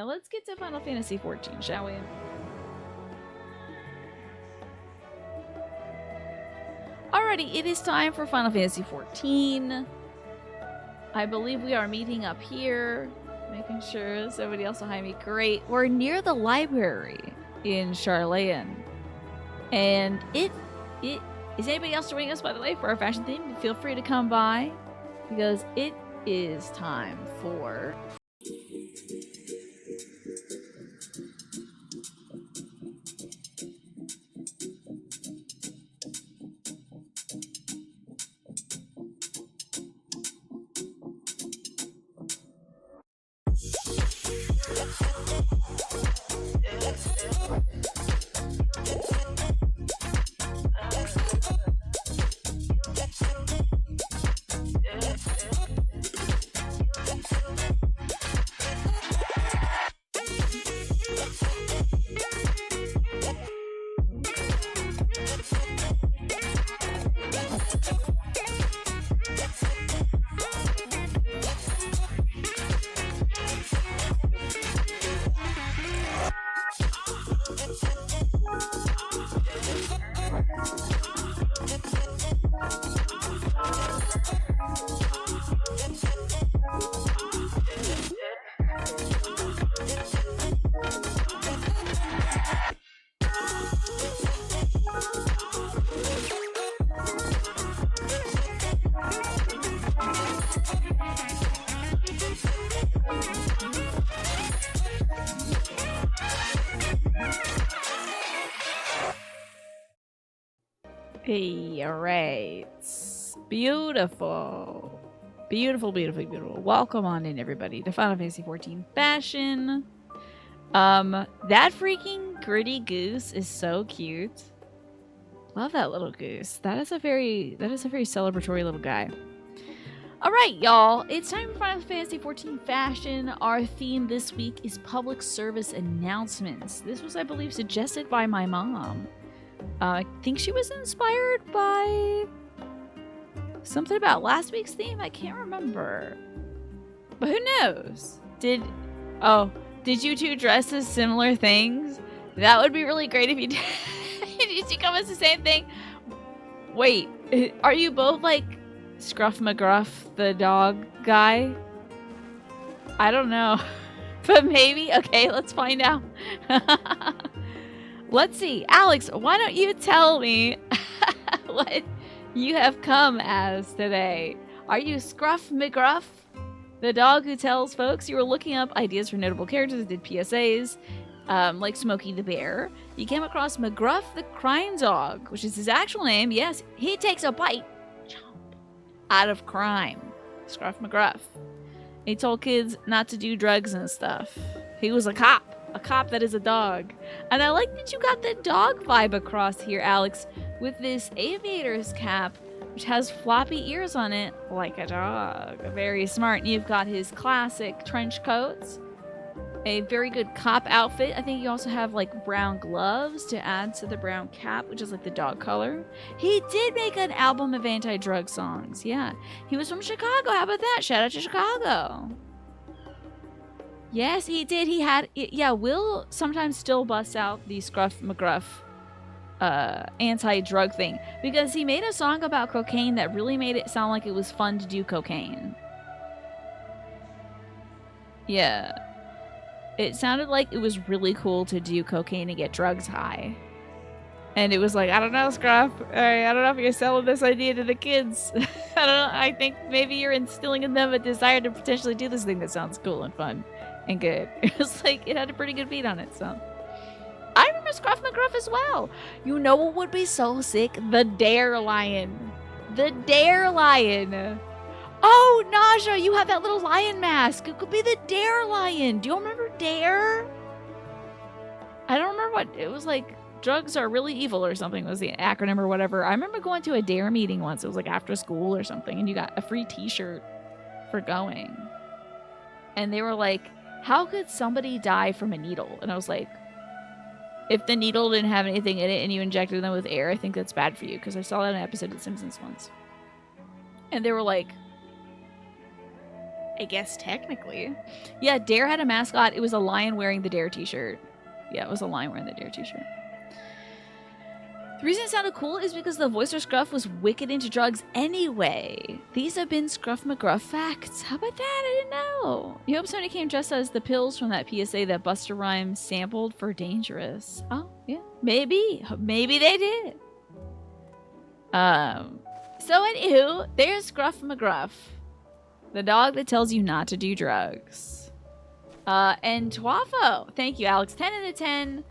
let's get to Final Fantasy XIV, shall we? Alrighty, it is time for Final Fantasy XIV. I believe we are meeting up here, making sure somebody else behind me. Great. We're near the library in Charlayan. And it is anybody else joining us, by the way, for our fashion theme? Feel free to come by, because it is time for... Hey, alright. Beautiful. Beautiful, beautiful, beautiful. Welcome on in, everybody, to Final Fantasy XIV Fashion. That freaking gritty goose is so cute. Love that little goose. That is a very celebratory little guy. Alright, y'all. It's time for Final Fantasy XIV Fashion. Our theme this week is public service announcements. This was, I believe, suggested by my mom. I think she was inspired by something about last week's theme. I can't remember. But who knows? Did you two dress as similar things? That would be really great if you did. Did you come as the same thing? Wait, are you both like Scruff McGruff, the dog guy? I don't know. But maybe. Okay, let's find out. Let's see. Alex, why don't you tell me what you have come as today? Are you Scruff McGruff, the dog who tells folks? You were looking up ideas for notable characters that did PSAs, like Smokey the Bear. You came across McGruff the Crime Dog, which is his actual name. Yes, he takes a bite out of crime. Scruff McGruff. He told kids not to do drugs and stuff. He was a cop. A cop that is a dog. And I like that you got the dog vibe across here, Alex, with this aviator's cap, which has floppy ears on it, like a dog. Very smart. And you've got his classic trench coats, a very good cop outfit. I think you also have like brown gloves to add to the brown cap, which is like the dog color. He did make an album of anti-drug songs. Yeah. He was from Chicago. How about that? Shout out to Chicago. Yes, he did. He had... Yeah, Will sometimes still busts out the Scruff McGruff anti-drug thing, because he made a song about cocaine that really made it sound like it was fun to do cocaine. Yeah. It sounded like it was really cool to do cocaine and get drugs high. And it was like, I don't know, Scruff. I don't know if you're selling this idea to the kids. I don't know. I think maybe you're instilling in them a desire to potentially do this thing that sounds cool and fun. And good. It was like, it had a pretty good beat on it, so. I remember Scruff McGruff as well. You know what would be so sick? The Dare Lion. The Dare Lion. Oh, Naja, you have that little lion mask. It could be the Dare Lion. Do you remember Dare? I don't remember what, it was like, drugs are really evil or something was the acronym or whatever. I remember going to a Dare meeting once. It was like after school or something, and you got a free t-shirt for going. And they were like, how could somebody die from a needle? And I was like, if the needle didn't have anything in it and you injected them with air, I think that's bad for you. Because I saw that in an episode of The Simpsons once. And they were like, I guess technically. Yeah, Dare had a mascot. It was a lion wearing the Dare t-shirt. Yeah, it was a lion wearing the Dare t-shirt. The reason it sounded cool is because the voice for Scruff was wicked into drugs anyway. These have been Scruff McGruff facts. How about that? I didn't know. You hope somebody came dressed as the pills from that PSA that Busta Rhymes sampled for Dangerous. Oh, yeah. Maybe. Maybe they did. So anywho, there's Scruff McGruff. The dog that tells you not to do drugs. And Twafo. Thank you, Alex. 10 out of 10.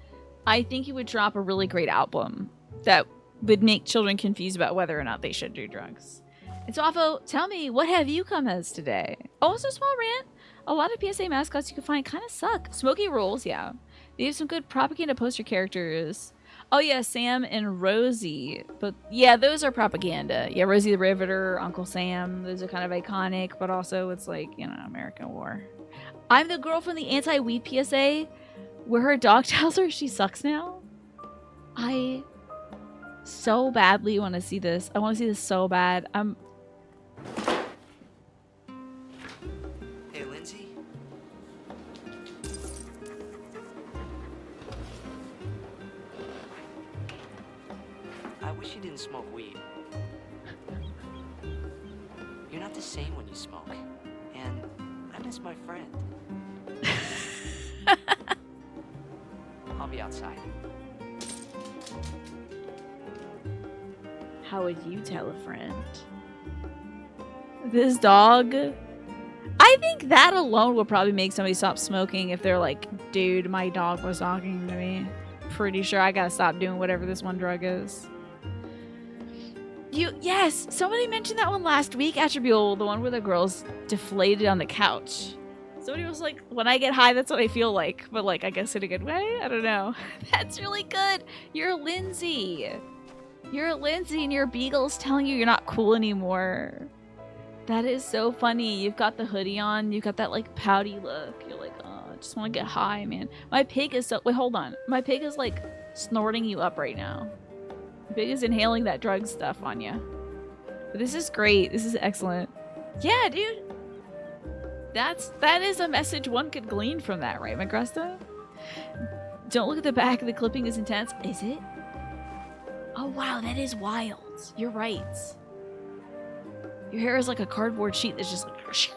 I think he would drop a really great album that would make children confused about whether or not they should do drugs. And Twafo, tell me, what have you come as today? Also, small rant. A lot of PSA mascots you can find kind of suck. Smokey rules, yeah. They have some good propaganda poster characters. Oh yeah, Sam and Rosie. But yeah, those are propaganda. Yeah, Rosie the Riveter, Uncle Sam. Those are kind of iconic, but also it's like, you know, American War. I'm the girl from the anti-weed PSA where her dog tells her she sucks now. I so badly want to see this. I want to see this so bad. Hey, Lindsay. I wish you didn't smoke weed. You're not the same when you smoke. And I miss my friend. I'll be outside. How would you tell a friend? This dog? I think that alone will probably make somebody stop smoking if they're like, dude, my dog was talking to me. Pretty sure I gotta stop doing whatever this one drug is. Yes, somebody mentioned that one last week, Attribute, the one where the girl's deflated on the couch. Somebody was like, when I get high, that's what I feel like. But like, I guess in a good way? I don't know. That's really good. You're Lindsay. You're Lindsay and your beagle's telling you you're not cool anymore. That is so funny. You've got the hoodie on. You've got that like pouty look. You're like, oh, I just want to get high, man. My pig is so... Wait, hold on. My pig is like snorting you up right now. My pig is inhaling that drug stuff on you. But this is great. This is excellent. Yeah, dude. That is a message one could glean from that, right, Magresta? Don't look at the back. The clipping is intense. Is it? Oh, wow. That is wild. You're right. Your hair is like a cardboard sheet that's just like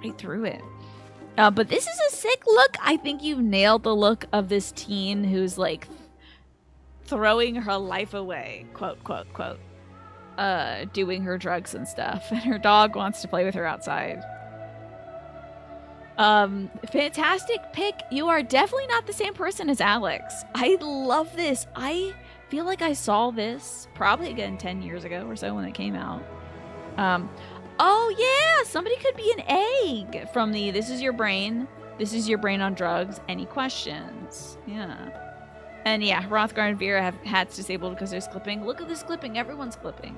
right through it. But this is a sick look. I think you've nailed the look of this teen who's like throwing her life away, quote, quote, quote, doing her drugs and stuff. And her dog wants to play with her outside. Fantastic pick. You are definitely not the same person as Alex. I love this. I feel like I saw this probably again 10 years ago or so when it came out. Oh yeah, somebody could be an egg from the This Is Your Brain. This is your brain on drugs. Any questions? Yeah. And yeah, Rothgar and Vera have hats disabled because there's clipping. Look at this clipping. Everyone's clipping.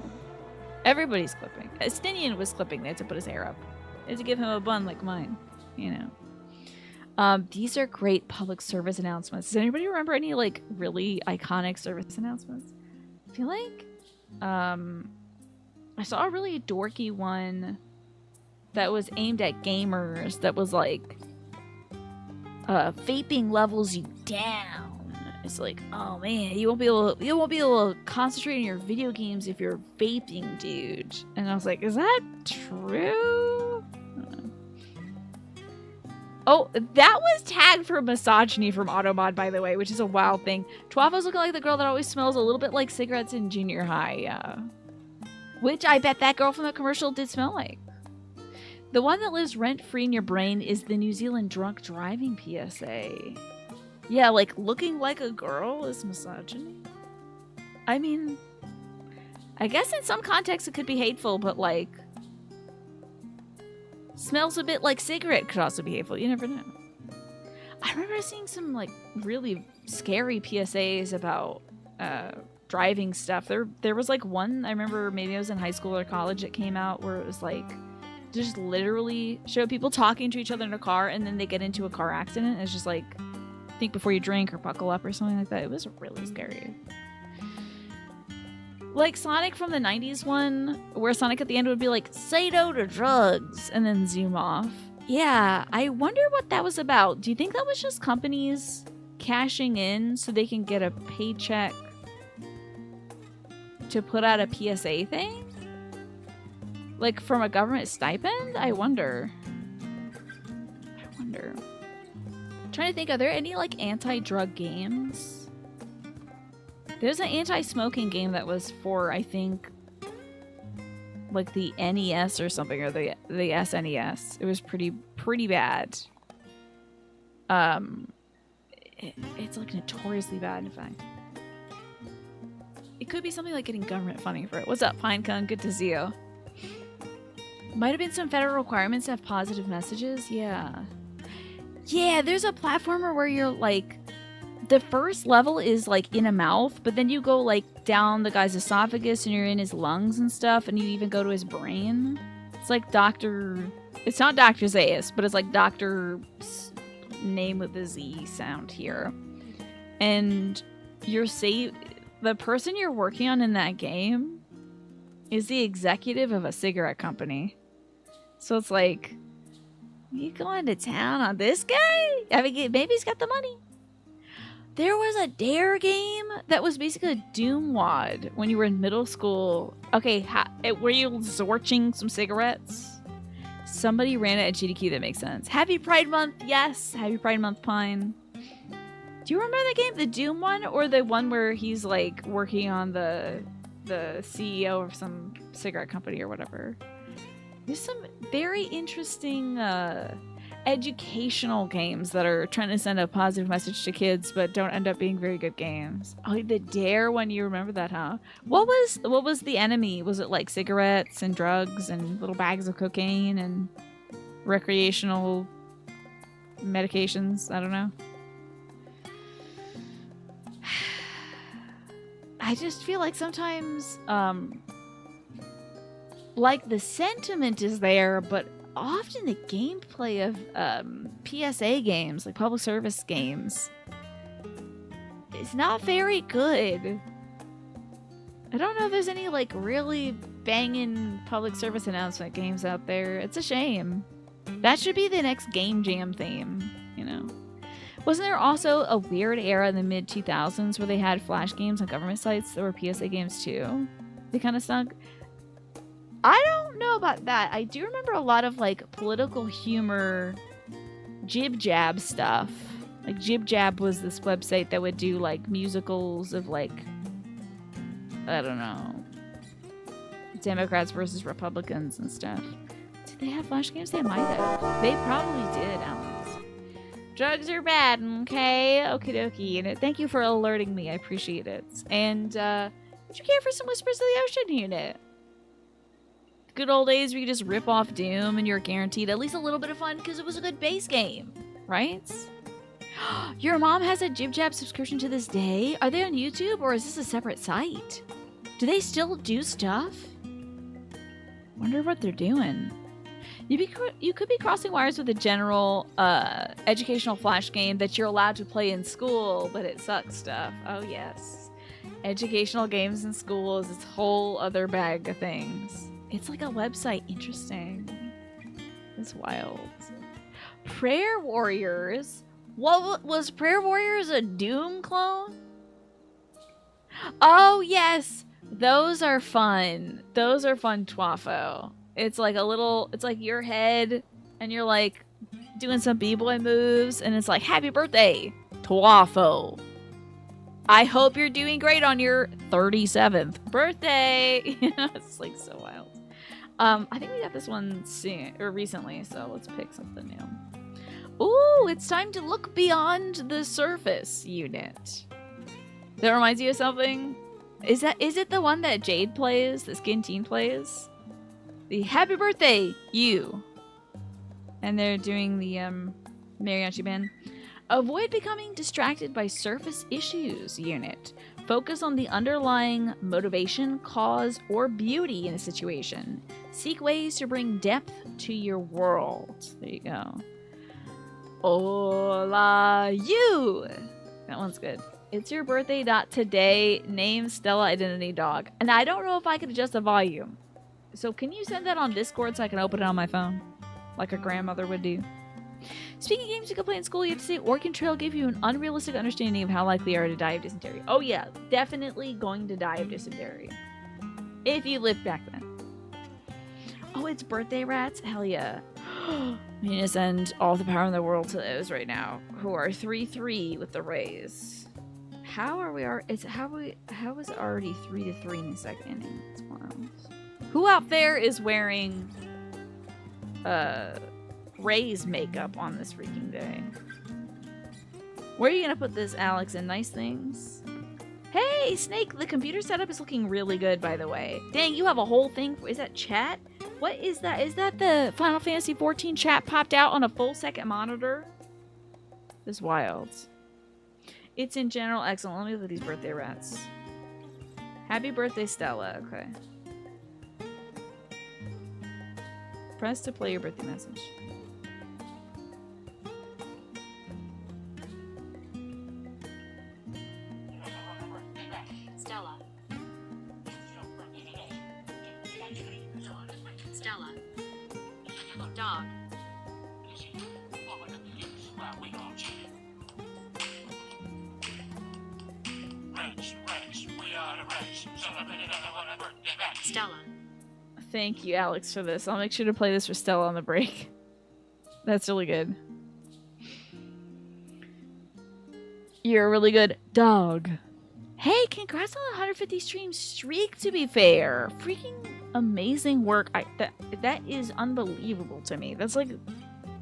Everybody's clipping. Estinian was clipping. They had to put his hair up. They had to give him a bun like mine. You know. These are great public service announcements. Does anybody remember any like really iconic service announcements? I feel like I saw a really dorky one that was aimed at gamers that was like vaping levels you down. It's like, oh man, you won't be able to concentrate on your video games if you're vaping, dude. And I was like, is that true? Oh, that was tagged for misogyny from Automod, by the way, which is a wild thing. Twafo's looking like the girl that always smells a little bit like cigarettes in junior high, yeah. Which I bet that girl from the commercial did smell like. The one that lives rent-free in your brain is the New Zealand drunk driving PSA. Yeah, like looking like a girl is misogyny. I mean, I guess in some contexts it could be hateful, but like, smells a bit like cigarette could also be hateful. You never know. I remember seeing some like really scary PSAs about driving stuff. There was like one, I remember maybe I was in high school or college, it came out where it was like just literally show people talking to each other in a car and then they get into a car accident. It's just like, think before you drink or buckle up or something like that. It was really scary. Like Sonic from the 90s one, where Sonic at the end would be like, say no to drugs, and then zoom off. Yeah, I wonder what that was about. Do you think that was just companies cashing in so they can get a paycheck to put out a PSA thing? Like from a government stipend? I wonder. I'm trying to think, are there any like anti-drug games? There's an anti-smoking game that was for, I think, like the NES or something, or the SNES. It was pretty bad. It's like notoriously bad, in fact. It could be something like getting government funding for it. What's up, Pinecone? Good to see you. Might have been some federal requirements to have positive messages. Yeah. Yeah, there's a platformer where you're like, the first level is like in a mouth, but then you go like down the guy's esophagus and you're in his lungs and stuff, and you even go to his brain. It's like it's not Dr. Zaius, but it's like Dr. name with the Z sound here. And the person you're working on in that game is the executive of a cigarette company. So it's like, you going to town on this guy? I mean, maybe he's got the money. There was a Dare game that was basically a Doom wad when you were in middle school. Okay, were you zorching some cigarettes? Somebody ran it at GDQ. That makes sense. Happy Pride Month. Yes. Happy Pride Month, Pine. Do you remember the game, the Doom one, or the one where he's like working on the CEO of some cigarette company or whatever? There's some very interesting educational games that are trying to send a positive message to kids but don't end up being very good games. Oh, the Dare one, you remember that, huh? What was the enemy? Was it like cigarettes and drugs and little bags of cocaine and recreational medications? I don't know. I just feel like sometimes like the sentiment is there, but often the gameplay of PSA games, like public service games, is not very good. I don't know if there's any like really banging public service announcement games out there. It's a shame. That should be the next Game Jam theme, you know? Wasn't there also a weird era in the mid-2000s where they had flash games on government sites that were PSA games too? They kind of stunk. I don't know about that. I do remember a lot of like political humor, Jib Jab stuff. Like Jib Jab was this website that would do like musicals of like, I don't know, Democrats versus Republicans and stuff. Did they have flash games? They might have. They probably did, Alex. Drugs are bad, okay? Okie dokie. And thank you for alerting me. I appreciate it. And would you care for some Whispers of the Ocean unit? Good old days where you just rip off Doom and you're guaranteed at least a little bit of fun because it was a good base game, right? Your mom has a Jib Jab subscription to this day? Are they on YouTube or is this a separate site? Do they still do stuff? Wonder what they're doing. You could be crossing wires with a general educational flash game that you're allowed to play in school, but it sucks stuff. Oh yes. Educational games in school is this whole other bag of things. It's like a website. Interesting. It's wild. Prayer Warriors? What was Prayer Warriors a Doom clone? Oh yes, those are fun. Those are fun, Twafo. It's like it's like your head, and you're like doing some b-boy moves, and it's like, happy birthday, Twafo. I hope you're doing great on your 37th birthday. It's like so wild. I think we got this one recently, so let's pick something new. Ooh, it's time to look beyond the surface unit. That reminds you of something? Is it the one that Jade plays, that Skin Teen plays? The Happy Birthday, You. And they're doing the mariachi band. Avoid becoming distracted by surface issues unit. Focus on the underlying motivation, cause, or beauty in a situation. Seek ways to bring depth to your world. There you go. Hola, you. That one's good. It's your birthday. Today. Name Stella Identity Dog. And I don't know if I can adjust the volume. So can you send that on Discord so I can open it on my phone? like a grandmother would do. Speaking of games you could play in school, you have to say Oregon Trail gave you an unrealistic understanding of how likely you are to die of dysentery. Oh yeah, definitely going to die of dysentery. If you lived back then. Oh, it's birthday rats? Hell yeah. I'm gonna send all the power in the world to those right now, who are 3-3 with the Rays. How are we? How is it already 3-3 in the second inning? It's wild. Who out there is wearing Rays makeup on this freaking day? Where are you gonna put this, Alex? In nice things? Hey, Snake! The computer setup is looking really good, by the way. Dang, you have a whole thing. Is that chat? What is that? Is that the Final Fantasy XIV chat popped out on a full second monitor? This is wild. It's in general excellent. Let me look at these birthday rats. Happy birthday, Stella. Okay. Press to play your birthday message. Stella. Stella. Dog. Stella. Thank you, Alex, for this. I'll make sure to play this for Stella on the break. That's really good. You're a really good dog. Hey, congrats on the 150 stream streak, to be fair. Freaking amazing work. That is unbelievable to me. That's like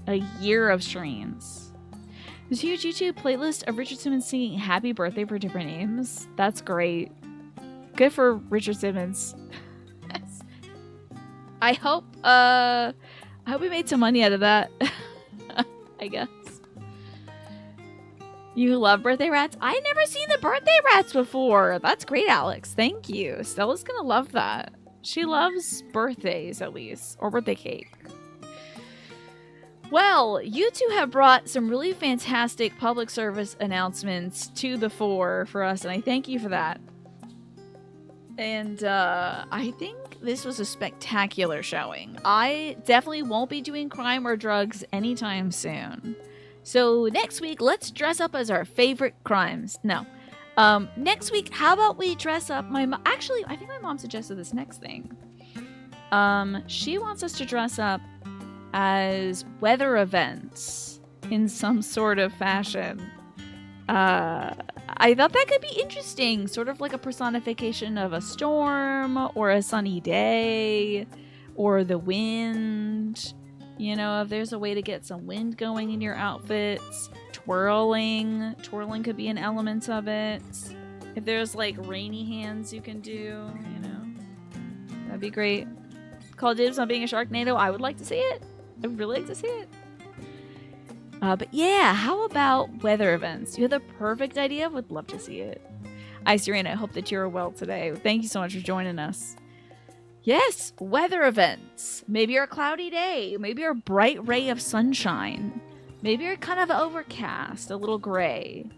a year of streams. There's a huge YouTube playlist of Richard Simmons singing Happy Birthday for different names. That's great. Good for Richard Simmons. I hope we made some money out of that. I guess. You love birthday rats? I've never seen the birthday rats before. That's great, Alex. Thank you. Stella's gonna love that. She loves birthdays, at least. Or birthday cake. Well, you two have brought some really fantastic public service announcements to the fore for us, and I thank you for that. And I think this was a spectacular showing. I definitely won't be doing crime or drugs anytime soon. So next week, let's dress up as our favorite crimes. No. Next week, how about we dress up actually, I think my mom suggested this next thing. She wants us to dress up as weather events in some sort of fashion. I thought that could be interesting, sort of like a personification of a storm or a sunny day or the wind. You know, if there's a way to get some wind going in your outfits, twirling could be an element of it. If there's like rainy hands you can do, you know, that'd be great. Call dibs on being a Sharknado. I would like to see it. I would really like to see it. But yeah, how about weather events? You have the perfect idea. Would love to see it. Icy Rain, I hope that you're well today. Thank you so much for joining us. Yes, weather events. Maybe you're a cloudy day. Maybe you're a bright ray of sunshine. Maybe you're kind of overcast, a little gray.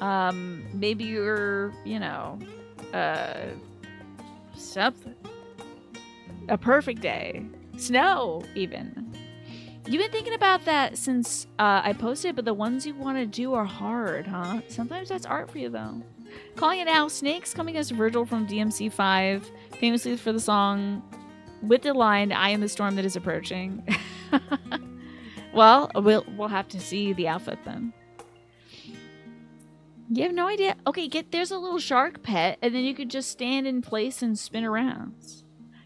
Maybe you're, you know, something. A perfect day. Snow, even. You've been thinking about that since I posted, but the ones you want to do are hard, huh? Sometimes that's art for you, though. Calling it now, Snakes coming as Virgil from DMC5, famously for the song with the line, I am the storm that is approaching. Well, we'll have to see the outfit then. You have no idea? Okay, there's a little shark pet, and then you could just stand in place and spin around.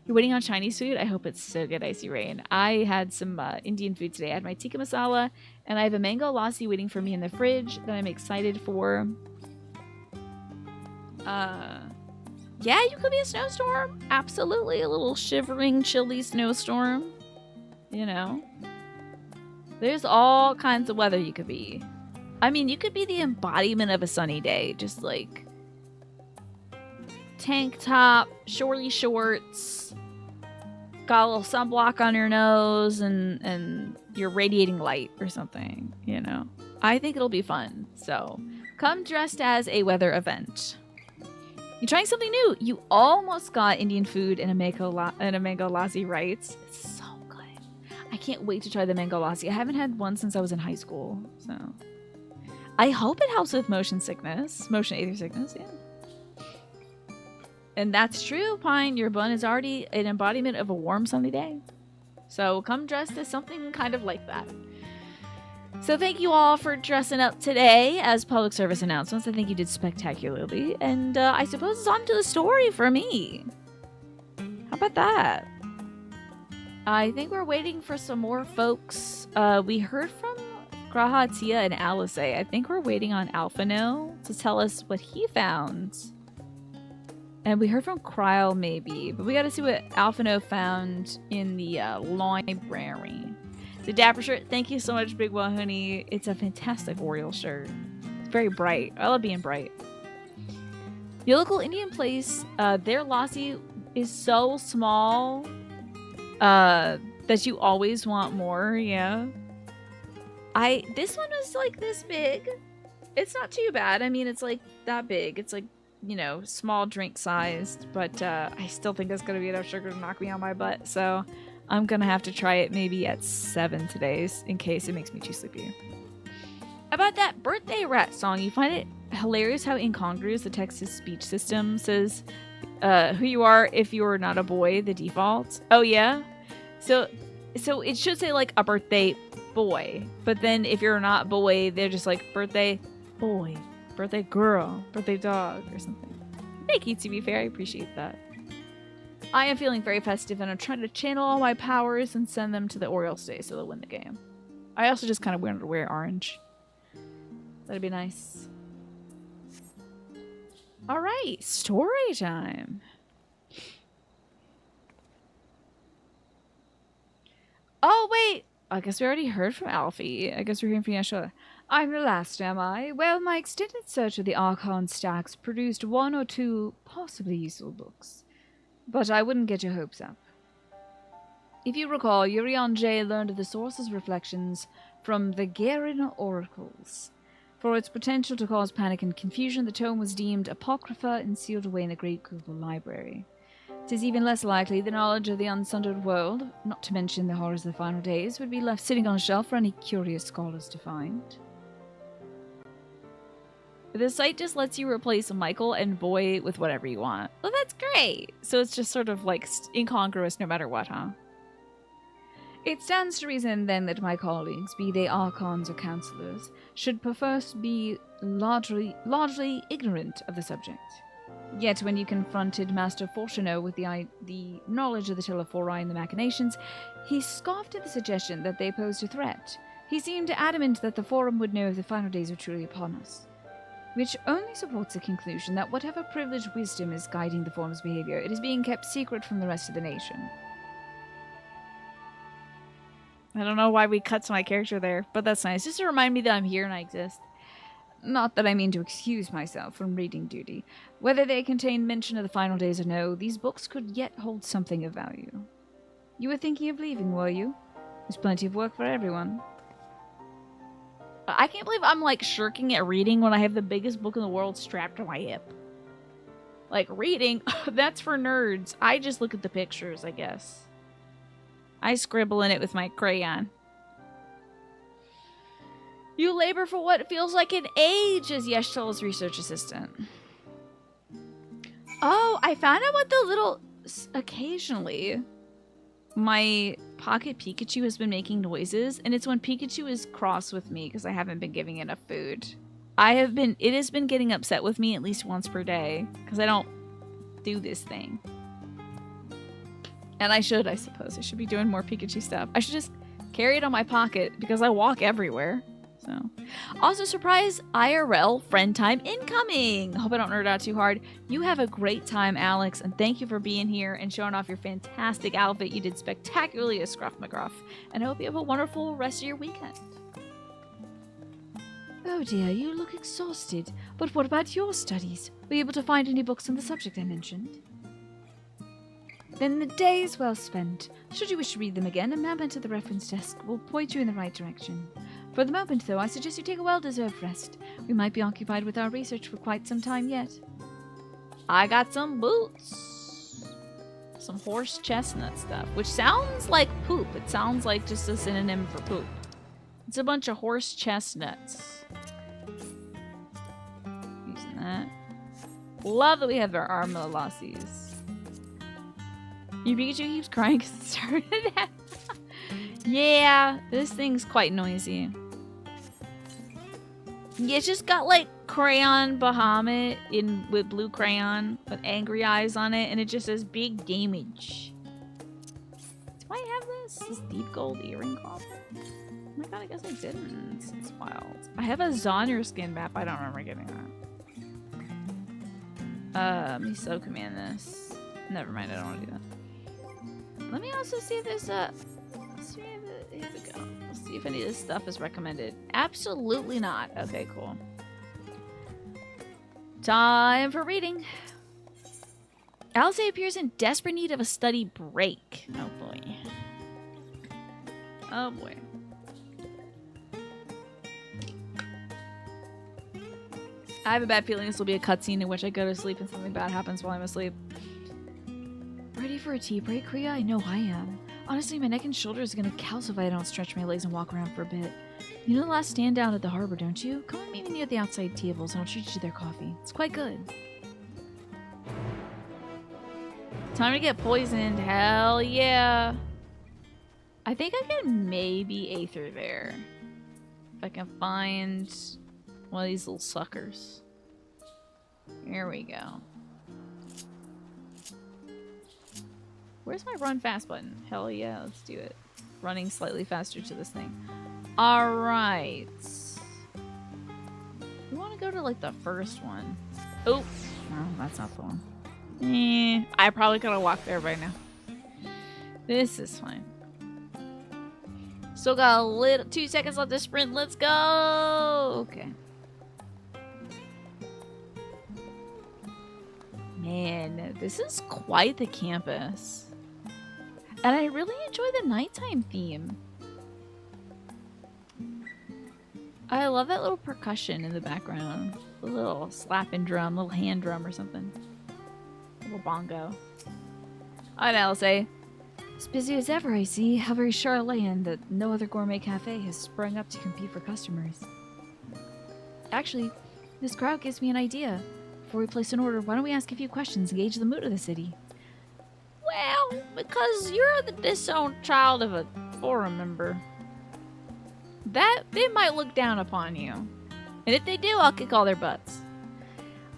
You're waiting on Chinese food? I hope it's so good, Icy Rain. I had some Indian food today. I had my tikka masala, and I have a mango lassi waiting for me in the fridge that I'm excited for. Yeah, you could be a snowstorm. Absolutely. A little shivering, chilly snowstorm. You know. There's all kinds of weather you could be. I mean, you could be the embodiment of a sunny day. Just like tank top, shorty shorts, got a little sunblock on your nose, and you're radiating light or something, you know. I think it'll be fun. So come dressed as a weather event. You're trying something new. You almost got Indian food and a mango lassi right. It's so good. I can't wait to try the mango lassi. I haven't had one since I was in high school, so I hope it helps with motion ether sickness, yeah. And that's true, Pine. Your bun is already an embodiment of a warm sunny day. So come dressed as something kind of like that. So thank you all for dressing up today as public service announcements. I think you did spectacularly. And I suppose it's on to the story for me. How about that? I think we're waiting for some more folks. We heard from Graha, Tia, and Alice. I think we're waiting on Alphano to tell us what he found. And we heard from Kryle, maybe. But we got to see what Alphano found in the library. So Dapper shirt, thank you so much, Big Wahuni. It's a fantastic Oriole shirt. It's very bright. I love being bright. Your local Indian place, their lassi is so small that you always want more, yeah. This one was like this big. It's not too bad. I mean, it's like that big. It's like, you know, small drink sized, but I still think it's going to be enough sugar to knock me on my butt, so I'm going to have to try it maybe at 7 today in case it makes me too sleepy. About that birthday rat song, you find it hilarious how incongruous the text-to-speech system says who you are if you are not a boy, the default. Oh, yeah? So it should say, like, a birthday boy, but then if you're not boy, they're just like, birthday boy, birthday girl, birthday dog, or something. Thank you, to be fair, I appreciate that. I am feeling very festive, and I'm trying to channel all my powers and send them to the Orioles today so they'll win the game. I also just kind of wanted to wear orange. That'd be nice. Alright, story time. Oh, wait! I guess we already heard from Alfie. I guess we're hearing from Yasha. I'm the last, am I? Well, my extended search of the Archon stacks produced 1 or 2 possibly useful books. But I wouldn't get your hopes up. If you recall, Urion J learned of the source's reflections from the Garen oracles. For its potential to cause panic and confusion, the tome was deemed apocrypha and sealed away in the Great Google Library. 'Tis even less likely the knowledge of the unsundered world, not to mention the horrors of the final days, would be left sitting on a shelf for any curious scholars to find. The site just lets you replace Michael and boy with whatever you want. Well, that's great. So it's just sort of like incongruous no matter what, huh? It stands to reason then that my colleagues, be they archons or counselors, should perforce be largely ignorant of the subject. Yet when you confronted Master Fortuno with the knowledge of the Telephori and the machinations, he scoffed at the suggestion that they posed a threat. He seemed adamant that the Forum would know if the final days were truly upon us. Which only supports the conclusion that whatever privileged wisdom is guiding the Forum's behavior, it is being kept secret from the rest of the nation. I don't know why we cut to my character there, but that's nice. Just to remind me that I'm here and I exist. Not that I mean to excuse myself from reading duty. Whether they contain mention of the final days or no, these books could yet hold something of value. You were thinking of leaving, were you? There's plenty of work for everyone. I can't believe I'm, like, shirking at reading when I have the biggest book in the world strapped to my hip. Like, reading? That's for nerds. I just look at the pictures, I guess. I scribble in it with my crayon. You labor for what feels like an age as Yeshtal's research assistant. Oh, I found out what the little... Occasionally, my pocket Pikachu has been making noises, and it's when Pikachu is cross with me because I haven't been giving it enough food. It has been getting upset with me at least once per day because I don't do this thing. And I suppose. I should be doing more Pikachu stuff. I should just carry it on my pocket because I walk everywhere. So, also surprise IRL friend time incoming. Hope I don't nerd out too hard. You have a great time, Alex, and thank you for being here and showing off your fantastic outfit. You did spectacularly as Scruff McGruff, and I hope you have a wonderful rest of your weekend. Oh dear, you look exhausted. But what about your studies? Were you able to find any books on the subject I mentioned? Then the day is well spent. Should you wish to read them again, a map at the reference desk will point you in the right direction. For the moment, though, I suggest you take a well-deserved rest. We might be occupied with our research for quite some time yet. I got some boots. Some horse chestnut stuff, which sounds like poop. It sounds like just a synonym for poop. It's a bunch of horse chestnuts. Using that. Love that we have our armadillo Lassies. Your Pikachu keeps crying because it started out. Yeah, this thing's quite noisy. Yeah, it's just got like crayon Bahamut in with blue crayon with angry eyes on it, and it just says big damage. Do I have this deep gold earring cloth? Oh my god, I guess I didn't. It's wild. I have a Zonner skin map. I don't remember getting that. Let me so command this. Never mind, I don't want to do that. Let me also see if there's a... Here we go. Let's see if any of this stuff is recommended. Absolutely not. Okay, cool. Time for reading. Alice appears in desperate need of a study break. Oh boy. Oh boy. I have a bad feeling this will be a cutscene in which I go to sleep and something bad happens while I'm asleep. Ready for a tea break, Kriya? I know I am. Honestly, my neck and shoulders are gonna calcify if I don't stretch my legs and walk around for a bit. You know the last stand down at the harbor, don't you? Come and meet me near the outside tables and I'll treat you to their coffee. It's quite good. Time to get poisoned. Hell yeah. I think I can maybe A through there. If I can find one of these little suckers. Here we go. Where's my run fast button? Hell yeah, let's do it. Running slightly faster to this thing. Alright. We want to go to like the first one. Oh, no, that's not the one. I probably could have walked there right now. This is fine. Still got a little 2 seconds left to sprint. Let's go. Okay. Man, this is quite the campus. And I really enjoy the nighttime theme. I love that little percussion in the background. A little slapping drum, little hand drum or something. A little bongo. Alright, Alice. As busy as ever, I see. How very Charlatan that no other gourmet cafe has sprung up to compete for customers. Actually, this crowd gives me an idea. Before we place an order, why don't we ask a few questions and gauge the mood of the city? Well, because you're the disowned child of a forum member. That, they might look down upon you. And if they do, I'll kick all their butts.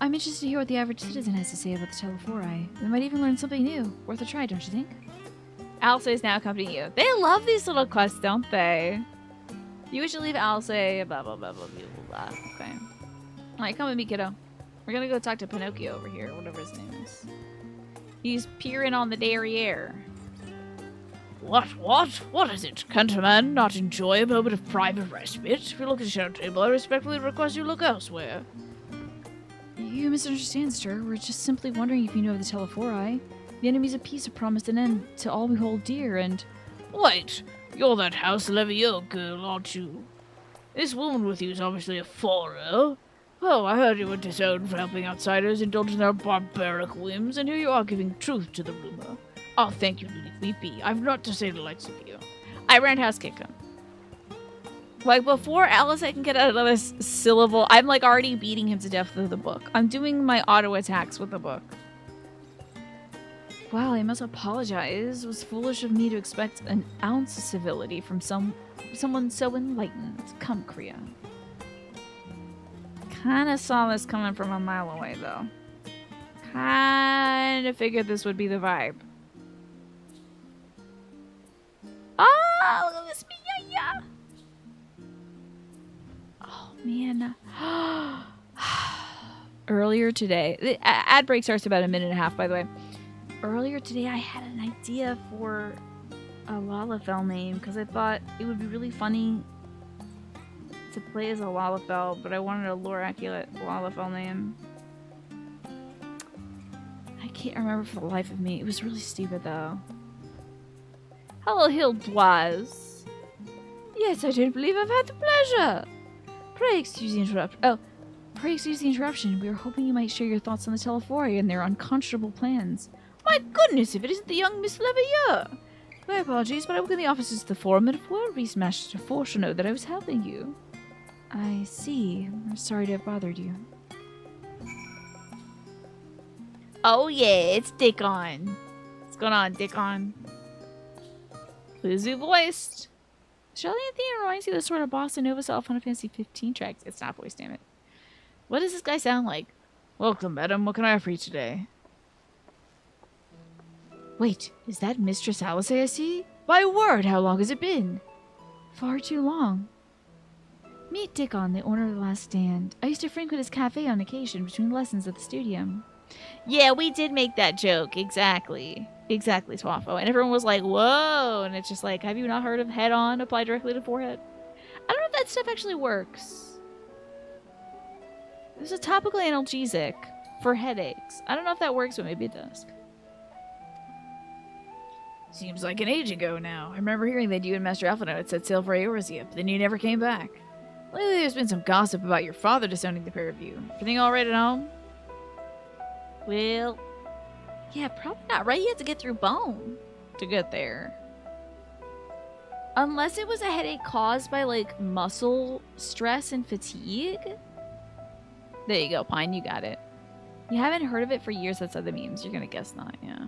I'm interested to hear what the average citizen has to say about the Telephori. We might even learn something new. Worth a try, don't you think? Alice is now accompanying you. They love these little quests, don't they? You should leave Alice, blah, blah, blah, blah, blah, blah. Okay. Alright, come with me, kiddo. We're gonna go talk to Pinocchio over here, whatever his name is. He's peering on the derriere. What? What is it? Can't a man not enjoy a moment of private respite? If you look at your table, I respectfully request you look elsewhere. You misunderstand, sir. We're just simply wondering if you know of the Telephori. The enemy's a peace have promised an end to all we hold dear, and... Wait! You're that House Levieux girl, aren't you? This woman with you is obviously a foreigner. Oh, I heard you were disowned for helping outsiders indulge in their barbaric whims, and here you are giving truth to the rumor. Oh, thank you, Lily Weepy. I've not to say the likes of you. I roundhouse kick him. Like, before Alice I can get out another syllable, I'm, like, already beating him to death with the book. I'm doing my auto attacks with the book. Wow, I must apologize. It was foolish of me to expect an ounce of civility from someone so enlightened. Come, Kriya. Kinda saw this coming from a mile away, though. Kinda figured this would be the vibe. Oh, look at this. Yeah. Oh, man. Earlier today, the ad break starts about a minute and a half, by the way. Earlier today, I had an idea for a Lalafell name because I thought it would be really funny to play as a Lalafell, but I wanted a lore-accurate Lalafell name. I can't remember for the life of me. It was really stupid, though. Hello, Hildoise. Yes, I don't believe I've had the pleasure. Pray excuse the interruption. We were hoping you might share your thoughts on the Telephori and their unconscionable plans. My goodness, if it isn't the young Miss Leveilleur! My apologies, but I work in the offices of the Foreman of Worries, Master Force to know that I was helping you. I see. I'm sorry to have bothered you. Oh yeah, it's Dickon. What's going on, Dickon? Please be voiced. Charlene theme reminds you of the sort of bossa nova style Final Fantasy 15 tracks. It's not voiced, damn it. What does this guy sound like? Welcome, madam. What can I offer you today? Wait, is that Mistress Alice I see? My word, how long has it been? Far too long. Meet Dickon, the owner of the Last Stand. I used to frequent his cafe on occasion between lessons at the studio. Yeah, we did make that joke. Exactly. Exactly, Swaffo. And everyone was like, whoa. And it's just like, have you not heard of head on, apply directly to forehead? I don't know if that stuff actually works. There's a topical analgesic for headaches. I don't know if that works, but maybe it does. Seems like an age ago now. I remember hearing that you and Master Alphino had set sail for Eorzea, but then you never came back. Lately there's been some gossip about your father disowning the pair of you. Everything all right at home? Well, yeah, probably not right. You have to get through bone to get there. Unless it was a headache caused by, like, muscle stress and fatigue. There you go, Pine, you got it. You haven't heard of it for years, that's other memes. You're gonna guess not, yeah.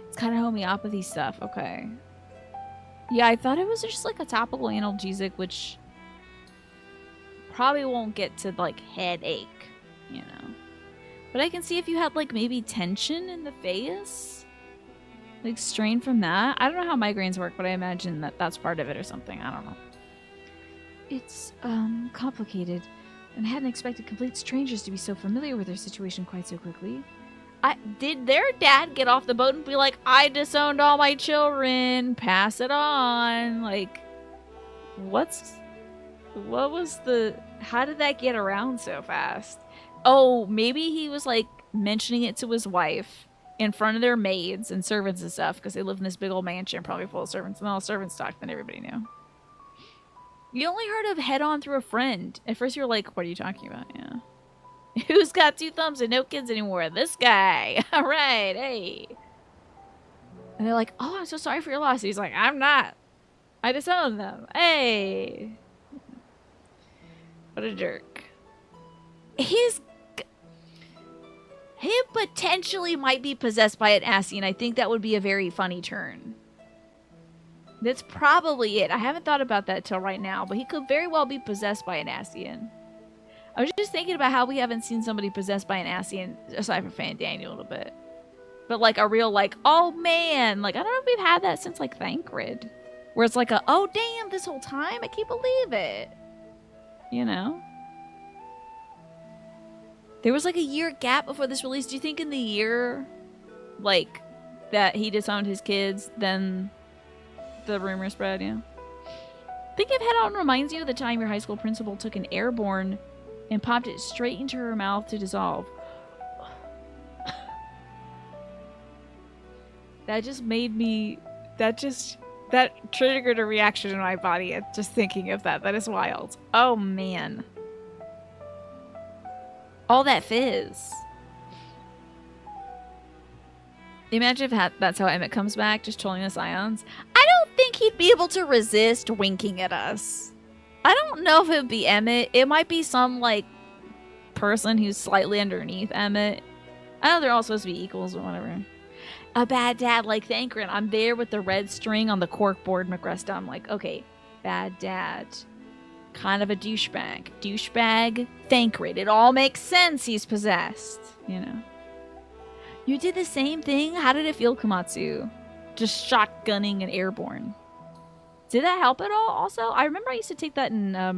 It's kind of homeopathy stuff, okay. Yeah, I thought it was just, like, a topical analgesic, which probably won't get to, like, headache, you know. But I can see if you had, like, maybe tension in the face. Like, strain from that. I don't know how migraines work, but I imagine that that's part of it or something. I don't know. It's, complicated. And I hadn't expected complete strangers to be so familiar with their situation quite so quickly. Did their dad get off the boat and be like, I disowned all my children, pass it on? Like, how did that get around so fast? Oh, maybe he was, like, mentioning it to his wife in front of their maids and servants and stuff because they live in this big old mansion, probably full of servants, and all servant stock that everybody knew. You only heard of head on through a friend. At first you were like, what are you talking about? Yeah. Who's got 2 thumbs and no kids anymore? This guy. All right, hey. And they're like, oh, I'm so sorry for your loss. He's like, I'm not. I disowned them. Hey. What a jerk. Him potentially might be possessed by an Ascian. I think that would be a very funny turn. That's probably it. I haven't thought about that till right now, but he could very well be possessed by an Ascian. I was just thinking about how we haven't seen somebody possessed by an Ascian, aside from Fan Daniel a little bit. But like a real, like, oh man, like I don't know if we've had that since like Thancred. Where it's like a, oh damn, this whole time? I can't believe it. You know? There was like a year gap before this release. Do you think in the year, like, that he disowned his kids, then the rumor spread, yeah? Think of Head On reminds you of the time your high school principal took an airborne and popped it straight into her mouth to dissolve. That just made me... That triggered a reaction in my body at just thinking of that. That is wild. Oh, man. All that fizz. Imagine if that's how Emmett comes back, just trolling us Ions. I don't think he'd be able to resist winking at us. I don't know if it would be Emmett. It might be some, like, person who's slightly underneath Emmett. I know they're all supposed to be equals or whatever. A bad dad like Thancred. I'm there with the red string on the corkboard, McResta. I'm like, okay, bad dad. Kind of a douchebag. Douchebag, Thancred. It all makes sense he's possessed, you know. You did the same thing? How did it feel, Komatsu? Just shotgunning an airborne. Did that help at all also? I remember I used to take that in, I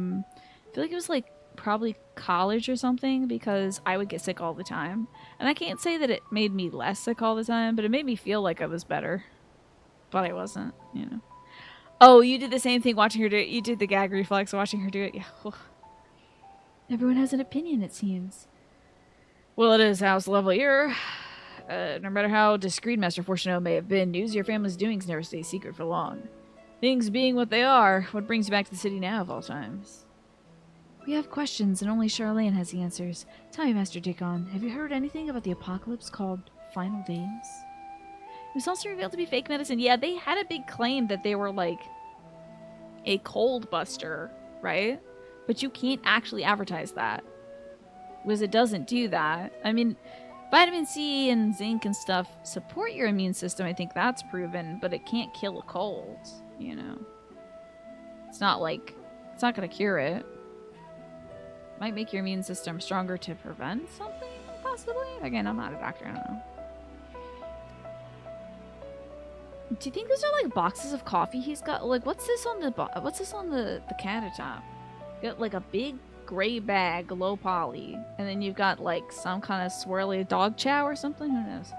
feel like it was like probably college or something because I would get sick all the time. And I can't say that it made me less sick all the time, but it made me feel like I was better. But I wasn't, you know. Oh, you did the same thing watching her do it. You did the gag reflex watching her do it. Yeah. Everyone has an opinion, it seems. Well, it is House Leveilleur. No matter how discreet Master Fortuneau may have been, news of your family's doings never stay secret for long. Things being what they are, what brings you back to the city now of all times? We have questions, and only Charlene has the answers. Tell me, Master Dickon, have you heard anything about the apocalypse called Final Days? was also revealed to be fake medicine. Yeah, they had a big claim that they were like a cold buster, right? But you can't actually advertise that because it doesn't do that. I mean, vitamin C and zinc and stuff support your immune system. I think that's proven, but it can't kill a cold, you know? It's not like, it's not going to cure it. Might make your immune system stronger to prevent something, possibly? Again, I'm not a doctor, I don't know. Do you think those are like boxes of coffee he's got? Like, what's this on the countertop? Got like a big gray bag, low poly, and then you've got like some kind of swirly dog chow or something. Who knows?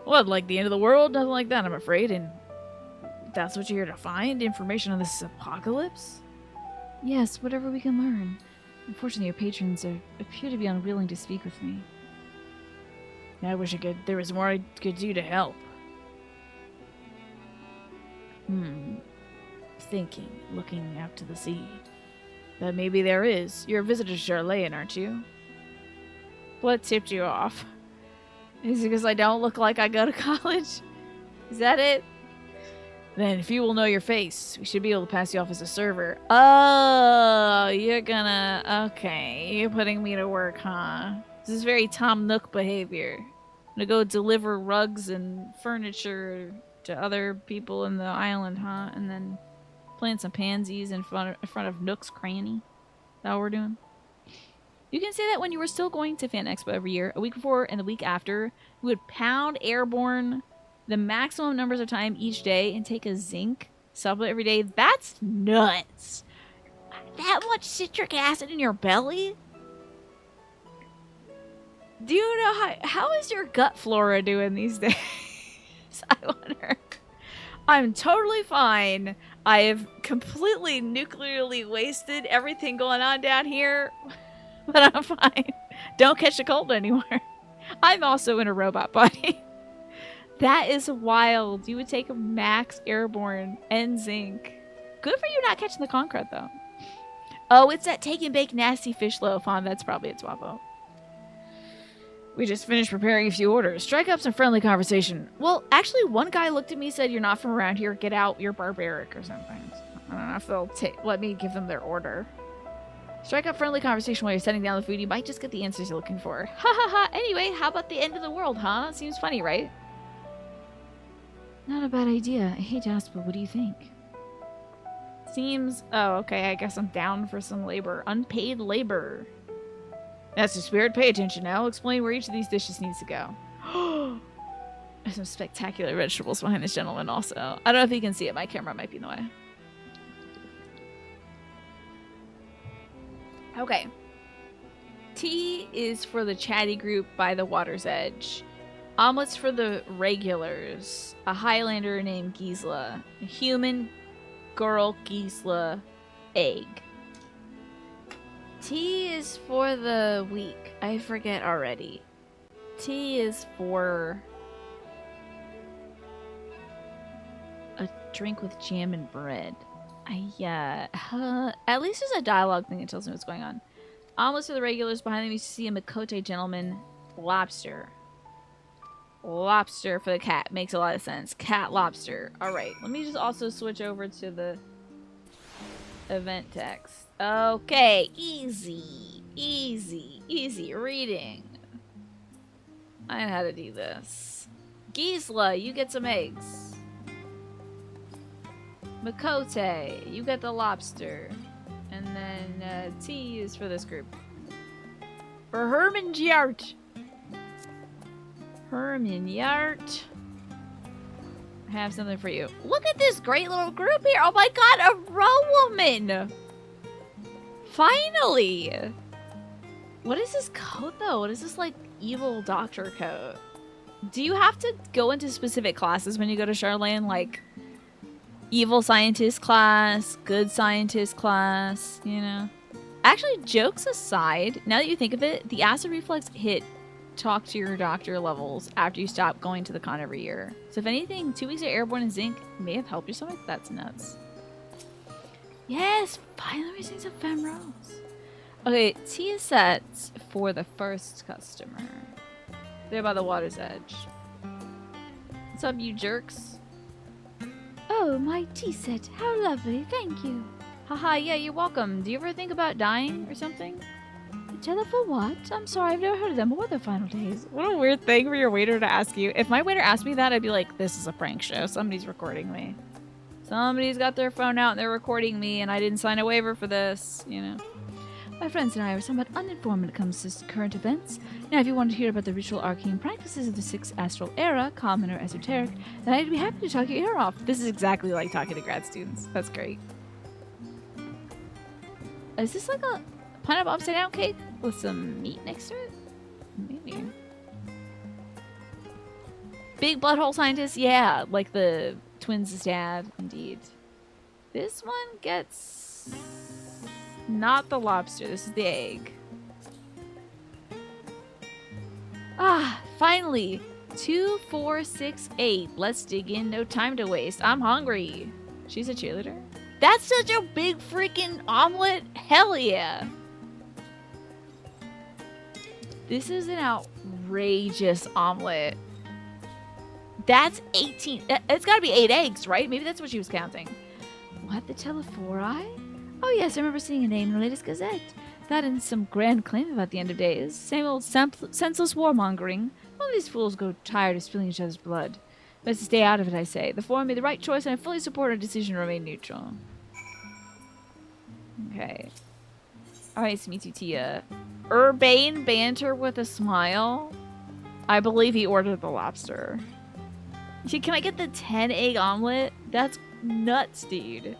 What, like the end of the world? Nothing like that, I'm afraid. And that's what you're here to find? Information on this apocalypse? Yes, whatever we can learn. Unfortunately, your patrons appear to be unwilling to speak with me. I wish there was more I could do to help. Thinking, looking out to the sea. But maybe there is. You're a visitor to Charlene, aren't you? What tipped you off? Is it because I don't look like I go to college? Is that it? Then, if you will know your face, we should be able to pass you off as a server. Oh, you're gonna... Okay, you're putting me to work, huh? This is very Tom Nook behavior. I'm gonna go deliver rugs and furniture to other people in the island, huh? And then plant some pansies in front of Nook's cranny. Is that what we're doing? You can say that when you were still going to Fan Expo every year, a week before and the week after, you would pound airborne the maximum numbers of time each day and take a zinc supplement every day. That's nuts. That much citric acid in your belly? Do you know how is your gut flora doing these days? I wonder. I'm totally fine. I have completely nuclearly wasted everything going on down here, but I'm fine. Don't catch a cold anymore. I'm also in a robot body. That is wild. You would take a max airborne and zinc. Good for you not catching the concrete, though. Oh, it's that take and bake nasty fish loaf, huh? That's probably its Swappo. We just finished preparing a few orders. Strike up some friendly conversation. Well, actually, one guy looked at me and said, "You're not from around here. Get out. You're barbaric," or something. I don't know if they'll let me give them their order. Strike up friendly conversation while you're setting down the food. You might just get the answers you're looking for. Ha ha ha. Anyway, how about the end of the world, huh? Seems funny, right? Not a bad idea. I hate to ask, but what do you think? Seems... Oh, okay. I guess I'm down for some labor. Unpaid labor. That's the spirit. Pay attention now. I'll explain where each of these dishes needs to go. There's some spectacular vegetables behind this gentleman also. I don't know if you can see it. My camera might be in the way. Okay. Tea is for the chatty group by the water's edge. Omelets for the regulars. A Highlander named Gisela. A human girl Gisela. Egg. Tea is for the weak. I forget already. Tea is for a drink with jam and bread. At least there's a dialogue thing that tells me what's going on. Omelets for the regulars. Behind them you see a Makote gentleman. Lobster. Lobster for the cat. Makes a lot of sense. Cat lobster. Alright, let me just also switch over to the event text. Okay, easy. Easy. Easy reading. I know how to do this. Gisela, you get some eggs. Makote, you get the lobster. And then tea is for this group. For Herman Yart. Herman Yart. I have something for you. Look at this great little group here. Oh my god, a row woman. Finally. What is this coat though? What is this like evil doctor coat? Do you have to go into specific classes when you go to Charlene? Like evil scientist class, good scientist class, you know? Actually, jokes aside, now that you think of it, the acid reflux hit talk to your doctor levels after you stop going to the con every year. So if anything, 2 weeks of airborne and zinc may have helped your stomach. That's nuts. Yes, finally we're seeing some femrose. Okay, tea is set for the first customer. They're by the water's edge. What's up, you jerks? Oh, my tea set. How lovely. Thank you. Haha, yeah, you're welcome. Do you ever think about dying or something? Tell her for what? I'm sorry, I've never heard of them or their final days. What a weird thing for your waiter to ask you. If my waiter asked me that, I'd be like, this is a prank show. Somebody's recording me. Somebody's got their phone out and they're recording me and I didn't sign a waiver for this, you know. My friends and I are somewhat uninformed when it comes to current events. Now, if you want to hear about the ritual arcane practices of the 6th astral era, common or esoteric, then I'd be happy to talk your ear off. This is exactly like talking to grad students. That's great. Is this like a pineapple upside down cake with some meat next to it? Maybe. Big butthole scientist? Yeah, like the twins' dad, indeed. This one gets... not the lobster. This is the egg. Ah, finally. 2, 4, 6, 8. Let's dig in. No time to waste. I'm hungry. She's a cheerleader. That's such a big freaking omelet. Hell yeah. This is an outrageous omelet. That's 18. It's got to be 8 eggs, right? Maybe that's what she was counting. What, the Telephori? Oh yes, I remember seeing a name in the latest Gazette. That and some grand claim about the end of days. Same old senseless warmongering. All these fools grow tired of spilling each other's blood. Best to stay out of it, I say. The forum made the right choice, and I fully support our decision to remain neutral. Okay. Alright, Smeetu Tia. Urbane banter with a smile? I believe he ordered the lobster. Can I get the 10-egg omelet? That's nuts, dude.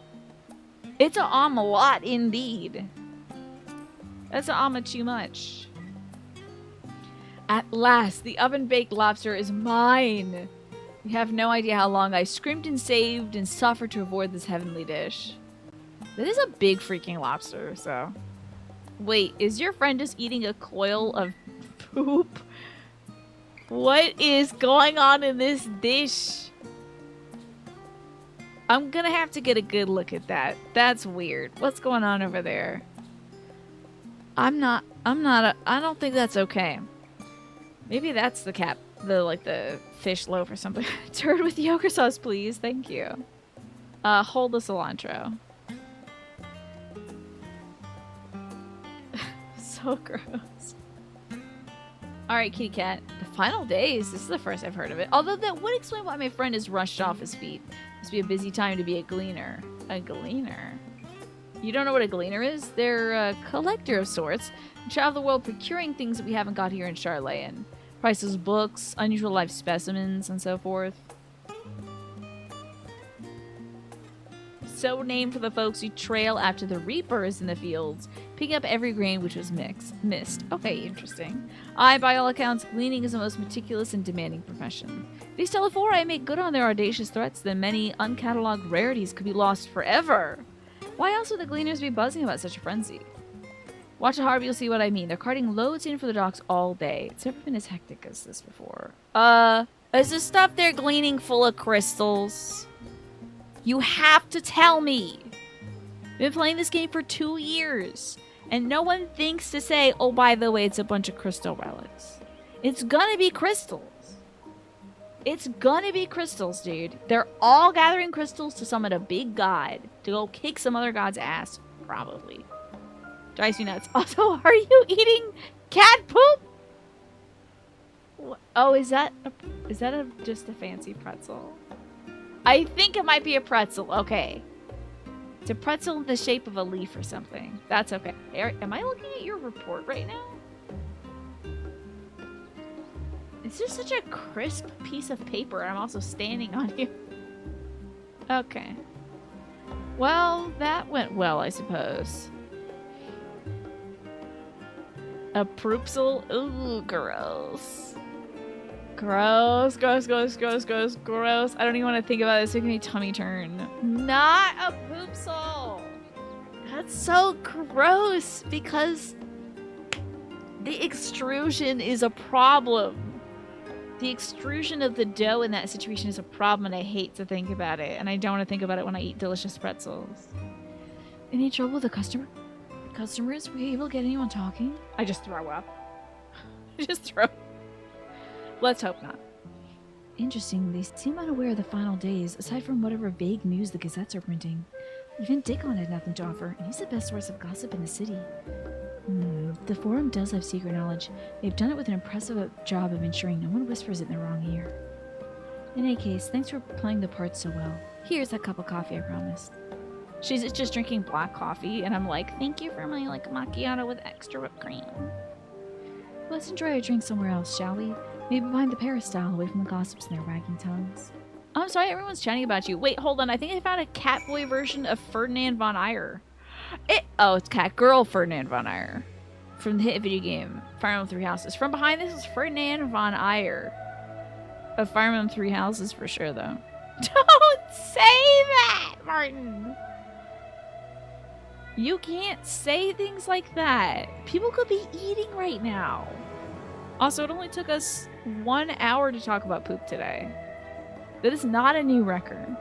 It's an omelet indeed. That's an omelet too much. At last, the oven-baked lobster is mine. You have no idea how long I screamed and saved and suffered to avoid this heavenly dish. That is a big freaking lobster, so... Wait, is your friend just eating a coil of poop? What is going on in this dish? I'm gonna have to get a good look at that. That's weird. What's going on over there? I don't think that's okay. Maybe that's the the fish loaf or something. Turd with yogurt sauce, please. Thank you. Hold the cilantro. So gross. Alright, kitty cat. The final days. This is the first I've heard of it. Although that would explain why my friend is rushed off his feet. Must be a busy time to be a gleaner. A gleaner? You don't know what a gleaner is? They're a collector of sorts. Who travel the world procuring things that we haven't got here in Charlayan. Priceless books, unusual life specimens, and so forth. So named for the folks who trail after the reapers in the fields, picking up every grain which was missed. Okay, interesting. By all accounts, gleaning is the most meticulous and demanding profession. If these Telephori make good on their audacious threats, then many uncatalogued rarities could be lost forever. Why else would the gleaners be buzzing about such a frenzy? Watch it hard, you'll see what I mean. They're carting loads in for the docks all day. It's never been as hectic as this before. Is the stuff they're gleaning full of crystals? You have to tell me. Been playing this game for 2 years, and no one thinks to say, oh, by the way, it's a bunch of crystal relics. It's gonna be crystals. It's gonna be crystals, dude. They're all gathering crystals to summon a big god to go kick some other god's ass, probably. Drives me nuts. Also, are you eating cat poop? Oh, is that just a fancy pretzel? I think it might be a pretzel. Okay. It's a pretzel in the shape of a leaf or something. That's okay. Am I looking at your report right now? It's just such a crisp piece of paper. I'm also standing on you. Okay. Well, that went well, I suppose. A proopsel? Ooh, gross. Gross, gross, gross, gross, gross, gross. I don't even want to think about this. It's making me tummy turn. Not a poopsel. That's so gross because the extrusion is a problem. The extrusion of the dough in that situation is a problem, and I hate to think about it. And I don't want to think about it when I eat delicious pretzels. Any trouble with the customers? Were you able to get anyone talking? I just throw up. Let's hope not. Interesting, they seem unaware of the final days, aside from whatever vague news the gazettes are printing. Even Dickon had nothing to offer, and he's the best source of gossip in the city. The forum does have secret knowledge. They've done it with an impressive job of ensuring no one whispers it in the wrong ear. In any case, thanks for playing the part so well. Here's that cup of coffee I promised. She's just drinking black coffee, and I'm like, thank you for my macchiato with extra whipped cream. Let's enjoy our drink somewhere else, shall we? Maybe behind the peristyle, away from the gossips and their wagging tongues. Oh, I'm sorry, everyone's chatting about you. Wait, hold on. I think I found a Catboy version of Ferdinand von Aegir. It's Catgirl Ferdinand von Aegir. From the hit video game, Fire Emblem Three Houses. From behind, this is Ferdinand von Aegir. Of Fire Emblem Three Houses for sure, though. Don't say that, Martin! You can't say things like that. People could be eating right now. Also, it only took us 1 hour to talk about poop today. That is not a new record.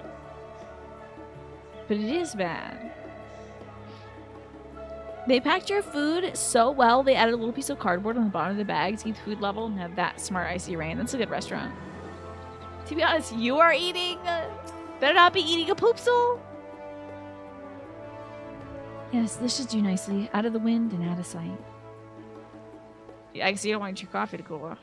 But it is bad. They packed your food so well, they added a little piece of cardboard on the bottom of the bag to keep the food level and have that smart icy rain. That's a good restaurant. To be honest, you are eating. Better not be eating a poopsel. Yes, this should do nicely. Out of the wind and out of sight. Yeah, I guess you don't want your coffee to cool off.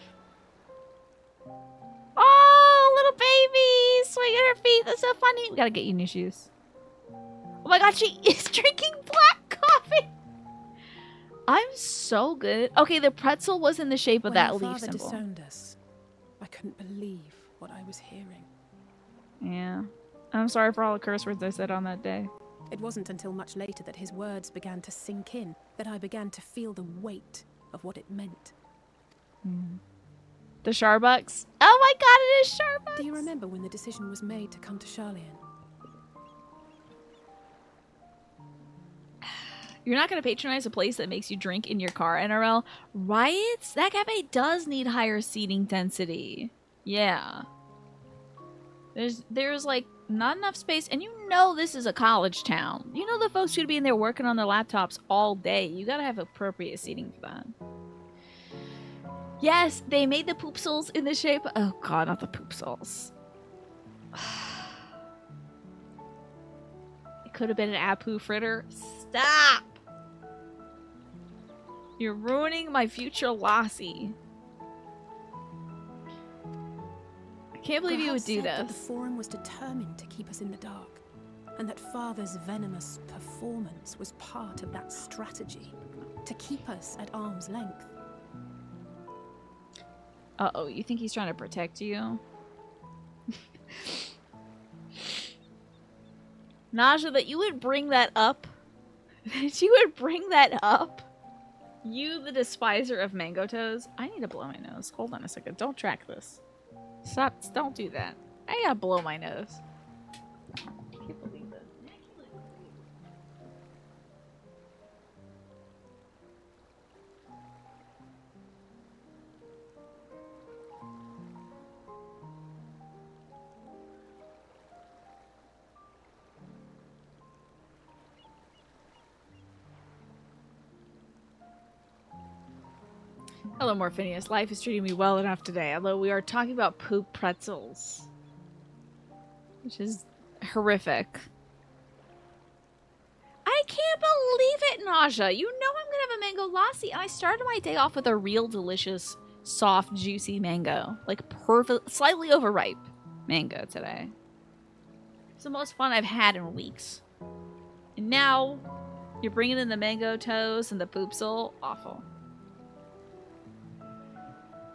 Oh, little baby! Swinging her feet. That's so funny. We gotta get you new shoes. Oh my god, she is drinking black coffee! I'm so good. Okay, the pretzel was in the shape of that leaf symbol. Disowned us, I couldn't believe what I was hearing. Yeah. I'm sorry for all the curse words I said on that day. It wasn't until much later that his words began to sink in, that I began to feel the weight of what it meant. The Starbucks. Oh my god, it is Starbucks! Do you remember when the decision was made to come to Charlian? You're not going to patronize a place that makes you drink in your car, NRL. Right? That cafe does need higher seating density. Yeah. There's like not enough space, and you know this is a college town. You know the folks who'd be in there working on their laptops all day. You gotta have appropriate seating for that. Yes, they made the poopsels in the shape. Oh god, not the poopsels. It could have been an Apu fritter. Stop! You're ruining my future Lassi. I can't believe you would do this. That the forum was determined to keep us in the dark, and that Father's venomous performance was part of that strategy to keep us at arm's length. Uh-oh, you think he's trying to protect you? Naja, that you would bring that up? That you would bring that up? You, the despiser of mango toes? I need to blow my nose. Hold on a second. Don't track this. Stop. Don't do that. I gotta blow my nose. I can't believe this. Hello, Morphinius. Life is treating me well enough today, although we are talking about poop pretzels. Which is horrific. I can't believe it, Naja. You know I'm gonna have a mango lassi, and I started my day off with a real delicious, soft, juicy mango. Like perfect, slightly overripe mango today. It's the most fun I've had in weeks. And now, you're bringing in the mango toast and the poopsel. Awful.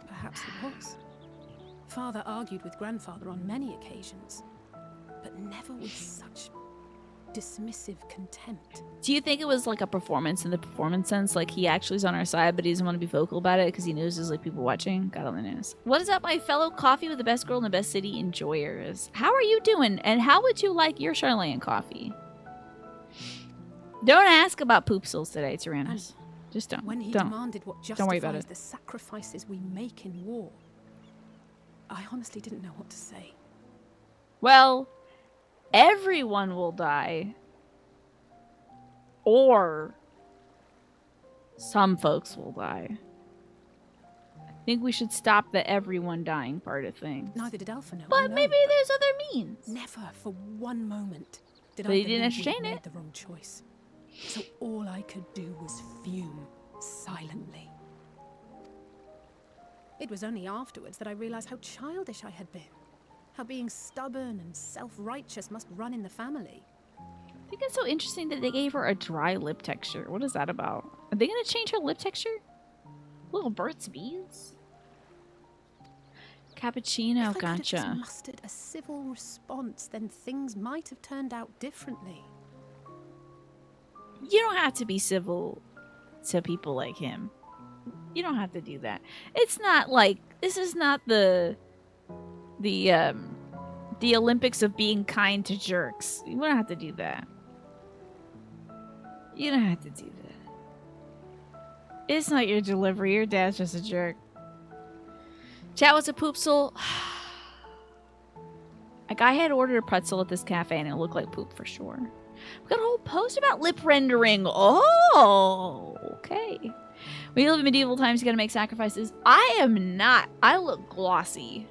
Perhaps it was. Father argued with Grandfather on many occasions, but never with such dismissive contempt. Do you think it was like a performance in the performance sense? Like he actually is on our side, but he doesn't want to be vocal about it because he knows there's like people watching? God only knows. What is up, my fellow coffee with the best girl in the best city enjoyers? How are you doing? And how would you like your Charlene coffee? Don't ask about poopsels today, Tyrannus. Just don't. When he don't. demanded what Don't worry about justifies it. the sacrifices we make in war, I honestly didn't know what to say. Well, everyone will die. Or some folks will die. think we should stop the everyone dying part of things. Neither did Alpha know. I But know, maybe there's other means. never for one moment did But I he didn't believe we had entertain it. made the wrong choice. So all I could do was fume silently. It was only afterwards that I realized how childish I had been. How being stubborn and self-righteous must run in the family. I think it's so interesting that they gave her a dry lip texture. What is that about? Are they going to change her lip texture? Little Burt's Bees? Cappuccino, If I could have just gotcha. mustered a civil response, then things might have turned out differently. You don't have to be civil to people like him. You don't have to do that. It's not like this is not the Olympics of being kind to jerks. You don't have to do that. You don't have to do that. It's not your delivery. Your dad's just a jerk. Chat, what's a poopsel? Like, I had ordered a pretzel at this cafe and it looked like poop for sure. We got a whole post about lip rendering. Oh, okay. When you live in medieval times, you gotta make sacrifices. I am not. I look glossy.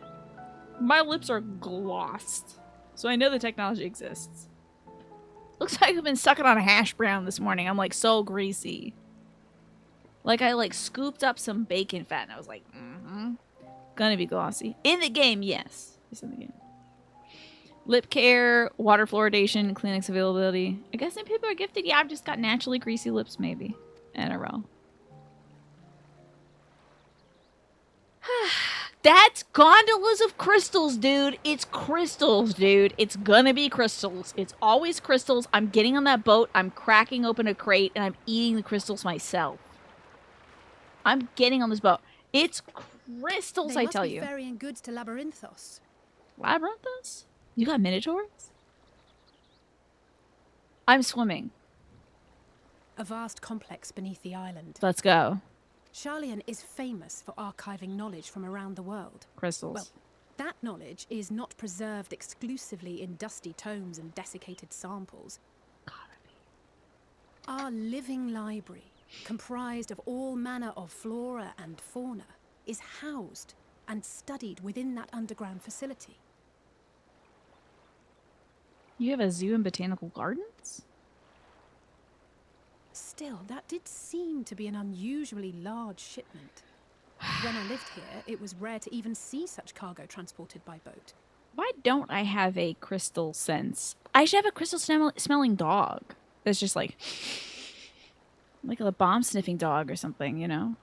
My lips are glossed. So I know the technology exists. Looks like I've been sucking on a hash brown this morning. I'm like so greasy. Like I like scooped up some bacon fat and I was like, gonna be glossy. In the game, yes. It's in the game. Lip care, water fluoridation, Kleenex availability. I guess some people are gifted. Yeah, I've just got naturally greasy lips maybe. In a row. That's gondolas of crystals, dude. It's crystals, dude. It's gonna be crystals. It's always crystals. I'm getting on that boat. I'm cracking open a crate and I'm eating the crystals myself. I'm getting on this boat. It's crystals, They I must tell be you. ferrying goods to Labyrinthos. Labyrinthos? You got minotaurs? I'm swimming. A vast complex beneath the island. Let's go. Charlian is famous for archiving knowledge from around the world. Crystals. Well, that knowledge is not preserved exclusively in dusty tomes and desiccated samples. Gotta be. Our living library, comprised of all manner of flora and fauna, is housed and studied within that underground facility. You have a zoo and botanical gardens? Still, that did seem to be an unusually large shipment. When I lived here, it was rare to even see such cargo transported by boat. Why don't I have a crystal sense? I should have a crystal smelling dog. That's just like a bomb sniffing dog or something, you know?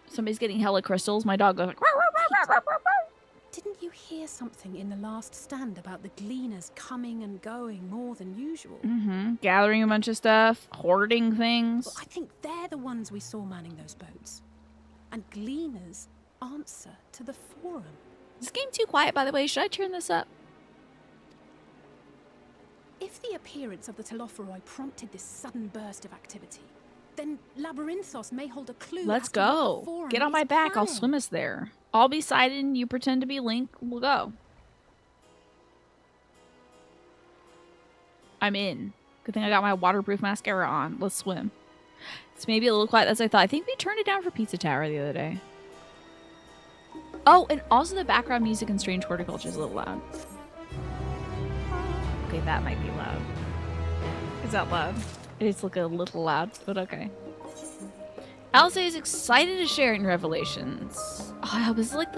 Somebody's getting hella crystals. My dog goes like, "Row, row, row, row, row, row." Didn't you hear something in the last stand about the gleaners coming and going more than usual? Gathering a bunch of stuff, hoarding things. Well, I think they're the ones we saw manning those boats. And gleaners answer to the forum. Is this game too quiet, by the way? Should I turn this up? If the appearance of the Telophoroi prompted this sudden burst of activity, then Labyrinthos may hold a clue. Let's as to what the go. forum Get on is my back. I'll planning. swim us there. I'll be Sidon. You pretend to be Link. We'll go. I'm in. Good thing I got my waterproof mascara on. Let's swim. It's maybe a little quiet as I thought. I think we turned it down for Pizza Tower the other day. Oh, and also the background music in Strange Horticulture is a little loud. Okay, that might be loud. Is that loud? It's like a little loud, but okay. Alice is excited to share in Revelations. Oh, it was like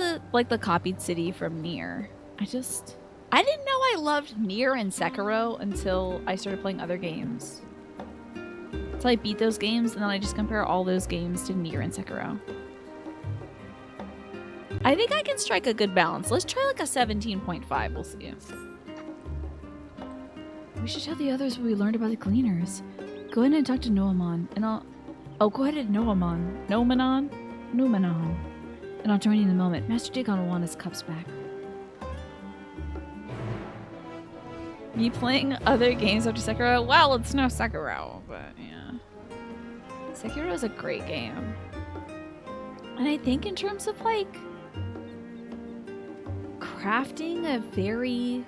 the copied city from Nier. I didn't know I loved Nier and Sekiro until I started playing other games. So I beat those games and then I just compare all those games to Nier and Sekiro. I think I can strike a good balance. Let's try like a 17.5. We'll see. We should tell the others what we learned about the cleaners. Go ahead and talk to Noamon, and I'll... Oh, go ahead and Noamon. Nomanon? Numanon. And I'll join you in a moment. Master Digon will want his cups back. Me playing other games after Sekiro? Well, it's no Sekiro, but yeah. Sekiro is a great game. And I think in terms of, like, crafting a very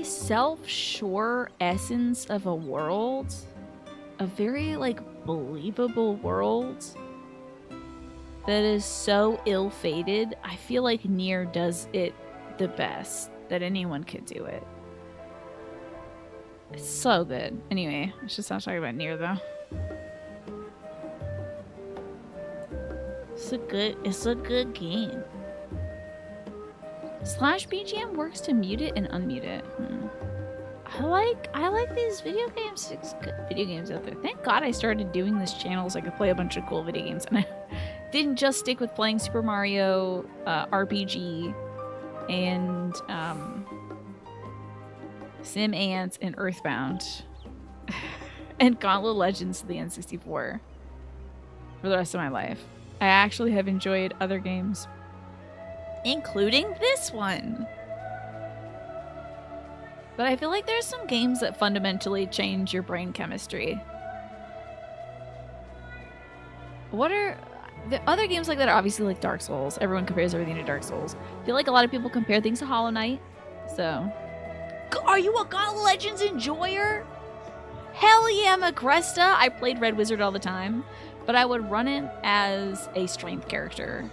self-sure essence of a world, a very, like, believable world that is so ill-fated, I feel like Nier does it the best that anyone could do it. It's so good. Anyway, I should stop talking about Nier though. It's a good game. Slash BGM works to mute it and unmute it. I like these video games. It's good video games out there. Thank God I started doing this channel so I could play a bunch of cool video games, and I didn't just stick with playing Super Mario RPG and Sim Ants and Earthbound and Gauntlet Legends to the N64 for the rest of my life. I actually have enjoyed other games, including this one. But I feel like there's some games that fundamentally change your brain chemistry. What are the other games like that? Are obviously like Dark Souls. Everyone compares everything to Dark Souls. I feel like a lot of people compare things to Hollow Knight. So, are you a Gauntlet Legends enjoyer? Hell yeah, Macresta. I played Red Wizard all the time, but I would run it as a strength character.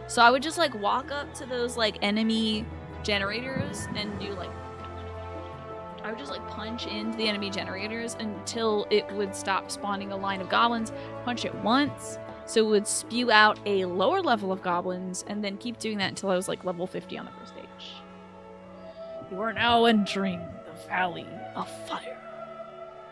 So I would just like walk up to those like enemy generators and do like, I would just like punch into the enemy generators until it would stop spawning a line of goblins, punch it once, so it would spew out a lower level of goblins, and then keep doing that until I was like level 50 on the first stage. You are now entering the Valley of Fire.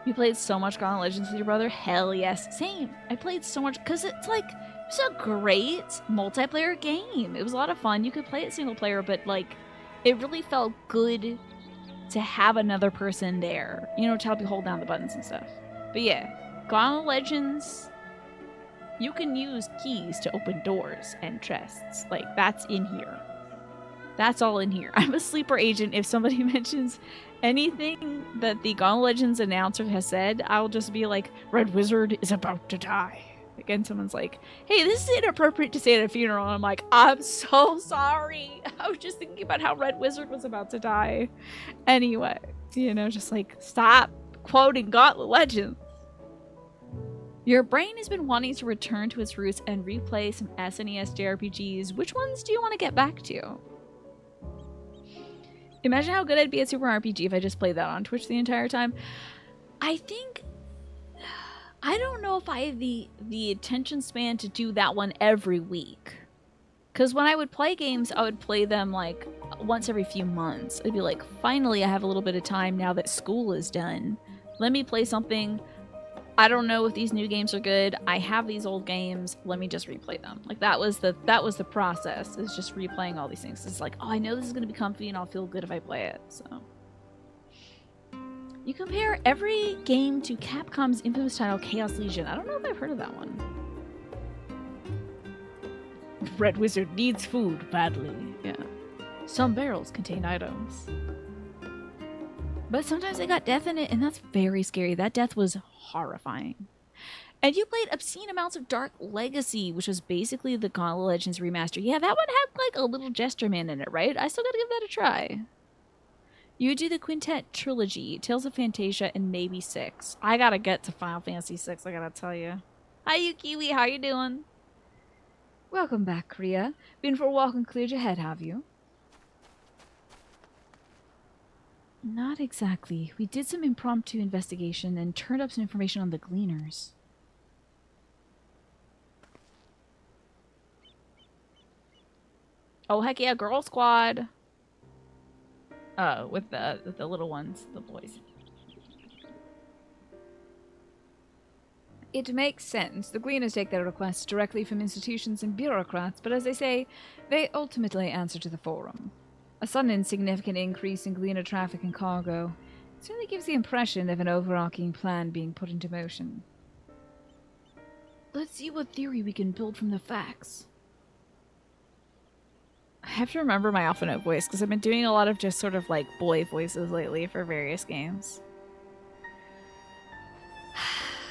You played so much Gauntlet Legends with your brother? Hell yes. Same. I played so much because it's like, it's a great multiplayer game. It was a lot of fun. You could play it single player, but like, it really felt good to have another person there, you know, to help you hold down the buttons and stuff. But yeah, Gauntlet Legends, you can use keys to open doors and chests. Like, that's in here. That's all in here. I'm a sleeper agent. If somebody mentions anything that the Gauntlet Legends announcer has said, I'll just be like, Red Wizard is about to die. Again, someone's like, hey, this is inappropriate to say at a funeral. And I'm like, I'm so sorry. I was just thinking about how Red Wizard was about to die. Anyway, you know, just like, stop quoting Gauntlet Legends. Your brain has been wanting to return to its roots and replay some SNES JRPGs. Which ones do you want to get back to? Imagine how good I'd be at Super RPG if I just played that on Twitch the entire time. I don't know if I have the attention span to do that one every week. Because when I would play games, I would play them like once every few months. I'd be like, finally, I have a little bit of time now that school is done. Let me play something. I don't know if these new games are good. I have these old games. Let me just replay them. Like that was the process. Is just replaying all these things. It's like, oh, I know this is gonna be comfy and I'll feel good if I play it. So you compare every game to Capcom's infamous title Chaos Legion. I don't know if I've heard of that one. Red Wizard needs food badly. Yeah. Some barrels contain items. But sometimes they got death in it, and that's very scary. That death was horrifying. And you played obscene amounts of Dark Legacy, which was basically the Gauntlet Legends remaster. Yeah, that one had like a little Gesture Man in it, right? I still gotta give that a try. You would do the Quintet Trilogy, Tales of Fantasia, and maybe 6. I gotta get to Final Fantasy 6, I gotta tell you. Hi, Yukiwi, how you doing? Welcome back, Kriya. Been for a walk and cleared your head, have you? Not exactly. We did some impromptu investigation and turned up some information on the Gleaners. Oh, heck yeah, Girl Squad! With the little ones, the boys. It makes sense. The Gleaners take their requests directly from institutions and bureaucrats, but as I say, they ultimately answer to the Forum. A sudden and significant increase in Gleaner traffic and cargo certainly gives the impression of an overarching plan being put into motion. Let's see what theory we can build from the facts. I have to remember my alpha note voice because I've been doing a lot of just sort of like boy voices lately for various games.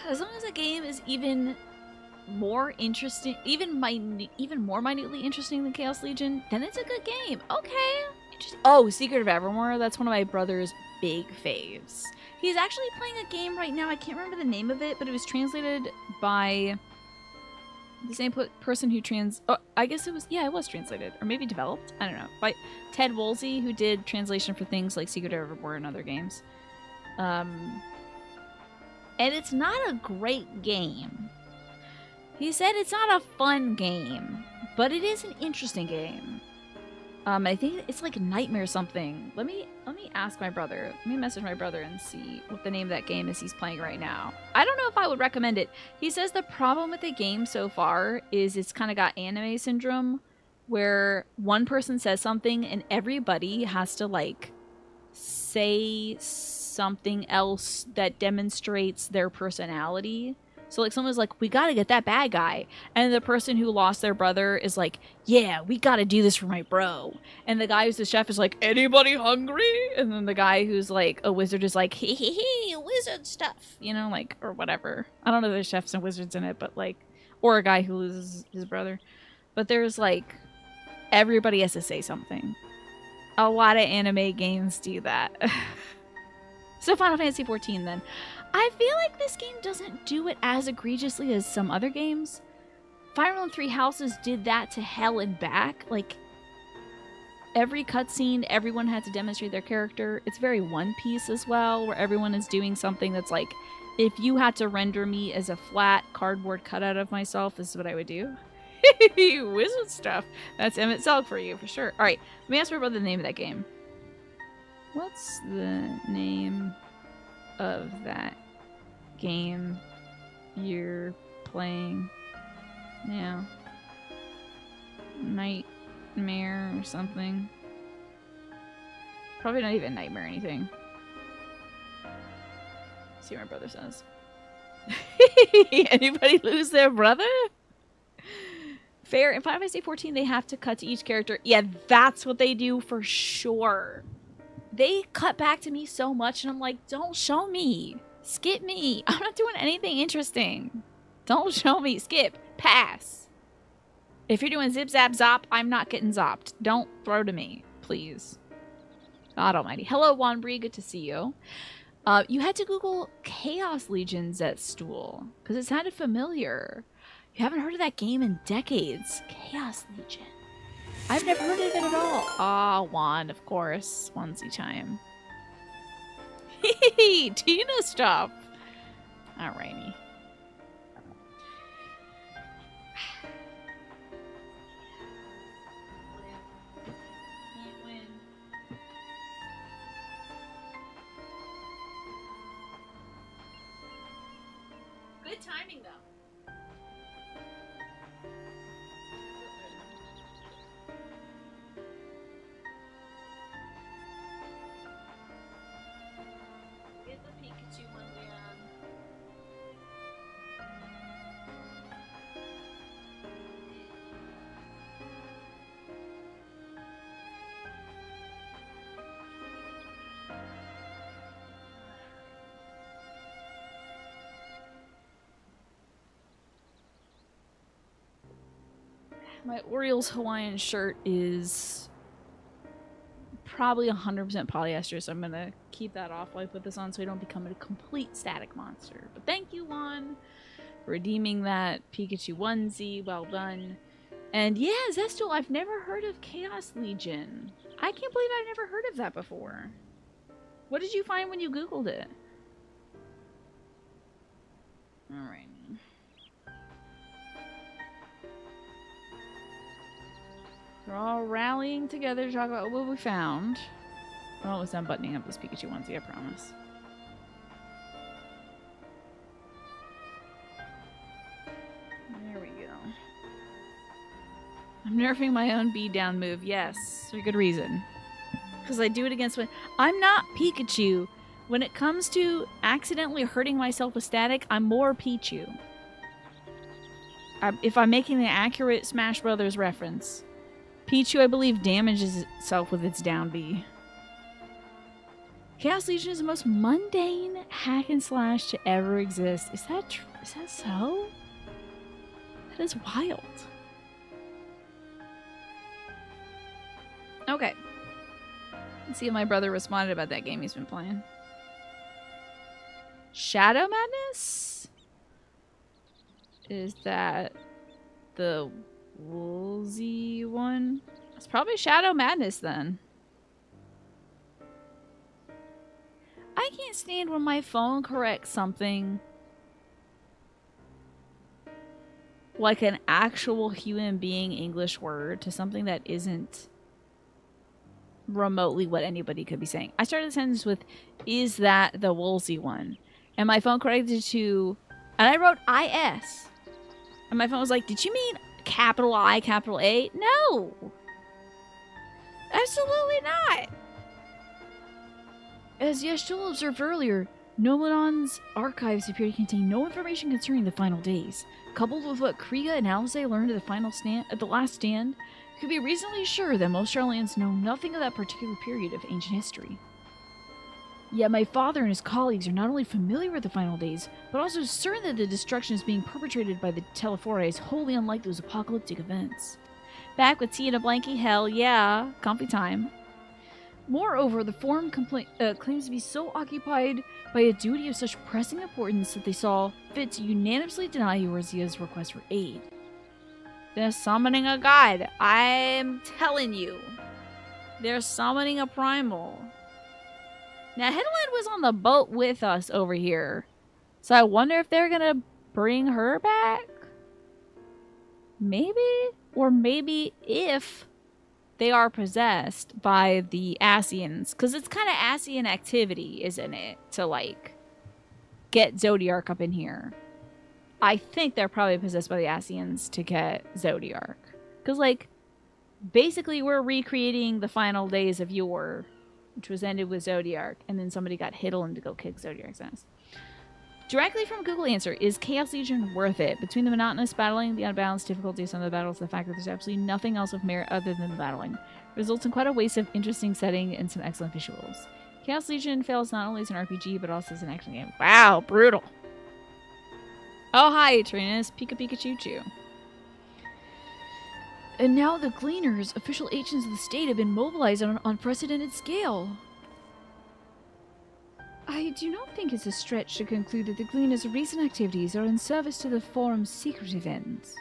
As long as a game is even more interesting, even more minutely interesting than Chaos Legion, then it's a good game. Okay. Oh, Secret of Evermore. That's one of my brother's big faves. He's actually playing a game right now. I can't remember the name of it, but it was translated by the same person who I guess it was translated. Or maybe developed. I don't know. By Ted Woolsey, who did translation for things like Secret Evermore and other games. And it's not a great game. He said it's not a fun game, but it is an interesting game. I think it's like Nightmare something. Let me ask my brother. Let me message my brother and see what the name of that game is he's playing right now. I don't know if I would recommend it. He says the problem with the game so far is it's kind of got anime syndrome, where one person says something and everybody has to like say something else that demonstrates their personality. So like someone's like, we gotta get that bad guy, and the person who lost their brother is like, yeah, we gotta do this for my bro. And the guy who's the chef is like, anybody hungry? And then the guy who's like a wizard is like, hee, wizard stuff, you know, like, or whatever. I don't know if there's chefs and wizards in it, but like, or a guy who loses his brother. But there's like, everybody has to say something. A lot of anime games do that. So Final Fantasy XIV then. I feel like this game doesn't do it as egregiously as some other games. Fire Emblem Three Houses did that to hell and back. Like, every cutscene, everyone had to demonstrate their character. It's very One Piece as well, where everyone is doing something that's like, if you had to render me as a flat cardboard cutout of myself, this is what I would do. Wizard stuff. That's Emmett Selk for you, for sure. Alright, let me ask my brother the name of that game. What's the name of that game you're playing now? Nightmare or something? Probably not even Nightmare or anything. See what my brother says. Anybody lose their brother? Fair. In Final Fantasy XIV, they have to cut to each character. Yeah, that's what they do for sure. They cut back to me so much, and I'm like, don't show me. Skip me. I'm not doing anything interesting. Don't show me. Skip. Pass. If you're doing zip, zap, zop, I'm not getting zopped. Don't throw to me, please. God almighty. Hello, Wanbri. Good to see you. You had to Google Chaos Legions at Stool, because it sounded familiar. You haven't heard of that game in decades. Chaos Legion. I've never heard of it at all. Ah, Juan, of course. Onesie time. Hee Tina stuff. Alrighty. Can't win. Good timing, though. Get the Pikachu one, Leon. My Orioles Hawaiian shirt is probably 100% polyester, so I'm going to keep that off while I put this on so I don't become a complete static monster. But thank you, Juan, for redeeming that Pikachu onesie. Well done. And yeah, Zestel, I've never heard of Chaos Legion. I can't believe I've never heard of that before. What did you find when you Googled it? Alright. We're all rallying together to talk about what we found. I'm almost done buttoning up this Pikachu onesie, I promise. There we go. I'm nerfing my own bead down move. Yes, for good reason. Because I do it against when I'm not Pikachu. When it comes to accidentally hurting myself with static, I'm more Pichu. If I'm making the accurate Smash Brothers reference. Pichu, I believe, damages itself with its down B. Chaos Legion is the most mundane hack and slash to ever exist. Is that true? Is that so? That is wild. Let's see if my brother responded about that game he's been playing. Shadow Madness? Is that the Woolsey one? It's probably Shadow Madness then. I can't stand when my phone corrects something like an actual human being English word to something that isn't remotely what anybody could be saying. I started the sentence with, is that the Woolsey one? And my phone corrected to, and I wrote IS. And my phone was like, did you mean capital I, capital A? No. Absolutely not. As Yashtul observed earlier, Nomadon's archives appear to contain no information concerning the final days. Coupled with what Kriega and Alisaie learned at the last stand, could be reasonably sure that most Charlians know nothing of that particular period of ancient history. Yet my father and his colleagues are not only familiar with the final days, but also certain that the destruction is being perpetrated by the Telefora is wholly unlike those apocalyptic events. Back with tea and a blankie, hell yeah, comfy time. Moreover, the Forum claims to be so occupied by a duty of such pressing importance that they saw fit to unanimously deny Eorzea's request for aid. They're summoning a god. I'm telling you. They're summoning a primal. Now, Headland was on the boat with us over here. So I wonder if they're gonna bring her back? Maybe? Or maybe if they are possessed by the Ascians. Because it's kind of Ascian activity, isn't it? To, like, get Zodiark up in here. I think they're probably possessed by the Ascians to get Zodiark. Because, like, basically we're recreating the final days of Yor, which was ended with Zodiark, and then somebody got Hiddlin to go kick Zodiark's ass. Directly from Google Answer, is Chaos Legion worth it? Between the monotonous battling, the unbalanced difficulty of some of the battles, the fact that there's absolutely nothing else of merit other than the battling, results in quite a waste of interesting setting and some excellent visuals. Chaos Legion fails not only as an RPG, but also as an action game. Wow, brutal. Oh, hi, Trinas. Pika Pika Choo Choo. And now the Gleaners, official agents of the state, have been mobilized on an unprecedented scale. I do not think it's a stretch to conclude that the Gleaners' recent activities are in service to the Forum's secretive ends.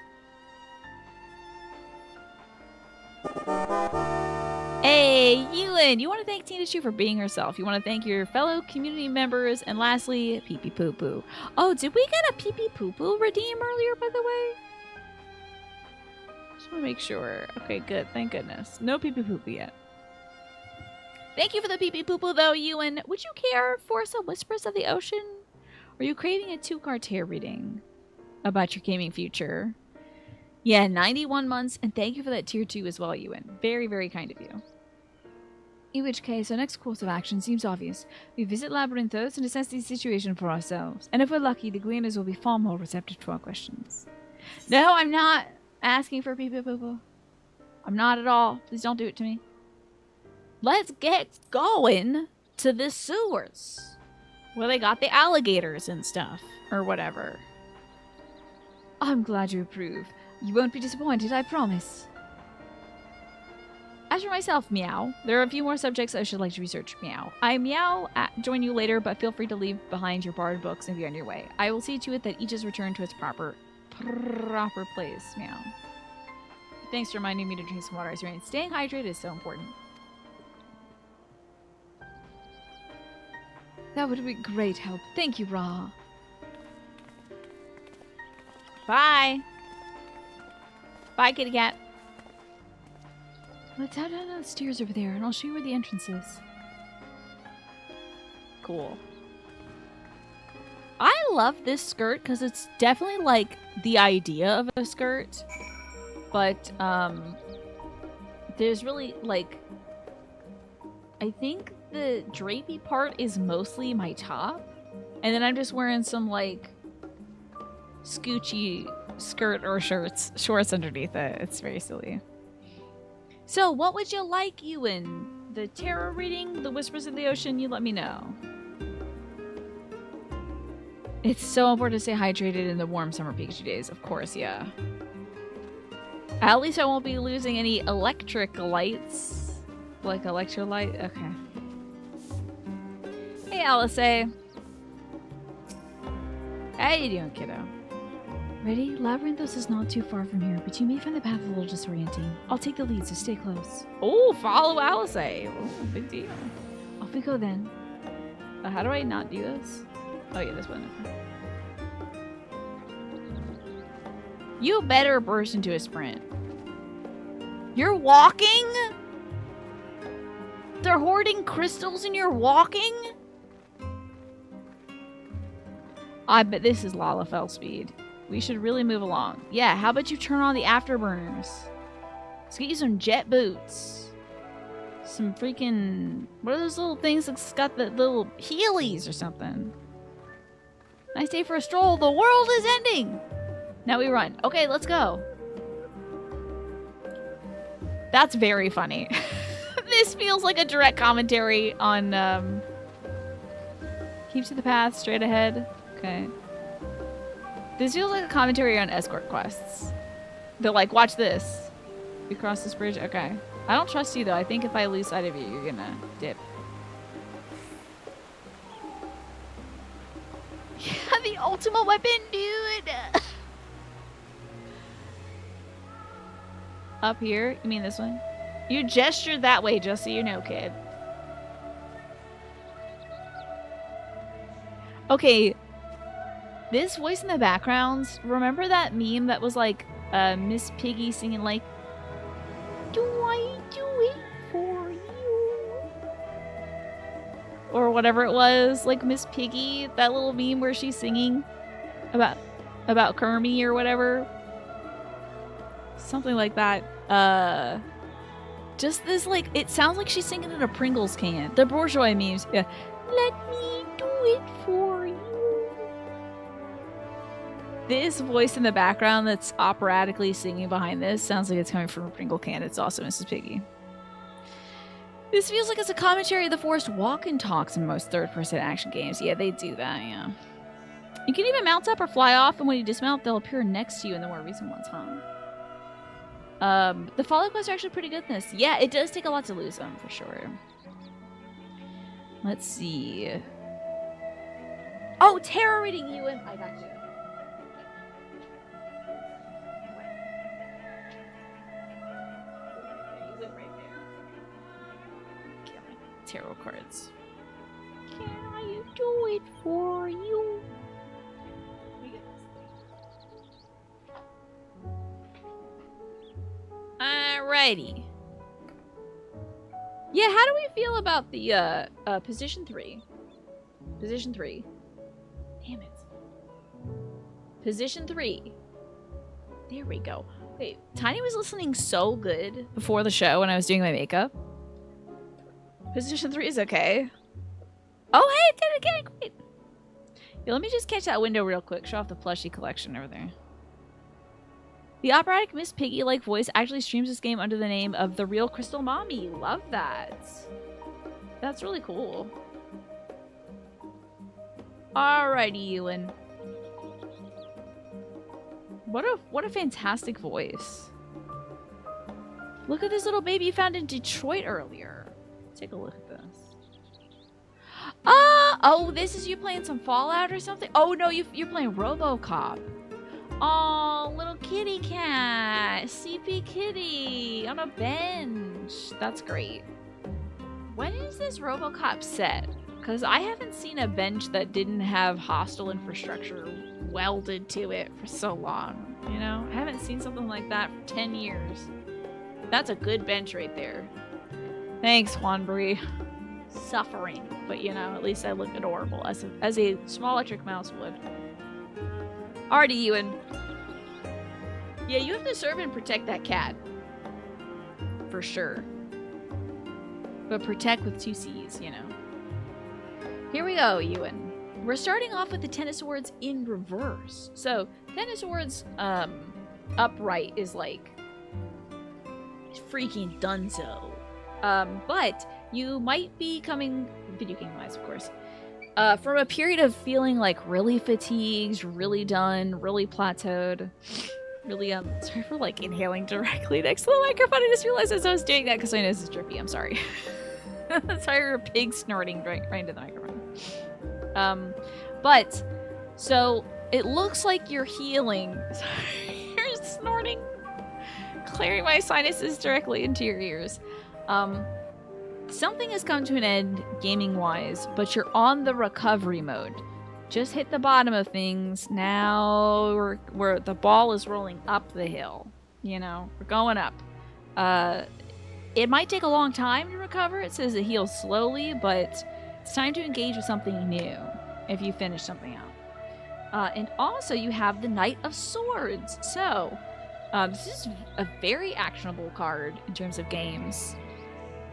Hey, Ewan! You want to thank Tina Chu for being herself. You want to thank your fellow community members. And lastly, Pee Pee Poo Poo. Oh, did we get a Pee Pee Poo Poo redeem earlier, by the way? Just want to make sure. Okay, good. Thank goodness. No Pee Pee Poo Poo yet. Thank you for the Pee Pee Poo Poo, though, Ewan. Would you care for some Whispers of the Ocean? Or are you craving a 2-card tarot reading about your gaming future? Yeah, 91 months, and thank you for that tier 2 as well, Ewan. Very, very kind of you. In which case, our next course of action seems obvious. We visit Labyrinthos and assess the situation for ourselves. And if we're lucky, the Gleaners will be far more receptive to our questions. No, I'm not asking for Pee Pee Poo Poo. I'm not at all. Please don't do it to me. Let's get going to the sewers. Where they got the alligators and stuff. Or whatever. I'm glad you approve. You won't be disappointed, I promise. As for myself, Meow, there are a few more subjects I should like to research. Meow. Meow, join you later, but feel free to leave behind your borrowed books and be on your way. I will see to it that each is returned to its proper place. Meow. Thanks for reminding me to drink some water as rain. Staying hydrated is so important. That would be great help. Thank you, Ra. Bye. Bye, kitty cat. Let's head down the stairs over there, and I'll show you where the entrance is. Cool. I love this skirt because it's definitely like the idea of a skirt, but there's really like, I think the drapey part is mostly my top, and then I'm just wearing some like scoochy skirt or shorts underneath it. It's very silly. So, what would you like, Ewan? The tarot reading, the Whispers of the Ocean? You let me know. It's so important to stay hydrated in the warm summer Pikachu days. Of course, yeah. At least I won't be losing any electric lights. Like electrolyte? Okay. Alice. How you doing, kiddo? Ready? Labyrinthos is not too far from here, but you may find the path a little disorienting. I'll take the lead, so stay close. Oh, follow Alice. Oh, big deal. Off we go then. How do I not do this? Oh yeah, this one. You better burst into a sprint. You're walking? They're hoarding crystals and you're walking? I bet this is Lalafell speed. We should really move along. Yeah, how about you turn on the afterburners? Let's get you some jet boots. Some freaking... What are those little things that's got the little Heelys or something? Nice day for a stroll. The world is ending! Now we run. Okay, let's go. That's very funny. This feels like a direct commentary on... Keep to the path, straight ahead. Okay. This feels like a commentary on escort quests. They're like, watch this. We cross this bridge? Okay. I don't trust you, though. I think if I lose sight of you, you're gonna dip. Yeah, the ultimate weapon, dude! Up here? You mean this one? You gestured that way, just so you know, kid. Okay. This voice in the background, remember that meme that was like Miss Piggy singing like, do I do it for you? Or whatever it was, like Miss Piggy, that little meme where she's singing about Kermie or whatever. Something like that. Just this, like, it sounds like she's singing in a Pringles can. The bourgeois memes. Yeah. Let me do it for you. This voice in the background that's operatically singing behind this sounds like it's coming from a Pringle can. It's also Mrs. Piggy. This feels like it's a commentary of the forced walk and talks in most third-person action games. Yeah, they do that, yeah. You can even mount up or fly off, and when you dismount, they'll appear next to you in the more recent ones, huh? The follow quests are actually pretty good in this. Yeah, it does take a lot to lose them, for sure. Let's see. Oh, tarot reading you and I got you. Tarot cards. Can I do it for you? Alrighty. Yeah, how do we feel about the position 3? Position 3. Damn it. Position 3. There we go. Wait, Tiny was listening so good before the show when I was doing my makeup. Position 3 is okay. Oh, hey, it did it again. Great. Yeah, let me just catch that window real quick. Show off the plushie collection over there. The operatic Miss Piggy-like voice actually streams this game under the name of The Real Crystal Mommy. Love that. That's really cool. Alrighty, Ewan. What a fantastic voice. Look at this little baby you found in Detroit earlier. Take a look at this. Oh, this is you playing some Fallout or something? Oh no, you're playing RoboCop. Oh, little kitty cat. CP kitty on a bench. That's great. When is this RoboCop set? Because I haven't seen a bench that didn't have hostile infrastructure welded to it for so long. You know? I haven't seen something like that for 10 years. That's a good bench right there. Thanks, Juanbury. Suffering. But, you know, at least I look adorable as a small electric mouse would. Alrighty, Ewan. Yeah, you have to serve and protect that cat. For sure. But protect with 2 C's, you know. Here we go, Ewan. We're starting off with the Ten of Swords in reverse. So, Ten of Swords, upright is like freaking dunzo. But you might be coming, video game wise, of course, from a period of feeling like really fatigued, really done, really plateaued, really, sorry for like inhaling directly next to the microphone. I just realized as I was doing that because my nose is drippy. I'm sorry. Sorry for a pig snorting right into the microphone. But so it looks like you're healing. Sorry, you're snorting, clearing my sinuses directly into your ears. Something has come to an end gaming-wise, but you're on the recovery mode. Just hit the bottom of things. Now we're the ball is rolling up the hill. You know, we're going up. It might take a long time to recover. It says it heals slowly, but it's time to engage with something new if you finish something out. And also, you have the Knight of Swords. So, this is a very actionable card in terms of games.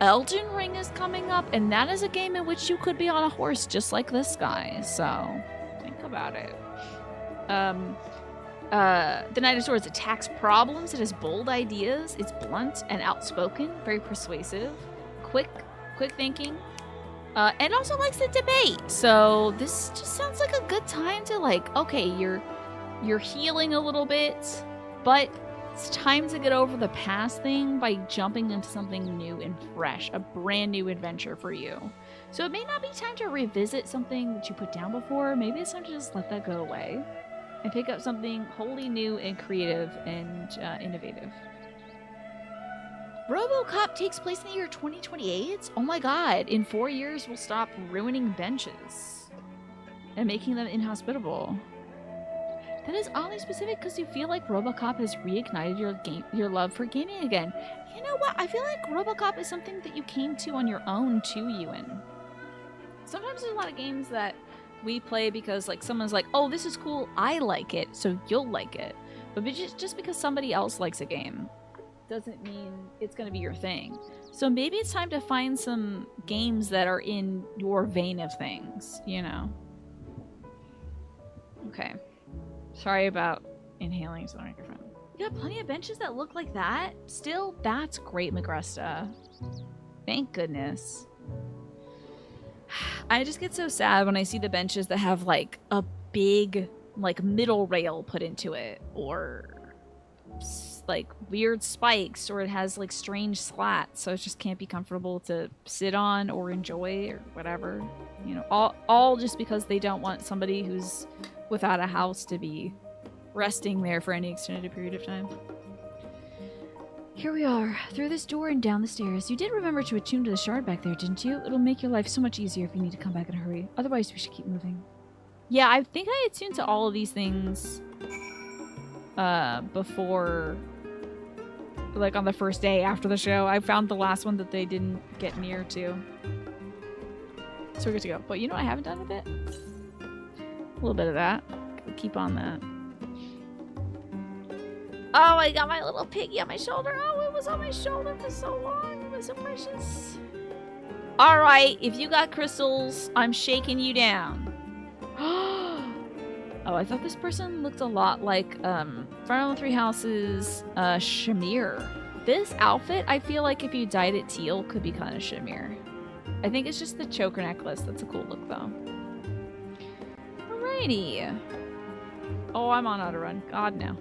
Elden Ring is coming up, and that is a game in which you could be on a horse just like this guy. So, think about it. The Knight of Swords attacks problems. It has bold ideas. It's blunt and outspoken, very persuasive, quick thinking, and also likes to debate. So this just sounds like a good time to okay, you're healing a little bit, but it's time to get over the past thing by jumping into something new and fresh, a brand new adventure for you. So it may not be time to revisit something that you put down before. Maybe it's time to just let that go away and pick up something wholly new and creative and innovative. RoboCop takes place in the year 2028? Oh my god, in 4 years we'll stop ruining benches and making them inhospitable. That is oddly specific because you feel like RoboCop has reignited your love for gaming again. You know what? I feel like RoboCop is something that you came to on your own too, Ewan. Sometimes there's a lot of games that we play because someone's like, oh, this is cool, I like it, so you'll like it. But just because somebody else likes a game doesn't mean it's going to be your thing. So maybe it's time to find some games that are in your vein of things, you know? Okay. Sorry about inhaling into the microphone. You got plenty of benches that look like that? Still, that's great, Magresta. Thank goodness. I just get so sad when I see the benches that have a big middle rail put into it, or weird spikes, or it has strange slats, so it just can't be comfortable to sit on or enjoy or whatever. You know, all just because they don't want somebody who's without a house to be resting there for any extended period of time. Here we are, through this door and down the stairs. You did remember to attune to the shard back there, didn't you? It'll make your life so much easier if you need to come back in a hurry. Otherwise, we should keep moving. Yeah, I think I attuned to all of these things before, on the first day after the show. I found the last one that they didn't get near to. So we're good to go. But you know what I haven't done with it? A little bit of that. We'll keep on that. Oh, I got my little piggy on my shoulder. Oh, it was on my shoulder for so long. It was so precious. All right, if you got crystals, I'm shaking you down. Oh, I thought this person looked a lot like Front of the Three Houses Shamir. This outfit, I feel like if you dyed it teal, could be kind of Shamir. I think it's just the choker necklace that's a cool look, though. Alrighty. Oh, I'm on autorun. God, no.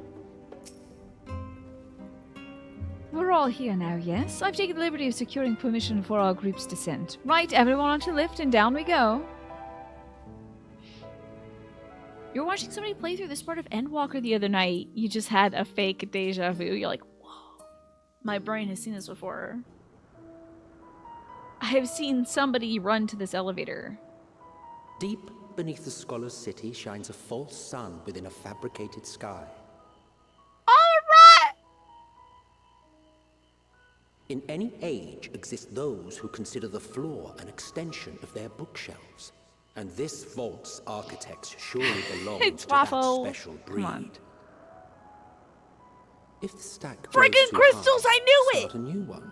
We're all here now, yes? I've taken the liberty of securing permission for our group's descent. Right, everyone onto lift and down we go. You were watching somebody play through this part of Endwalker the other night. You just had a fake deja vu. You're like, whoa, my brain has seen this before. I have seen somebody run to this elevator. Deep beneath the scholar's city shines a false sun within a fabricated sky. In any age exist those who consider the floor an extension of their bookshelves. And this vault's architects surely belong to that special breed. If the stack grows Friggin' too crystals, high, I knew it! start a new one.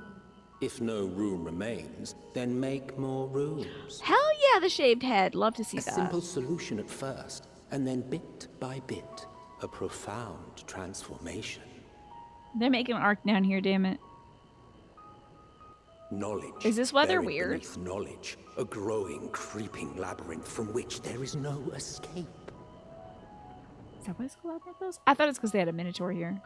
If no room remains, then make more rooms. Hell yeah, the shaved head. Love to see that. A simple solution at first, and then bit by bit, a profound transformation. They're making an arc down here, damn it. Knowledge. Is this weather buried weird? Beneath knowledge, a growing, creeping labyrinth from which there is no escape. Is that why it's called Labyrinthos? I thought it's because they had a minotaur here.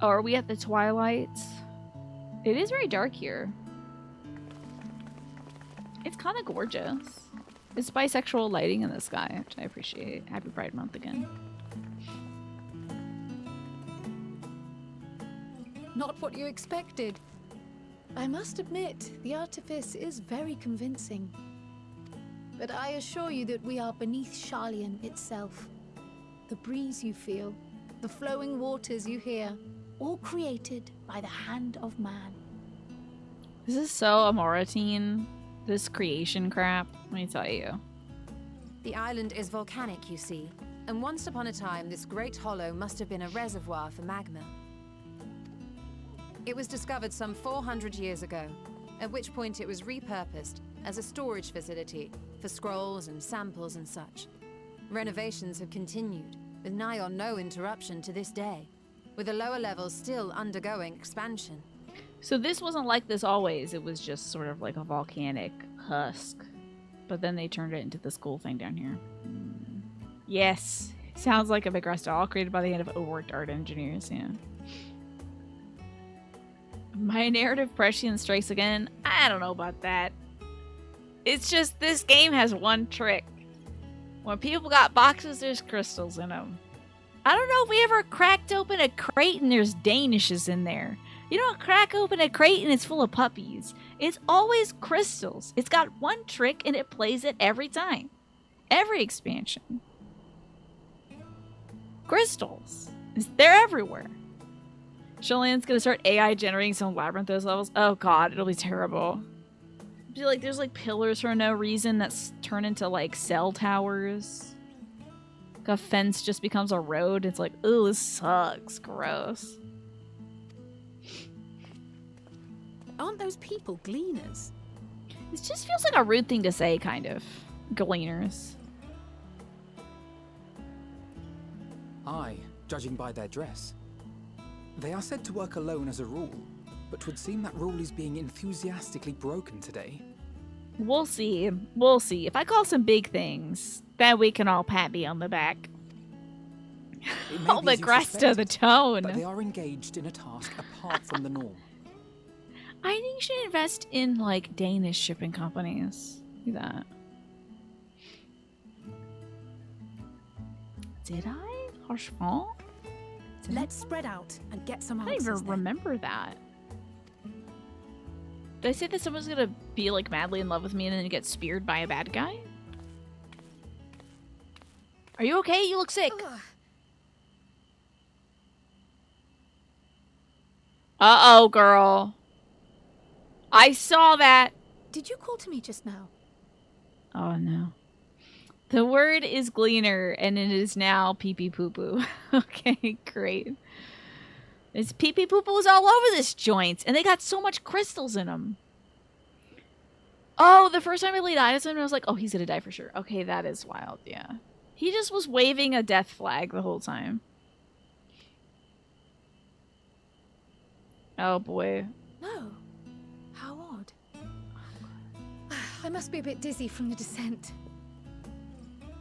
Oh, are we at the twilight? It is very dark here. It's kind of gorgeous. It's bisexual lighting in the sky, which I appreciate. Happy Pride Month again. Not what you expected. I must admit, the artifice is very convincing. But I assure you that we are beneath Sharlayan itself. The breeze you feel, the flowing waters you hear, all created by the hand of man. This is so Amoratine, this creation crap, let me tell you. The island is volcanic, you see, and once upon a time this great hollow must have been a reservoir for magma. It was discovered some 400 years ago, at which point it was repurposed as a storage facility for scrolls and samples and such. Renovations have continued, with nigh on no interruption to this day, with the lower levels still undergoing expansion. So this wasn't like this always, it was just sort of like a volcanic husk. But then they turned it into this cool thing down here. Yes, sounds like a big rest all created by the hand of overworked art engineers, yeah. My narrative prescience strikes again. I don't know about that. It's just this game has one trick. When people got boxes, there's crystals in them. I don't know if we ever cracked open a crate and there's Danishes in there. You don't crack open a crate and it's full of puppies. It's always crystals. It's got one trick and it plays it every time. Every expansion. Crystals. They're everywhere. Sharlayan's gonna start AI generating some Labyrinthos levels. Oh god, it'll be terrible. It'll be like there's like pillars for no reason that's turn into like cell towers. Like a fence just becomes a road. It's like, ooh, this sucks. Gross. Aren't those people gleaners? This just feels like a rude thing to say, kind of. Gleaners. Aye, judging by their dress. They are said to work alone as a rule, but 'twould seem that rule is being enthusiastically broken today. We'll see. We'll see. If I call some big things, then we can all pat me on the back. Oh, the crest of the tone. But they are engaged in a task apart from the norm. I think you should invest in, like, Danish shipping companies. Do that. Did I? Harchevent? Let's spread out and get some I don't answers. even remember that. Did I say that someone's gonna be, like, madly in love with me and then get speared by a bad guy? Are you okay? You look sick. Uh-oh, girl. I saw that. Did you call to me just now? Oh, no. The word is gleaner, and it is now pee-pee-poo-poo. Okay, great. It's pee-pee-poo-poos all over this joint, and they got so much crystals in them. Oh, the first time I laid eyes on him, I was like, oh, he's gonna die for sure. Okay, that is wild, yeah. He just was waving a death flag the whole time. Oh, boy. No. How odd. I must be a bit dizzy from the descent.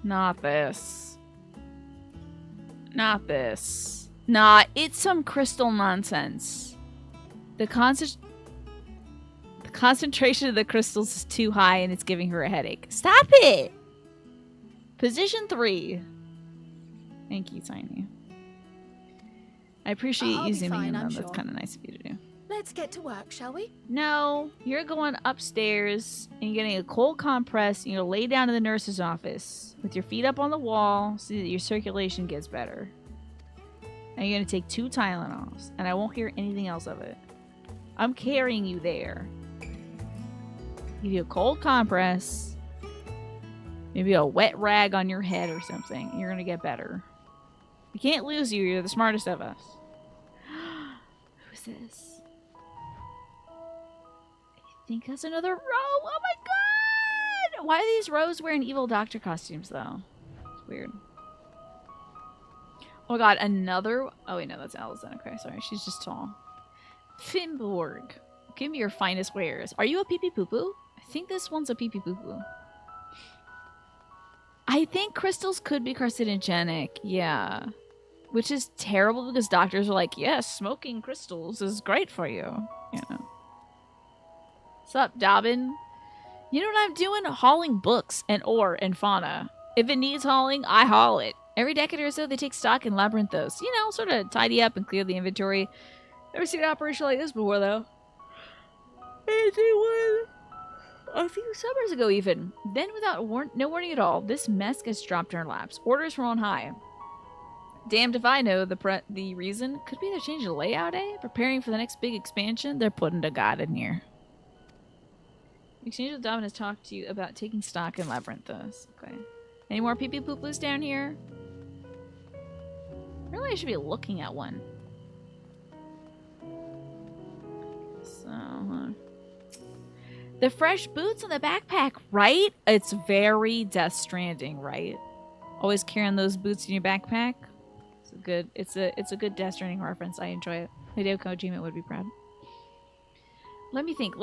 Not this. Not this. Nah, it's some crystal nonsense. The concentration of the crystals is too high and it's giving her a headache. Stop it! Position 3. Thank you, Tiny. I appreciate I'll you be zooming fine, in, though. I'm That's sure. kind of nice of you to do. Let's get to work, shall we? No, you're going upstairs and you're getting a cold compress and you're lay down in the nurse's office with your feet up on the wall so that your circulation gets better. And you're going to take 2 Tylenols and I won't hear anything else of it. I'm carrying you there. Give you a cold compress, maybe a wet rag on your head or something. And you're going to get better. We can't lose you. You're the smartest of us. Who's this? I think that's another row. Oh my god! Why are these rows wearing evil doctor costumes, though? It's weird. Oh my god, another... Oh wait, no, that's Allison. Okay, sorry. She's just tall. Fimborg. Give me your finest wares. Are you a pee-pee-poo-poo? I think this one's a pee-pee-poo-poo. I think crystals could be carcinogenic. Yeah. Which is terrible because doctors are like, yes, smoking crystals is great for you. You know. Sup, Dobbin? You know what I'm doing? Hauling books and ore and fauna. If it needs hauling, I haul it. Every decade or so, they take stock in Labyrinthos. You know, sort of tidy up and clear the inventory. Never seen an operation like this before, though. A few summers ago, even. Then, without no warning at all, this mess gets dropped in our laps. Orders from on high. Damned if I know the reason. Could be they're changing the layout, eh? Preparing for the next big expansion. They're putting a god in here. Exchange with Domin has talked to you about taking stock in Labyrinthos. Okay. Any more pee-pee poo-poos down here? Really, I should be looking at one. So, the fresh boots on the backpack, right? It's very Death Stranding, right? Always carrying those boots in your backpack. It's a good Death Stranding reference. I enjoy it. Hideo Kojima would be proud. Let me think.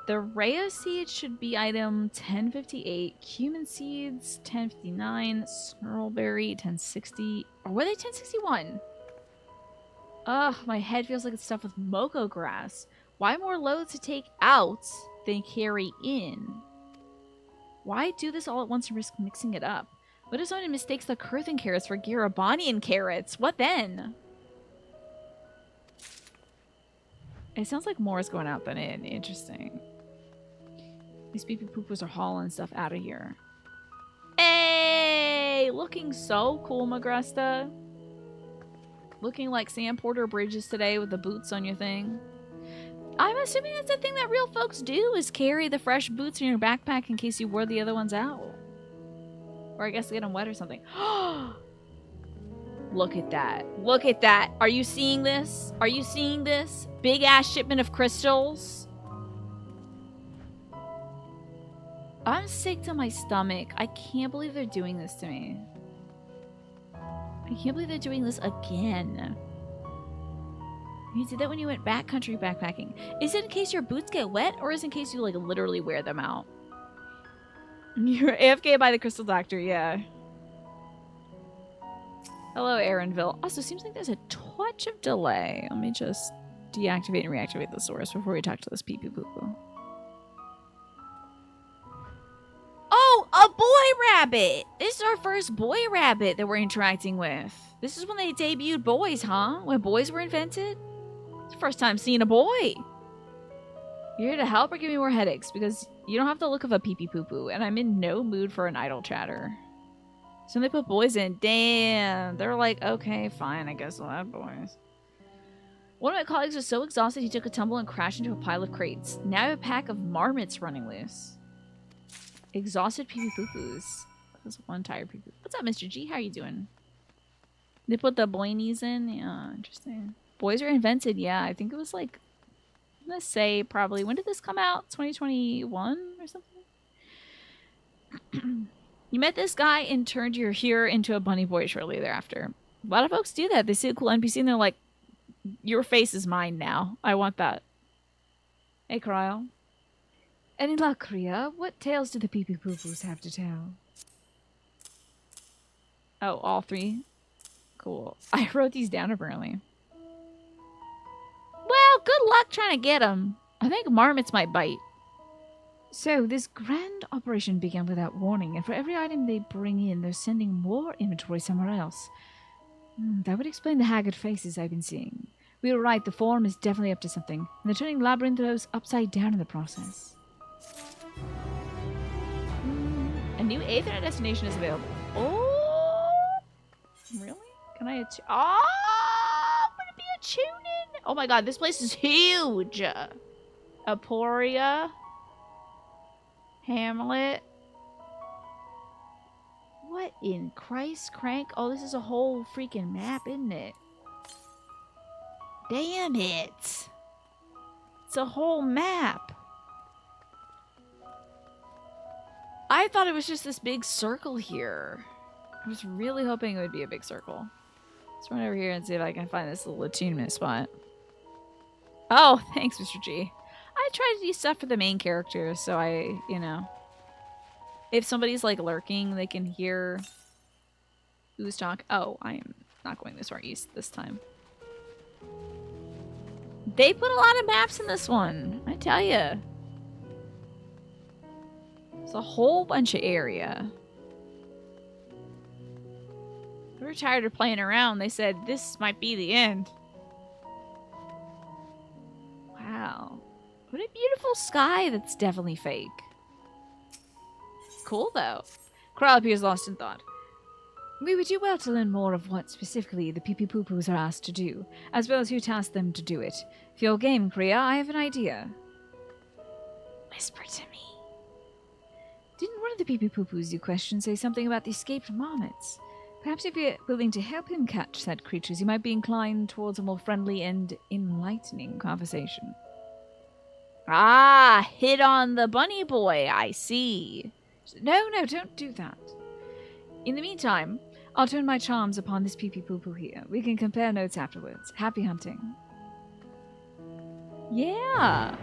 The Rhea seeds should be item 1058. Cumin seeds 1059. Snarlberry 1060. Or were they 1061? Ugh, my head feels like it's stuffed with Moko grass. Why more loads to take out than carry in? Why do this all at once and risk mixing it up? What if someone mistakes the Kurthan carrots for Garabanian carrots? What then? It sounds like more is going out than in. Interesting. These pee-pee-poopers are hauling stuff out of here. Hey! Looking so cool, Magresta. Looking like Sam Porter Bridges today with the boots on your thing. I'm assuming that's a thing that real folks do, is carry the fresh boots in your backpack in case you wore the other ones out. Or I guess get them wet or something. Look at that. Look at that. Are you seeing this? Are you seeing this? Big ass shipment of crystals. I'm sick to my stomach. I can't believe they're doing this to me. I can't believe they're doing this again. You did that when you went backcountry backpacking. Is it in case your boots get wet, or is it in case you like literally wear them out? You're AFK by the Crystal Doctor, yeah. Hello, Aaronville. Also, seems like there's a touch of delay. Let me just deactivate and reactivate the source before we talk to this pee-pee-poo-poo. Oh, a boy rabbit! This is our first boy rabbit that we're interacting with. This is when they debuted boys, huh? When boys were invented? It's the first time seeing a boy. You're here to help or give me more headaches? Because you don't have the look of a pee-pee-poo-poo, and I'm in no mood for an idle chatter. So when they put boys in, damn, they're like, okay, fine, I guess we'll have boys. One of my colleagues was so exhausted he took a tumble and crashed into a pile of crates. Now I have a pack of marmots running loose. Exhausted pee-pee-poo-poos. That's one tired pee-poo. What's up, Mr. G? How are you doing? They put the boinies in? Yeah, interesting. Boys are invented, yeah. I think it was like, I'm gonna say probably, when did this come out? 2021 or something? You met this guy and turned your here into a bunny boy shortly thereafter. A lot of folks do that. They see a cool NPC and they're like, your face is mine now. I want that. Hey, Cryle. And in Lakria, what tales do the pee-pee-poo-poos have to tell? Oh, all three? Cool. I wrote these down apparently. Well, good luck trying to get them. I think marmots might bite. So, this grand operation began without warning, and for every item they bring in, they're sending more inventory somewhere else. That would explain the haggard faces I've been seeing. We were right, the Forum is definitely up to something, and they're turning Labyrinthos upside down in the process. A new Aethernet destination is available. Oh! Really? Can I I'm gonna be a tune-in! Oh my god, this place is huge! Aporia. Hamlet. What in Christ crank? Oh, this is a whole freaking map, isn't it? Damn it! It's a whole map. I thought it was just this big circle here. I was really hoping it would be a big circle. Let's run over here and see if I can find this little attunement spot. Oh, thanks, Mr. G. I try to do stuff for the main characters, so I, you know. If somebody's, like, lurking, they can hear who's talk. Oh, I'm not going this far east this time. They put a lot of maps in this one, I tell you. It's a whole bunch of area. We were tired of playing around. They said this might be the end. Wow. What a beautiful sky that's definitely fake. Cool, though. Crowd appears lost in thought. We would do well to learn more of what specifically the pee-pee-poo-poos are asked to do, as well as who tasked them to do it. For your game, Kriya, I have an idea. Whisper to me. Didn't one of the pee-pee-poo-poos you questioned say something about the escaped marmots? Perhaps if you're willing to help him catch said creatures, you might be inclined towards a more friendly and enlightening conversation. Ah, hit on the bunny boy, I see. No, don't do that. In the meantime, I'll turn my charms upon this pee-pee-poo-poo here. We can compare notes afterwards. Happy hunting. Yeah.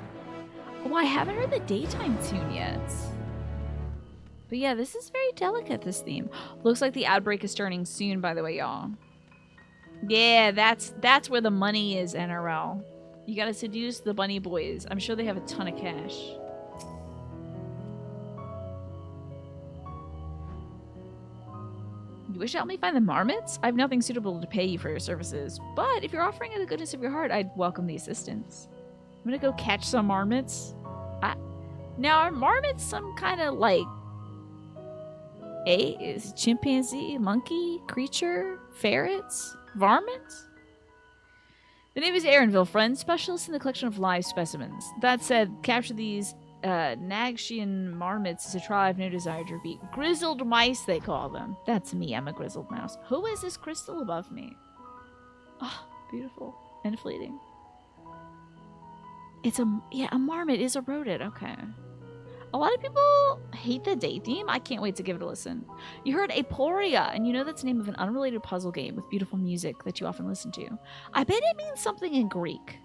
Oh, I haven't heard the daytime tune yet. But yeah, this is very delicate, this theme. Looks like the outbreak is starting soon, by the way, y'all. Yeah, that's where the money is, NRL. You gotta seduce the bunny boys. I'm sure they have a ton of cash. You wish to help me find the marmots? I have nothing suitable to pay you for your services, but if you're offering it the goodness of your heart, I'd welcome the assistance. I'm gonna go catch some marmots. Now, are marmots some kind of, like, is it chimpanzee, monkey, creature, ferrets, varmints? The name is Aaronville, friend, specialist in the collection of live specimens. That said, capture these Nagshian marmots is a trial I have no desire to repeat. Grizzled mice, they call them. That's me, I'm a grizzled mouse. Who is this crystal above me? Oh, beautiful and fleeting. It's a marmot is a rodent, okay. A lot of people hate the day theme. I can't wait to give it a listen. You heard Aporia, and you know that's the name of an unrelated puzzle game with beautiful music that you often listen to. I bet it means something in Greek.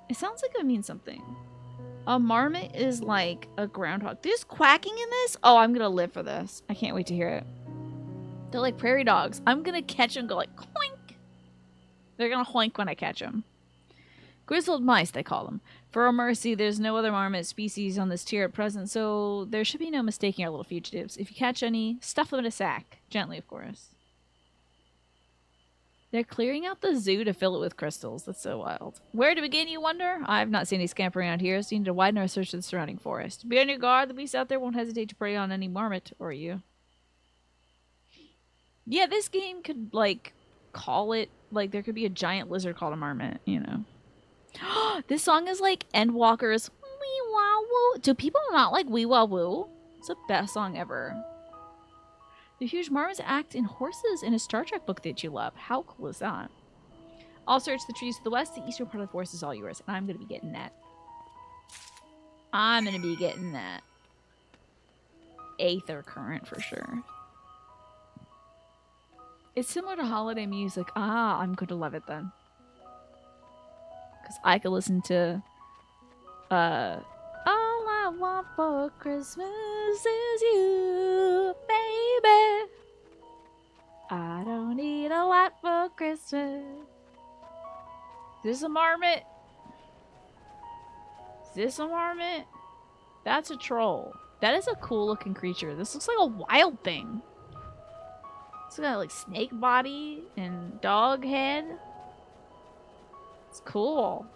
It sounds like it means something. A marmot is like a groundhog. There's quacking in this? Oh, I'm gonna live for this. I can't wait to hear it. They're like prairie dogs. I'm gonna catch them and go like, hoink! They're gonna hoink when I catch them. Grizzled mice, they call them. For our mercy, there's no other marmot species on this tier at present, so there should be no mistaking our little fugitives. If you catch any, stuff them in a sack. Gently, of course. They're clearing out the zoo to fill it with crystals. That's so wild. Where to begin, you wonder? I've not seen any scampering around here, so you need to widen our search of the surrounding forest. Be on your guard. The beasts out there won't hesitate to prey on any marmot, or you. Yeah, this game could, like, call it, like, there could be a giant lizard called a marmot, you know. This song is like Endwalker's Wee Wah Woo. Do people not like Wee Wah Woo? It's the best song ever. The huge marmots act in horses in a Star Trek book that you love. How cool is that? I'll search the trees to the west. The eastern part of the forest is all yours, and I'm going to be getting that. I'm going to be getting that. Aether current for sure. It's similar to holiday music. Ah, I'm going to love it then. Because I could listen to, all I want for Christmas is you, baby. I don't need a lot for Christmas. Is this a marmot? Is this a marmot? That's a troll. That is a cool looking creature. This looks like a wild thing. It's got like snake body and dog head. It's cool.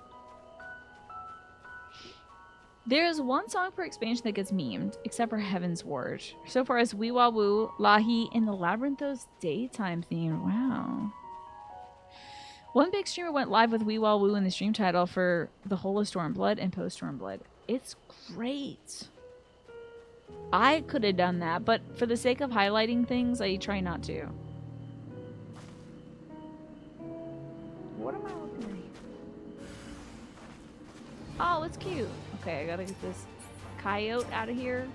There's one song per expansion that gets memed, except for Heaven's Word. So far as Wee Wah Woo, Lahi, and the Labyrinthos daytime theme. Wow. One big streamer went live with Wee Wah Woo in the stream title for the whole of Stormblood and post Stormblood. It's great. I could have done that, but for the sake of highlighting things, I try not to. What am I looking at? Oh, it's cute. Okay, I gotta get this coyote out of here.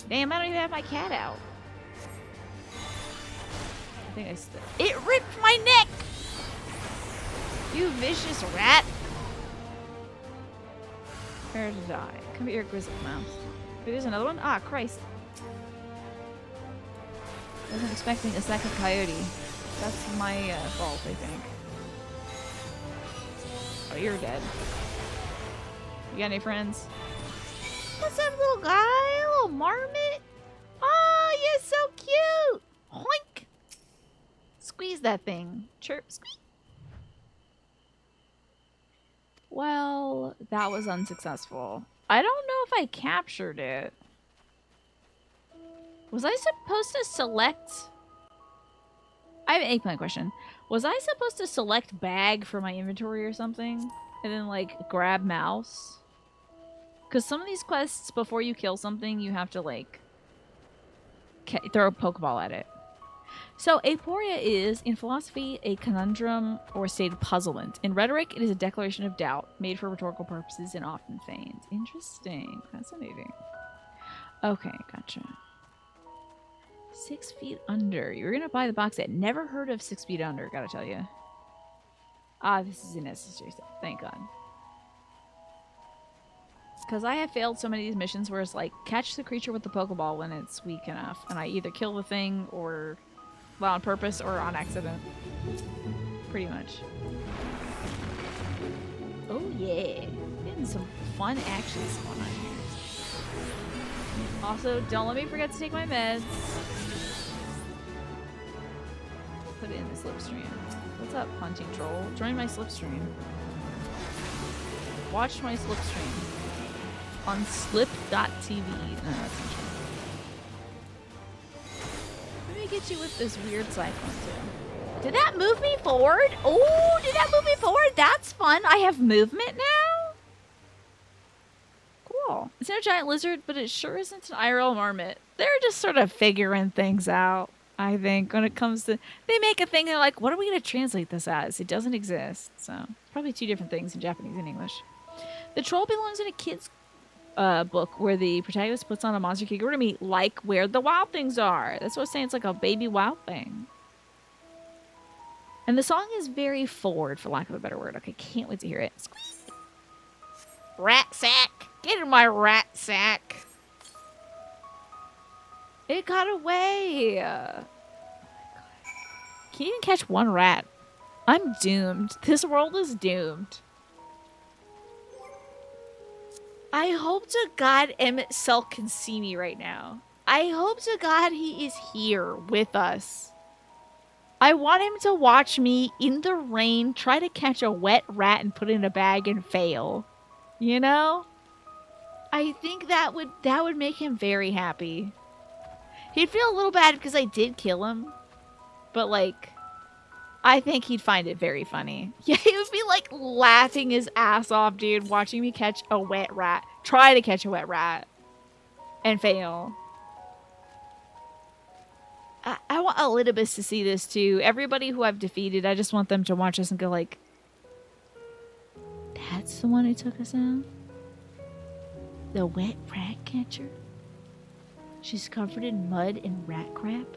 Damn, I don't even have my cat out. I think it ripped my neck! You vicious rat! Prepare to die. Come here, grizzled mouse. Wait, there's another one? Ah, Christ. Wasn't expecting a second coyote. That's my fault, I think. Oh, you're dead. You got any friends? What's up, little guy? Little marmot? Oh, you're so cute. Hoink. Squeeze that thing. Chirp. Squeeze. Well, that was unsuccessful. I don't know if I captured it. Was I supposed to select... I have an eggplant question. Was I supposed to select bag for my inventory or something? And then, like, grab mouse? Because some of these quests, before you kill something, you have to, like, throw a Pokeball at it. So, aporia is, in philosophy, a conundrum or state of puzzlement. In rhetoric, it is a declaration of doubt, made for rhetorical purposes and often feigned. Interesting. Fascinating. Okay, gotcha. 6 feet under. You're gonna buy the box set. Never heard of 6 feet under, gotta tell you. Ah, this is a necessary step. Thank God. Because I have failed so many of these missions where it's like, catch the creature with the Pokeball when it's weak enough. And I either kill the thing or... well, on purpose or on accident. Pretty much. Oh yeah. Getting some fun actions going on here. Also, don't let me forget to take my meds. Put it in the slipstream. What's up, hunting troll? Join my slipstream. Watch my slipstream. On slip.tv. No, that's not true. Let me get you with this weird cyclone too. Did that move me forward? Oh, did that move me forward? That's fun. I have movement now? Cool. It's not a giant lizard, but it sure isn't an IRL marmot. They're just sort of figuring things out, I think, when it comes to... They make a thing, they're like, what are we going to translate this as? It doesn't exist. So, probably two different things in Japanese and English. The troll belongs in a kid's book where the protagonist puts on a monster kigurumi like where the wild things are. That's what I was saying. It's like a baby wild thing. And the song is very forward, for lack of a better word. Okay, can't wait to hear it. Squeeze. Rat sack. Get in my rat sack. It got away. Oh my God. Can you even catch one rat? I'm doomed. This world is doomed. I hope to God Emmett Selk can see me right now. I hope to God he is here with us. I want him to watch me in the rain try to catch a wet rat and put it in a bag and fail. You know? I think that would make him very happy. He'd feel a little bad because I did kill him. But like, I think he'd find it very funny. Yeah, he would be like laughing his ass off, dude, watching me catch a wet rat. Try to catch a wet rat. And fail. I want Elidibus to see this too. Everybody who I've defeated, I just want them to watch us and go like, that's the one who took us out? The wet rat catcher? She's covered in mud and rat crap?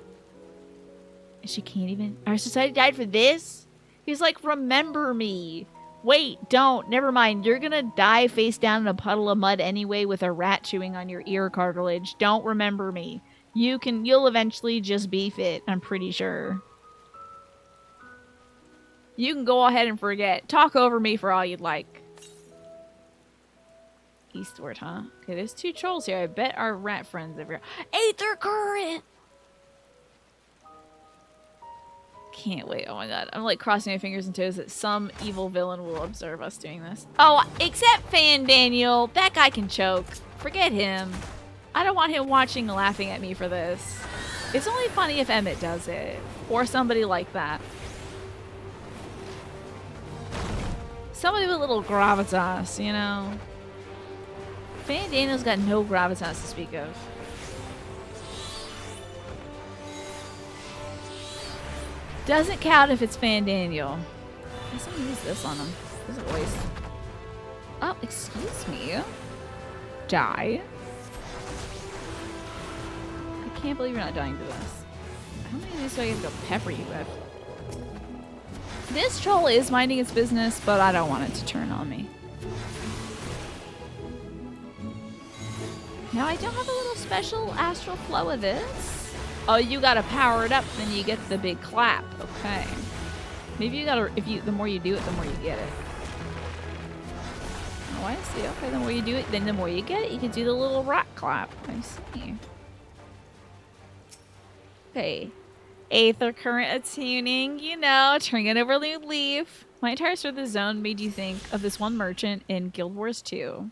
And she can't even... Our society died for this? He's like, remember me. Wait, don't. Never mind. You're gonna die face down in a puddle of mud anyway with a rat chewing on your ear cartilage. Don't remember me. You'll eventually just beef it, I'm pretty sure. You can go ahead and forget. Talk over me for all you'd like. Eastward, huh? Okay, there's two trolls here. I bet our rat friends over here. Aether current! Can't wait. Oh my god. I'm like crossing my fingers and toes that some evil villain will observe us doing this. Oh, except Fan Daniel. That guy can choke. Forget him. I don't want him watching and laughing at me for this. It's only funny if Emmett does it. Or somebody like that. Somebody with a little gravitas, you know? Fan Daniel's got no gravitas to speak of. Doesn't count if it's Fan Daniel. I guess I'm gonna use this on him. This is a waste. Oh, excuse me. Die. I can't believe you're not dying to this. How many of these do I have to pepper you with? This troll is minding its business, but I don't want it to turn on me. Now I don't have a little special astral flow of this. Oh, you gotta power it up, then you get the big clap. Okay. Maybe you gotta, the more you do it, the more you get it. Oh, I see. Okay, the more you do it, then the more you get it. You can do the little rock clap. I see. Okay. Aether current attuning, you know, turning it over a new leaf. My entire start of the zone made you think of this one merchant in Guild Wars 2.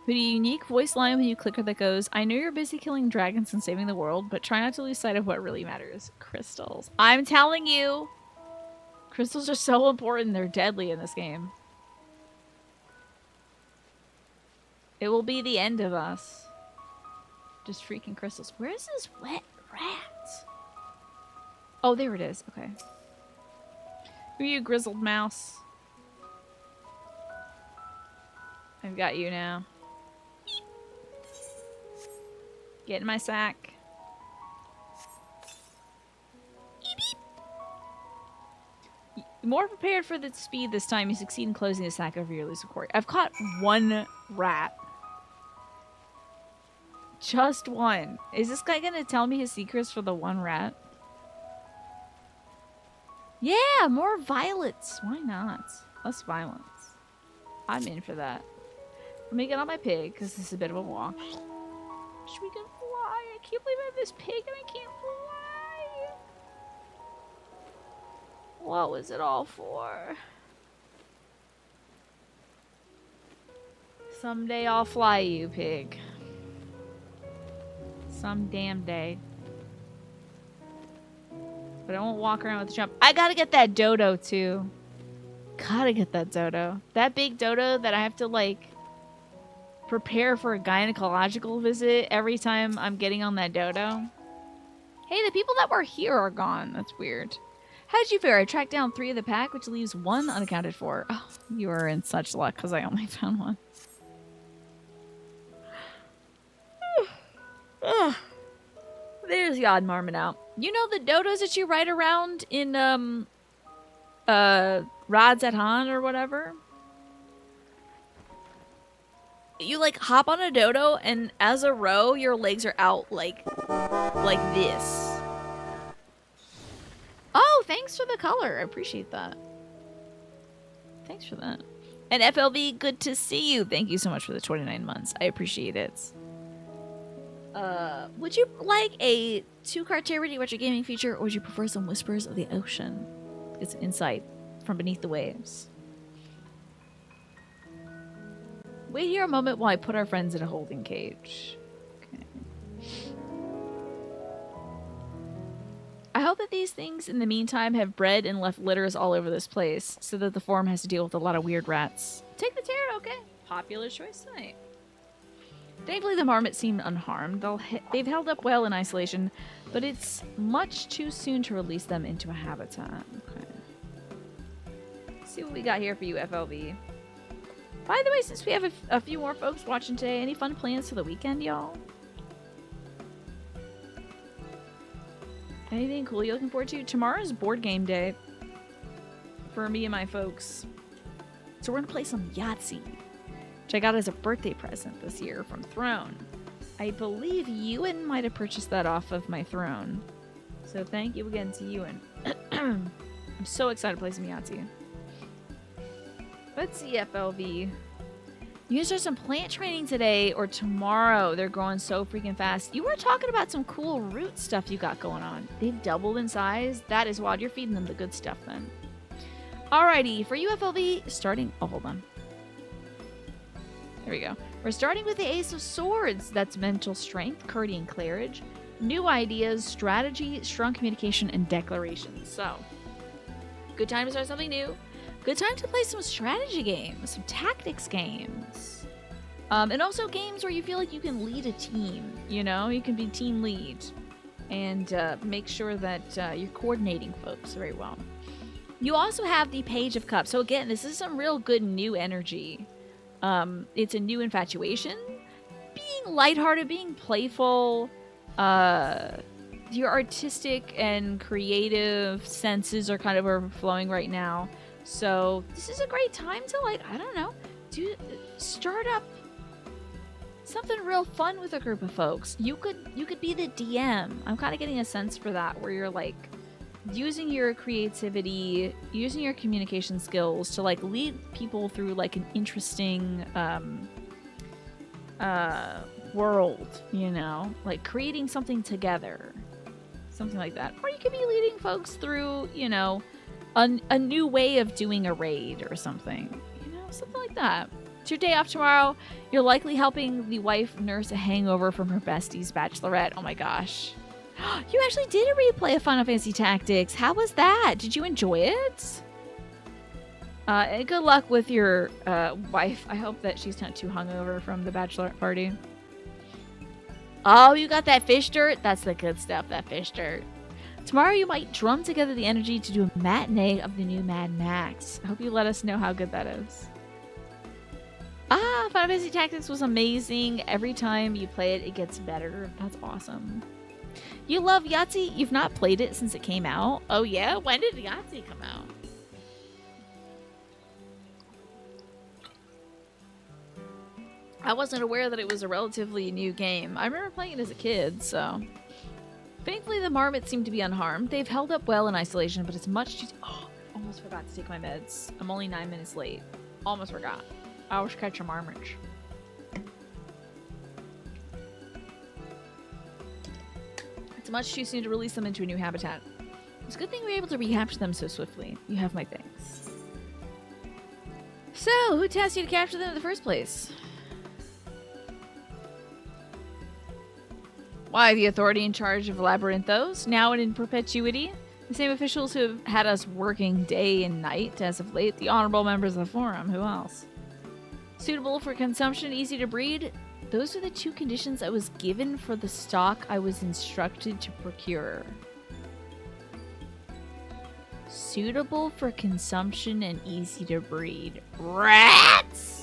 With a unique voice line when you click her that goes, I know you're busy killing dragons and saving the world, but try not to lose sight of what really matters. Crystals. I'm telling you! Crystals are so important. They're deadly in this game. It will be the end of us. Just freaking crystals. Where is this wet rat? Oh, there it is. Okay. Who are you, grizzled mouse? I've got you now. Get in my sack. More prepared for the speed this time, you succeed in closing the sack over your elusive quarry. I've caught one rat. Just one. Is this guy gonna tell me his secrets for the one rat? Yeah, more violets. Why not? Less violence. I'm in for that. Let me get on my pig, because this is a bit of a walk. Wish we could fly. I can't believe I have this pig and I can't fly. What was it all for? Someday I'll fly you, pig. Some damn day. But I won't walk around with a jump. I gotta get that dodo, too. Gotta get that dodo. That big dodo that I have to, like, prepare for a gynecological visit every time I'm getting on that dodo. Hey, the people that were here are gone. That's weird. How did you fare? I tracked down 3 of the pack, which leaves 1 unaccounted for. Oh, you are in such luck, because I only found 1. Ugh. There's the odd marmot out. You know the dodos that you ride around in Rods at Han or whatever? You like hop on a dodo and as a row your legs are out like this. Oh, thanks for the color. I appreciate that. Thanks for that. And FLV, good to see you. Thank you so much for the 29 months. I appreciate it. Would you like a 2-card charity retro gaming feature, or would you prefer some whispers of the ocean? It's an insight from beneath the waves. Wait here a moment while I put our friends in a holding cage. Okay. I hope that these things in the meantime have bred and left litters all over this place, so that the farm has to deal with a lot of weird rats. Take the tarot, okay? Popular choice tonight. Thankfully, the marmots seemed unharmed. They've held up well in isolation, but it's much too soon to release them into a habitat. Okay. Let's see what we got here for you, FLV. By the way, since we have a few more folks watching today, any fun plans for the weekend, y'all? Anything cool you're looking forward to? Tomorrow's board game day for me and my folks. So we're going to play some Yahtzee, which I got as a birthday present this year from Throne. I believe Ewan might have purchased that off of my Throne. So thank you again to Ewan. I'm so excited to play some Yahtzee. Let's see, FLV. You can start some plant training today or tomorrow. They're growing so freaking fast. You were talking about some cool root stuff you got going on. They've doubled in size. That is wild. You're feeding them the good stuff then. Alrighty, for you, FLV, starting... Oh, hold on. There we go. We're starting with the Ace of Swords. That's mental strength, courage, and clarity. New ideas, strategy, strong communication, and declarations. So, good time to start something new. Good time to play some strategy games, some tactics games. And also games where you feel like you can lead a team, you know? You can be team lead and make sure that you're coordinating folks very well. You also have the Page of Cups. So again, this is some real good new energy. It's a new infatuation. Being lighthearted, being playful. Your artistic and creative senses are kind of overflowing right now. So this is a great time to, like, I don't know, start up something real fun with a group of folks. You could be the DM. I'm kind of getting a sense for that, where you're like using your creativity, using your communication skills to like lead people through like an interesting world, you know, like creating something together, something like that. Or you could be leading folks through, you know, a new way of doing a raid or something, you know, something like that. It's your day off tomorrow. You're likely helping the wife nurse a hangover from her bestie's bachelorette. Oh my gosh. You actually did a replay of Final Fantasy Tactics. How was that? Did you enjoy it? And good luck with your wife. I hope that she's not too hungover from the bachelorette party. Oh, you got that fish dirt? That's the good stuff, that fish dirt. Tomorrow you might drum together the energy to do a matinee of the new Mad Max. I hope you let us know how good that is. Ah, Final Fantasy Tactics was amazing. Every time you play it, it gets better. That's awesome. You love Yahtzee? You've not played it since it came out? Oh yeah? When did Yahtzee come out? I wasn't aware that it was a relatively new game. I remember playing it as a kid, so... Thankfully, the marmots seem to be unharmed. They've held up well in isolation, but it's much too... Oh, almost forgot to take my meds. I'm only 9 minutes late. Almost forgot. I always catch a marmot. It's much too soon to release them into a new habitat. It's a good thing we were able to recapture them so swiftly. You have my thanks. So, who tasked you to capture them in the first place? Why, the authority in charge of Labyrinthos, now and in perpetuity. The same officials who have had us working day and night as of late. The honorable members of the forum. Who else? Suitable for consumption, easy to breed. Those are the two conditions I was given for the stock I was instructed to procure. Suitable for consumption and easy to breed. Rats!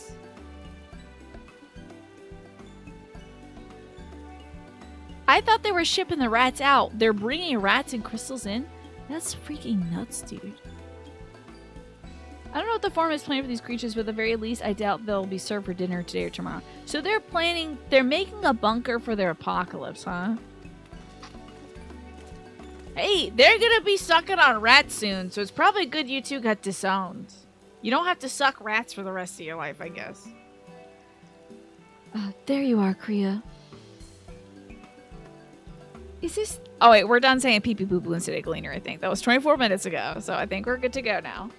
I thought they were shipping the rats out. They're bringing rats and crystals in? That's freaking nuts, dude. I don't know what the forum is planning for these creatures, but at the very least, I doubt they'll be served for dinner today or tomorrow. So they're making a bunker for their apocalypse, huh? Hey, they're gonna be sucking on rats soon, so it's probably good you two got disowned. You don't have to suck rats for the rest of your life, I guess. There you are, Kriya. Is this... Oh, wait, we're done saying pee-pee boo-boo instead of Gleaner, I think. That was 24 minutes ago, so I think we're good to go now.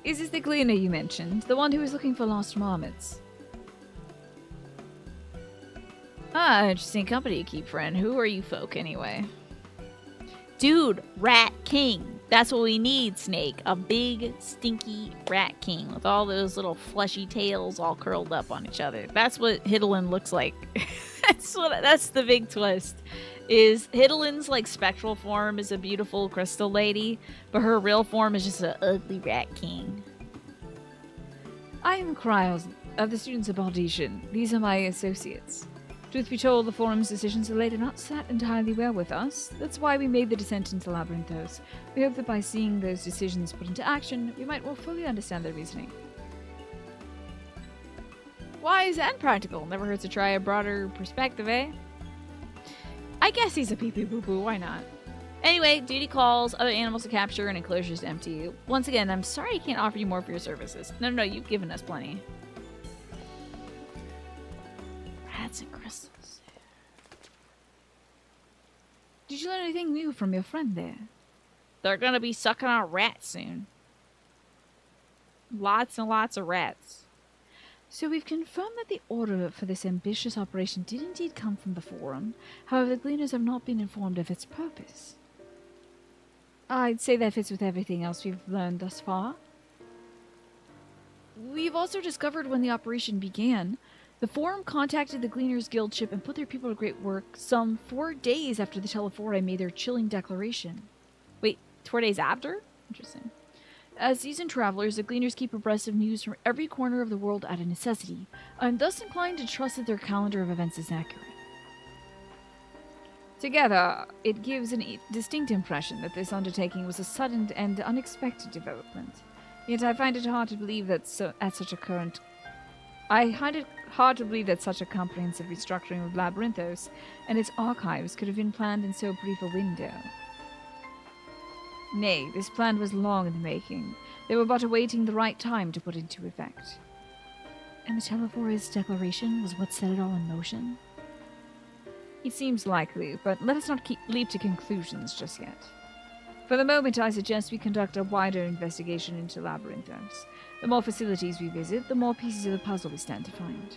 Is this the Gleaner you mentioned? The one who was looking for lost marmots? Ah, interesting company you keep, friend. Who are you folk, anyway? Dude, Rat King. That's what we need, Snake. A big, stinky Rat King with all those little fleshy tails all curled up on each other. That's what Hidolin looks like. That's the big twist. Is Hidolin's like spectral form is a beautiful crystal lady, but her real form is just an ugly Rat King. I am Kryos of the students of Audition. These are my associates. Truth be told, the forum's decisions of late have not sat entirely well with us. That's why we made the descent into Labyrinthos. We hope that by seeing those decisions put into action, we might more fully understand their reasoning. Wise and practical. Never hurts to try a broader perspective, eh? I guess he's a pee-pee boo-boo, why not? Anyway, duty calls, other animals to capture, and enclosures to empty. Once again, I'm sorry I can't offer you more for your services. No, you've given us plenty. Rats and crystals. Did you learn anything new from your friend there? They're gonna be sucking on rats soon. Lots and lots of rats. So we've confirmed that the order for this ambitious operation did indeed come from the forum. However, the Gleaners have not been informed of its purpose. I'd say that fits with everything else we've learned thus far. We've also discovered when the operation began. The forum contacted the Gleaners Guild ship and put their people to great work some 4 days after the Telephori made their chilling declaration. Wait, 4 days after? Interesting. As seasoned travelers, the Gleaners keep abreast of news from every corner of the world out of necessity. I'm thus inclined to trust that their calendar of events is accurate. Together, it gives a distinct impression that this undertaking was a sudden and unexpected development. Yet I find it hard to believe that such a comprehensive restructuring of Labyrinthos and its archives could have been planned in so brief a window. Nay, this plan was long in the making. They were but awaiting the right time to put into effect. And the Telephorus declaration was what set it all in motion? It seems likely, but let us not leap to conclusions just yet. For the moment, I suggest we conduct a wider investigation into Labyrinthos. The more facilities we visit, the more pieces of the puzzle we stand to find.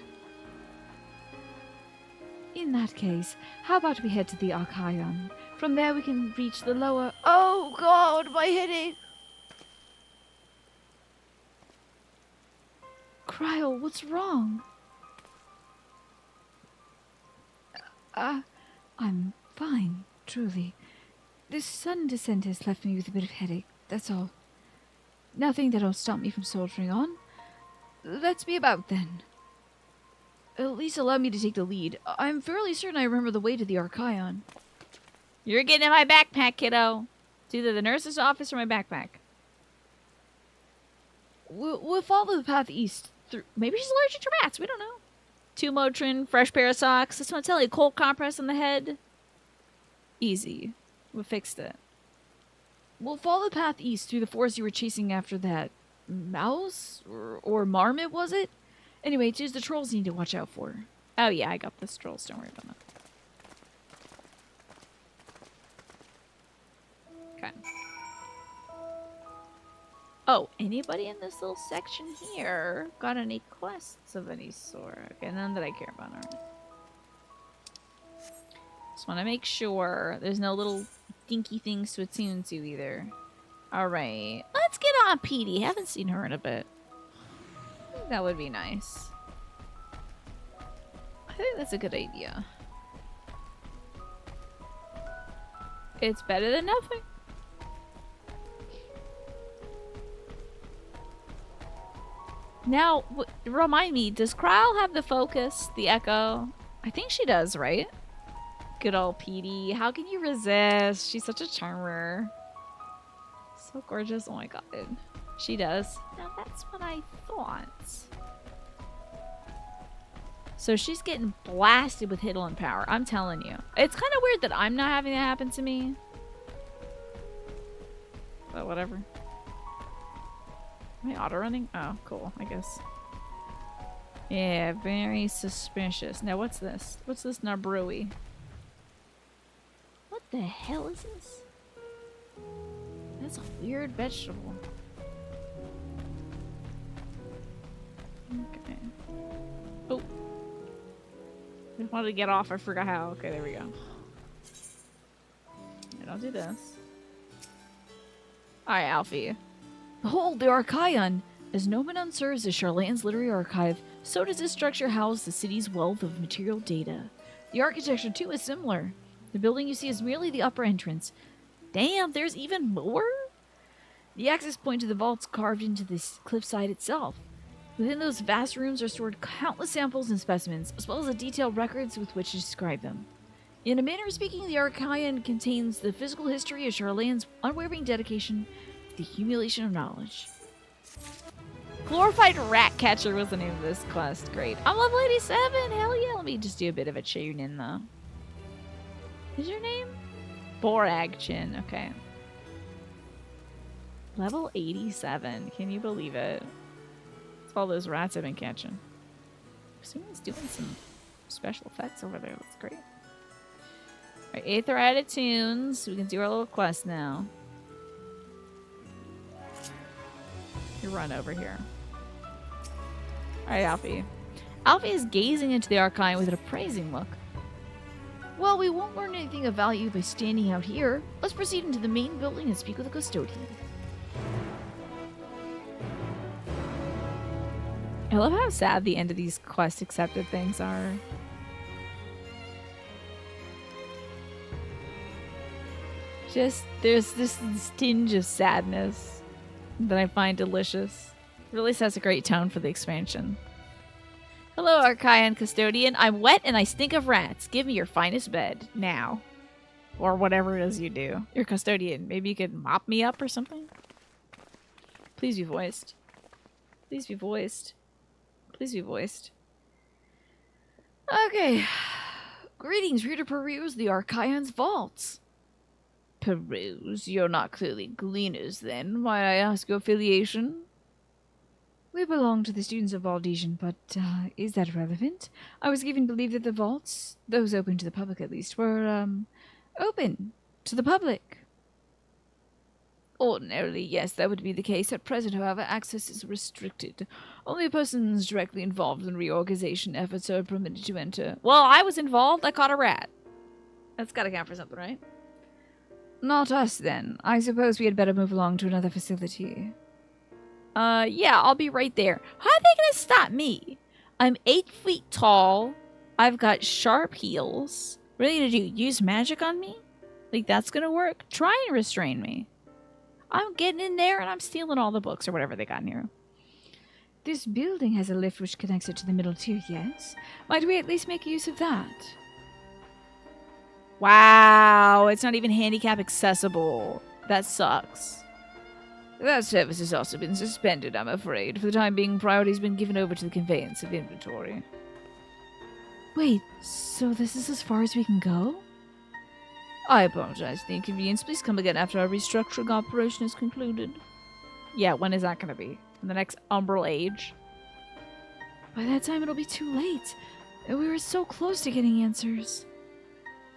In that case, how about we head to the Archaion? From there we can reach the lower... Oh god, my headache! Cryo, what's wrong? I'm fine, truly. This sudden descent has left me with a bit of headache, that's all. Nothing that'll stop me from soldiering on. Let's be about then. At least allow me to take the lead. I'm fairly certain I remember the way to the Archaion. You're getting in my backpack, kiddo. It's either the nurse's office or my backpack. We'll follow the path east through... Maybe she's allergic to rats, we don't know. 2 Motrin, fresh pair of socks. This one tell you, cold compress on the head. Easy. We fixed it. We'll follow the path east through the forest you were chasing after that mouse? Or marmot, was it? Anyway, it's just the trolls you need to watch out for. Oh yeah, I got this trolls. Don't worry about that. Okay. Oh, anybody in this little section here got any quests of any sort? Okay, none that I care about. Alright. Just want to make sure there's no little dinky things to attune to either. Alright. Let's get on Petey. Haven't seen her in a bit. I think that would be nice. I think that's a good idea. It's better than nothing. Now, remind me, does Kryle have the focus, the echo? I think she does, right? Good old Petey. How can you resist? She's such a charmer. So gorgeous. Oh my god. She does. Now that's what I thought. So she's getting blasted with Hidden Power. I'm telling you. It's kind of weird that I'm not having that happen to me. But whatever. Am I auto-running? Oh, cool, I guess. Yeah, very suspicious. Now, what's this? What's this Nabrui? What the hell is this? That's a weird vegetable. Okay. Oh. I wanted to get off. I forgot how. Okay, there we go. Yeah, don't do this. Alright, Alfie. Behold, the Archaion! As Nomenon serves as Charlane's literary archive, so does this structure house the city's wealth of material data. The architecture, too, is similar. The building you see is merely the upper entrance. Damn, there's even more? The access point to the vault's carved into the cliffside itself. Within those vast rooms are stored countless samples and specimens, as well as the detailed records with which to describe them. In a manner of speaking, the Archaion contains the physical history of Charlane's unwavering dedication to the accumulation of knowledge. Glorified Rat Catcher was the name of this quest. Great. I'm level 87! Hell yeah! Let me just do a bit of a tune-in, though. Is your name? Boragchin. Okay. Level 87. Can you believe it? It's all those rats I've been catching. Someone's doing some special effects over there. That's great. Alright, Aether added tunes. We can do our little quest now. You run over here. Alright, Alfie. Alfie is gazing into the Archaion with an appraising look. Well, we won't learn anything of value by standing out here. Let's proceed into the main building and speak with the custodian. I love how sad the end of these quest accepted things are. Just, there's this tinge of sadness that I find delicious. It really sets a great tone for the expansion. Hello, Archaion Custodian. I'm wet and I stink of rats. Give me your finest bed, now. Or whatever it is you do. You're Custodian. Maybe you could mop me up or something? Please be voiced. Please be voiced. Please be voiced. Okay. Greetings, reader peruse the Archaion's vaults. peruse. You're not clearly gleaners, then. Might I ask your affiliation? We belong to the students of Valdesian, but is that relevant? I was given to believe that the vaults, those open to the public at least, were, open to the public. Ordinarily, yes, that would be the case. At present, however, access is restricted. Only persons directly involved in reorganization efforts are permitted to enter. Well, I was involved. I caught a rat. That's gotta count for something, right? Not us, then. I suppose we had better move along to another facility. Yeah, I'll be right there. How are they gonna stop me? I'm 8 feet tall. I've got sharp heels. What are they gonna do? Use magic on me? Like, that's gonna work? Try and restrain me. I'm getting in there and I'm stealing all the books or whatever they got in here. This building has a lift which connects it to the middle tier, yes? Might we at least make use of that? Wow, it's not even handicap accessible. That sucks. That service has also been suspended, I'm afraid. For the time being, priority's been given over to the conveyance of inventory. Wait, so this is as far as we can go? I apologize for the inconvenience. Please come again after our restructuring operation is concluded. Yeah, when is that going to be? In the next umbral age? By that time, it'll be too late. We were so close to getting answers.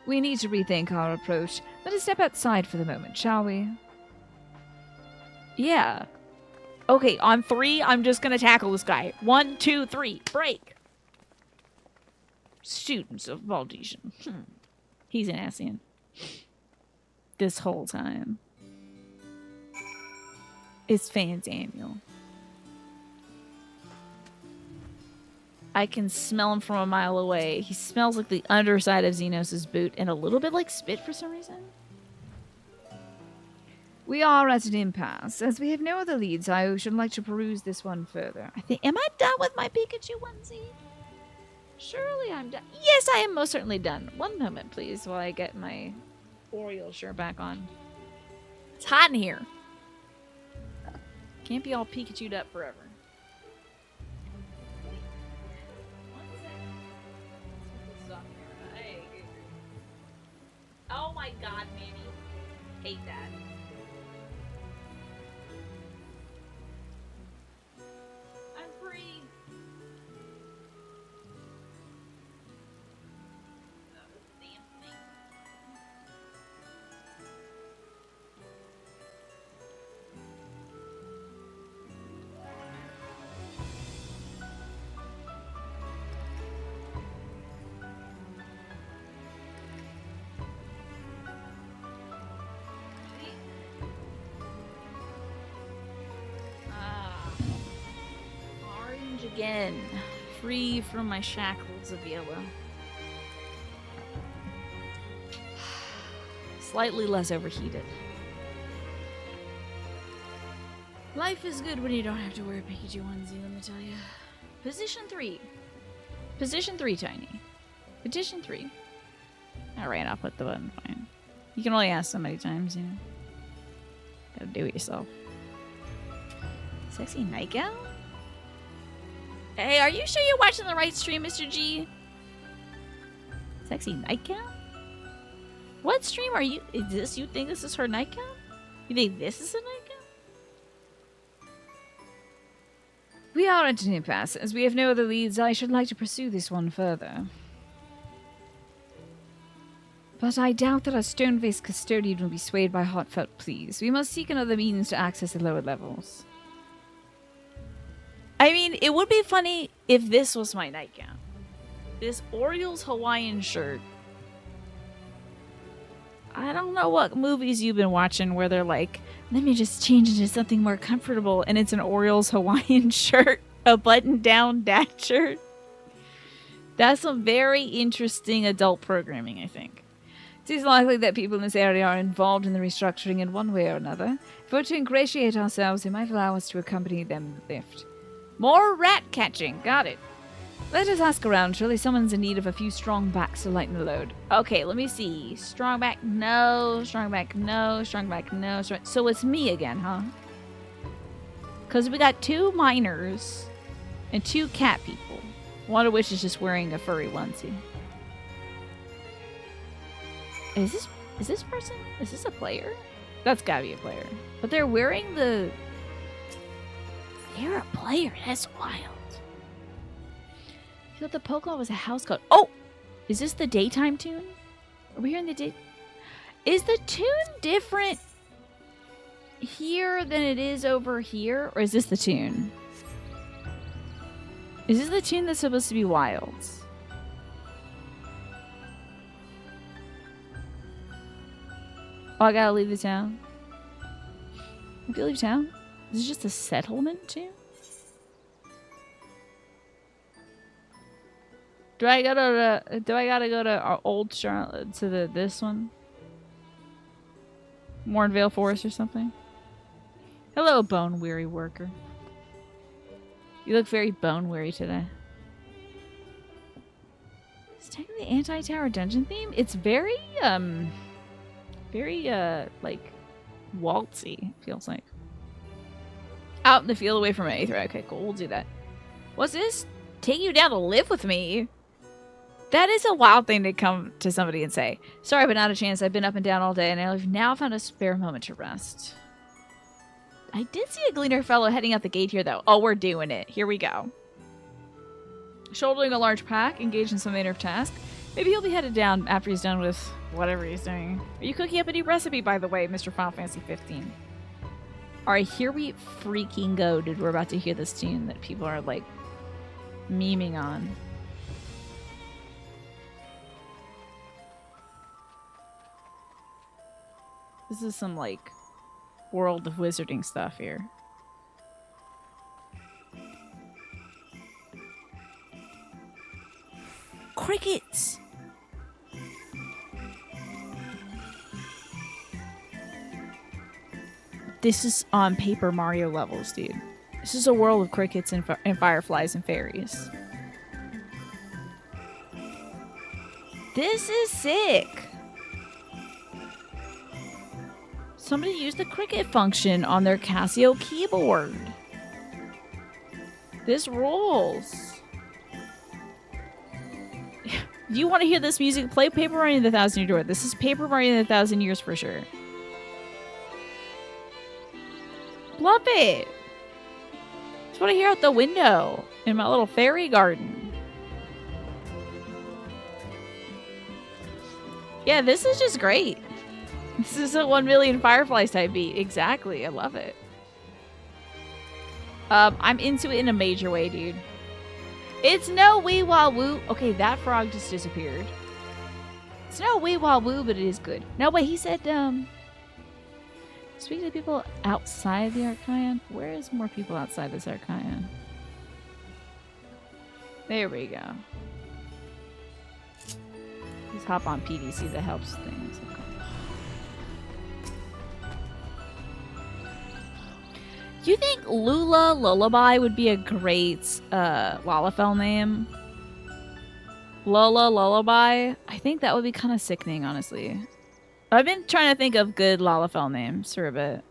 We need to rethink our approach. Let us step outside for the moment, shall we? Yeah. Okay, on 3, I'm just going to tackle this guy. 1, 2, 3, break! Students of Valdesian. He's an Asian. This whole time. It's Fan's annual. I can smell him from a mile away. He smells like the underside of Xenos' boot and a little bit like spit for some reason. We are at an impasse. As we have no other leads, I should like to peruse this one further. Am I done with my Pikachu onesie? Surely I'm done. Yes, I am most certainly done. One moment, please, while I get my Oriole shirt back on. It's hot in here. Can't be all Pikachu'd up forever. Oh my god, Manny. Hate that. I'm free. Again, free from my shackles of yellow. Slightly less overheated. Life is good when you don't have to wear a Pikachu onesie, let me tell you. Position 3. Position 3, Tiny. Position 3. Alright, I'll put the button, fine. You can only ask so many times, you know. Gotta do it yourself. Sexy nightgown? Hey, are you sure you're watching the right stream, Mr. G? Sexy nightgown? What stream are you? Is this? You think this is her nightgown? You think this is a nightgown? We are at an impasse. As we have no other leads, I should like to pursue this one further. But I doubt that our stone-faced custodian will be swayed by heartfelt pleas. We must seek another means to access the lower levels. I mean, it would be funny if this was my nightgown. This Orioles Hawaiian shirt. I don't know what movies you've been watching where they're like, let me just change into something more comfortable, and it's an Orioles Hawaiian shirt. A button-down dad shirt. That's some very interesting adult programming, I think. It is likely that people in this area are involved in the restructuring in one way or another. If we're to ingratiate ourselves, they might allow us to accompany them in the lift. More rat catching. Got it. Let us ask around. Surely someone's in need of a few strong backs to lighten the load. Okay, let me see. Strong back, no. Strong back, no. Strong back, no. So it's me again, huh? Because we got 2 minors and 2 cat people. One of which is just wearing a furry onesie. Is this Is this person? Is this a player? That's gotta be a player. But they're wearing the... They're a player. That's wild. I thought the Pokemon was a house code. Oh! Is this the daytime tune? Are we hearing the day? Is the tune different here than it is over here? Or is this the tune? Is this the tune that's supposed to be wild? Oh, I gotta leave the town. I have to leave town? Is this just a settlement tune? Do I gotta go to our old Charlotte to this one? Mornvale Forest or something? Hello, bone weary worker. You look very bone weary today. It's technically anti-tower dungeon theme. It's very like waltzy, feels like. Out in the field away from an Aether. Okay, cool, we'll do that. What's this? Take you down to live with me? That is a wild thing to come to somebody and say. Sorry, but not a chance. I've been up and down all day, and I've now found a spare moment to rest. I did see a Gleaner fellow heading out the gate here, though. Oh, we're doing it. Here we go. Shouldering a large pack, engaged in some manner of task. Maybe he'll be headed down after he's done with whatever he's doing. Are you cooking up a new recipe, by the way, Mr. Final Fantasy 15? Alright, here we freaking go, dude. We're about to hear this tune that people are, like, memeing on. This is some, like, World of Wizarding stuff here. Crickets! This is on Paper Mario levels, dude. This is a world of crickets and fireflies and fairies. This is sick! Somebody used the cricket function on their Casio keyboard. This rules. If you want to hear this music, play Paper Mario and the Thousand Year Door. This is Paper Mario and the Thousand Years for sure. Love it. Just want to hear out the window in my little fairy garden. Yeah, this is just great. This is a 1 million Fireflies type beat. Exactly. I love it. I'm into it in a major way, dude. It's no wee wah woo. Okay, that frog just disappeared. It's no wee wah woo, but it is good. No, wait, he said, speaking to people outside the Archaean. Where is more people outside this Archaean? There we go. Just hop on PDC that helps things. Okay. Do you think Lula Lullaby would be a great Lalafell name? Lola Lullaby? I think that would be kind of sickening, honestly. I've been trying to think of good Lalafell names for a bit.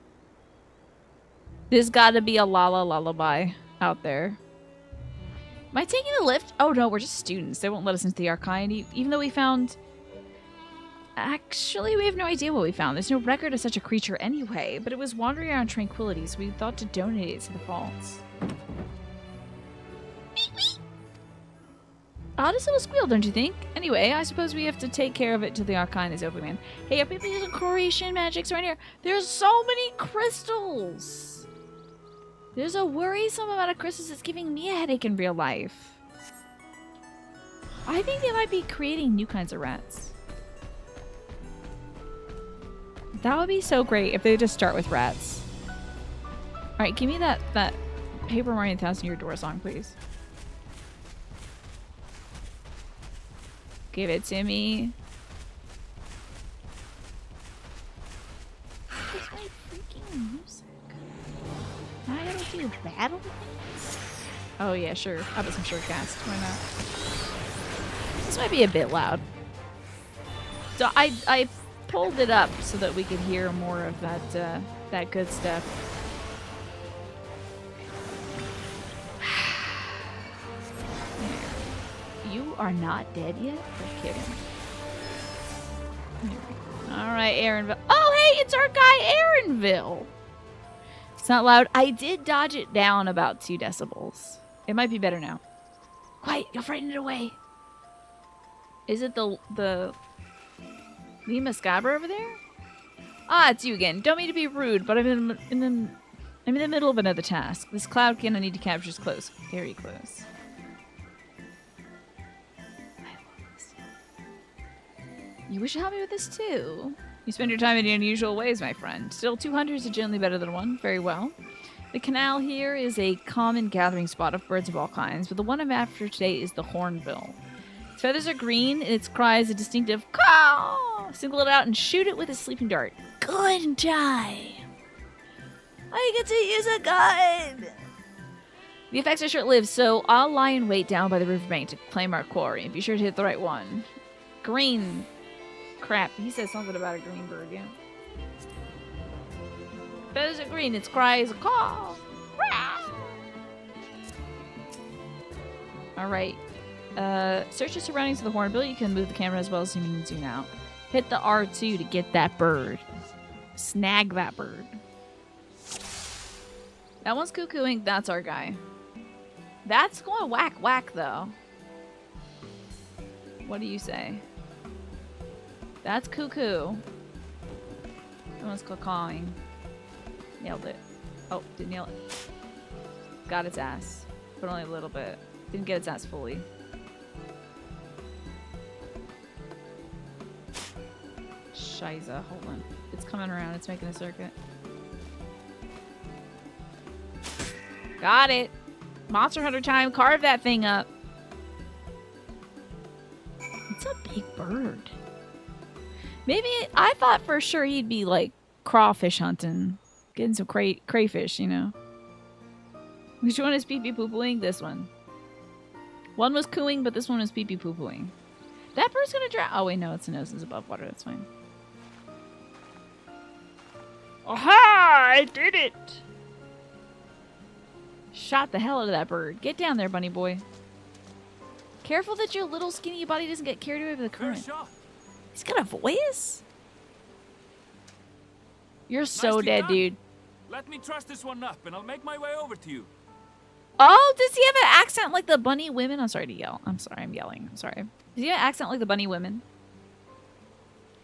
There's got to be a Lala Lullaby out there. Am I taking the lift? Oh no, we're just students. They won't let us into the Archaean, even though we found... Actually, we have no idea what we found. There's no record of such a creature anyway, but it was wandering around Tranquility, so we thought to donate it to the vaults. Oddest little squeal, don't you think? Anyway, I suppose we have to take care of it till the Archaean is open, man. Hey, are people using Croatian magics around here? There's so many crystals! There's a worrisome amount of crystals that's giving me a headache in real life. I think they might be creating new kinds of rats. That would be so great if they just start with rats. Alright, give me that Paper Mario and 1000 Year Door song, please. Give it to me. Where's my freaking music? Now I gotta do battle things? Oh yeah, sure. I'll put some shortcast. Why not? This might be a bit loud. So I pulled it up so that we could hear more of that good stuff. You are not dead yet? You're kidding. Alright, Aaronville. Oh, hey, it's our guy, Aaronville. It's not loud. I did dodge it down about 2 decibels. It might be better now. Quiet, you'll frighten it away. Is it the Lima Scabra over there? Ah, it's you again. Don't mean to be rude, but I'm in the middle of another task. This cloud can I need to capture is close. Very close. You wish to help me with this too? You spend your time in unusual ways, my friend. Still, 200 is generally better than 1. Very well. The canal here is a common gathering spot of birds of all kinds, but the one I'm after today is the hornbill. Its feathers are green, and its cry is a distinctive caw. Single it out and shoot it with a sleeping dart. Good die. I get to use a gun. The effects are short-lived, so I'll lie in wait down by the riverbank to claim our quarry. Be sure to hit the right one. Green. Crap, he said something about a green bird, yeah. Feathers are green, its cry is a caw. Alright. Search the surroundings of the hornbill. You can move the camera as well as zoom in and zoom out. Hit the R2 to get that bird. Snag that bird. That one's cuckooing. That's our guy. That's going whack whack though. What do you say? That's cuckoo. That one's cawing. Nailed it. Oh, didn't nail it. Got its ass. But only a little bit. Didn't get its ass fully. Shiza, hold on. It's coming around. It's making a circuit. Got it. Monster Hunter time. Carve that thing up. It's a big bird. Maybe I thought for sure he'd be like crawfish hunting. Getting some crayfish, you know. Which one is pee-pee poo-pooing? This one. One was cooing, but this one was pee-pee poo-pooing. That bird's gonna drown. Oh wait, no, its nose is above water. That's fine. Aha! I did it! Shot the hell out of that bird. Get down there, bunny boy. Careful that your little skinny body doesn't get carried away by the current. He's got a voice? You're so Nicely dead, done. dude. Let me truss this one up, and I'll make my way over to you. Oh, does he have an accent like the bunny women? I'm sorry to yell. I'm sorry, I'm yelling. I'm sorry. Does he have an accent like the bunny women?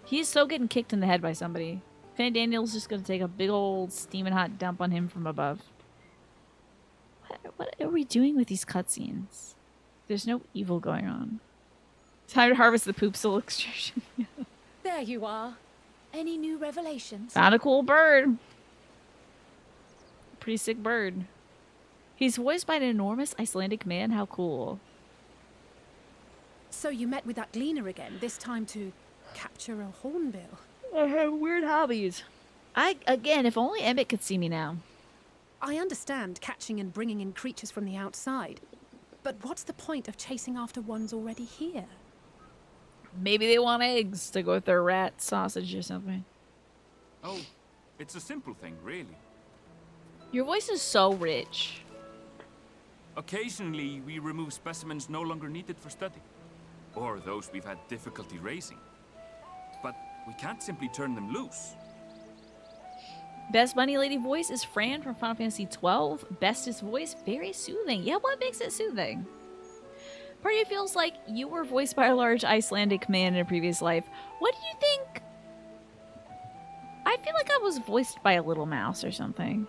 He's so getting kicked in the head by somebody. Fanny Daniel's just gonna take a big old steaming hot dump on him from above. What are we doing with these cutscenes? There's no evil going on. Time to harvest the poop soul extraction. There you are. Any new revelations? Found a cool bird. Pretty sick bird. He's voiced by an enormous Icelandic man. How cool. So you met with that gleaner again, this time to capture a hornbill. I have weird hobbies. Again, if only Emmett could see me now. I understand catching and bringing in creatures from the outside, but what's the point of chasing after ones already here? Maybe they want eggs to go with their rat sausage or something. Oh, it's a simple thing, really. Your voice is so rich. Occasionally, we remove specimens no longer needed for study, or those we've had difficulty raising. But we can't simply turn them loose. Best bunny lady voice is Fran from Final Fantasy XII. Bestest voice, very soothing. Yeah, what makes it soothing? Part of you feels like you were voiced by a large Icelandic man in a previous life. What do you think? I feel like I was voiced by a little mouse or something.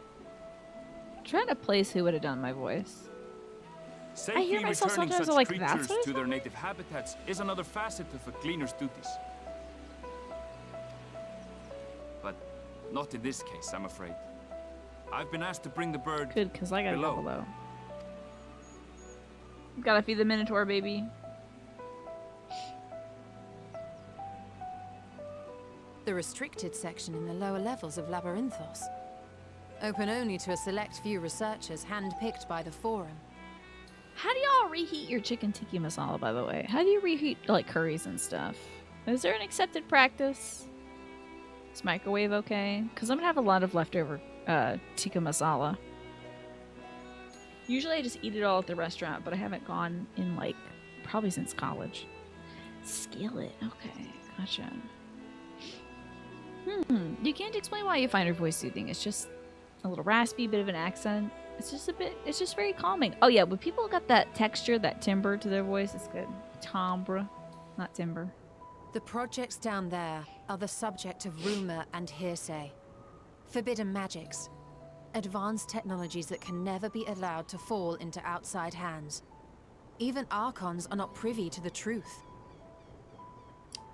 I'm trying to place who would have done my voice. Safely I hear myself returning sometimes such like, creatures that's what I to their sound like? native habitats is another facet of a cleaner's duties. But not in this case, I'm afraid. I've been asked to bring the bird Good, because I gotta below. go below. Gotta feed the Minotaur, baby. The restricted section in the lower levels of Labyrinthos. Open only to a select few researchers handpicked by the Forum. How do y'all reheat your chicken tikka masala, by the way? How do you reheat, like, curries and stuff? Is there an accepted practice? Is microwave okay? Because I'm gonna have a lot of leftover tikka masala. Usually I just eat it all at the restaurant, but I haven't gone in, like, probably since college. Skillet. Okay, gotcha. You can't explain why you find her voice soothing. It's just a little raspy, bit of an accent. It's just very calming. Oh yeah, when people got that texture, that timbre to their voice, it's good. Timbre, not timbre. The projects down there are the subject of rumor and hearsay. Forbidden magics. Advanced technologies that can never be allowed to fall into outside hands. Even Archons are not privy to the truth.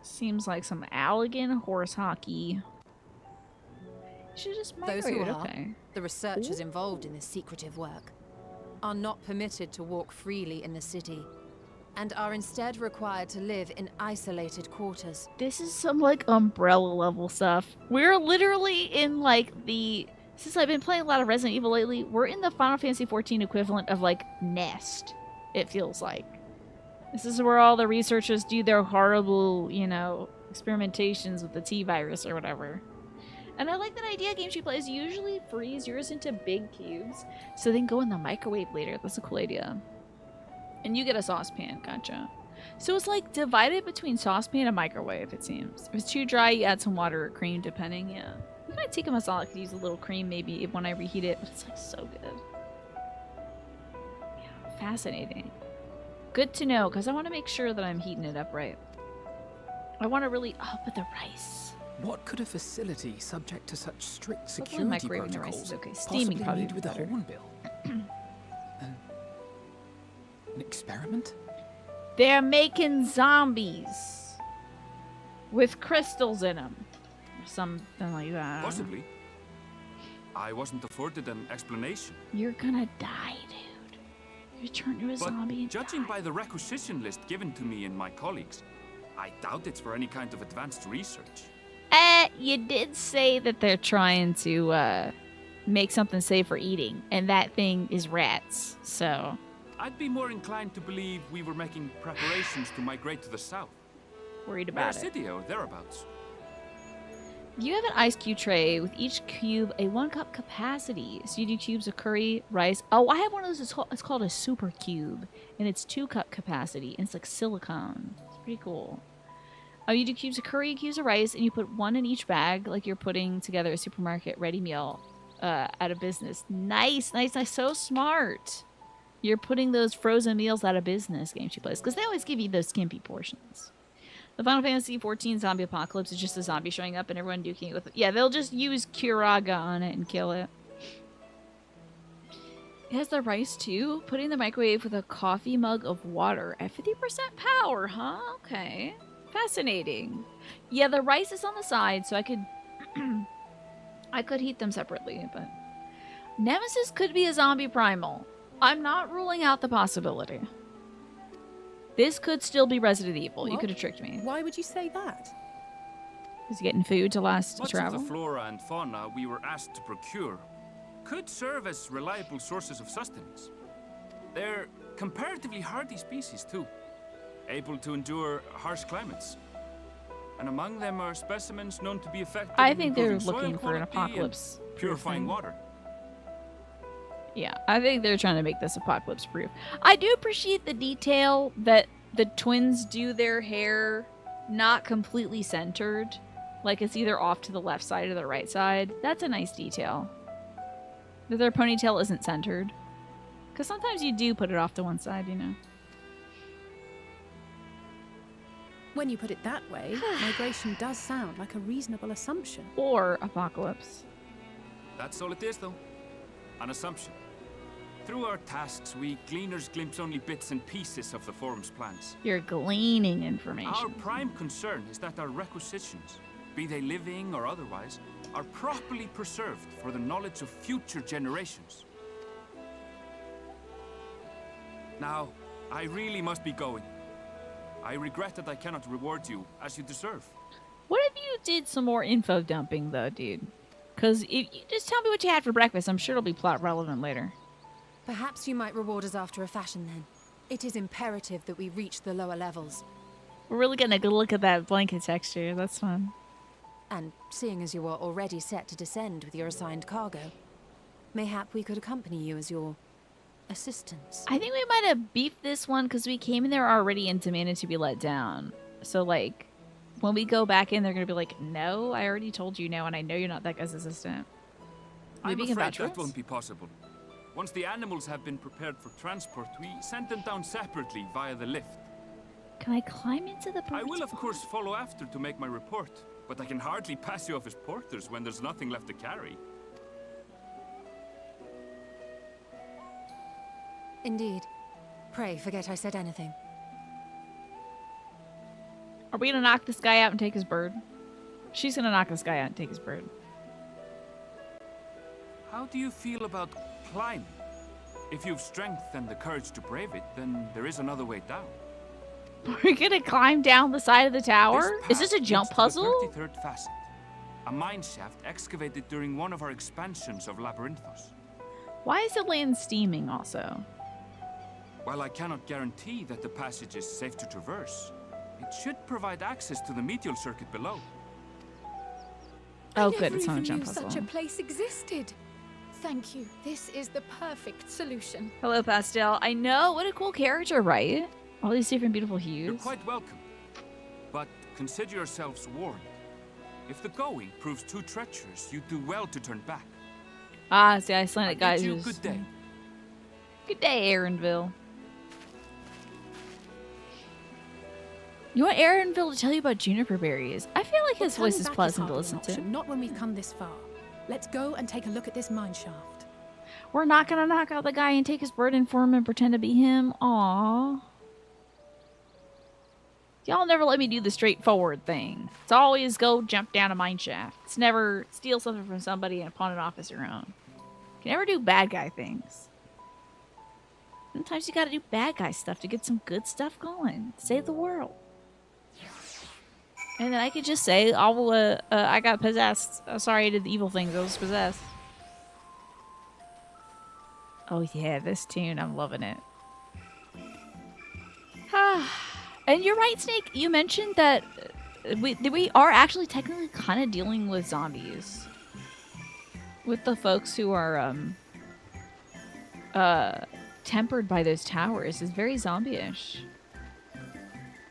Seems like some Allegan horse hockey. Should just Those who migrate, are, okay. the researchers involved in this secretive work, are not permitted to walk freely in the city, and are instead required to live in isolated quarters. This is some like umbrella level stuff. We're literally in like the... Since I've been playing a lot of Resident Evil lately, we're in the Final Fantasy XIV equivalent of like Nest, it feels like. This is where all the researchers do their horrible, you know, experimentations with the T-virus or whatever. And I like that idea. Games you play is usually freeze yours into big cubes, so then go in the microwave later. That's a cool idea. And you get a saucepan, gotcha. So it's like divided between saucepan and microwave, it seems. If it's too dry, you add some water or cream, depending, yeah. You might tikka masala, could use a little cream maybe when I reheat it, but it's like so good. Yeah, fascinating. Good to know, because I want to make sure that I'm heating it up right. I want to really... Oh, but the rice. What could a facility subject to such strict Hopefully security microwaving the rice protocols is okay. Steaming possibly probably need with a better. hornbill? An experiment? They're making zombies with crystals in them. Or something like that. Possibly. I wasn't afforded an explanation. You're gonna die, dude. You turn to a But zombie and judging die. by the requisition list given to me and my colleagues, I doubt it's for any kind of advanced research. You did say that they're trying to make something safe for eating, and that thing is rats, so... I'd be more inclined to believe we were making preparations to migrate to the south. Worried about it. City or thereabouts. You have an ice cube tray with each cube a 1 cup capacity. So you do cubes of curry, rice. Oh, I have one of those. It's called a super cube, and it's 2 cup capacity, and it's like silicone. It's pretty cool. Oh, you do cubes of curry, cubes of rice, and you put 1 in each bag, like you're putting together a supermarket ready meal out of business. Nice, nice, nice. So smart. You're putting those frozen meals out of business, Games She Plays, because they always give you those skimpy portions. The Final Fantasy XIV zombie apocalypse is just a zombie showing up and everyone duking it with it. Yeah, they'll just use Curaga on it and kill it. It has the rice too. Put in the microwave with a coffee mug of water at 50% power, huh? Okay. Fascinating. Yeah, the rice is on the side, so I could I could heat them separately, but Nemesis could be a zombie primal. I'm not ruling out the possibility. This could still be Resident Evil. What? You could have tricked me. Why would you say that? Is he getting food to last Much travel? of the flora and fauna we were asked to procure could serve as reliable sources of sustenance. They're comparatively hardy species too, able to endure harsh climates. And among them are specimens known to be effective I in think they're improving soil looking for an quality and apocalypse. purifying thing. water. Yeah, I think they're trying to make this apocalypse proof. I do appreciate the detail that the twins do their hair not completely centered. Like it's either off to the left side or the right side. That's a nice detail. That their ponytail isn't centered. Because sometimes you do put it off to one side, you know. When you put it that way, migration does sound like a reasonable assumption. Or apocalypse. That's all it is though. An assumption. Through our tasks, we gleaners glimpse only bits and pieces of the forum's plans. You're gleaning information. Our prime concern is that our requisitions, be they living or otherwise, are properly preserved for the knowledge of future generations. Now, I really must be going. I regret that I cannot reward you as you deserve. What if you did some more info dumping, though, dude? Because if you just tell me what you had for breakfast. I'm sure it'll be plot relevant later. Perhaps you might reward us after a fashion then. It is imperative that we reach the lower levels. We're really getting a good look at that blanket texture. That's fun. And seeing as you are already set to descend with your assigned cargo, mayhap we could accompany you as your assistants. I think we might have beefed this one because we came in there already and demanded to be let down. So, like, when we go back in, they're going to be like, no, I already told you no, and I know you're not that guy's assistant. I'm Maybe you can afraid vouch for that us? won't be possible. Once the animals have been prepared for transport, we send them down separately via the lift. Can I climb into the I will, of boat? course, follow after to make my report, but I can hardly pass you off as porters when there's nothing left to carry. Indeed. Pray forget I said anything. Are we going to knock this guy out and take his bird? She's going to knock this guy out and take his bird. How do you feel about climbing? If you've strength and the courage to brave it, then there is another way down. We're going to climb down the side of the tower? Is this a jump puzzle? The 33rd facet, a mine shaft excavated during one of our expansions of Labyrinthos. Why is the land steaming also? While I cannot guarantee that the passage is safe to traverse, it should provide access to the medial circuit below. Oh, I good. It's never not a even jump knew puzzle. such a place existed. Thank you. This is the perfect solution. Hello, Pastel. I know. What a cool character, right? All these different beautiful hues. You're quite welcome. But consider yourselves warned. If the going proves too treacherous, you do well to turn back. Ah, it's the Icelandic I guy bid you who's... good day. Good day, Aaronville. You want Aaronville to tell you about juniper berries? I feel like his voice Turning is back pleasant to hardly an listen to. option, not when we've come this far. Let's go and take a look at this mine shaft. We're not gonna knock out the guy and take his burden for him and pretend to be him. Aww. Y'all never let me do the straightforward thing. It's always go jump down a mine shaft. It's never steal something from somebody and pawn it off as your own. You can never do bad guy things. Sometimes you gotta do bad guy stuff to get some good stuff going. Save the world. And then I could just say, I got possessed. Sorry, I did the evil things. I was possessed. Oh yeah, this tune, I'm loving it. And you're right, Snake. You mentioned that we are actually technically kind of dealing with zombies. With the folks who are tempered by those towers. It's very zombie-ish.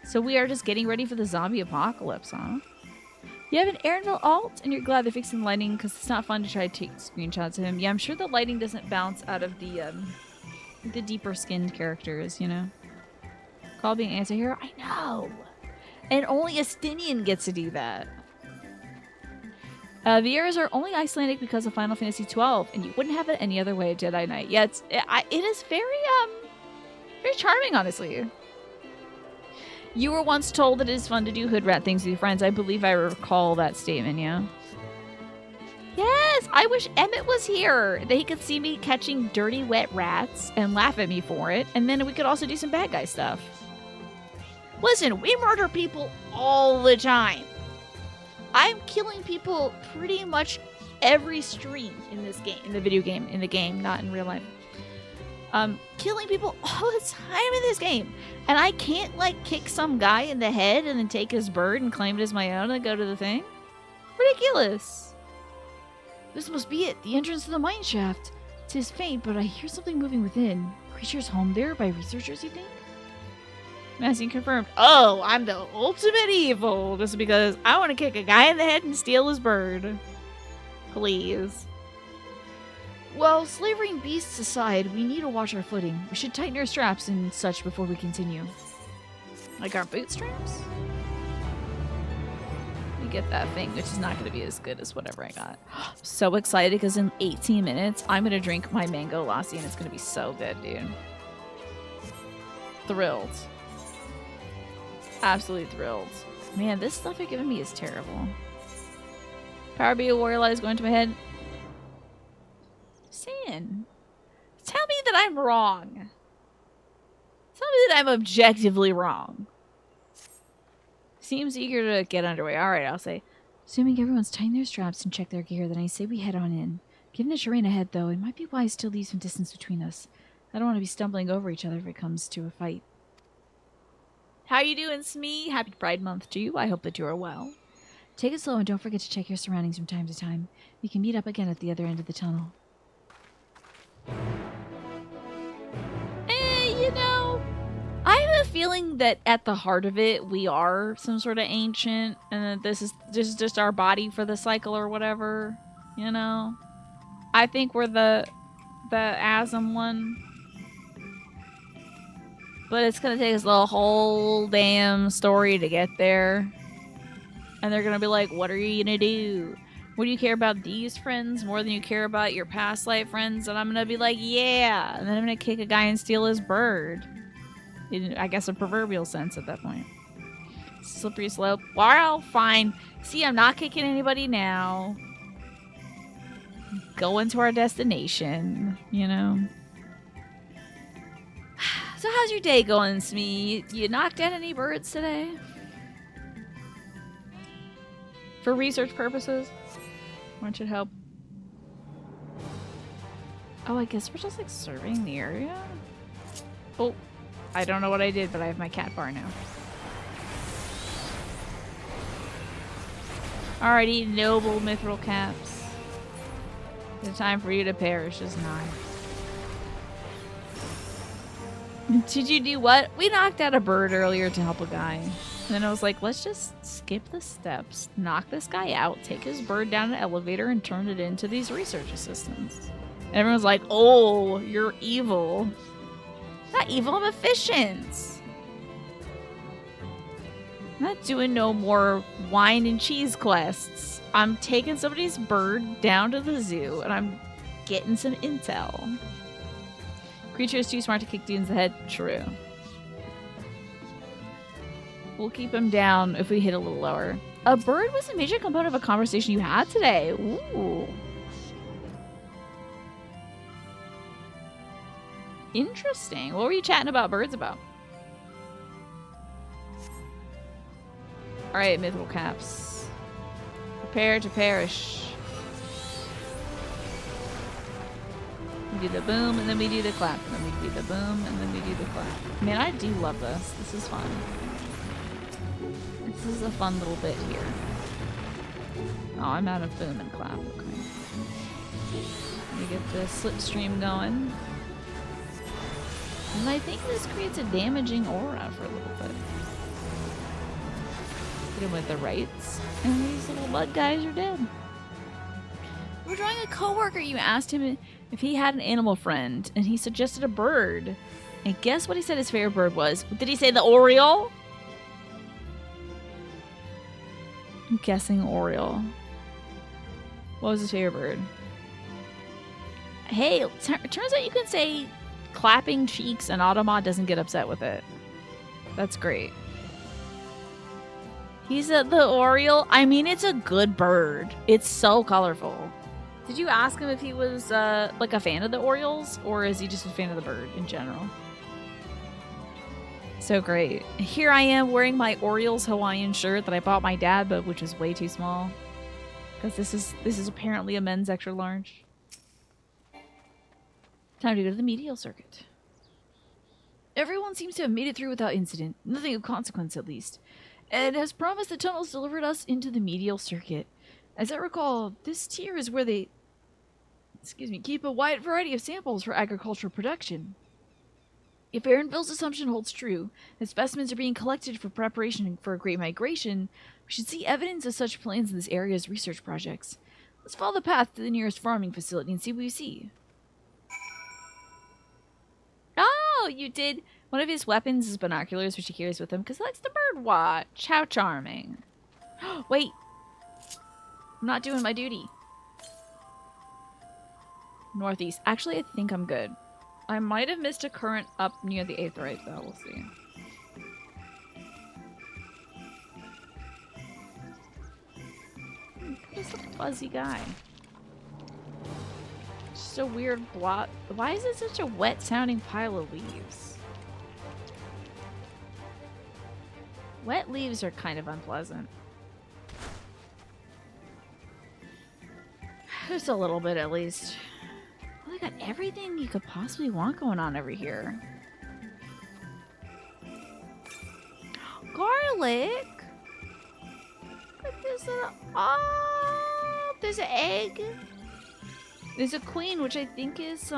So we are just getting ready for the zombie apocalypse, huh? You have an Aaronville alt, and you're glad they're fixing the lighting because it's not fun to try to take screenshots of him. Yeah, I'm sure the lighting doesn't bounce out of the deeper skinned characters, you know? Call being an anti-hero? I know! And only Estinian gets to do that. Vieras are only Icelandic because of Final Fantasy XII, and you wouldn't have it any other way at Jedi Knight. Yeah, it is very charming, honestly. You were once told that it is fun to do hood rat things with your friends. I believe I recall that statement, yeah? Yes! I wish Emmett was here! That he could see me catching dirty, wet rats and laugh at me for it, and then we could also do some bad guy stuff. Listen, we murder people all the time. I'm killing people pretty much every stream in this game, in the video game, in the game, not in real life. Killing people all the time in this game. And I can't, like, kick some guy in the head and then take his bird and claim it as my own and go to the thing. Ridiculous. This must be it, the entrance to the mine shaft. It is faint, but I hear something moving within. Creatures home there by researchers, you think? Massing confirmed. Oh, I'm the ultimate evil, just because I want to kick a guy in the head and steal his bird. Please. Well, slavering beasts aside, we need to watch our footing. We should tighten our straps and such before we continue. Like our boot straps? We get that thing, which is not going to be as good as whatever I got. So excited, because in 18 minutes, I'm going to drink my mango lassi, and it's going to be so good, dude. Thrilled. Absolutely thrilled. Man, this stuff you're giving me is terrible. Power be a warrior light is going to my head. Sin. Tell me that I'm wrong. Tell me that I'm objectively wrong. Seems eager to get underway. Alright, I'll say. Assuming everyone's tying their straps and check their gear, then I say we head on in. Given the terrain ahead, though, it might be wise to leave some distance between us. I don't want to be stumbling over each other if it comes to a fight. How you doing, Smee? Happy Pride Month to you. I hope that you are well. Take it slow and don't forget to check your surroundings from time to time. We can meet up again at the other end of the tunnel. You know, I have a feeling that at the heart of it, we are some sort of ancient, and that this is just our body for the cycle or whatever. You know, I think we're the Asm one, but it's gonna take us the whole damn story to get there. And they're gonna be like, "What are you gonna do? What do you care about these friends more than you care about your past life friends?" And I'm gonna be like, "Yeah," and then I'm gonna kick a guy and steal his bird. In, I guess, a proverbial sense at that point. Slippery slope. Well, fine. See, I'm not kicking anybody now. Going to our destination, you know. So how's your day going, Smee? You knocked down any birds today? For research purposes? Why don't you help? Oh, I guess we're just like surveying the area? Oh. I don't know what I did, but I have my cat bar now. Alrighty, noble mithril caps. The time for you to perish is nigh. Did you do what? We knocked out a bird earlier to help a guy. And then I was like, let's just skip the steps, knock this guy out, take his bird down an elevator, and turn it into these research assistants. And everyone's like, oh, you're evil. Not evil, I'm efficient. I'm not doing no more wine and cheese quests. I'm taking somebody's bird down to the zoo and I'm getting some intel. Creature is too smart to kick dudes in the head. True. We'll keep him down if we hit a little lower. A bird was a major component of a conversation you had today. Ooh. Interesting. What were you chatting about birds about? Alright, mithril caps. Prepare to perish. We do the boom, and then we do the clap. And then we do the boom, and then we do the clap. Man, I do love this. This is fun. This is a fun little bit here. Oh, I'm out of boom and clap. Okay. Let me get the slipstream going. And I think this creates a damaging aura for a little bit. Hit him with the rights, and these little bug guys are dead. We're drawing a coworker. You asked him if he had an animal friend, and he suggested a bird. And guess what he said his favorite bird was? Did he say the Oriole? I'm guessing Oriole. What was his favorite bird? Hey, turns out you can say clapping cheeks and Automod doesn't get upset with it. That's great. He said the Oriole. I mean, it's a good bird. It's so colorful. Did you ask him if he was like a fan of the Orioles, or is he just a fan of the bird in general? So great. Here I am wearing my Orioles Hawaiian shirt that I bought my dad, but which was way too small. Because this is apparently a men's extra large. Time to go to the medial circuit. Everyone seems to have made it through without incident. Nothing of consequence, at least. And as promised, the tunnels delivered us into the medial circuit. As I recall, this tier is where they keep a wide variety of samples for agricultural production. If Aaronville's assumption holds true, that specimens are being collected for preparation for a great migration, we should see evidence of such plans in this area's research projects. Let's follow the path to the nearest farming facility and see what we see. Oh, you did. One of his weapons is binoculars, which he carries with him because he likes the bird watch. How charming. Wait. I'm not doing my duty. Northeast. Actually, I think I'm good. I might have missed a current up near the Aetheryte, though. We'll see. He's a fuzzy guy. Just a weird blot. Why is it such a wet-sounding pile of leaves? Wet leaves are kind of unpleasant. Just a little bit, at least. Well, they got everything you could possibly want going on over here. Garlic? There's a... Oh! There's an egg. There's a queen, which I think is,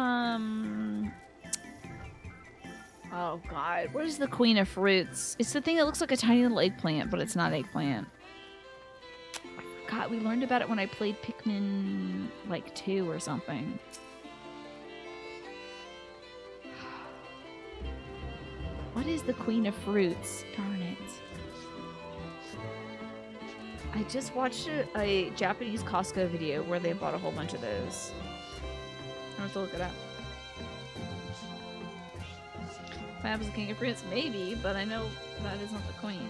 Oh god, what is the queen of fruits? It's the thing that looks like a tiny little eggplant, but it's not eggplant. God, we learned about it when I played Pikmin, like, 2 or something. What is the queen of fruits? Darn it. I just watched a Japanese Costco video where they bought a whole bunch of those. I have to look it up. Perhaps the king of fruits? Maybe, but I know that is not the queen.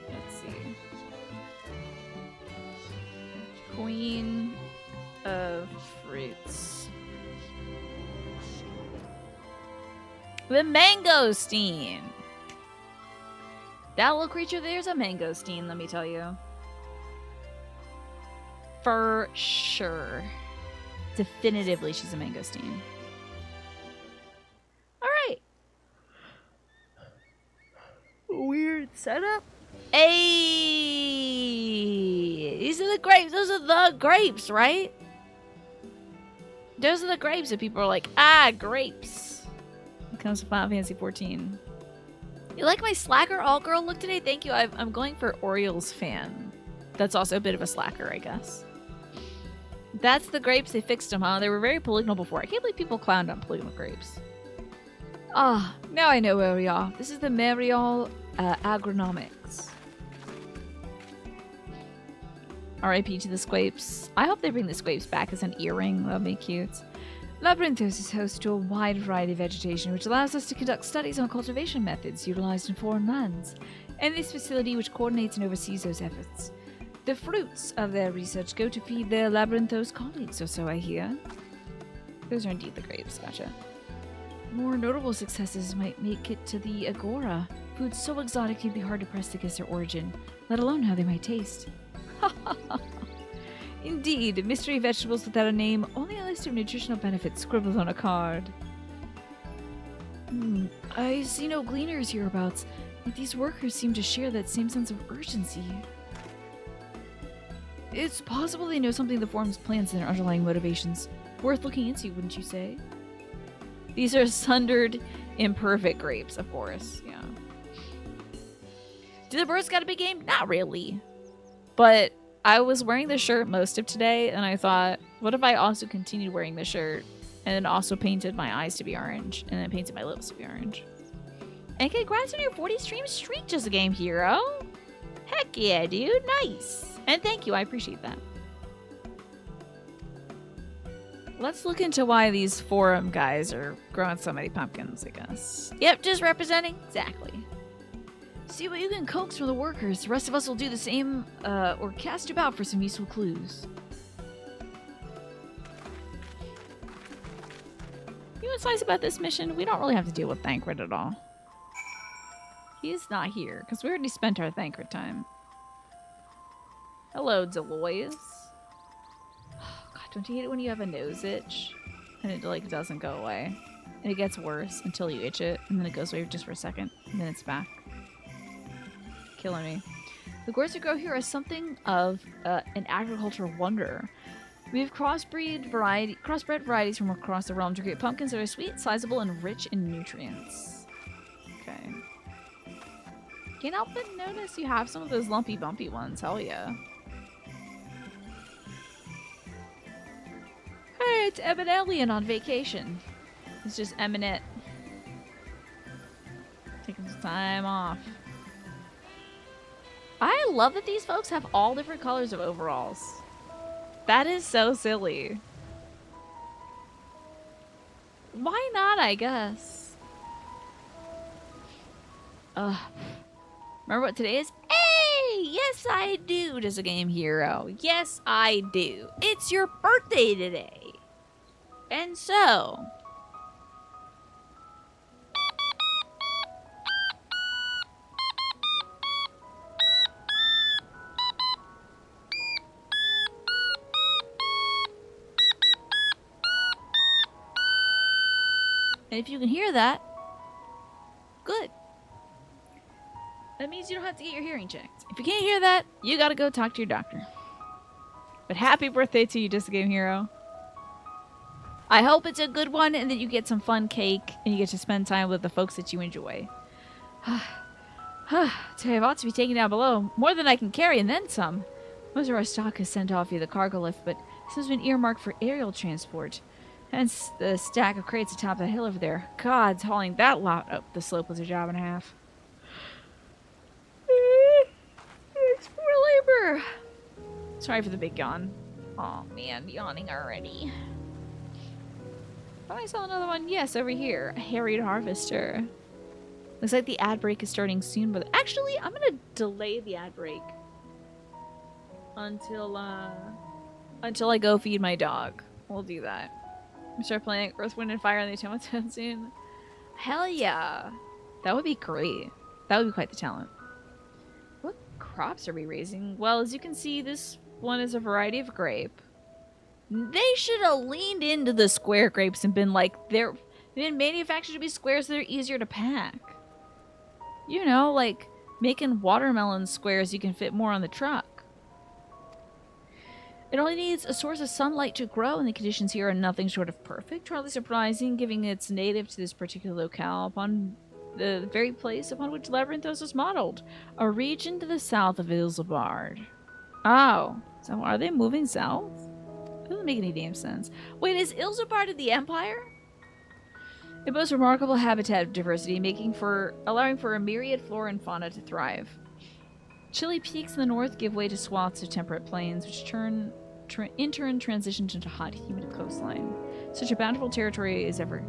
Let's see. Queen of fruits. The mangosteen! That little creature there's a mangosteen, let me tell you. For sure. Definitively she's a mangosteen. Alright. Weird setup. Hey! These are the grapes. Those are the grapes, right? Those are the grapes that people are like, ah, grapes. It comes to Final Fantasy 14. You like my slacker all-girl look today? Thank you. I'm going for Orioles fan. That's also a bit of a slacker, I guess. That's the grapes. They fixed them, huh? They were very polygonal before. I can't believe people clowned on polygonal grapes. Ah, now I know where we are. This is the Mariol Agronomics. R.I.P. to the Squapes. I hope they bring the Squapes back as an earring. That'd be cute. Labyrinthos is host to a wide variety of vegetation, which allows us to conduct studies on cultivation methods utilized in foreign lands, and this facility which coordinates and oversees those efforts. The fruits of their research go to feed their Labyrinthos colleagues, or so I hear. Those are indeed the grapes, gotcha. More notable successes might make it to the Agora. Foods so exotic you'd be hard to press to guess their origin, let alone how they might taste. Ha ha ha! Indeed, mystery vegetables without a name, only a list of nutritional benefits scribbled on a card. I see no gleaners hereabouts, yet these workers seem to share that same sense of urgency. It's possible they know something that forms plans and their underlying motivations. Worth looking into, wouldn't you say? These are sundered, imperfect grapes, of course, yeah. Do the birds got a big game? Not really. But I was wearing the shirt most of today, and I thought, what if I also continued wearing the shirt, and then also painted my eyes to be orange, and then painted my lips to be orange? And congrats on your 40 stream streak, Just a Game Hero! Heck yeah, dude, nice! And thank you, I appreciate that. Let's look into why these forum guys are growing so many pumpkins, I guess. Yep, just representing. Exactly. See what you can coax from the workers. The rest of us will do the same, or cast about for some useful clues. You know what's nice about this mission? We don't really have to deal with Thancred at all. He's not here, because we already spent our Thancred time. Hello, Deloise. God, don't you hate it when you have a nose itch? And it, like, doesn't go away. And it gets worse until you itch it, and then it goes away just for a second, and then it's back. Killing me. The gourds that grow here are something of an agricultural wonder. We have crossbred varieties from across the realm to create pumpkins that are sweet, sizable, and rich in nutrients. Okay. Can't help but notice you have some of those lumpy bumpy ones. Hell yeah. Hey, it's Eminellian on vacation. It's just Eminette. Taking some time off. I love that these folks have all different colors of overalls. That is so silly. Why not, I guess? Remember what today is? Hey! Yes, I do, Just a Game Hero. Yes, I do. It's your birthday today. And so... And if you can hear that, good. That means you don't have to get your hearing checked. If you can't hear that, you gotta go talk to your doctor. But happy birthday to you, Just a Game Hero. I hope it's a good one and that you get some fun cake and you get to spend time with the folks that you enjoy. Today I've ought to be taken down below. More than I can carry and then some. Most of our stock is sent off via the cargo lift, but this has been earmarked for aerial transport. Hence the stack of crates atop that hill over there. God's hauling that lot up the slope was a job and a half. It's poor labor. Sorry for the big yawn. Oh man, yawning already. Thought I saw another one. Yes, over here. A harried harvester. Looks like the ad break is starting soon, but actually, I'm gonna delay the ad break until I go feed my dog. We'll do that. We start playing Earth, Wind, and Fire on the automaton soon. Hell yeah, that would be great. That would be quite the talent. What crops are we raising? Well, as you can see, this one is a variety of grape. They should have leaned into the square grapes and been like, they've been manufactured to be squares so they're easier to pack. You know, like making watermelon squares you can fit more on the truck. It only needs a source of sunlight to grow, and the conditions here are nothing short of perfect. Hardly surprising, given it's native to this particular locale upon the very place upon which Labyrinthos was modeled, a region to the south of Ilsabard. Oh, so are they moving south? Doesn't make any damn sense. Wait, is Ilsabard in the Empire? It boasts remarkable habitat diversity, allowing for a myriad flora and fauna to thrive. Chilly peaks in the north give way to swaths of temperate plains, which in turn transition into hot, humid coastline. Such a bountiful territory is ever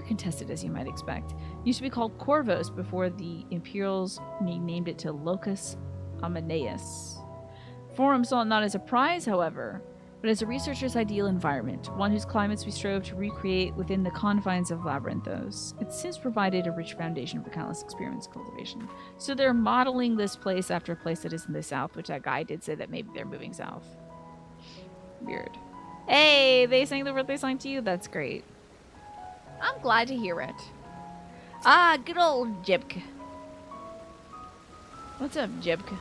contested, as you might expect. It used to be called Corvos before the Imperials named it to Locus Amaneus. Forum saw it not as a prize, however, but as a researcher's ideal environment, one whose climates we strove to recreate within the confines of Labyrinthos. It since provided a rich foundation for countless experiments and cultivation. So they're modeling this place after a place that is in the south, which that guy did say that maybe they're moving south. Weird. Hey, they sang the birthday song to you? That's great. I'm glad to hear it. Ah, good old Jibka. What's up, Jibka?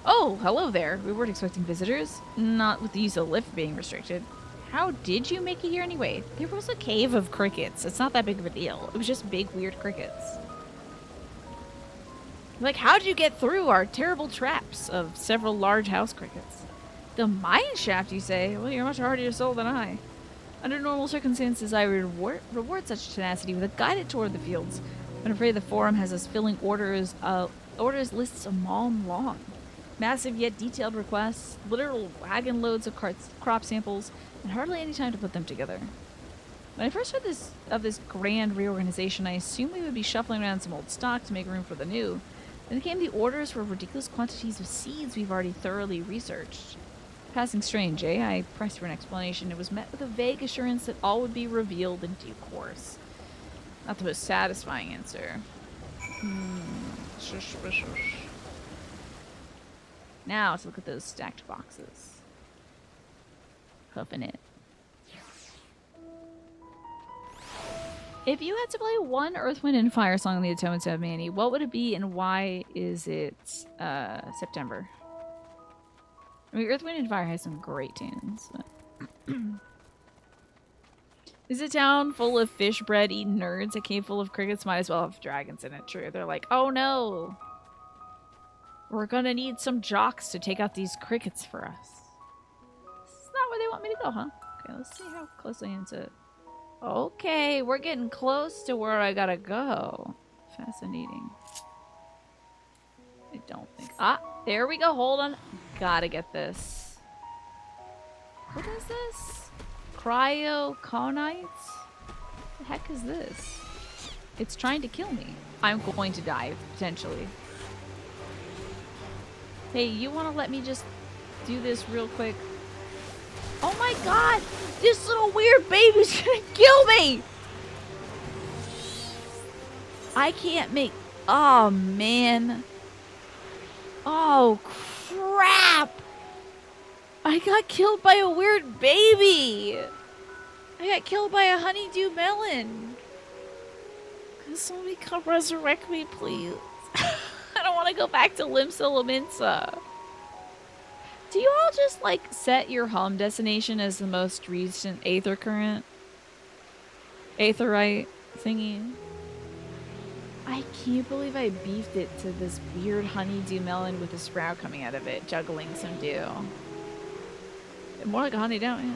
Oh, hello there. We weren't expecting visitors. Not with the use of lift being restricted. How did you make it here anyway? There was a cave of crickets. It's not that big of a deal. It was just big, weird crickets. Like, how did you get through our terrible traps of several large house crickets? The mine shaft, you say? Well, you're much hardier soul than I. Under normal circumstances, I would reward such tenacity with a guided tour of the fields. I'm afraid the forum has us filling orders lists a mile long. Massive yet detailed requests, literal wagon loads of crop samples, and hardly any time to put them together. When I first heard of this grand reorganization, I assumed we would be shuffling around some old stock to make room for the new. Then came the orders for ridiculous quantities of seeds we've already thoroughly researched. Passing strange, eh? I pressed for an explanation. It was met with a vague assurance that all would be revealed in due course. Not the most satisfying answer. Now, let's look at those stacked boxes. Hoofing it. If you had to play one Earth, Wind, and Fire song on the Automaton Manny, what would it be and why is it September? I mean, Earth, Wind, and Fire has some great tunes. But is a town full of fish bread eating nerds? A cave full of crickets might as well have dragons in it. True. They're like, oh no. We're gonna need some jocks to take out these crickets for us. This is not where they want me to go, huh? Okay, let's see how close I am to it. Okay, we're getting close to where I gotta go. Fascinating. I don't think... Ah, there we go. Hold on. Gotta get this. What is this? Cryoconites? What the heck is this? It's trying to kill me. I'm going to die, potentially. Hey, you want to let me just do this real quick? Oh my god! This little weird baby's gonna kill me! I can't make... Oh, man. Oh, crap! I got killed by a weird baby! I got killed by a honeydew melon. Can somebody come resurrect me, please? I don't want to go back to Limsa Laminsa. Do you all just, like, set your home destination as the most recent aether current? Aetherite thingy? I can't believe I beefed it to this weird honeydew melon with a sprout coming out of it, juggling some dew. More like a honeydew, yeah.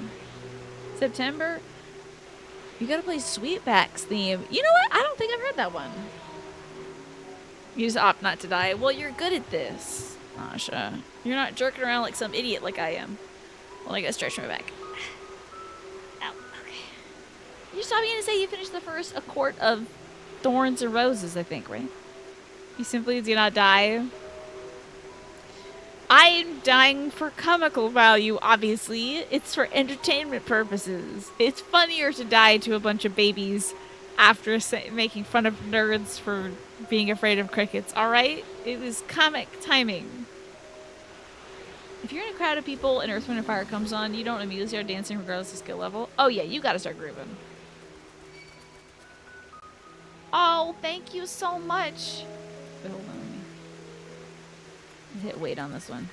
September? You gotta play Sweetback's theme. You know what? I don't think I've heard that one. You just opt not to die. Well, you're good at this, Asha. You're not jerking around like some idiot like I am. Well, I gotta stretch my back. Ow, okay. You stopped me to say you finished the first A Court of Thorns and Roses, I think, right? You simply do not die. I'm dying for comical value, obviously. It's for entertainment purposes. It's funnier to die to a bunch of babies after making fun of nerds for being afraid of crickets, alright? It was comic timing. If you're in a crowd of people and Earth, Wind, and Fire comes on, you don't immediately start dancing regardless of skill level. Oh yeah, you gotta start grooving. Oh, thank you so much. Wait, hold on, let me hit wait on this one.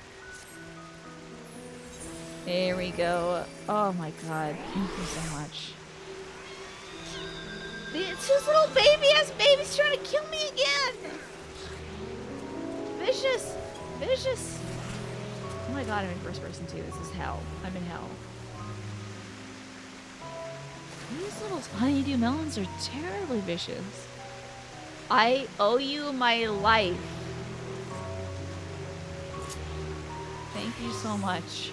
There we go. Oh my god, thank you so much. It's just little baby-ass babies trying to kill me again! Vicious! Vicious! Oh my god, I'm in first person too. This is hell. I'm in hell. These little honeydew melons are terribly vicious. I owe you my life. Thank you so much.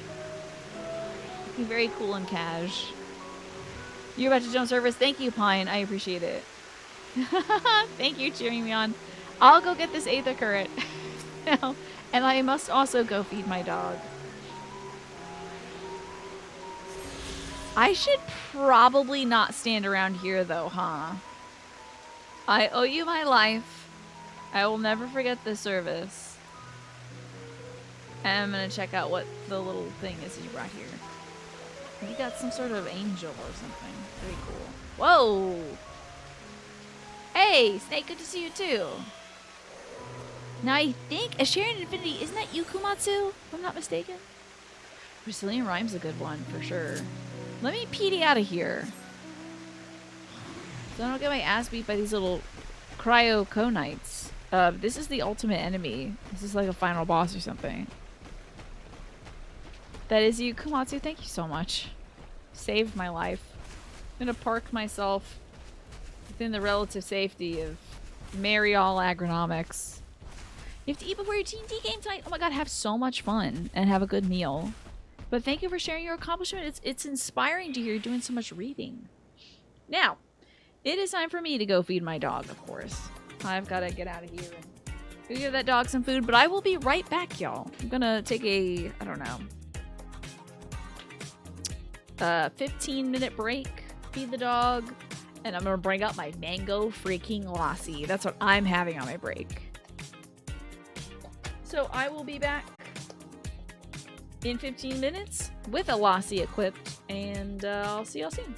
Looking very cool and cash. You're about to jump service. Thank you, Pine. I appreciate it. Thank you for cheering me on. I'll go get this aether current now. And I must also go feed my dog. I should probably not stand around here though, huh? I owe you my life. I will never forget this service. And I'm gonna check out what the little thing is that you brought here. You got some sort of angel or something. Very cool. Whoa! Hey, Snake, good to see you too. Now I think a Sharing Infinity, isn't that you, Kumatsu? If I'm not mistaken. Brazilian Rhyme's a good one for sure. Let me PD out of here. So I don't get my ass beat by these little cryo conites. This is the ultimate enemy. This is like a final boss or something. That is you, Kumatsu. Thank you so much. Saved my life. I'm gonna park myself within the relative safety of Merry All Agronomics. You have to eat before your TNT game tonight. Oh my god, have so much fun and have a good meal. But thank you for sharing your accomplishment. It's inspiring to hear you doing so much reading. Now, it is time for me to go feed my dog, of course. I've got to get out of here and go give that dog some food, but I will be right back, y'all. I'm gonna take a, I don't know, 15-minute break, feed the dog, and I'm gonna bring up my mango freaking lassi. That's what I'm having on my break. So I will be back in 15 minutes with a lassi equipped, and I'll see y'all soon.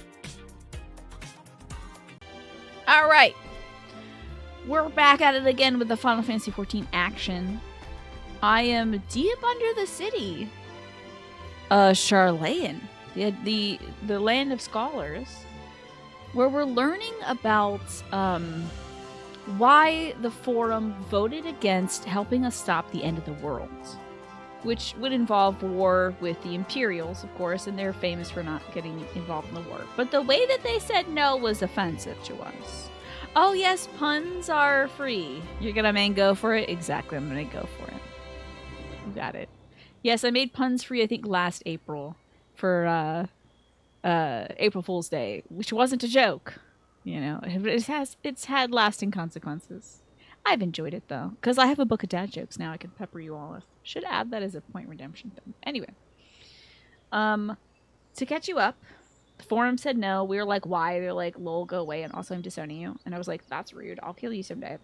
Alright. We're back at it again with the Final Fantasy XIV action. I am deep under the city. Charlayan. The land of scholars. Where we're learning about why the Forum voted against helping us stop the end of the world. Which would involve war with the Imperials, of course, and they're famous for not getting involved in the war. But the way that they said no was offensive to us. Oh yes, puns are free. You're gonna go for it? Exactly, I'm gonna go for it. You got it. Yes, I made puns free, I think, last April for April Fool's Day, which wasn't a joke. You know, it's had lasting consequences. I've enjoyed it though, because I have a book of dad jokes now I can pepper you all with. Should add that as a point redemption thing. Anyway, to catch you up, the Forum said no. We were like, why? They're like, lol, go away, and also I'm disowning you. And I was like, that's rude. I'll kill you someday.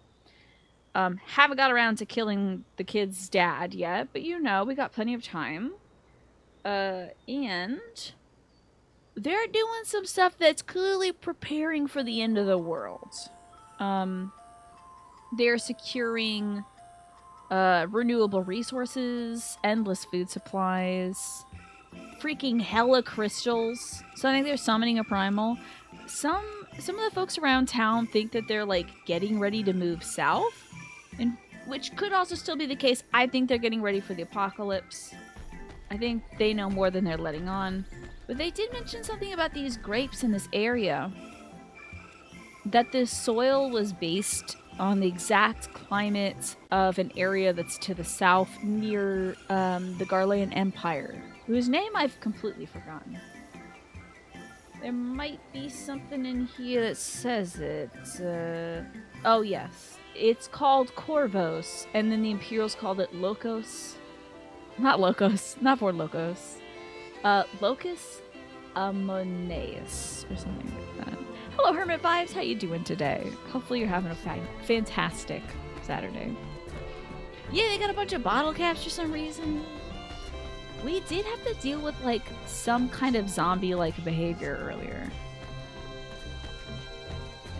Haven't got around to killing the kid's dad yet, but you know, we got plenty of time. And they're doing some stuff that's clearly preparing for the end of the world. They're securing renewable resources, endless food supplies, freaking hella crystals. So I think they're summoning a primal. Some of the folks around town think that they're like getting ready to move south, and which could also still be the case. I think they're getting ready for the apocalypse. I think they know more than they're letting on. But they did mention something about these grapes in this area. That this soil was based on the exact climate of an area that's to the south near the Garlean Empire, whose name I've completely forgotten. There might be something in here that says it. Oh, yes. It's called Corvos, and then the Imperials called it Locos. Not Locos. Not for Locos. Locus Amoneus, or something like that. Hello, Hermit Vibes. How you doing today? Hopefully you're having a fantastic Saturday. Yeah, they got a bunch of bottle caps for some reason. We did have to deal with, like, some kind of zombie-like behavior earlier.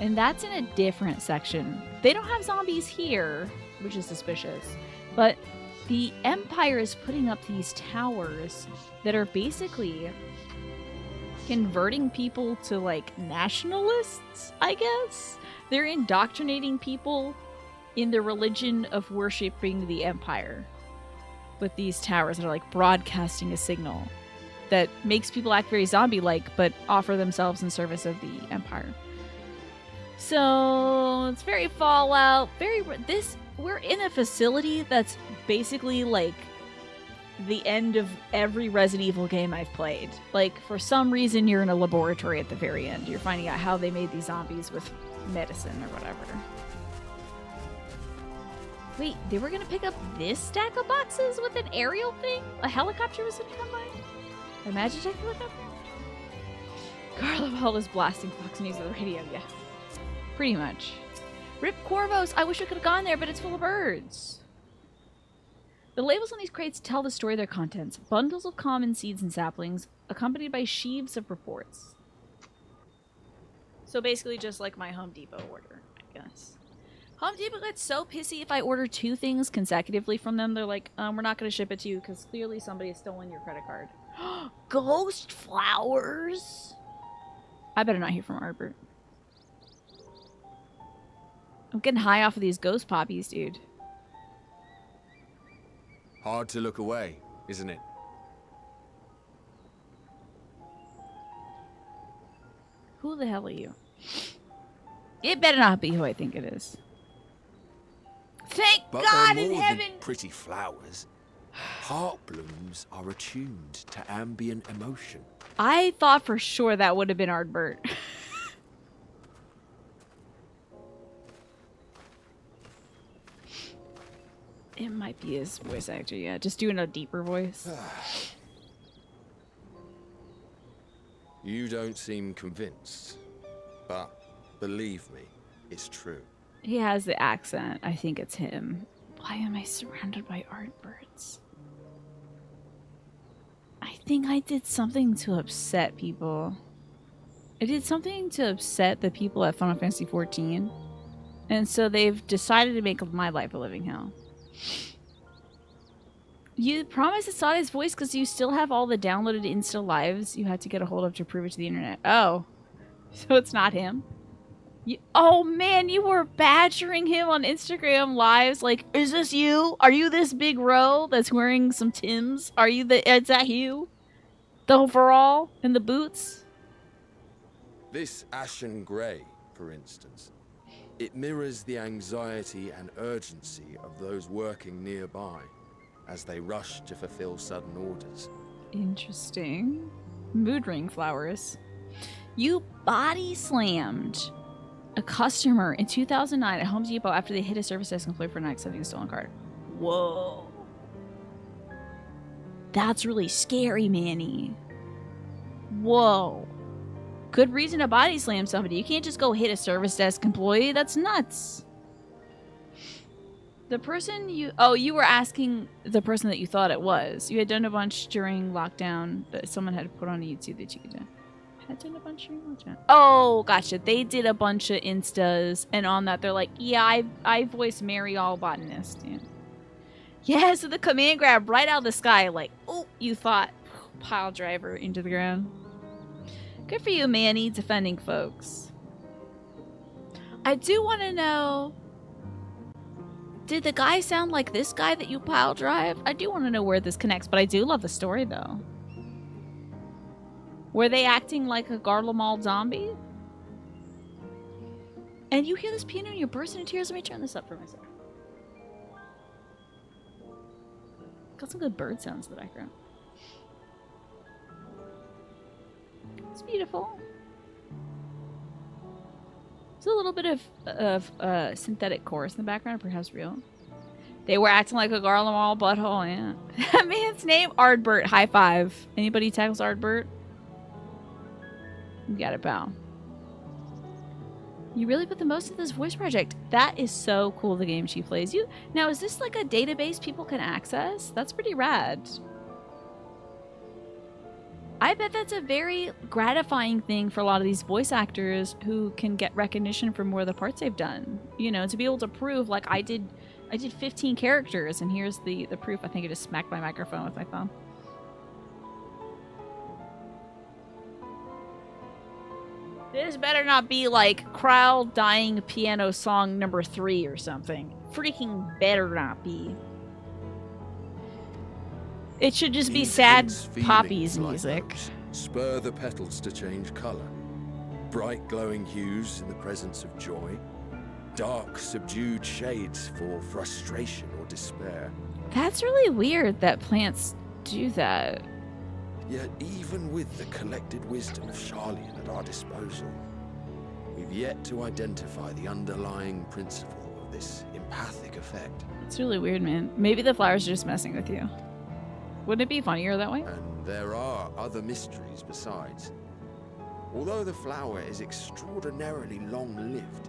And that's in a different section. They don't have zombies here, which is suspicious. But the Empire is putting up these towers that are basically converting people to, like, nationalists, I guess? They're indoctrinating people in the religion of worshipping the Empire with these towers that are, like, broadcasting a signal that makes people act very zombie-like but offer themselves in service of the Empire. So it's very Fallout, we're in a facility that's basically, like, the end of every Resident Evil game I've played. Like, for some reason, you're in a laboratory at the very end. You're finding out how they made these zombies with medicine or whatever. Wait, they were gonna pick up this stack of boxes with an aerial thing? A helicopter was gonna come by? A Magitech helicopter? Carla Ball is blasting Fox News on the radio, yeah. Pretty much. Rip Corvos, I wish I could have gone there, but it's full of birds. The labels on these crates tell the story of their contents. Bundles of common seeds and saplings, accompanied by sheaves of reports. So basically just like my Home Depot order, I guess. Home Depot gets so pissy if I order 2 things consecutively from them. They're like, we're not going to ship it to you because clearly somebody has stolen your credit card. Ghost flowers? I better not hear from Arbert. I'm getting high off of these ghost poppies, dude. Hard to look away, isn't it? Who the hell are you? It better not be who I think it is. Thank God in heaven! Than pretty flowers. Heart blooms are attuned to ambient emotion. I thought for sure that would have been Ardbert. It might be his voice actor, yeah. Just doing a deeper voice. You don't seem convinced, but believe me, it's true. He has the accent. I think it's him. Why am I surrounded by Ardberts? I think I did something to upset people. I did something to upset the people at Final Fantasy XIV. And so they've decided to make my life a living hell. You promised it's not his voice because you still have all the downloaded Insta lives you had to get a hold of to prove it to the internet. Oh. So it's not him? Oh man, you were badgering him on Instagram lives like, is this you? Are you this big ro that's wearing some Timbs? Is that you? The overall and the boots? This ashen grey, for instance, it mirrors the anxiety and urgency of those working nearby as they rush to fulfill sudden orders. Interesting. Mood ring flowers. You body slammed a customer in 2009 at Home Depot after they hit a service desk employee for not accepting a stolen card. Whoa. That's really scary, Manny. Whoa. Good reason to body slam somebody. You can't just go hit a service desk employee. That's nuts. The person you were asking the person that you thought it was. You had done a bunch during lockdown that someone had put on YouTube that you could do. Had done a bunch during lockdown. Oh, gotcha. They did a bunch of Instas, and on that they're like, yeah, I voice Mary All Botanist. Yeah. Yeah, so the command grab right out of the sky, like, oh, you thought. Pile driver into the ground. Good for you, Manny, defending folks. I do want to know, did the guy sound like this guy that you pile drive? I do want to know where this connects, but I do love the story, though. Were they acting like a Garlemald zombie? And you hear this piano and you burst into tears? Let me turn this up for myself. Got some good bird sounds in the background. It's beautiful. There's a little bit of synthetic chorus in the background, perhaps real. They were acting like a Garlemald butthole, yeah. That man's name, Ardbert. High five. Anybody tackles Ardbert? You got it, pal. You really put the most into this voice project. That is so cool, the game she plays. You now, is this like a database people can access? That's pretty rad. I bet that's a very gratifying thing for a lot of these voice actors who can get recognition for more of the parts they've done. You know, to be able to prove, like, I did 15 characters, and here's the proof. I think I just smacked my microphone with my thumb. This better not be like Crowd Dying Piano Song number 3 or something. Freaking better not be. It should just be sad poppies music. Spur the petals to change color. Bright glowing hues in the presence of joy. Dark subdued shades for frustration or despair. That's really weird that plants do that. Yet even with the collected wisdom of Charlian at our disposal, we've yet to identify the underlying principle of this empathic effect. It's really weird, man. Maybe the flowers are just messing with you. Wouldn't it be funnier that way? And there are other mysteries besides. Although the flower is extraordinarily long-lived,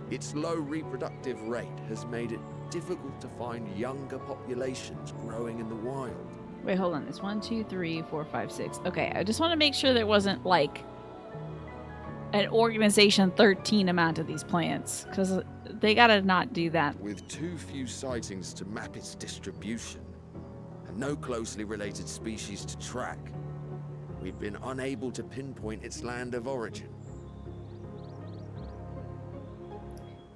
its low reproductive rate has made it difficult to find younger populations growing in the wild. Wait, hold on. It's 1, 2, 3, 4, 5, 6. Okay, I just want to make sure there wasn't like an organization 13 amount of these plants, because they gotta not do that. With too few sightings to map its distribution, and no closely related species to track, we've been unable to pinpoint its land of origin.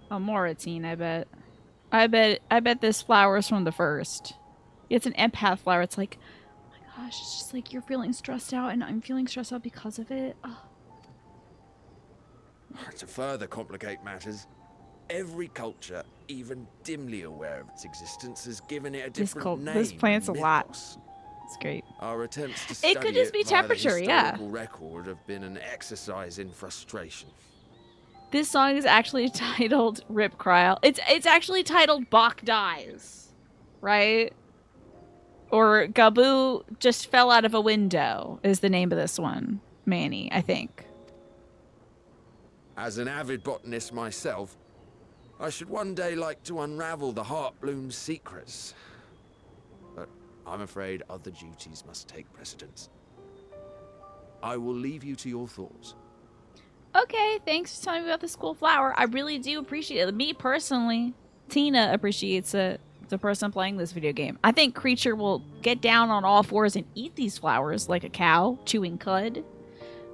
Oh, Moratine, I bet. I bet this flower is from the first. It's an empath flower. It's like, oh my gosh, it's just like you're feeling stressed out and I'm feeling stressed out because of it. Oh. To further complicate matters, every culture, even dimly aware of its existence, has given it a different name. This plant's a lot. It's great. Our attempts to study it could just be temperature, yeah. Record have been an exercise in frustration. This song is actually titled Rip Cry. It's actually titled Bach Dies, right? Or Gabu just fell out of a window is the name of this one. Manny, I think. As an avid botanist myself, I should one day like to unravel the Heartbloom's secrets. But I'm afraid other duties must take precedence. I will leave you to your thoughts. Okay, thanks for telling me about this cool flower. I really do appreciate it. Me personally, Tina appreciates it. The person playing this video game. I think Creature will get down on all fours and eat these flowers like a cow chewing cud.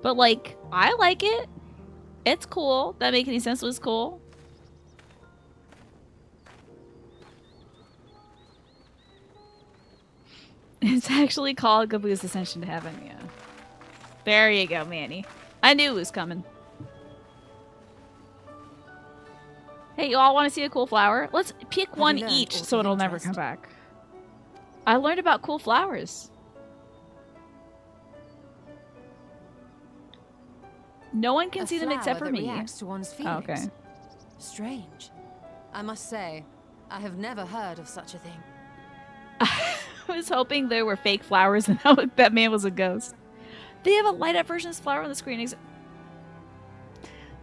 But like, I like it. It's cool. That make any sense? It was cool. It's actually called Gabu's Ascension to Heaven, yeah. There you go, Manny. I knew it was coming. Hey, you all want to see a cool flower? Let's pick one each so it'll never come back. I learned about cool flowers. No one can see them except for me. Reacts to one's feelings. Oh, okay. Strange. I must say, I have never heard of such a thing. I was hoping there were fake flowers and that man was a ghost. They have a light-up version of this flower on the screen.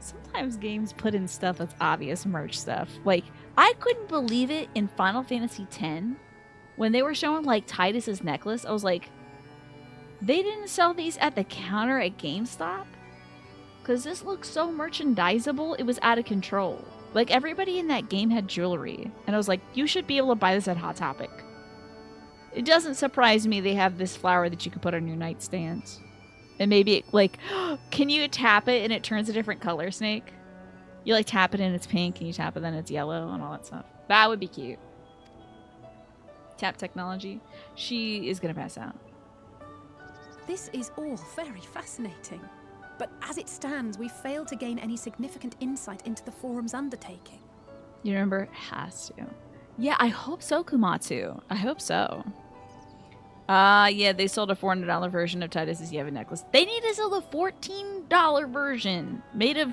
Sometimes games put in stuff that's obvious merch stuff. Like, I couldn't believe it in Final Fantasy X when they were showing, like, Tidus's necklace. I was like, they didn't sell these at the counter at GameStop? Because this looks so merchandisable, it was out of control. Like, everybody in that game had jewelry. And I was like, you should be able to buy this at Hot Topic. It doesn't surprise me they have this flower that you can put on your nightstand. And maybe, it, like, can you tap it and it turns a different color, Snake? You, like, tap it and it's pink, and you tap it and it's yellow and all that stuff. That would be cute. Tap technology. She is going to pass out. This is all very fascinating. But as it stands, we failed to gain any significant insight into the forum's undertaking. You remember? It has to. Yeah, I hope so, Kumatsu. I hope so. Yeah, they sold a $400 version of Titus's Yeva necklace. They need to sell the $14 version made of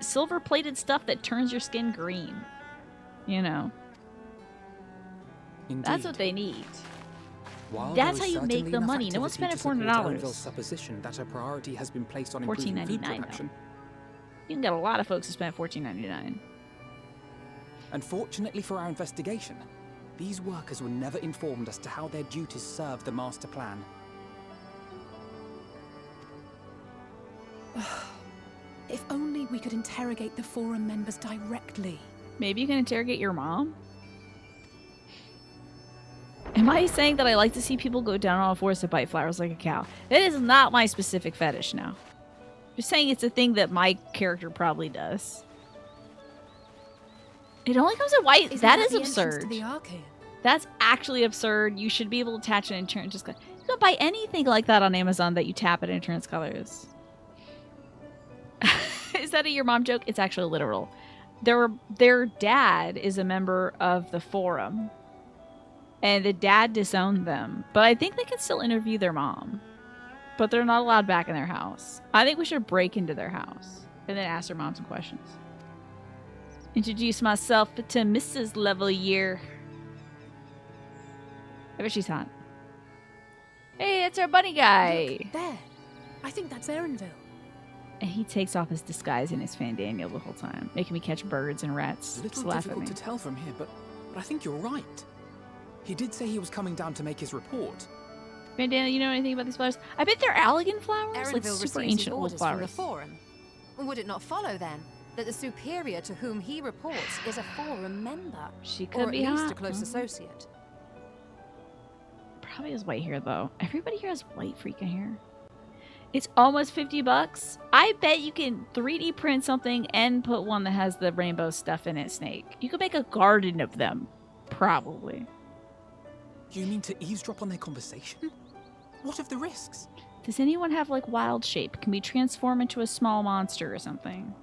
silver-plated stuff that turns your skin green. You know. Indeed. That's what they need. While That's there is how you make certainly the enough money. No one's activity spending to support $400. Erenvil's supposition that a priority has been placed on improving food $14.99 production. You can get a lot of folks to spend $14.99. Unfortunately for our investigation, these workers were never informed as to how their duties serve the master plan. If only we could interrogate the forum members directly. Maybe you can interrogate your mom? Am I saying that I like to see people go down on all fours to bite flowers like a cow? That is not my specific fetish now. Just saying it's a thing that my character probably does. It only comes in white. That is absurd. To the arcade? That's actually absurd. You should be able to attach it and turn just. You don't buy anything like that on Amazon that you tap it and it turns colors. Is that a your mom joke? It's actually literal. Their dad is a member of the forum. And the dad disowned them. But I think they can still interview their mom. But they're not allowed back in their house. I think we should break into their house. And then ask their mom some questions. Introduce myself to Mrs. Levelyear. I bet she's hot. Hey, it's our bunny guy. Look, there. I think that's Erenville. And he takes off his disguise and his Fan Daniel the whole time, making me catch birds and rats. A little Just laugh at difficult me. to tell from here, but I think you're right. He did say he was coming down to make his report. Fan Daniel, you know anything about these flowers? I bet they're Allegan flowers, like Erenville super receives his ancient old orders from the flowers. forum. Would it not follow then that the superior to whom he reports is a forum member, She could or at be least hot. a close Mhm. associate? Probably has white hair though. Everybody here has white freaking hair. It's almost $50. I bet you can 3D print something and put one that has the rainbow stuff in it, Snake. You could make a garden of them. Probably. You mean to eavesdrop on their conversation? What of the risks? Does anyone have like wild shape? Can we transform into a small monster or something?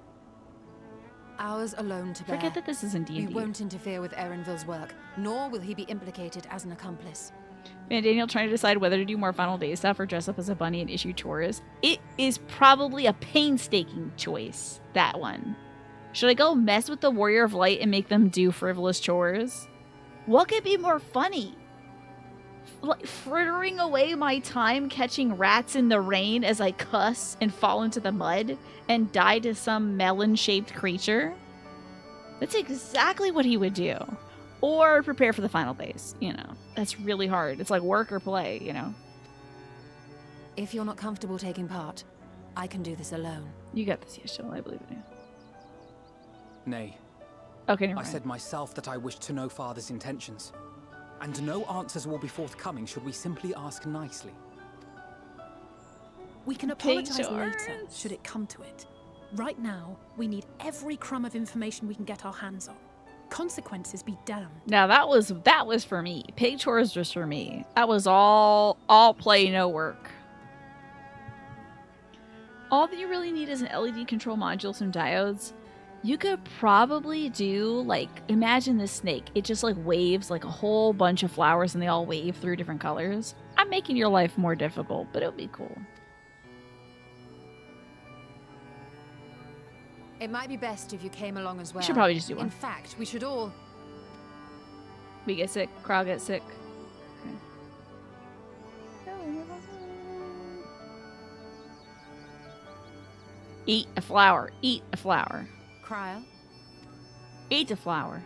Ours alone to bear. Forget that this is in D&D. We won't interfere with Erenville's work, nor will he be implicated as an accomplice. Man, Daniel trying to decide whether to do more Final Day stuff or dress up as a bunny and issue chores. It is probably a painstaking choice, that one. Should I go mess with the Warrior of Light and make them do frivolous chores? What could be more funny? Like frittering away my time catching rats in the rain as I cuss and fall into the mud and die to some melon-shaped creature? That's exactly what he would do. Or prepare for the final days, you know. That's really hard. It's like work or play, you know. If you're not comfortable taking part, I can do this alone. You got this, yes, I believe in you. Nay. Okay, never I mind. said myself that I wished to know Father's intentions. And no answers will be forthcoming should we simply ask nicely. We can apologize later, should it come to it. Right now, we need every crumb of information we can get our hands on. Consequences be damned. Now that was for me. Pig chores was for me. That was all play, no work. All that you really need is an LED control module, some diodes. You could probably do, like, imagine this snake. It just, like, waves, like, a whole bunch of flowers, and they all wave through different colors. I'm making your life more difficult, but it would be cool. It might be best if you came along as well. We should probably just do one. In fact, we should all... We get sick. Krog gets sick. Okay. Eat a flower. Eat a flower. Cryo? Eat a flower.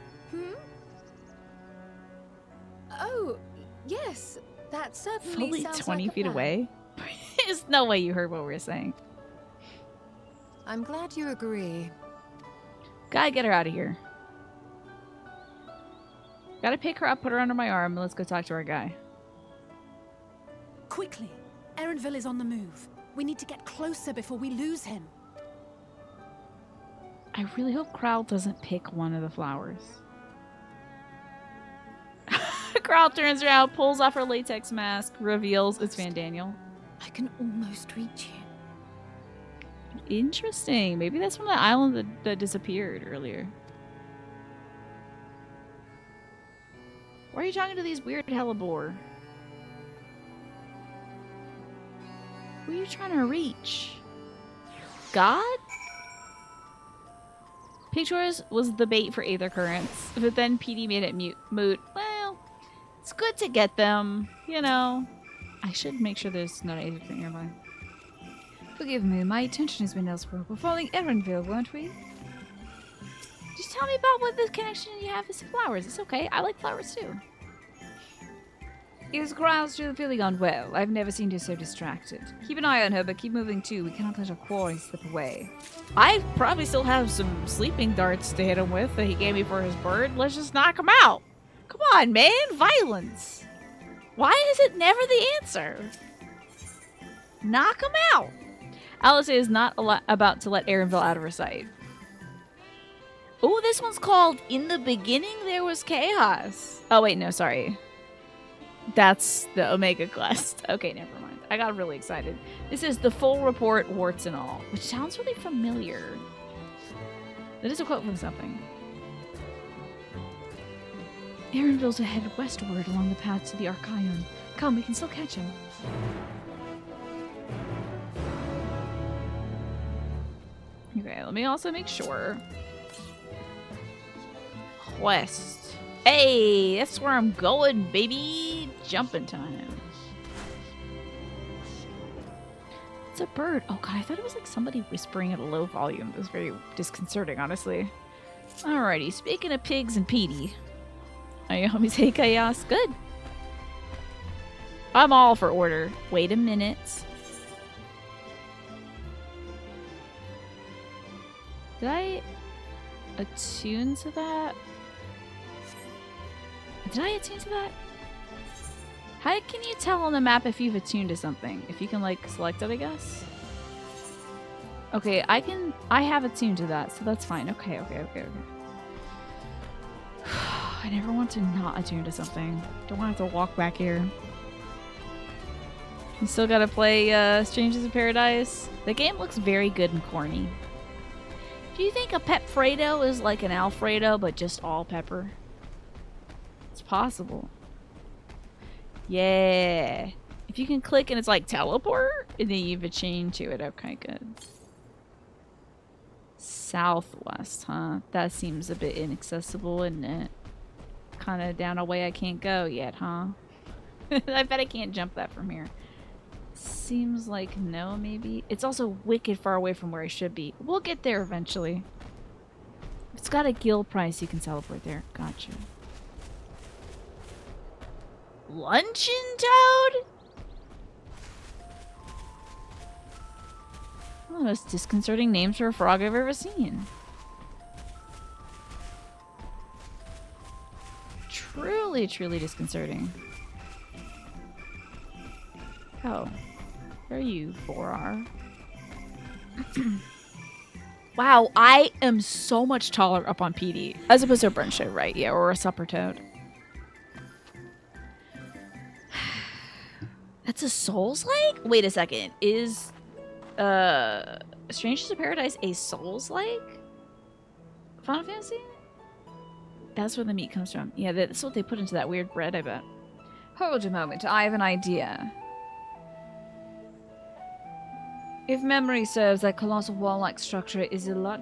Oh, yes. That certainly Fully sounds 20 like a feet plan. away? There's no way you heard what we were saying. I'm glad you agree. Gotta get her out of here. Gotta pick her up, put her under my arm, and let's go talk to our guy. Quickly! Erenville is on the move. We need to get closer before we lose him. I really hope Crowl doesn't pick one of the flowers. Crowl turns around, pulls off her latex mask, reveals it's Van Daniel. I can almost reach you. Interesting. Maybe that's from the island that disappeared earlier. Why are you talking to these weird hellebore? Who are you trying to reach? God? Pictures was the bait for Aether Currents, but then PD made it moot. Well, it's good to get them, you know. I should make sure there's not anything nearby. Forgive me, my attention has been elsewhere. We're following Erenville, weren't we? Just tell me about what the connection you have with flowers. It's okay. I like flowers too. Is Growl still feeling unwell? I've never seen her so distracted. Keep an eye on her, but keep moving too. We cannot let our quarry slip away. I probably still have some sleeping darts to hit him with that he gave me for his bird. Let's just knock him out. Come on, man. Violence. Why is it never the answer? Knock him out. Alice is not about to let Erenville out of her sight. Oh, this one's called In the Beginning There Was Chaos. Oh, wait, no, sorry. That's the Omega Quest. Okay, never mind. I got really excited. This is The Full Report, Warts and All, which sounds really familiar. That is a quote from something. Erenville's ahead westward along the path to the Archaeon. Come, we can still catch him. Okay, let me also make sure. Quest. Hey, that's where I'm going, baby. Jumping time. It's a bird. Oh god, I thought it was like somebody whispering at a low volume. It was very disconcerting, honestly. Alrighty, speaking of pigs and Petey. Ayami's Hey Chaos. Good. I'm all for order. Wait a minute. Did I attune to that? Did I attune to that? How can you tell on the map if you've attuned to something? If you can, like, select it, I guess? Okay, I have attuned to that, so that's fine. Okay. I never want to not attune to something. Don't want to have to walk back here. You still gotta play Strangers in Paradise. The game looks very good and corny. Do you think a Pepfredo is like an Alfredo, but just all pepper? It's possible. Yeah. If you can click and it's like teleport, and then you've a chain to it. Okay, good. Southwest, huh? That seems a bit inaccessible, isn't it? Kind of down a way I can't go yet, huh? I bet I can't jump that from here. Seems like no, maybe. It's also wicked far away from where I should be. We'll get there eventually. It's got a guild price, you can teleport there. Gotcha. Luncheon Toad? One of the most disconcerting names for a frog I've ever seen. Truly, truly disconcerting. Oh. Where are you, Borar? Wow, I am so much taller up on PD. As opposed to a brunch show, right? Yeah, or a supper toad. That's a Souls-like? Wait a second. Is Strangers in Paradise a Souls-like Final Fantasy? That's where the meat comes from. Yeah, that's what they put into that weird bread, I bet. Hold a moment, I have an idea. If memory serves, that colossal wall-like structure is a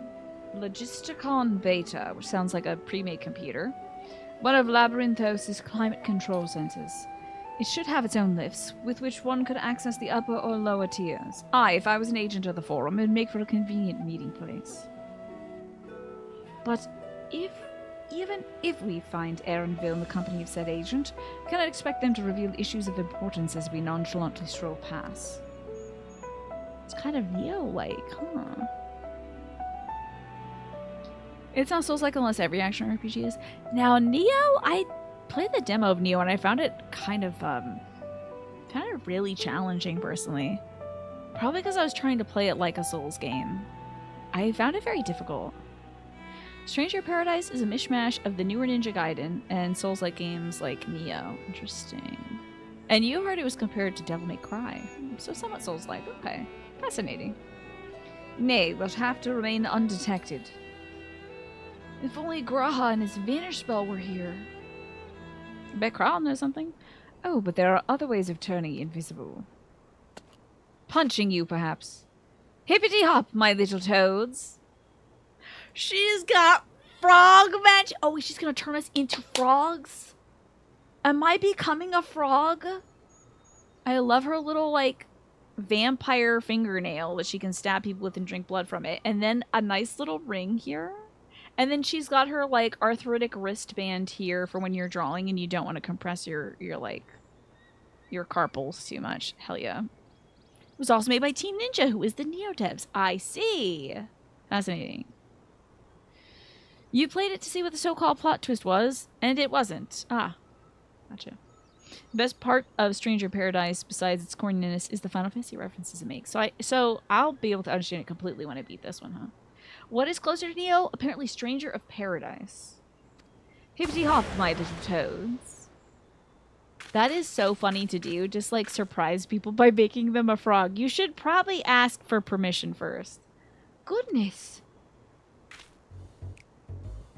Logisticon Beta, which sounds like a pre-made computer. One of Labyrinthos' climate control centers. It should have its own lifts, with which one could access the upper or lower tiers. If I was an agent of the forum, it'd make for a convenient meeting place. But even if we find Erenville in the company of said agent, can I expect them to reveal issues of importance as we nonchalantly stroll past? It's kind of Neo-like, huh? It's not Souls-like unless every action RPG is. Now, Neo, I played the demo of Neo and I found it kind of found it really challenging personally. Probably because I was trying to play it like a Souls game. I found it very difficult. Stranger Paradise is a mishmash of the newer Ninja Gaiden and Souls-like games like Nioh. Interesting. And you heard it was compared to Devil May Cry. So somewhat Souls-like. Okay. Fascinating. Nay, we'll have to remain undetected. If only Graha and his vanish spell were here. I bet Kral knows something. Oh, but there are other ways of turning invisible. Punching you, perhaps. Hippity-hop, my little toads. She's got frog magic. Oh, she's gonna turn us into frogs? Am I becoming a frog? I love her little, like, vampire fingernail that she can stab people with and drink blood from it. And then a nice little ring here. And then she's got her, like, arthritic wristband here for when you're drawing and you don't want to compress your carpals too much. Hell yeah. It was also made by Team Ninja, who is the Nioh devs. I see. Fascinating. You played it to see what the so-called plot twist was, and it wasn't. Ah, gotcha. The best part of Stranger Paradise, besides its corniness, is the Final Fantasy references it makes. So I'll be able to understand it completely when I beat this one, huh? What is closer to Nioh? Apparently Stranger of Paradise. Hippity-hop, my little toads. That is so funny to do. Just, like, surprise people by making them a frog. You should probably ask for permission first. Goodness.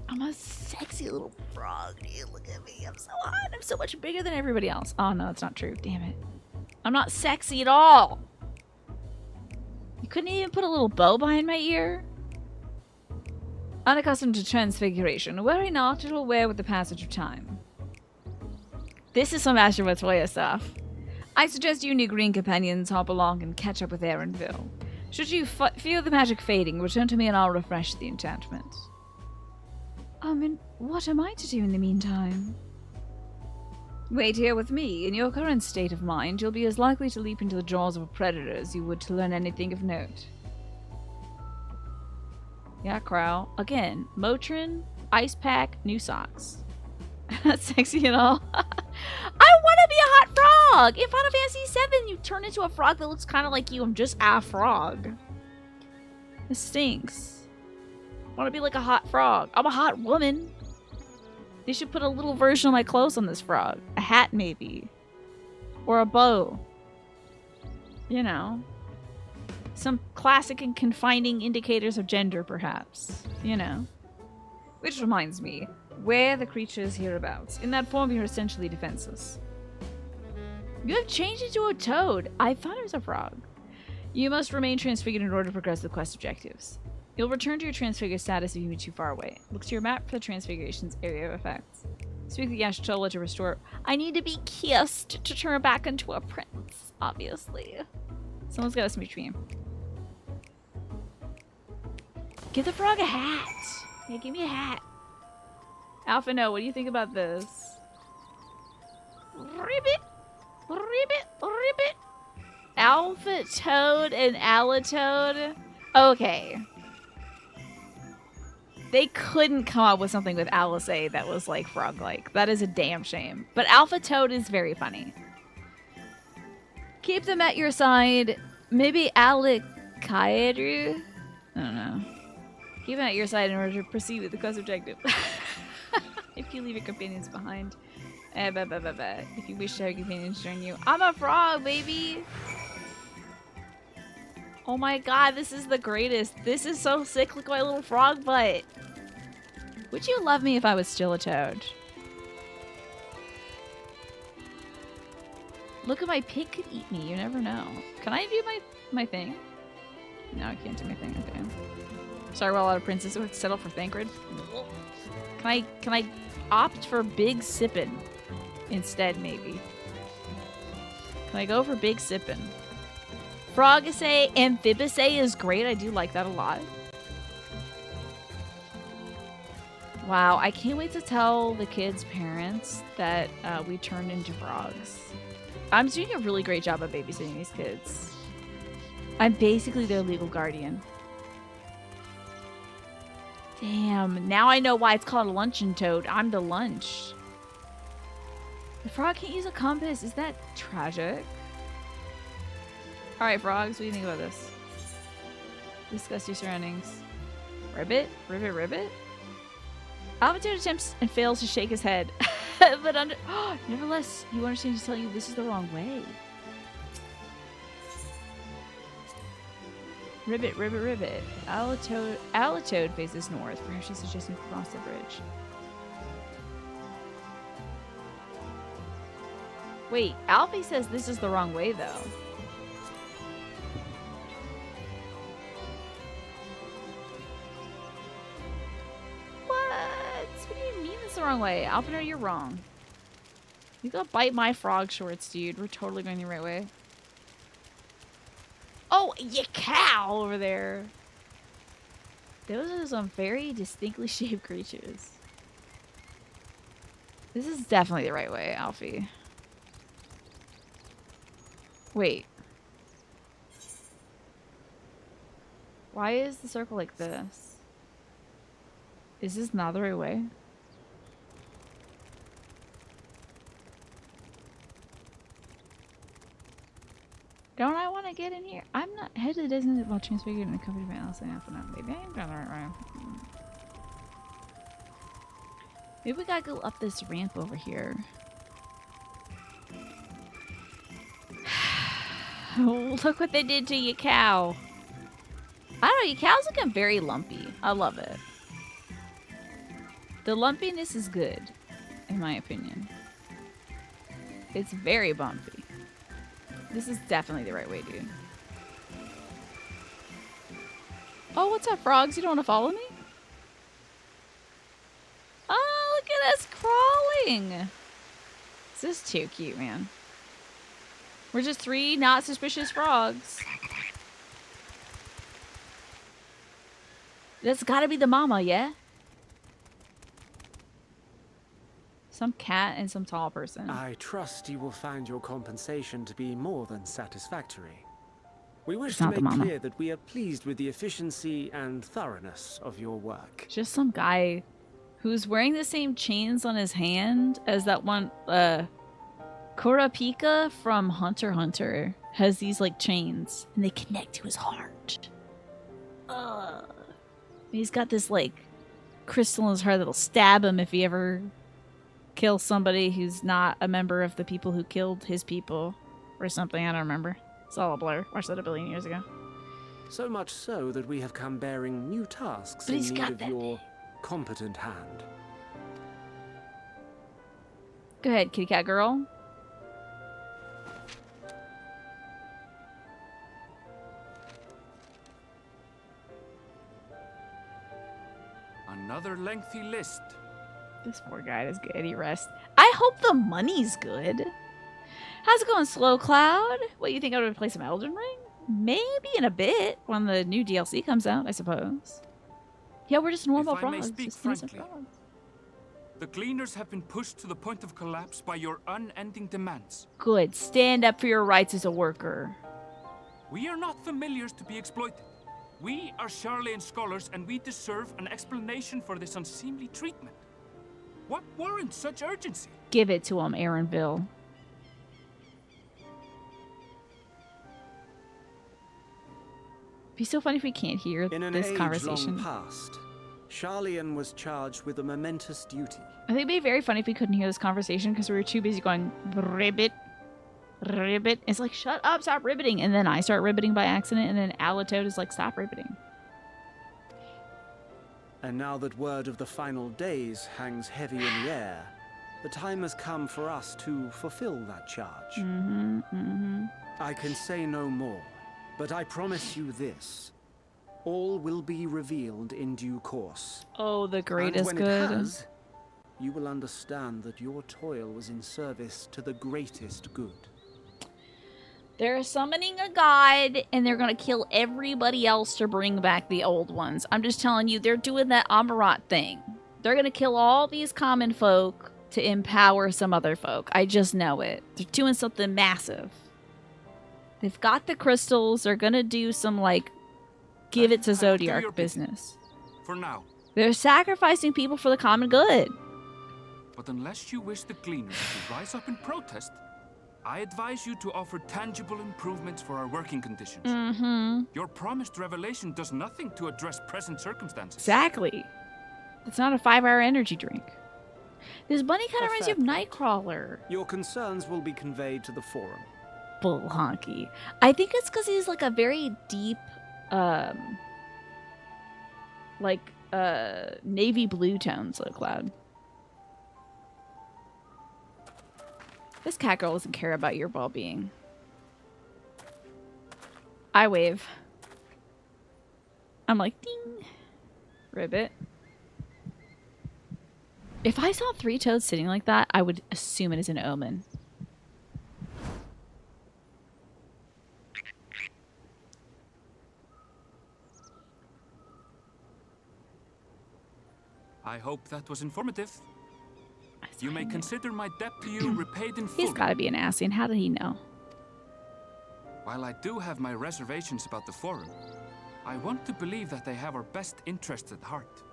I'm a sexy little frog, dude. Look at me. I'm so hot. I'm so much bigger than everybody else. Oh, no, it's not true. Damn it. I'm not sexy at all. You couldn't even put a little bow behind my ear? Unaccustomed to transfiguration. Worry not, it'll wear with the passage of time. This is some Asher Matoya stuff. I suggest you and your green companions hop along and catch up with Aaronville. Should you feel the magic fading, return to me and I'll refresh the enchantment. And what am I to do in the meantime? Wait here with me. In your current state of mind, you'll be as likely to leap into the jaws of a predator as you would to learn anything of note. Yeah, Crow. Again, Motrin, ice pack, new socks. Not sexy at all. I want to be a hot frog! In Final Fantasy VII, you turn into a frog that looks kind of like you. I'm just a frog. This stinks. I want to be like a hot frog. I'm a hot woman. They should put a little version of my clothes on this frog. A hat, maybe. Or a bow. You know. Some classic and confining indicators of gender, perhaps. You know. Which reminds me, where the creatures hereabouts? In that form, you're essentially defenseless. You have changed into a toad. I thought it was a frog. You must remain transfigured in order to progress the quest objectives. You'll return to your transfigured status if you move too far away. Look to your map for the transfiguration's area of effects. Speak with Yashtola to restore. I need to be kissed to turn back into a prince, obviously. Someone's got to smooch me. Give the frog a hat. Yeah, give me a hat. Alpha, no, what do you think about this? Ribbit! Ribbit! Ribbit! Alpha Toad and Alatoad? Okay. They couldn't come up with something with Alice A that was like frog-like. That is a damn shame. But Alpha Toad is very funny. Keep them at your side. Maybe Alakaeru? I don't know. Keep them at your side in order to proceed with the quest objective. If you leave your companions behind. If you wish to have companions join you. I'm a frog, baby! Oh my god, this is the greatest. This is so sick. Look at my little frog butt. Would you love me if I was still a toad? Look at my pig could eat me. You never know. Can I do my thing? No, I can't do my thing. Okay. Sorry about a lot of princesses who would settle for Thancred. Can I opt for Big Sippin' instead, maybe? Can I go for Big Sippin'? Frogissay, Amphibissay is great. I do like that a lot. Wow, I can't wait to tell the kids' parents that we turned into frogs. I'm doing a really great job of babysitting these kids. I'm basically their legal guardian. Damn, now I know why it's called a luncheon toad. I'm the lunch. The frog can't use a compass. Is that tragic? Alright, frogs, what do you think about this? Discuss your surroundings. Ribbit? Ribbit, ribbit? Alvitude attempts and fails to shake his head. But nevertheless, you understand he's telling you this is the wrong way. Ribbit, ribbit, ribbit. Alitoad faces north. Perhaps she's suggesting cross the bridge. Wait, Alfie says this is the wrong way, though. What do you mean it's the wrong way? Alfie, no, you're wrong. You go bite my frog shorts, dude. We're totally going the right way. Oh, you cow over there. Those are some very distinctly shaped creatures. This is definitely the right way, Alfie. Wait. Why is the circle like this? Is this not the right way? Don't I want to get in here? I'm not head to the designated while transfigured and accompanied by Lassi and I'm. Maybe I ain't going the right way. Maybe we gotta go up this ramp over here. Oh, look what they did to your cow. I don't know, your cow's looking very lumpy. I love it. The lumpiness is good, in my opinion. It's very bumpy. This is definitely the right way, dude. Oh, what's up, frogs? You don't want to follow me? Oh, look at us crawling. This is too cute, man. We're just 3 not suspicious frogs. That's gotta be the mama, yeah? Some cat and some tall person. I trust you will find your compensation to be more than satisfactory. We wish to make clear that we are pleased with the efficiency and thoroughness of your work. Just some guy who's wearing the same chains on his hand as that one, Kurapika from Hunter x Hunter has these like chains and they connect to his heart. He's got this like crystal in his heart that'll stab him if he ever kills somebody who's not a member of the people who killed his people or something. I don't remember. It's all a blur. Watched that a billion years ago. So much so that we have come bearing new tasks in need of your competent hand. Go ahead, kitty cat girl. Another lengthy list. This poor guy does get any rest. I hope the money's good. How's it going, Slow Cloud? What, you think I would play some Elden Ring? Maybe in a bit when the new DLC comes out, I suppose. Yeah, we're just normal frogs. If I may speak frankly, the Gleaners have been pushed to the point of collapse by your unending demands. Good. Stand up for your rights as a worker. We are not familiars to be exploited. We are Sharlayan scholars, and we deserve an explanation for this unseemly treatment. What warrants such urgency? Give it to him, Aaronville. It'd be so funny if we can't hear this conversation. In an age long past, Sharlayan was charged with a momentous duty. I think it'd be very funny if we couldn't hear this conversation because we were too busy going ribbit, ribbit. It's like, shut up, stop ribbiting. And then I start ribbiting by accident, and then Alitoad is like, stop ribbiting. And now that word of the final days hangs heavy in the air, the time has come for us to fulfill that charge. I can say no more, but I promise you this. All will be revealed in due course. Oh, the great is good. And when it has, you will understand that your toil was in service to the greatest good. They're summoning a god, and they're gonna kill everybody else to bring back the old ones. I'm just telling you, they're doing that Amarat thing. They're gonna kill all these common folk to empower some other folk. I just know it. They're doing something massive. They've got the crystals. They're gonna do some, like, give it to Zodiac business. For now. They're sacrificing people for the common good. But unless you wish the Gleaners to rise up in protest, I advise you to offer tangible improvements for our working conditions. Mm-hmm. Your promised revelation does nothing to address present circumstances. Exactly. It's not a 5-hour energy drink. This bunny kind of reminds you of Nightcrawler. Your concerns will be conveyed to the forum. Bull honky. I think it's because he's like a very deep, navy blue tone, so Cloud. This cat girl doesn't care about your well-being. I wave. I'm like, ding. Ribbit. If I saw 3 toads sitting like that, I would assume it is an omen. I hope that was informative. You may consider my debt to you repaid in full. He's gotta be an Ascian. How did he know? While I do have my reservations about the Forum, I want to believe that they have our best interests at heart.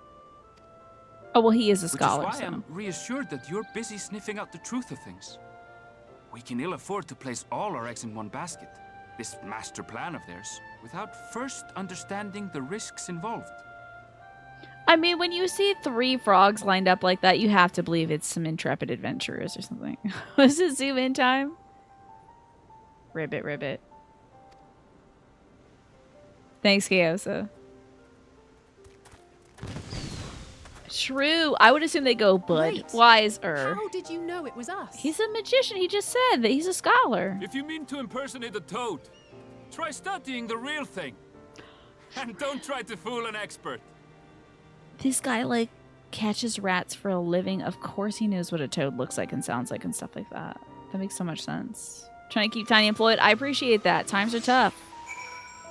Oh, well, he is a scholar, Which is why so. I'm reassured that you're busy sniffing out the truth of things. We can ill afford to place all our eggs in one basket, this master plan of theirs, without first understanding the risks involved. I mean, when you see 3 frogs lined up like that, you have to believe it's some intrepid adventurers or something. Was it zoom in time? Ribbit, ribbit. Thanks, Chaosa. True. I would assume they go Budweiser. How did you know it was us? He's a magician. He just said that he's a scholar. If you mean to impersonate a toad, try studying the real thing. And don't try to fool an expert. This guy, like, catches rats for a living. Of course he knows what a toad looks like and sounds like and stuff like that. That makes so much sense. Trying to keep Tiny employed. I appreciate that. Times are tough.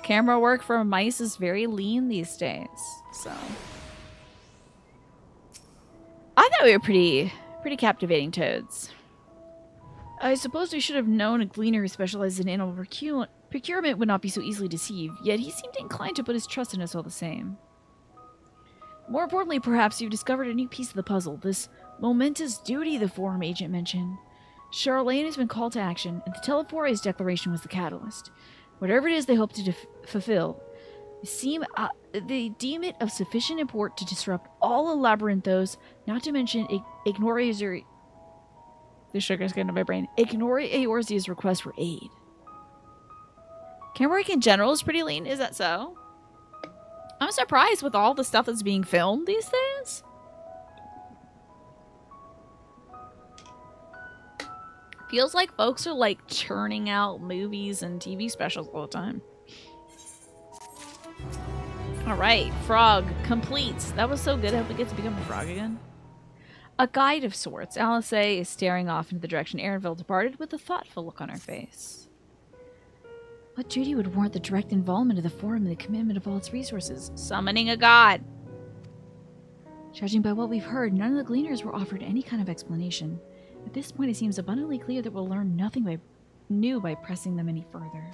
Camera work for mice is very lean these days. So I thought we were pretty captivating toads. I suppose we should have known a gleaner who specializes in animal procurement would not be so easily deceived, yet he seemed inclined to put his trust in us all the same. More importantly, perhaps, you've discovered a new piece of the puzzle, this momentous duty the Forum agent mentioned. Charlene has been called to action, and the Telefore's declaration was the catalyst. Whatever it is they hope to fulfill, they deem it of sufficient import to disrupt all the Labyrinthos, not to mention ignore the sugar's getting to my brain. Ignore Eorzea's request for aid. Camera work in general is pretty lean, is that so? I'm surprised with all the stuff that's being filmed these days. Feels like folks are like churning out movies and TV specials all the time. Alright, frog complete. That was so good. I hope we get to become a frog again. A guide of sorts. Alice is staring off into the direction Erenville departed with a thoughtful look on her face. What duty would warrant the direct involvement of the Forum in the commitment of all its resources? Summoning a god! Judging by what we've heard, none of the Gleaners were offered any kind of explanation. At this point, it seems abundantly clear that we'll learn nothing new by pressing them any further.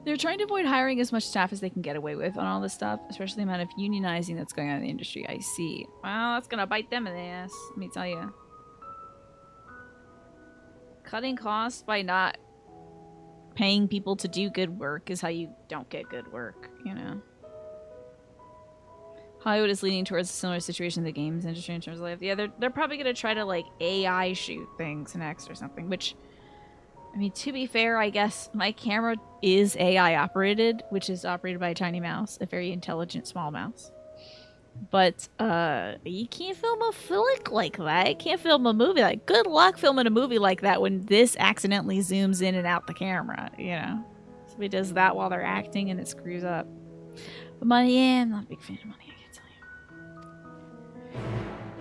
They're trying to avoid hiring as much staff as they can get away with on all this stuff, especially the amount of unionizing that's going on in the industry. I see. Well, that's gonna bite them in the ass, let me tell you. Cutting costs by not paying people to do good work is how you don't get good work, you know? Hollywood is leading towards a similar situation in the games industry in terms of life. Yeah, they're probably going to try to, like, AI shoot things next or something, which, I mean, to be fair, I guess my camera is AI operated, which is operated by a tiny mouse, a very intelligent small mouse. But, you can't film a flick like that. You can't film a movie like... Good luck filming a movie like that when this accidentally zooms in and out the camera, you know? Somebody does that while they're acting and it screws up. But money, yeah, I'm not a big fan of money, I can't tell you.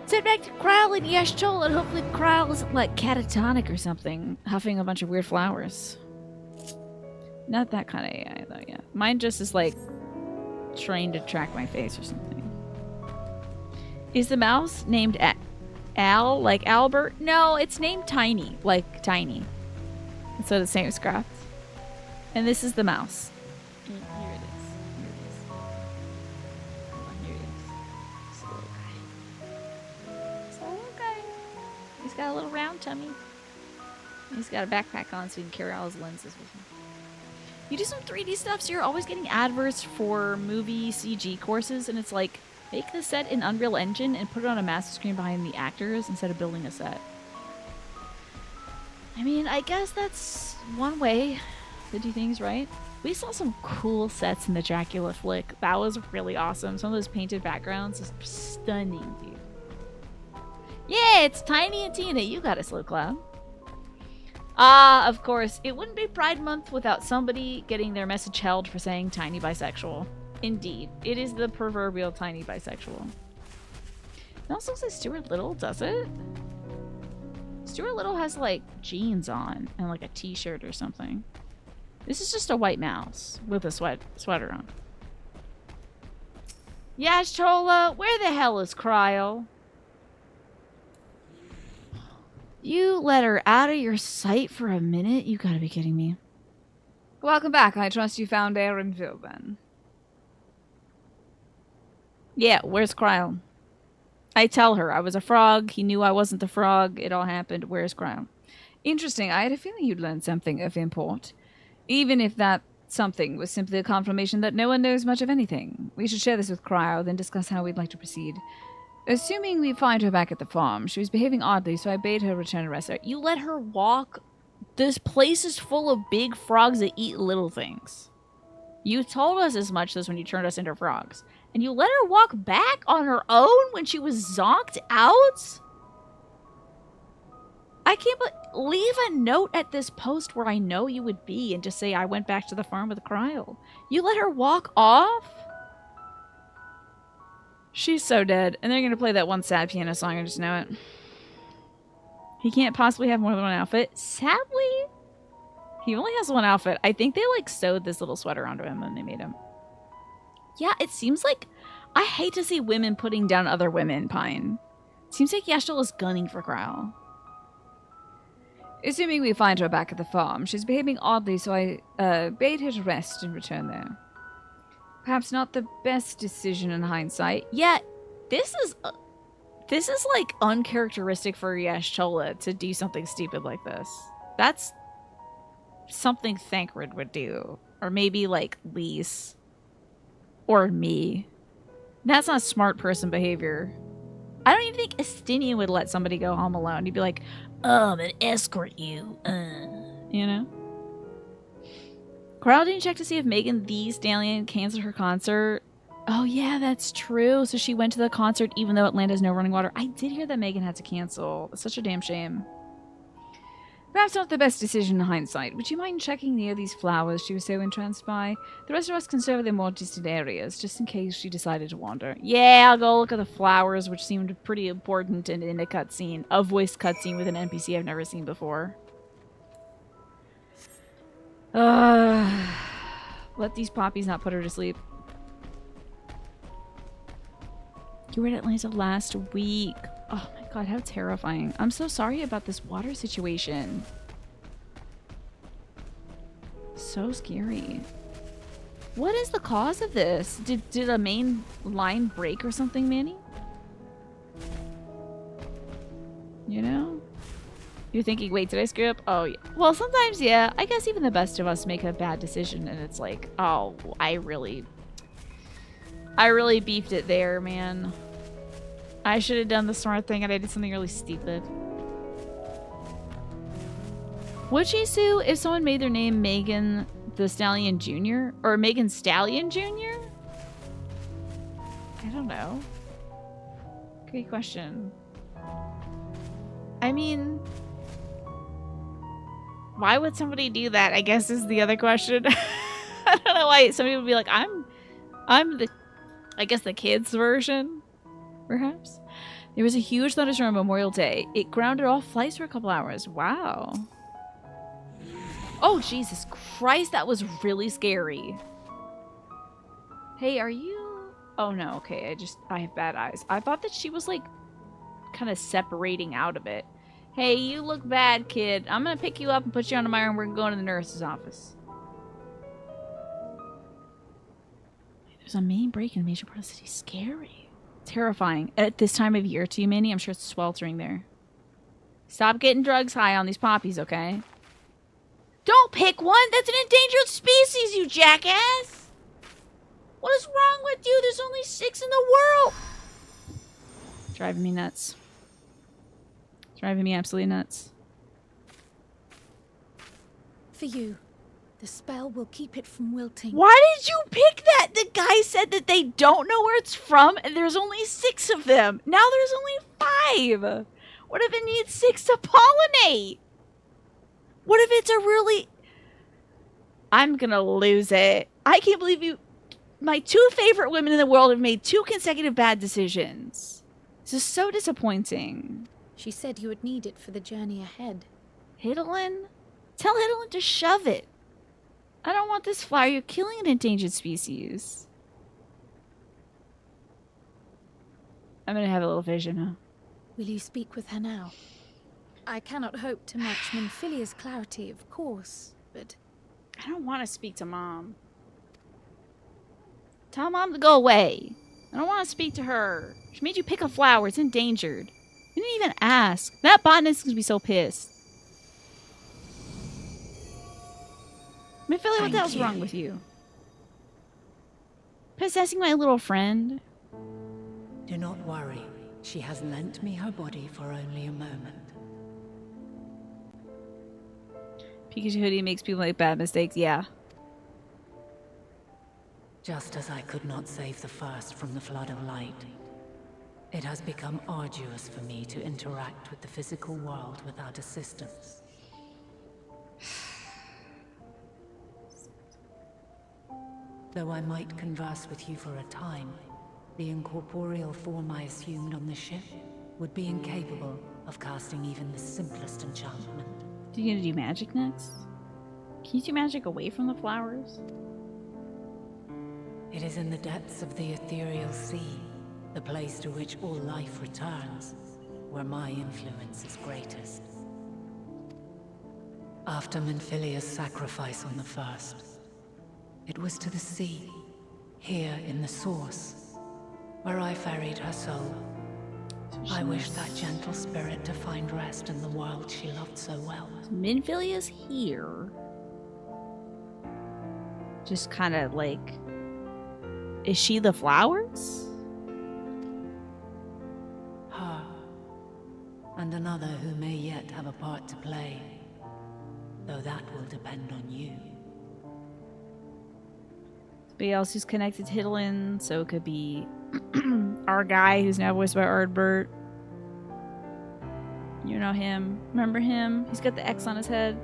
Send back to Kryle and Yashchol, and hopefully Kryle isn't, like, catatonic or something, huffing a bunch of weird flowers. Not that kind of AI, though, yeah. Mine just is, like, trained to track my face or something. Is the mouse named Al, like Albert? No, it's named Tiny, like Tiny. That's what it's named, Scrapped. And this is the mouse. Here it is. Here it is. Oh, here it is. It's a little guy. It's a little guy. He's got a little round tummy. He's got a backpack on so he can carry all his lenses with him. You do some 3D stuff, so you're always getting adverts for movie CG courses, and it's like, make the set in Unreal Engine and put it on a master screen behind the actors instead of building a set. I mean, I guess that's one way to do things, right? We saw some cool sets in the Dracula flick. That was really awesome. Some of those painted backgrounds is stunning, dude. Yeah, it's Tiny and Tina. You got a slow cloud. Ah, of course. It wouldn't be Pride Month without somebody getting their message held for saying tiny bisexual. Indeed. It is the proverbial tiny bisexual. It also looks like Stuart Little, does it? Stuart Little has, like, jeans on and, like, a t-shirt or something. This is just a white mouse with a sweater on. Yash Chola, where the hell is Cryo? You let her out of your sight for a minute? You gotta be kidding me. Welcome back. I trust you found Aaronville then. Yeah, where's Cryo? I tell her I was a frog. He knew I wasn't the frog. It all happened. Where's Cryo? Interesting. I had a feeling you'd learn something of import. Even if that something was simply a confirmation that no one knows much of anything. We should share this with Cryo, then discuss how we'd like to proceed. Assuming we find her back at the farm, she was behaving oddly, so I bade her return to rest there. You let her walk? This place is full of big frogs that eat little things. You told us as much as when you turned us into frogs. And you let her walk back on her own when she was zonked out? I can't leave a note at this post where I know you would be and just say I went back to the farm with Cryo. You let her walk off? She's so dead. And they're going to play that one sad piano song. I just know it. He can't possibly have more than one outfit. Sadly, he only has one outfit. I think they, like, sewed this little sweater onto him when they made him. Yeah, it seems like... I hate to see women putting down other women, Pine. Seems like Yashtel is gunning for Growl. Assuming we find her back at the farm, she's behaving oddly, so I bade her to rest and return there. Perhaps not the best decision in hindsight. Yeah, this is like uncharacteristic for Yashtola to do something stupid like this. That's something Thancred would do. Or maybe like Lise. Or me. That's not smart person behavior. I don't even think Estinian would let somebody go home alone. He'd be like, I'm gonna escort you. You know? Crowd didn't check to see if Megan Thee Stallion canceled her concert. Oh, yeah, that's true. So she went to the concert even though Atlanta has no running water. I did hear that Megan had to cancel. It's such a damn shame. Perhaps not the best decision in hindsight. Would you mind checking near these flowers she was so entranced by? The rest of us can serve the more distant areas, just in case she decided to wander. Yeah, I'll go look at the flowers, which seemed pretty important in a cutscene. A voice cutscene with an NPC I've never seen before. Let these poppies not put her to sleep. You were in Atlanta last week. Oh my god, how terrifying. I'm so sorry about this water situation. So scary. What is the cause of this? Did a main line break or something, Manny? You know? You're thinking, wait, did I screw up? Oh, yeah. Well, sometimes, yeah. I guess even the best of us make a bad decision and it's like, oh, I really beefed it there, man. I should have done the smart thing and I did something really stupid. Would she sue if someone made their name Megan the Stallion Jr.? Or Megan Stallion Jr.? I don't know. Great question. I mean... why would somebody do that, I guess is the other question. I don't know why somebody would be like, I'm the, I guess the kids version, perhaps. There was a huge thunderstorm on Memorial Day. It grounded all flights for a couple hours. Wow. Oh, Jesus Christ, that was really scary. Hey, are you... oh, no, okay, I have bad eyes. I thought that she was, like, kind of separating out of it. Hey, you look bad, kid. I'm gonna pick you up and put you on my arm. We're going to the nurse's office. There's a main break in a major part of the city. Scary. Terrifying. At this time of year too, Manny, I'm sure it's sweltering there. Stop getting drugs high on these poppies, okay? Don't pick one! That's an endangered species, you jackass! What is wrong with you? There's only 6 in the world! Driving me nuts. Driving me absolutely nuts. For you. The spell will keep it from wilting. Why did you pick that? The guy said that they don't know where it's from, and there's only 6 of them. Now there's only 5. What if it needs 6 to pollinate? What if it's a really... I'm gonna lose it. I can't believe you... My 2 favorite women in the world have made 2 consecutive bad decisions. This is so disappointing. She said you would need it for the journey ahead. Hidalin? Tell Hidalin to shove it. I don't want this flower. You're killing an endangered species. I'm gonna have a little vision, huh? Will you speak with her now? I cannot hope to match Minfilia's clarity, of course, but... I don't want to speak to Mom. Tell Mom to go away. I don't want to speak to her. She made you pick a flower. It's endangered. You didn't even ask. That botanist is going to be so pissed. Minfilia, what the hell's wrong with you? Possessing my little friend? Do not worry. She has lent me her body for only a moment. Pikachu hoodie makes people make bad mistakes. Yeah. Just as I could not save the first from the flood of light, it has become arduous for me to interact with the physical world without assistance. Though I might converse with you for a time, the incorporeal form I assumed on the ship would be incapable of casting even the simplest enchantment. Are you gonna do magic next? Can you do magic away from the flowers? It is in the depths of the ethereal sea, the place to which all life returns, where my influence is greatest. After Minfilia's sacrifice on the first, it was to the sea, here in the source, where I ferried her soul. I wish that gentle spirit to find rest in the world she loved so well. Minfilia's here. Just kind of like... Is she the flowers? Her. And another who may yet have a part to play. Though that will depend on you. Somebody else who's connected to Hidalin, so it could be our guy who's now voiced by Ardbert. You know him. Remember him? He's got the X on his head.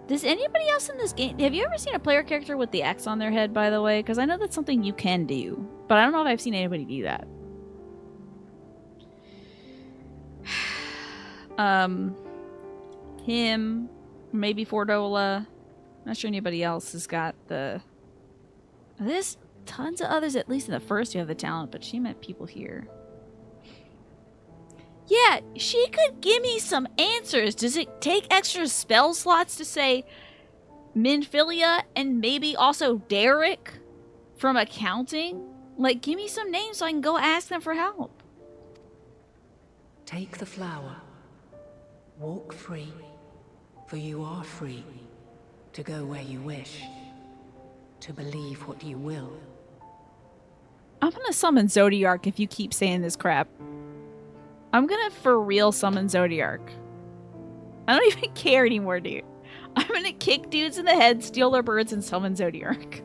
Does anybody else in this game... Have you ever seen a player character with the X on their head, by the way? Because I know that's something you can do. But I don't know if I've seen anybody do that. Him. Maybe Fordola. Not sure anybody else has got the... There's tons of others, at least in the first, who have the talent, but she meant people here. Yeah, she could give me some answers. Does it take extra spell slots to say Minfilia and maybe also Derek from accounting? Like, give me some names so I can go ask them for help. Take the flower. Walk free, for you are free to go where you wish, to believe what you will. I'm gonna summon Zodiark if you keep saying this crap. I'm gonna for real summon Zodiark. I don't even care anymore, dude. I'm gonna kick dudes in the head, steal their birds, and summon Zodiark.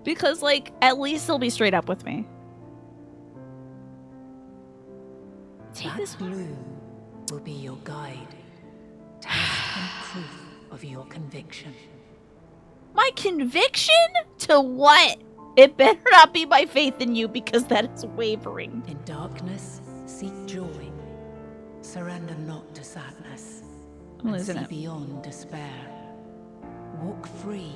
Because, like, at least they'll be straight up with me. Take this bloom will be your guide. Test and proof of your conviction. My conviction? To what? It better not be my faith in you, because that is wavering. In darkness, seek joy. Surrender not to sadness. I'm losing see it. Beyond despair. Walk free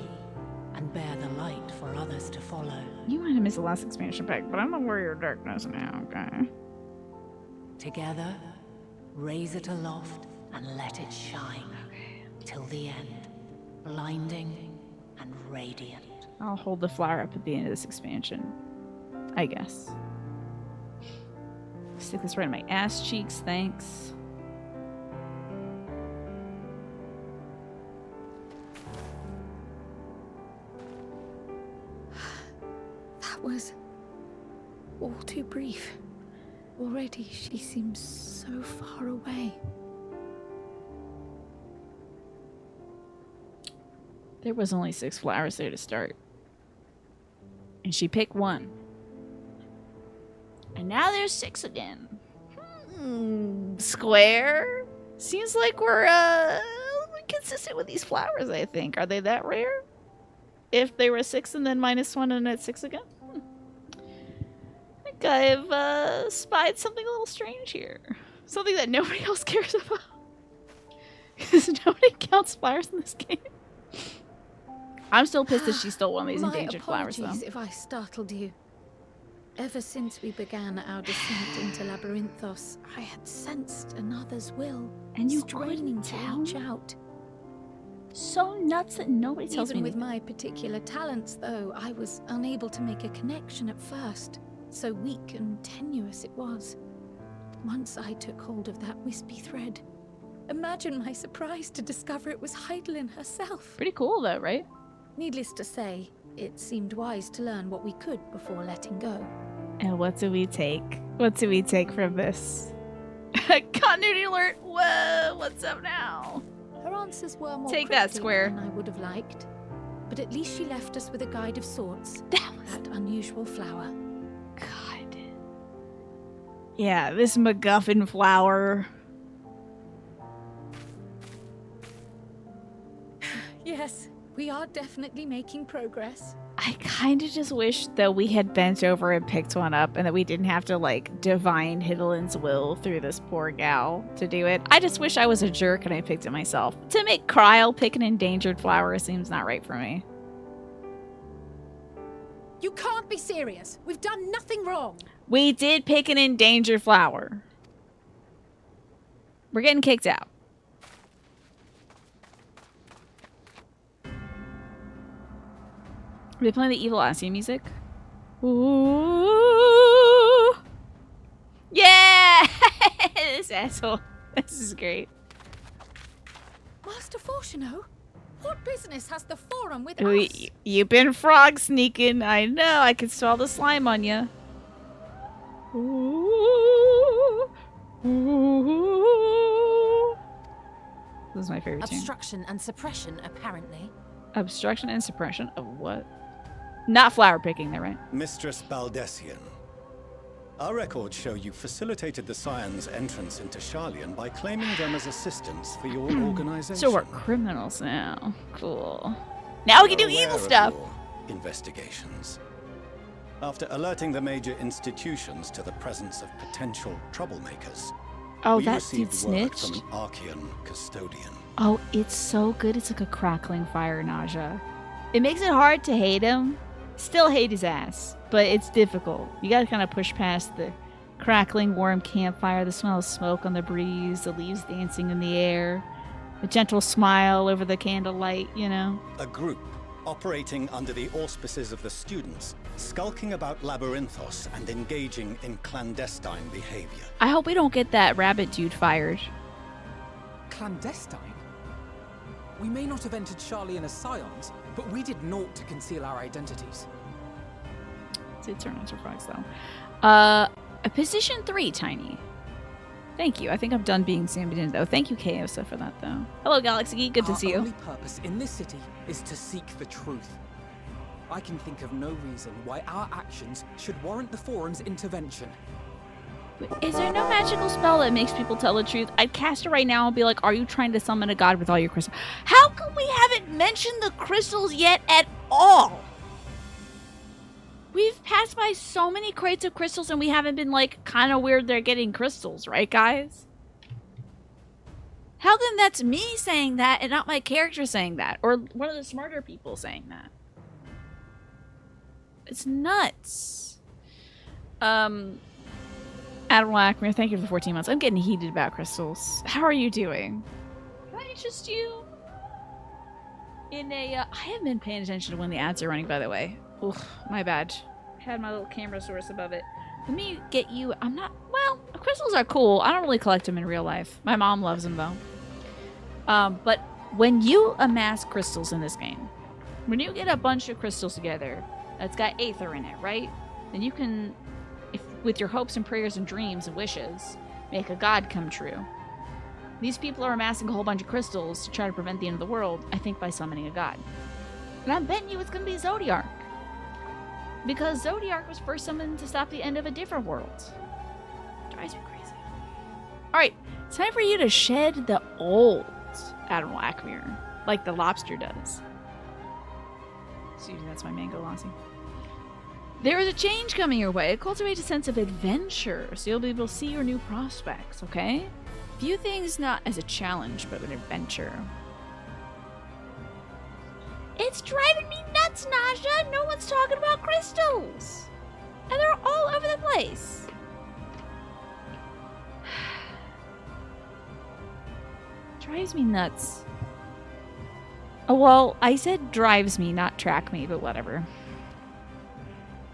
and bear the light for others to follow. You might have missed the last expansion pack, but I'm a warrior of darkness now, okay? Together, raise it aloft and let it shine. Till the end. Blinding and radiant. I'll hold the flower up at the end of this expansion. I guess. Stick this right in my ass cheeks, thanks. was all too brief. Already she seems so far away. There was only 6 flowers there to start. And she picked one. And now there's 6 again. Square? Seems like we're consistent with these flowers, I think. Are they that rare? If they were 6 and then -1 and it's 6 again? I think I've spied something a little strange here. Something that nobody else cares about. Because nobody counts flowers in this game. I'm still pissed that she stole one of these endangered flowers, though. My apologies if I startled you. Ever since we began our descent into Labyrinthos, I had sensed another's will. And you straining to tell? reach out. So nuts that nobody tells me Even with anything. my particular talents, though, I was unable to make a connection at first. So weak and tenuous it was. Once I took hold of that wispy thread. Imagine my surprise to discover it was Heidelin herself. Pretty cool, though, right? Needless to say, it seemed wise to learn what we could before letting go. And what do we take? What do we take from this? Continuity alert! Whoa, what's up now? Her answers were more Take that, cryptic Square. than I would have liked. But at least she left us with a guide of sorts. That unusual flower. God. Yeah, this MacGuffin flower. Yes, we are definitely making progress. I kind of just wish that we had bent over and picked one up and that we didn't have to, like, divine Hidelin's will through this poor gal to do it. I just wish I was a jerk and I picked it myself. To make Kryl pick an endangered flower seems not right for me. You can't be serious. We've done nothing wrong. We did pick an endangered flower. We're getting kicked out. Are they playing the evil Lassi music? Ooh. Yeah! This asshole. This is great. Master Fortuno, what business has the Forum with Ooh, us? You've been frog sneaking. I know. I can smell the slime on you. Ooh. Ooh. This is my favorite tune. Obstruction and suppression, apparently. Obstruction and suppression of what? Not flower picking, they're right. Mistress Baldessian, our records show you facilitated the Scions' entrance into Sharlayan by claiming them as assistants for your organization. So we're criminals now. Cool. Now we can do Aware evil of stuff. your investigations. After alerting the major institutions to the presence of potential troublemakers, Oh, we that received dude word snitched? from an Archean custodian. Oh, it's so good. It's like a crackling fire nausea. It makes it hard to hate him. Still hate his ass, but it's difficult. You gotta kind of push past the crackling warm campfire, the smell of smoke on the breeze, the leaves dancing in the air, the gentle smile over the candlelight, you know? A group operating under the auspices of the students, skulking about Labyrinthos and engaging in clandestine behavior. I hope we don't get that rabbit dude fired. Clandestine? We may not have entered Sharlayan as Scions, but we did naught to conceal our identities. Did turn into frogs, though. A position 3, Tiny. Thank you. I think I'm done being zoomed in, though. Thank you, Kaosa, for that, though. Hello, Galaxy Geek. Good to see Our you. only purpose in this city is to seek the truth. I can think of no reason why our actions should warrant the Forum's intervention. Is there no magical spell that makes people tell the truth? I'd cast it right now and be like, are you trying to summon a god with all your crystals? How come we haven't mentioned the crystals yet at all? We've passed by so many crates of crystals and we haven't been like, kind of weird they're getting crystals, right, guys? How come that's me saying that and not my character saying that? Or one of the smarter people saying that? It's nuts. Admiral Ackmer, thank you for the 14 months. I'm getting heated about crystals. How are you doing? Can I interest you in a... I haven't been paying attention to when the ads are running, by the way. Oof, my bad. Had my little camera source above it. Let me get you... I'm not... Well, crystals are cool. I don't really collect them in real life. My mom loves them, though. But when you amass crystals in this game, when you get a bunch of crystals together, that's got aether in it, right? Then you can, if with your hopes and prayers and dreams and wishes, make a god come true. These people are amassing a whole bunch of crystals to try to prevent the end of the world, I think by summoning a god. And I'm betting you it's going to be Zodiark. Because Zodiark was first summoned to stop the end of a different world. Drives me crazy. Alright, it's time for you to shed the old Admiral Ackmere, like the lobster does. Excuse me, that's my mango lassi. There is a change coming your way. Cultivate a sense of adventure, so you'll be able to see your new prospects, okay? View things not as a challenge, but an adventure. It's driving me nuts, Nasha! No one's talking about crystals! And they're all over the place. Drives me nuts. Oh, well, I said drives me, not track me, but whatever.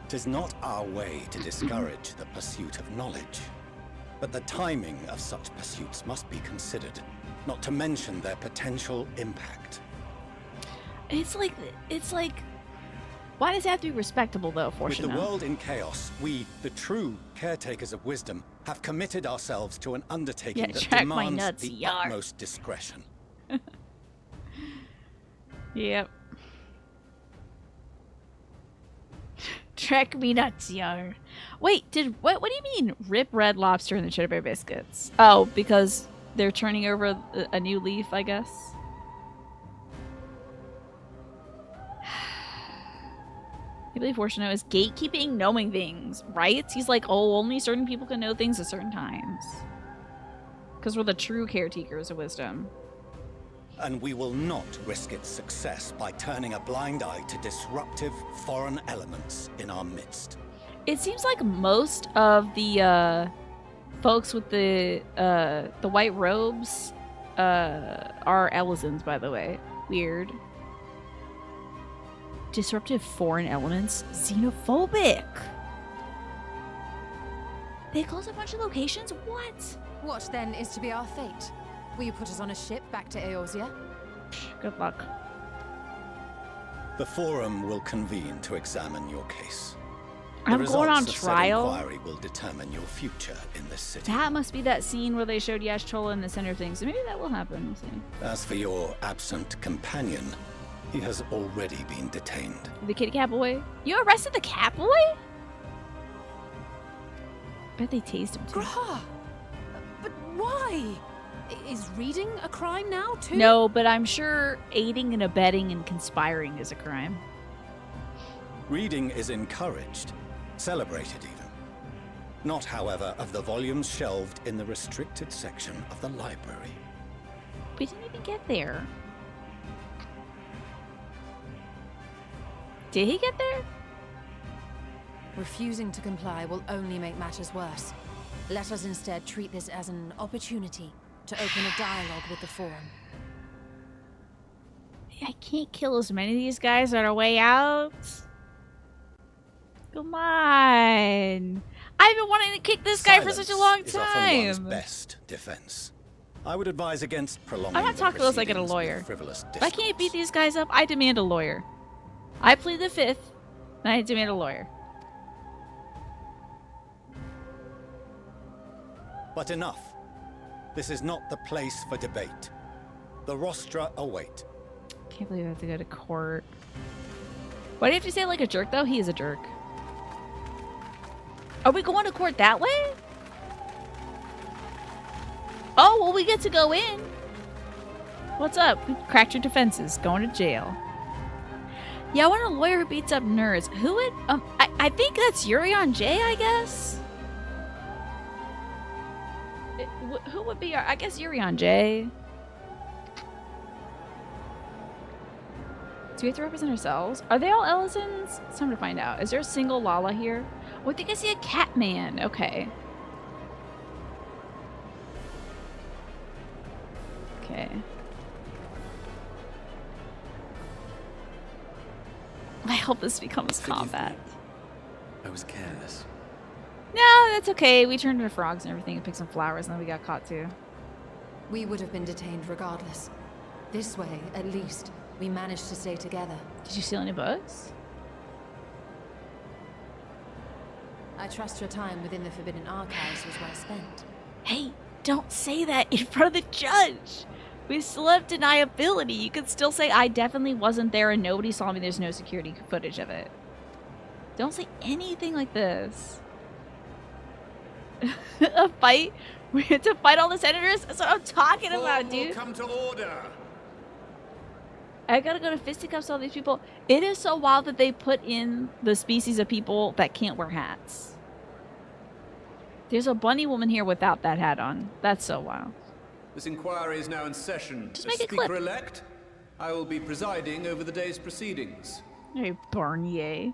'Tis not our way to discourage the pursuit of knowledge, but the timing of such pursuits must be considered, not to mention their potential impact. It's like, why does it have to be respectable, though, Fortuna? With the world in chaos, we, the true caretakers of wisdom, have committed ourselves to an undertaking that demands the utmost discretion. Yep. Track me nuts, yar. Wait, what do you mean rip Red Lobster and the Cheddar Bay Biscuits? Oh, because they're turning over a new leaf, I guess. I believe Fortuno is gatekeeping knowing things, right? He's like, oh, only certain people can know things at certain times. Because we're the true caretakers of wisdom. And we will not risk its success by turning a blind eye to disruptive foreign elements in our midst. It seems like most of the folks with the white robes are Elizans, by the way. Weird. Disruptive foreign elements? Xenophobic! They closed a bunch of locations? What? What then is to be our fate? Will you put us on a ship back to Eorzea? Good luck. The Forum will convene to examine your case. I'm going on trial. The inquiry will determine your future in this city. That must be that scene where they showed Yash Chola in the center of things. So maybe that will happen. We'll see. As for your absent companion, he has already been detained. The kitty cat boy? You arrested the cat boy? Bet they tased him too. Grah! But why? Is reading a crime now, too? No, but I'm sure aiding and abetting and conspiring is a crime. Reading is encouraged, celebrated even. Not, however, of the volumes shelved in the restricted section of the library. We didn't even get there. Did he get there? Refusing to comply will only make matters worse. Let us instead treat this as an opportunity to open a dialogue with the Forum. I can't kill as many of these guys on our way out. Come on. I've been wanting to kick this guy for such a long is often one's time. best defense. I would advise against prolonging I'm not talking unless I get a lawyer. If I can't beat these guys up, I demand a lawyer. I plead the fifth, and I demand a lawyer. But enough. This is not the place for debate. The rostra await. Can't believe I have to go to court. Why do you have to say it like a jerk, though? He is a jerk. Are we going to court that way? Oh, well, we get to go in. What's up? We cracked your defenses. Going to jail. Yeah, I want a lawyer who beats up nerds. Who would... I think that's Urion J, I guess? Who would be our... I guess Urion J. Do we have to represent ourselves? Are they all Elizans? It's time to find out. Is there a single Lala here? Oh, I think I see a cat man. Okay. Okay. I hope this becomes combat. I was careless. No, that's okay. We turned into frogs and everything and picked some flowers and then we got caught too. We would have been detained regardless. This way, at least, we managed to stay together. Did you steal any books? I trust your time within the Forbidden Archives was well spent. Hey, don't say that in front of the judge. We still have deniability. You could still say I definitely wasn't there and nobody saw me. There's no security footage of it. Don't say anything like this. A fight? We had to fight all the senators? That's what I'm talking about, dude. Come to order. I gotta go to fisticuffs with all these people. It is so wild that they put in the species of people that can't wear hats. There's a bunny woman here without that hat on. That's so wild. This inquiry is now in session. Just As make a clip. Speaker-elect, I will be presiding over the day's proceedings. Hey, Barnier.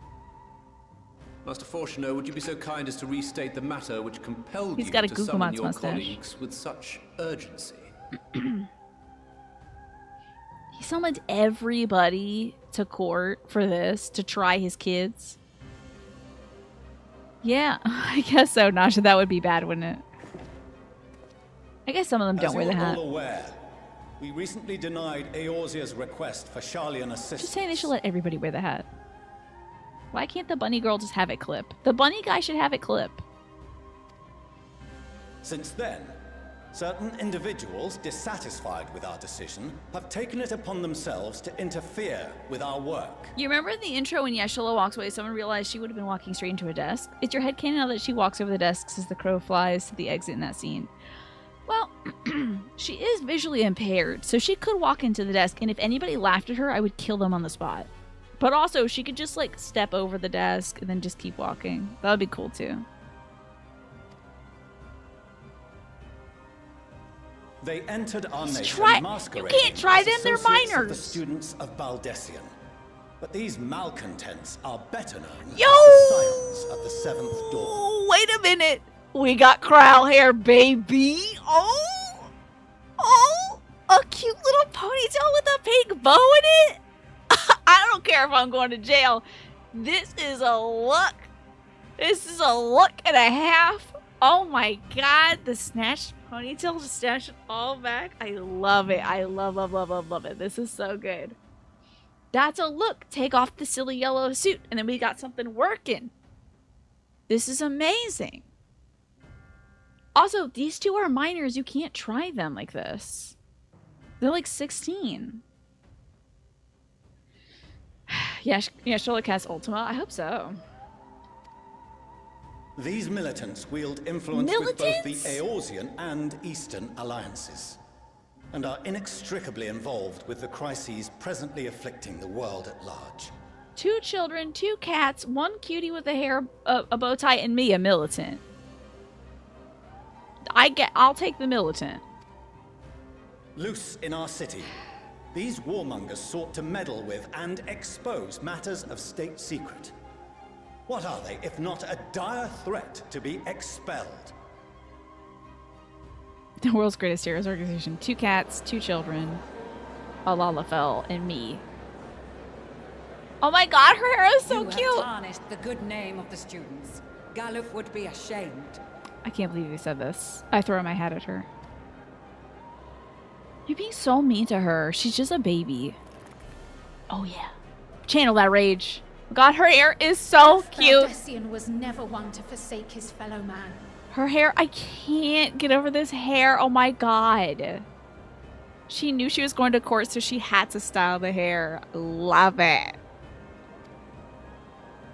Master Fortuner, would you be so kind as to restate the matter which compelled He's you got a to Google summon Mouse your mustache. colleagues with such urgency? He summoned everybody to court for this, to try his kids. Yeah, I guess so, Nasha. That would be bad, wouldn't it? I guess some of them don't wear the hat. As you're all aware, we recently denied Eorzea's request for Sharlayan assistance. Just saying they should let everybody wear the hat. Why can't the bunny girl just have it clip? The bunny guy should have it clip. Since then, certain individuals dissatisfied with our decision have taken it upon themselves to interfere with our work. You remember in the intro when Yeshua walks away, someone realized she would have been walking straight into a desk? It's your headcanon now that she walks over the desks as the crow flies to the exit in that scene. Well, she is visually impaired, so she could walk into the desk, and if anybody laughed at her, I would kill them on the spot. But also, she could just, like, step over the desk and then just keep walking. That would be cool, too. They entered our nation You masquerading can't try as them, they're associates of minors. the students of Baldessian. But these malcontents are better known as Yo! the Scions of the Seventh Dawn. Wait a minute. We got Crowl hair, baby. Oh, a cute little ponytail with a pink bow in it. I don't care if I'm going to jail. This is a look. This is a look and a half. Oh my God, the snatched ponytail, just snatched it all back. I love it. I love it. This is so good. That's a look. Take off the silly yellow suit, and then we got something working. This is amazing. Also, these two are minors. You can't try them like this. They're like 16. Yeah, Sherlock has Ultima. I hope so. These militants wield influence with both the Eorzean and Eastern alliances, and are inextricably involved with the crises presently afflicting the world at large. 2 children, 2 cats, 1 cutie with a bow tie, and me, a militant. I'll take the militant. Loose in our city, these warmongers sought to meddle with and expose matters of state secret. What are they, if not a dire threat to be expelled? The world's greatest terrorist organization. 2 cats, 2 children, a Lalafell, and me. Oh my God, her hair is so You cute. have tarnished the good name of the students. Galuf would be ashamed. I can't believe you said this. I throw my hat at her. You're being so mean to her. She's just a baby. Oh yeah. Channel that rage. God, her hair is so cute. Baldessian was never one to forsake his fellow man. Her hair, I can't get over this hair. Oh my God. She knew she was going to court, so she had to style the hair. Love it.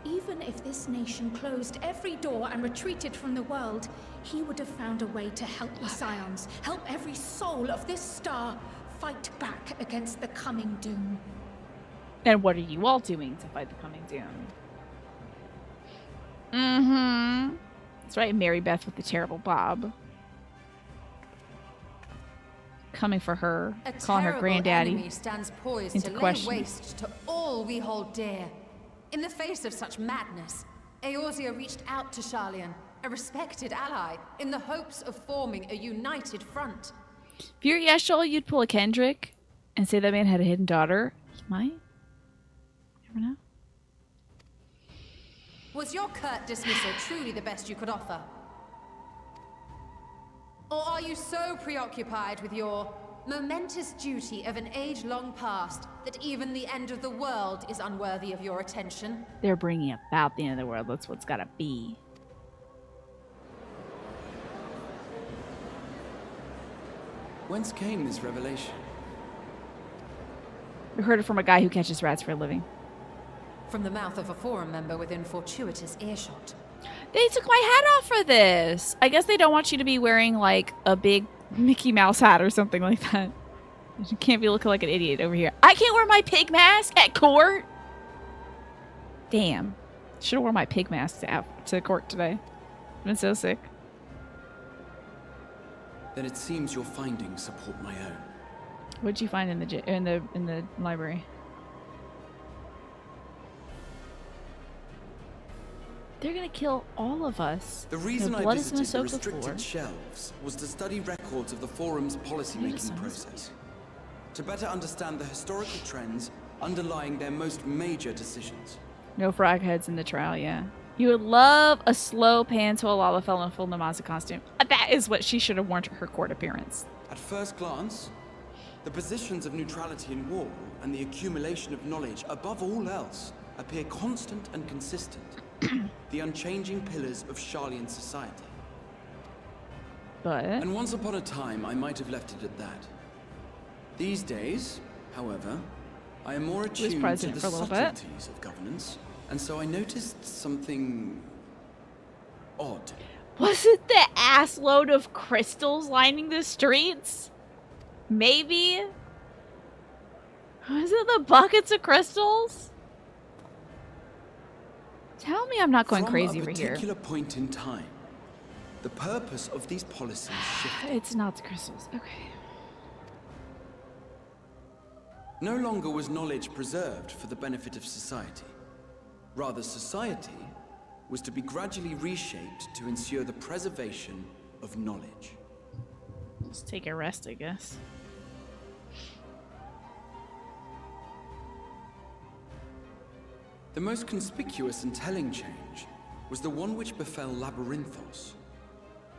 Even if this nation closed every door and retreated from the world, he would have found a way to help the Scions, help every soul of this star fight back against the coming doom. And what are you all doing to fight the coming doom? Mm-hmm. That's right, Mary Beth with the terrible bob. Coming for her, calling her granddaddy enemy stands poised into to question. lay waste to all we hold dear. In the face of such madness, Eorzea reached out to Sharlayan, a respected ally, in the hopes of forming a united front. If you're Yeshua, you'd pull a Kendrick and say that man had a hidden daughter. He might. Never know. Was your curt dismissal truly the best you could offer? Or are you so preoccupied with your momentous duty of an age-long past that even the end of the world is unworthy of your attention? They're bringing about the end of the world. That's what's gotta be. Whence came this revelation? We heard it from a guy who catches rats for a living. From the mouth of a forum member within fortuitous earshot. They took my hat off for this. I guess they don't want you to be wearing like a big Mickey Mouse hat or something like that. You can't be looking like an idiot over here. I can't wear my pig mask at court. Damn. Should have worn my pig mask to court today. I've been so sick. Then it seems your findings support my own. What'd you find in the library? They're gonna kill all of us. The reason Their I blood is gonna visited the soak the floor. restricted shelves was to study records of the forum's policy-making process, to better understand the historical trends underlying their most major decisions. No frog heads in the trial, yeah. You would love a slow pan to a lava fell in a full Namaza costume. That is what she should have worn to her court appearance. At first glance, the positions of neutrality in war and the accumulation of knowledge above all else appear constant and consistent. The unchanging pillars of Sharlayan society. But... And once upon a time, I might have left it at that. These days, however, I am more attuned to the subtleties of governance, and so I noticed something odd. Was it the ass load of crystals lining the streets? Maybe? Was it the buckets of crystals? Tell me I'm not going crazy over here. From a particular point in time, the purpose of these policies shifted. It's not the crystals. Okay. No longer was knowledge preserved for the benefit of society. Rather, society was to be gradually reshaped to ensure the preservation of knowledge. Let's take a rest, I guess. The most conspicuous and telling change was the one which befell Labyrinthos.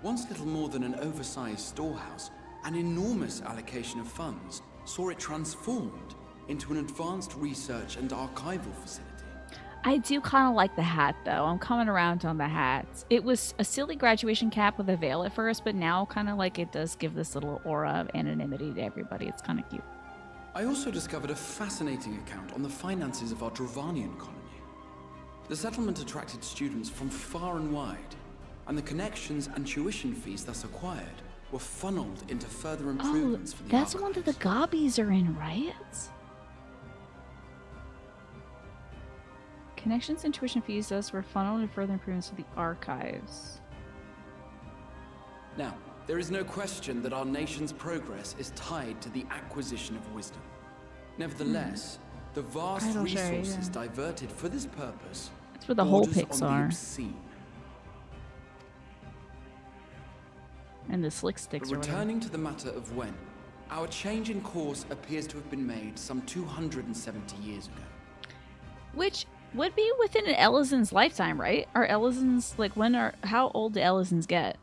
Once little more than an oversized storehouse, an enormous allocation of funds saw it transformed into an advanced research and archival facility. I do kind of like the hat, though. I'm coming around on the hats. It was a silly graduation cap with a veil at first, but now kind of like it does give this little aura of anonymity to everybody. It's kind of cute. I also discovered a fascinating account on the finances of our Dravanian colony. The settlement attracted students from far and wide, and the connections and tuition fees thus acquired were funneled into further improvements for the that's the one that the gobbies are in, right? Connections and tuition fees thus were funneled into further improvements for the archives. Now, there is no question that our nation's progress is tied to the acquisition of wisdom. Nevertheless, the vast resources diverted for this purpose that's where the whole picks are. And the slick sticks are returning to the matter of when, our change in course appears to have been made some 270 years ago. Which would be within an Ellazan's lifetime, right? Are Ellazans, like, how old do Ellazans get?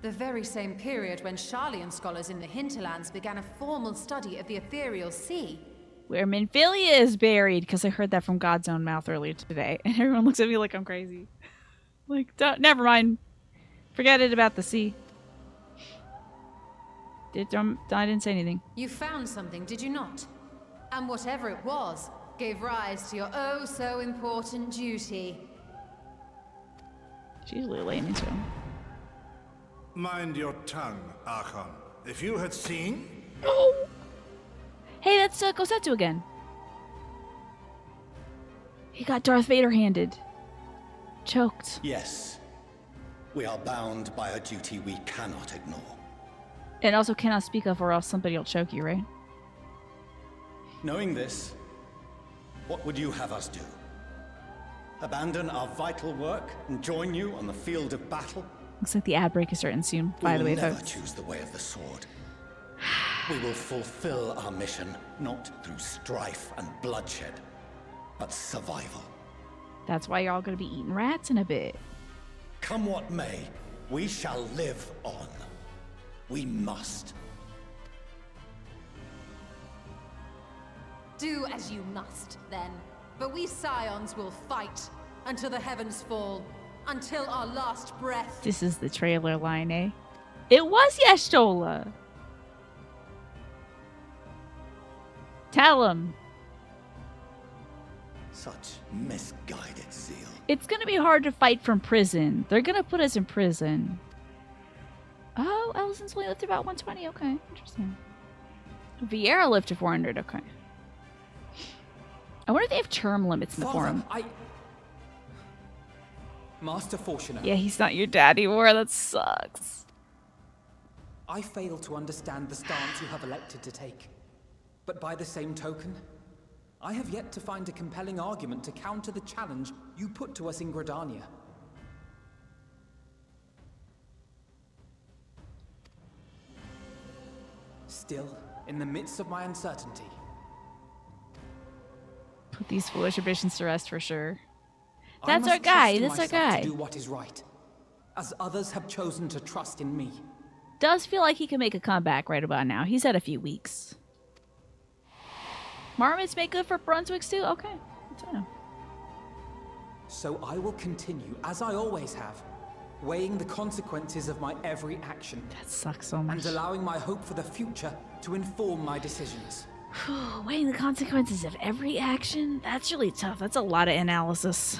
The very same period when Sharlayan scholars in the hinterlands began a formal study of the ethereal sea. Where Minfilia is buried, because I heard that from God's own mouth earlier today, and everyone looks at me like I'm crazy. Like, never mind. Forget it about the sea. I didn't say anything. You found something, did you not? And whatever it was, gave rise to your oh-so-important duty. She's really laying into him. Mind your tongue, Archon. If you had seen... Oh! Hey, that's Gosetsu again. He got Darth Vader handed. Choked. Yes. We are bound by a duty we cannot ignore. And also cannot speak of, or else somebody will choke you, right? Knowing this, what would you have us do? Abandon our vital work and join you on the field of battle? Looks like the ad break is starting soon, by the way, folks. We will never folks. choose the way of the sword. We will fulfill our mission, not through strife and bloodshed, but survival. That's why you're all gonna be eating rats in a bit. Come what may, we shall live on. We must. Do as you must, then. But we Scions will fight until the heavens fall, until our last breath. This is the trailer line, eh? It was Y'shtola. Tell him. Such misguided zeal. It's gonna be hard to fight from prison. They're gonna put us in prison. Oh, Ellison's only lifted about 120. Okay, interesting. Vieira lifted 400. Okay. I wonder if they have term limits in the forum. Master Fortuner. Yeah, he's not your dad anymore. That sucks. I fail to understand the stance you have elected to take. But by the same token, I have yet to find a compelling argument to counter the challenge you put to us in Gridania. Still, in the midst of my uncertainty, Put these foolish ambitions to rest for sure. I That's must our guy. trust in That's our myself guy. to do what is right, as others have chosen to trust in me. Does feel like he can make a comeback right about now. He's had a few weeks. Marmots make good for Brunswick too? Okay. Good to know. So I will continue, as I always have, weighing the consequences of my every action. That sucks so much. And allowing my hope for the future to inform my decisions. Weighing the consequences of every action? That's really tough. That's a lot of analysis.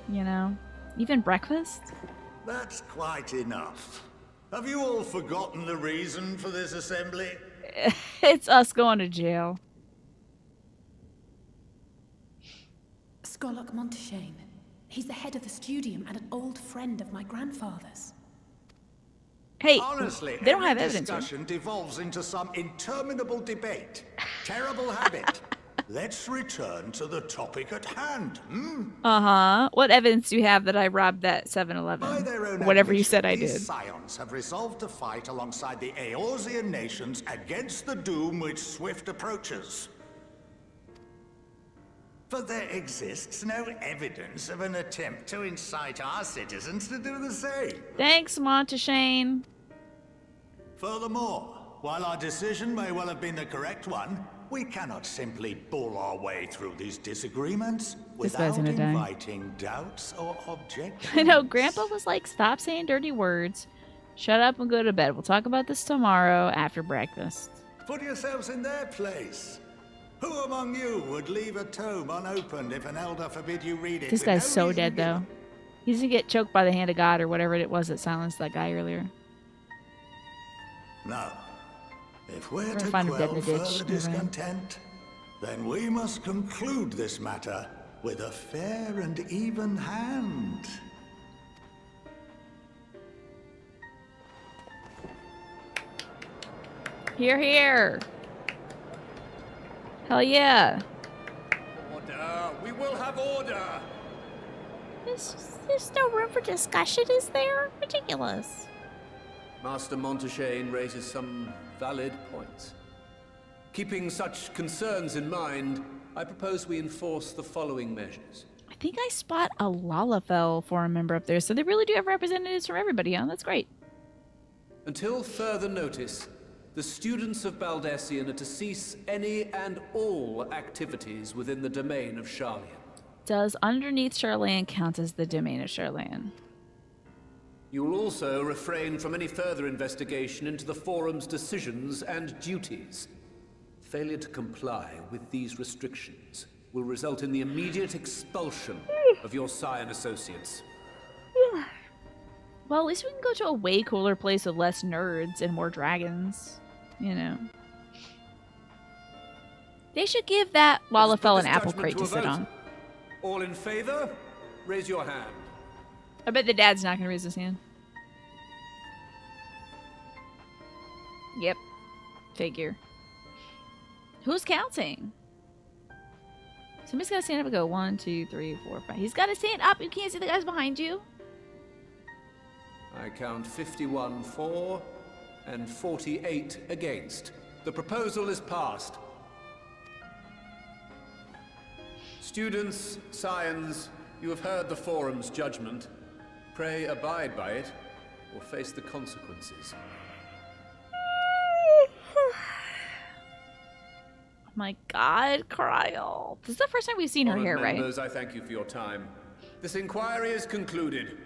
You know? Even breakfast? That's quite enough. Have you all forgotten the reason for this assembly? It's us going to jail. Skolok Monteshane. He's the head of the studium and an old friend of my grandfather's. Hey, honestly, they don't have every evidence. discussion devolves into some interminable debate. Terrible habit. Let's return to the topic at hand. Uh-huh. What evidence do you have that I robbed that 7-Eleven? By their own Whatever you admission, said I these did. scions have resolved to fight alongside the Eorzean nations against the doom which swift approaches. But there exists no evidence of an attempt to incite our citizens to do the same. Thanks, Monteshane. Furthermore, while our decision may well have been the correct one, we cannot simply bull our way through these disagreements This guy's without gonna die. inviting doubts or objections. I know, Grandpa was like, stop saying dirty words. Shut up and go to bed. We'll talk about this tomorrow after breakfast. Put yourselves in their place. Who among you would leave a tome unopened if an elder forbid you read it? This with guy's no so reason dead, given? though. He's gonna get choked by the hand of God or whatever it was that silenced that guy earlier. No. If we're We're to gonna find him dead in quell the ditch. further discontent, then we must conclude this matter with a fair and even hand. Here, here. Hell yeah. Order! We will have order! There's no room for discussion, is there? Ridiculous. Master Monteshane raises some valid points. Keeping such concerns in mind, I propose we enforce the following measures. I think I spot a Lalafell forum member up there, so they really do have representatives from everybody, huh? That's great. Until further notice, the students of Baldessian are to cease any and all activities within the domain of Sharlayan. Does underneath Sharlayan count as the domain of Sharlayan? You will also refrain from any further investigation into the Forum's decisions and duties. Failure to comply with these restrictions will result in the immediate expulsion of your Scion associates. Well, at least we can go to a way cooler place with less nerds and more dragons. You know. They should give that Lalafell an apple crate to sit on. All in favor? Raise your hand. I bet the dad's not going to raise his hand. Yep. Figure. Who's counting? Somebody's got to stand up and go 1, 2, 3, 4, 5. He's got to stand up. You can't see the guys behind you. I count 51 for and 48 against. The proposal is passed. Students, Scions, you have heard the Forum's judgment. Pray abide by it, or face the consequences. Oh my God, Kryl. This is the first time we've seen her Honored here, right? members, I thank you for your time. This inquiry is concluded.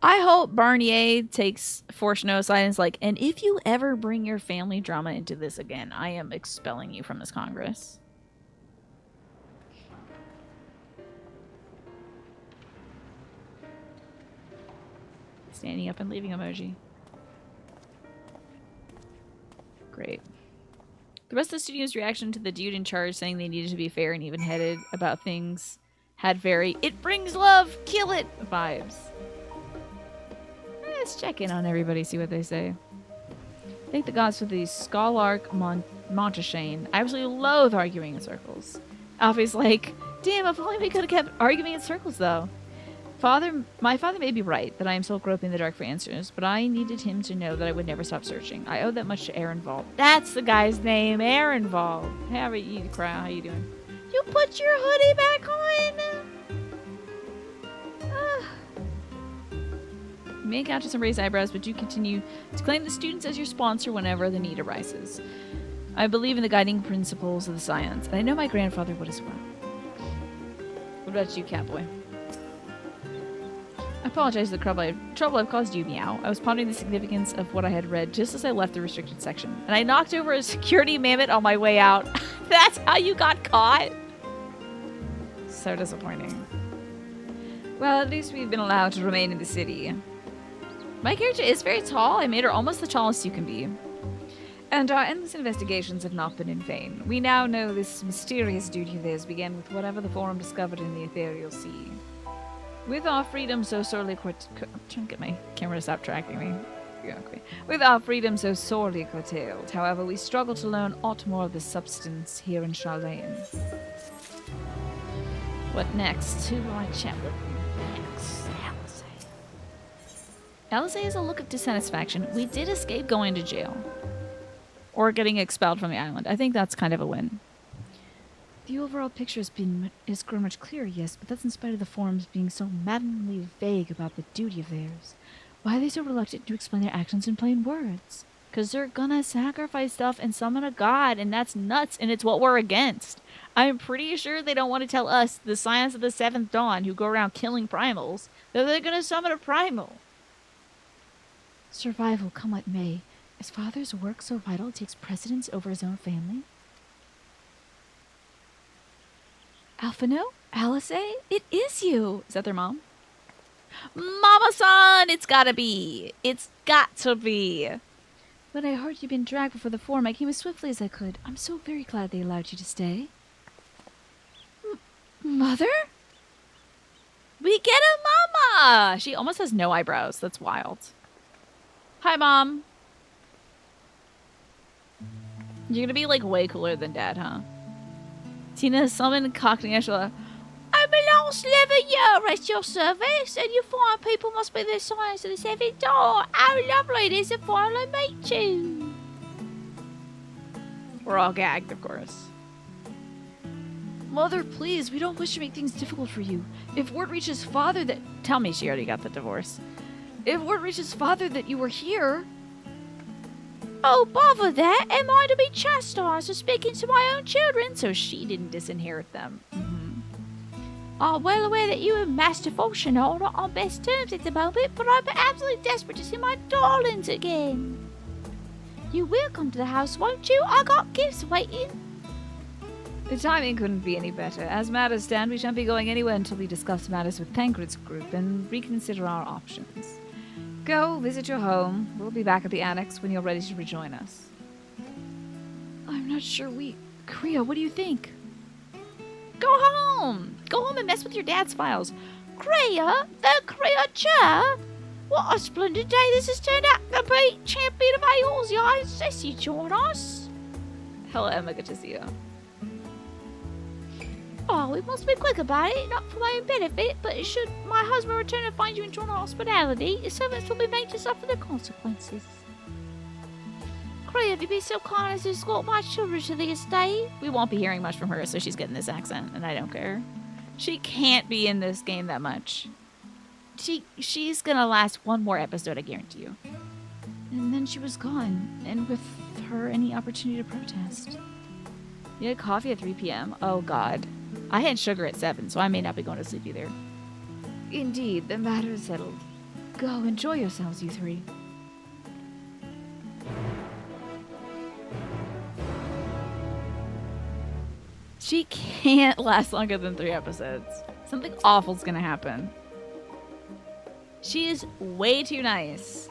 I hope Barnier takes force no silence like, and if you ever bring your family drama into this again, I am expelling you from this Congress. Standing up and leaving emoji. Great. The rest of the studio's reaction to the dude in charge saying they needed to be fair and even-headed about things had very "it brings love, kill it" vibes. Let's check in on everybody, see what they say. Thank the gods for the Scholark Montashane. I absolutely loathe arguing in circles. Alfie's like, damn, if only we could have kept arguing in circles, though. My father may be right that I am still groping the dark for answers, but I needed him to know that I would never stop searching. I owe that much to Aaronvald. That's the guy's name, Aaronvald. Hey, how are you, Crow? How you doing? You put your hoodie back on. You may encounter some raised eyebrows, but do continue to claim the students as your sponsor whenever the need arises. I believe in the guiding principles of the science, and I know my grandfather would as well. What about you, Catboy? I apologize for the trouble I've caused you, Meow. I was pondering the significance of what I had read just as I left the restricted section, and I knocked over a security mammoth on my way out. That's how you got caught? So disappointing. Well, at least we've been allowed to remain in the city. My character is very tall. I made her almost the tallest you can be. And our endless investigations have not been in vain. We now know this mysterious duty of theirs began with whatever the Forum discovered in the ethereal sea. With our freedom so sorely I'm trying to get my camera to stop tracking me. Yeah, okay. With our freedom so sorely curtailed, however, we struggle to learn aught more of the substance here in Charlene. What next? Who will I chat with next? Alizé has a look of dissatisfaction. We did escape going to jail. Or getting expelled from the island. I think that's kind of a win. The overall picture has grown much clearer, yes, but that's in spite of the Forums being so maddeningly vague about the duty of theirs. Why are they so reluctant to explain their actions in plain words? Because they're gonna sacrifice stuff and summon a god, and that's nuts, and it's what we're against. I'm pretty sure they don't want to tell us, the Scions of the Seventh Dawn, who go around killing primals, that they're gonna summon a primal. Survival, come what may. Is Father's work so vital it takes precedence over his own family? Alphino? Alizé? It is you! Is that their mom? Mama-san! It's gotta be! It's got to be! When I heard you'd been dragged before the Forum, I came as swiftly as I could. I'm so very glad they allowed you to stay. Mother? We get a mama! She almost has no eyebrows. That's wild. Hi, Mom. You're gonna be, like, way cooler than Dad, huh? Tina summoned Cockney Ashla. I belong 11 years at your service, and you fine people must be the Scions of the Seventh Dawn. How lovely it is to finally meet you. We're all gagged, of course. Mother, please, we don't wish to make things difficult for you. If word reaches Father that... Tell me she already got the divorce. If word reaches Father that you were here... Oh, bother that! Am I to be chastised for speaking to my own children so she didn't disinherit them? I'm well aware that you and Master Fortune are not on best terms at the moment, but I'm absolutely desperate to see my darlings again. You will come to the house, won't you? I got gifts waiting. The timing couldn't be any better. As matters stand, we shan't be going anywhere until we discuss matters with Tancred's group and reconsider our options. Go, visit your home. We'll be back at the annex when you're ready to rejoin us. I'm not sure Kriya, what do you think? Go home! Go home and mess with your dad's files. Kriya? The creature? What a splendid day this has turned out to be! Champion of Ales, I insist you join us. Hello, Emma, good to see you. Oh, we must be quick about it, not for my own benefit, but should my husband return and find you enjoying our hospitality, the servants will be made to suffer the consequences. Kriya, have you been so kind as to escort my children to the estate? We won't be hearing much from her, so she's getting this accent, and I don't care. She can't be in this game that much. She's gonna last one more episode, I guarantee you. And then she was gone, and with her, any opportunity to protest. You had coffee at 3 p.m.? Oh, God. I had sugar at 7, so I may not be going to sleep either. Indeed, the matter is settled. go. Enjoy yourselves, you three. She can't last longer than 3 episodes. Something awful's gonna happen. She is way too nice.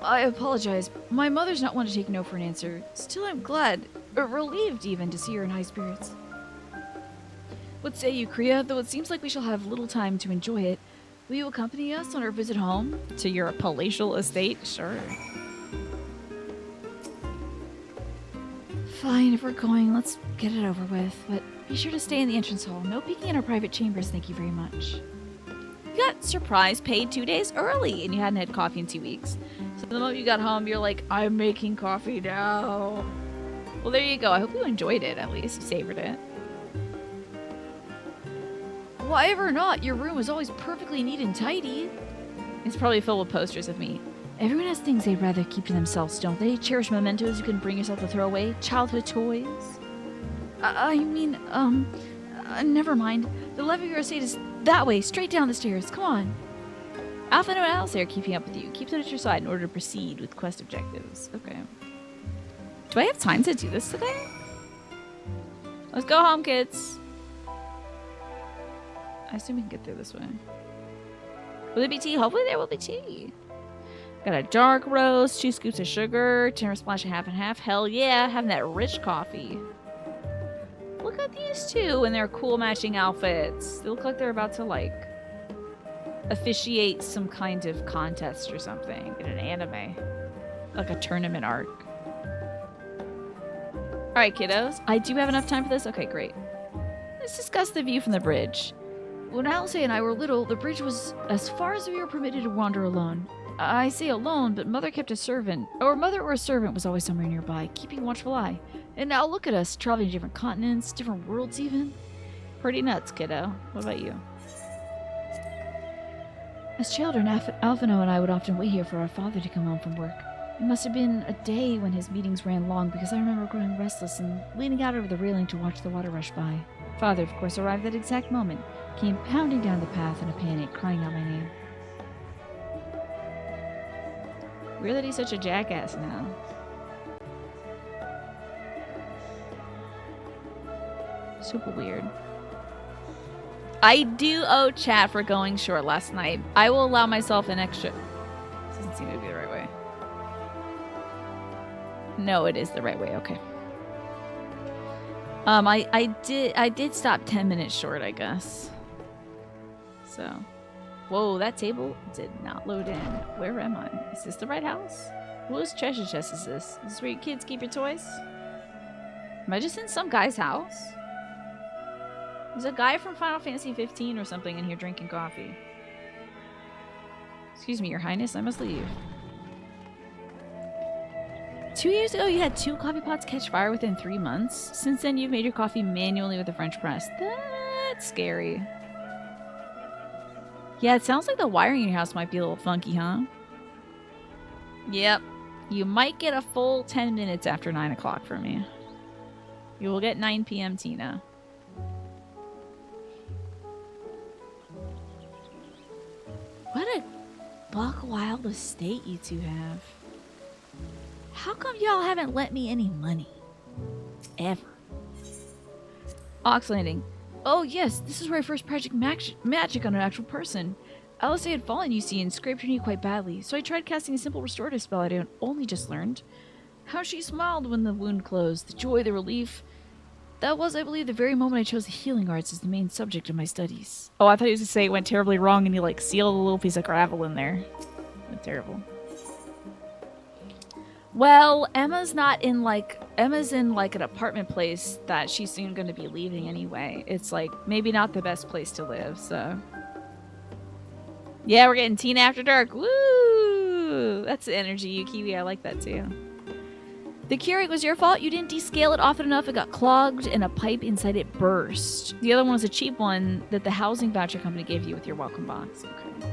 I apologize. My mother's not one to take no for an answer. Still, I'm glad, or relieved even, to see her in high spirits. What say you, Kriya? Though it seems like we shall have little time to enjoy it, will you accompany us on our visit home? To your palatial estate? Sure. Fine, if we're going, let's get it over with. But be sure to stay in the entrance hall. No peeking in our private chambers, thank you very much. You got surprise paid 2 days early, and you hadn't had coffee in 2 weeks. So the moment you got home, you're like, I'm making coffee now. Well, there you go. I hope you enjoyed it, at least. You savored it. Whatever or not, your room is always perfectly neat and tidy. It's probably filled with posters of me. Everyone has things they'd rather keep to themselves, don't they? Cherished mementos you can bring yourself to throw away. Childhood toys. Never mind. The levy of your estate is that way, straight down the stairs. Come on. Alpha and Alice are keeping up with you. Keep them at your side in order to proceed with quest objectives. Okay. Do I have time to do this today? Let's go home, kids. I assume we can get through this way. Will there be tea? Hopefully there will be tea. Got a dark roast, 2 scoops of sugar, Timber Splash half and half. Hell yeah, having that rich coffee. Look at these two in their cool matching outfits. They look like they're about to, like, officiate some kind of contest or something in an anime. Like a tournament arc. Alright, kiddos. I do have enough time for this? Okay, great. Let's discuss the view from the bridge. When Alice and I were little, the bridge was as far as we were permitted to wander alone. I say alone, but Mother kept a servant. Or Mother or a servant was always somewhere nearby, keeping a watchful eye. And now look at us, traveling to different continents, different worlds even. Pretty nuts, kiddo. What about you? As children, Alphino and I would often wait here for our father to come home from work. It must have been a day when his meetings ran long, because I remember growing restless and leaning out over the railing to watch the water rush by. Father, of course, arrived at that exact moment, came pounding down the path in a panic, crying out my name. Weird that he's such a jackass now. Super weird. I do owe chat for going short last night. I will allow myself an extra... This doesn't seem to be the right way. No, it is the right way. Okay. I did stop 10 minutes short, I guess. So... Whoa, that table did not load in. Where am I? Is this the right house? Whose treasure chest is this? Is this where your kids keep your toys? Am I just in some guy's house? There's a guy from Final Fantasy 15 or something in here drinking coffee. Excuse me, Your Highness, I must leave. 2 years ago, you had 2 coffee pots catch fire within 3 months. Since then, you've made your coffee manually with a French press. That's scary. Yeah, it sounds like the wiring in your house might be a little funky, huh? Yep. You might get a full 10 minutes after 9 o'clock from me. You will get 9 p.m. Tina. What a buck wild estate you two have. How come y'all haven't lent me any money? Ever. Ox Landing. Oh yes, this is where I first practiced magic on an actual person. Alice had fallen, you see, and scraped her knee quite badly, so I tried casting a simple restorative spell I had only just learned. How she smiled when the wound closed, the joy, the relief. That was, I believe, the very moment I chose the healing arts as the main subject of my studies. Oh, I thought he was going to say it went terribly wrong and he, like, sealed a little piece of gravel in there. That's terrible. Well, Emma's in, like, an apartment place that she's soon going to be leaving anyway. It's, like, maybe not the best place to live, so... Yeah, we're getting Teen After Dark. Woo! That's the energy, Yukiwi. I like that, too. The Keurig was your fault. You didn't descale it often enough. It got clogged and a pipe inside it burst. The other one was a cheap one that the housing voucher company gave you with your welcome box. Okay.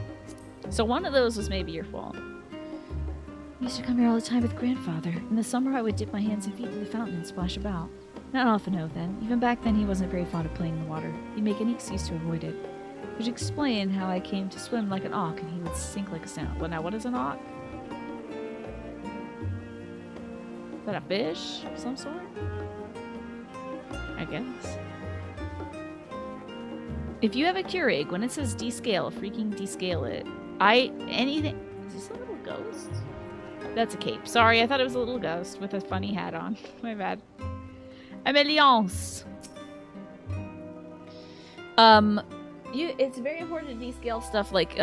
So one of those was maybe your fault. I used to come here all the time with grandfather. In the summer, I would dip my hands and feet in the fountain and splash about. Not often, no, then. Even back then, he wasn't very fond of playing in the water. He'd make any excuse to avoid it. Which explained how I came to swim like an auk and he would sink like a snail. Well, now what is an auk? Is that a fish of some sort? I guess. If you have a Keurig, when it says descale, freaking descale it. Anything. Is this a little ghost? That's a cape. Sorry, I thought it was a little ghost with a funny hat on. My bad. Ameliance. It's very important to descale stuff like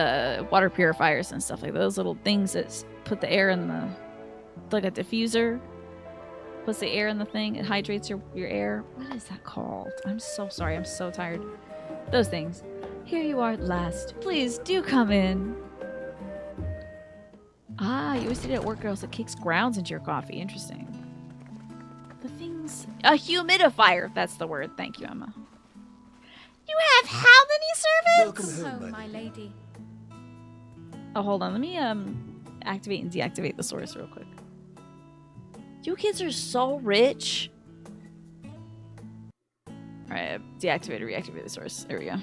water purifiers and stuff like those little things that put the air in the, like a diffuser. Puts the air in the thing. It hydrates your air. What is that called? I'm so sorry. I'm so tired. Those things. Here you are at last. Please do come in. Ah, you always did it at work, girls. It kicks grounds into your coffee. Interesting. The things... A humidifier. That's the word. Thank you, Emma. You have how many servants? Welcome home, my lady. Oh, hold on. Let me activate and deactivate the source real quick. You kids are so rich. Alright, deactivate or reactivate the source. There we go.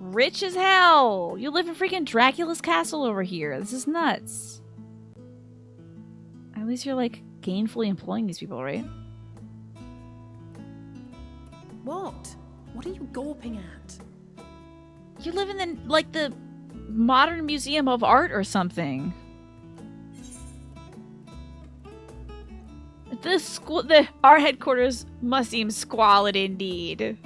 Rich as hell! You live in freaking Dracula's castle over here. This is nuts. At least you're like gainfully employing these people, right? What? What are you gawping at? You live in the modern museum of art or something. Our headquarters must seem squalid indeed.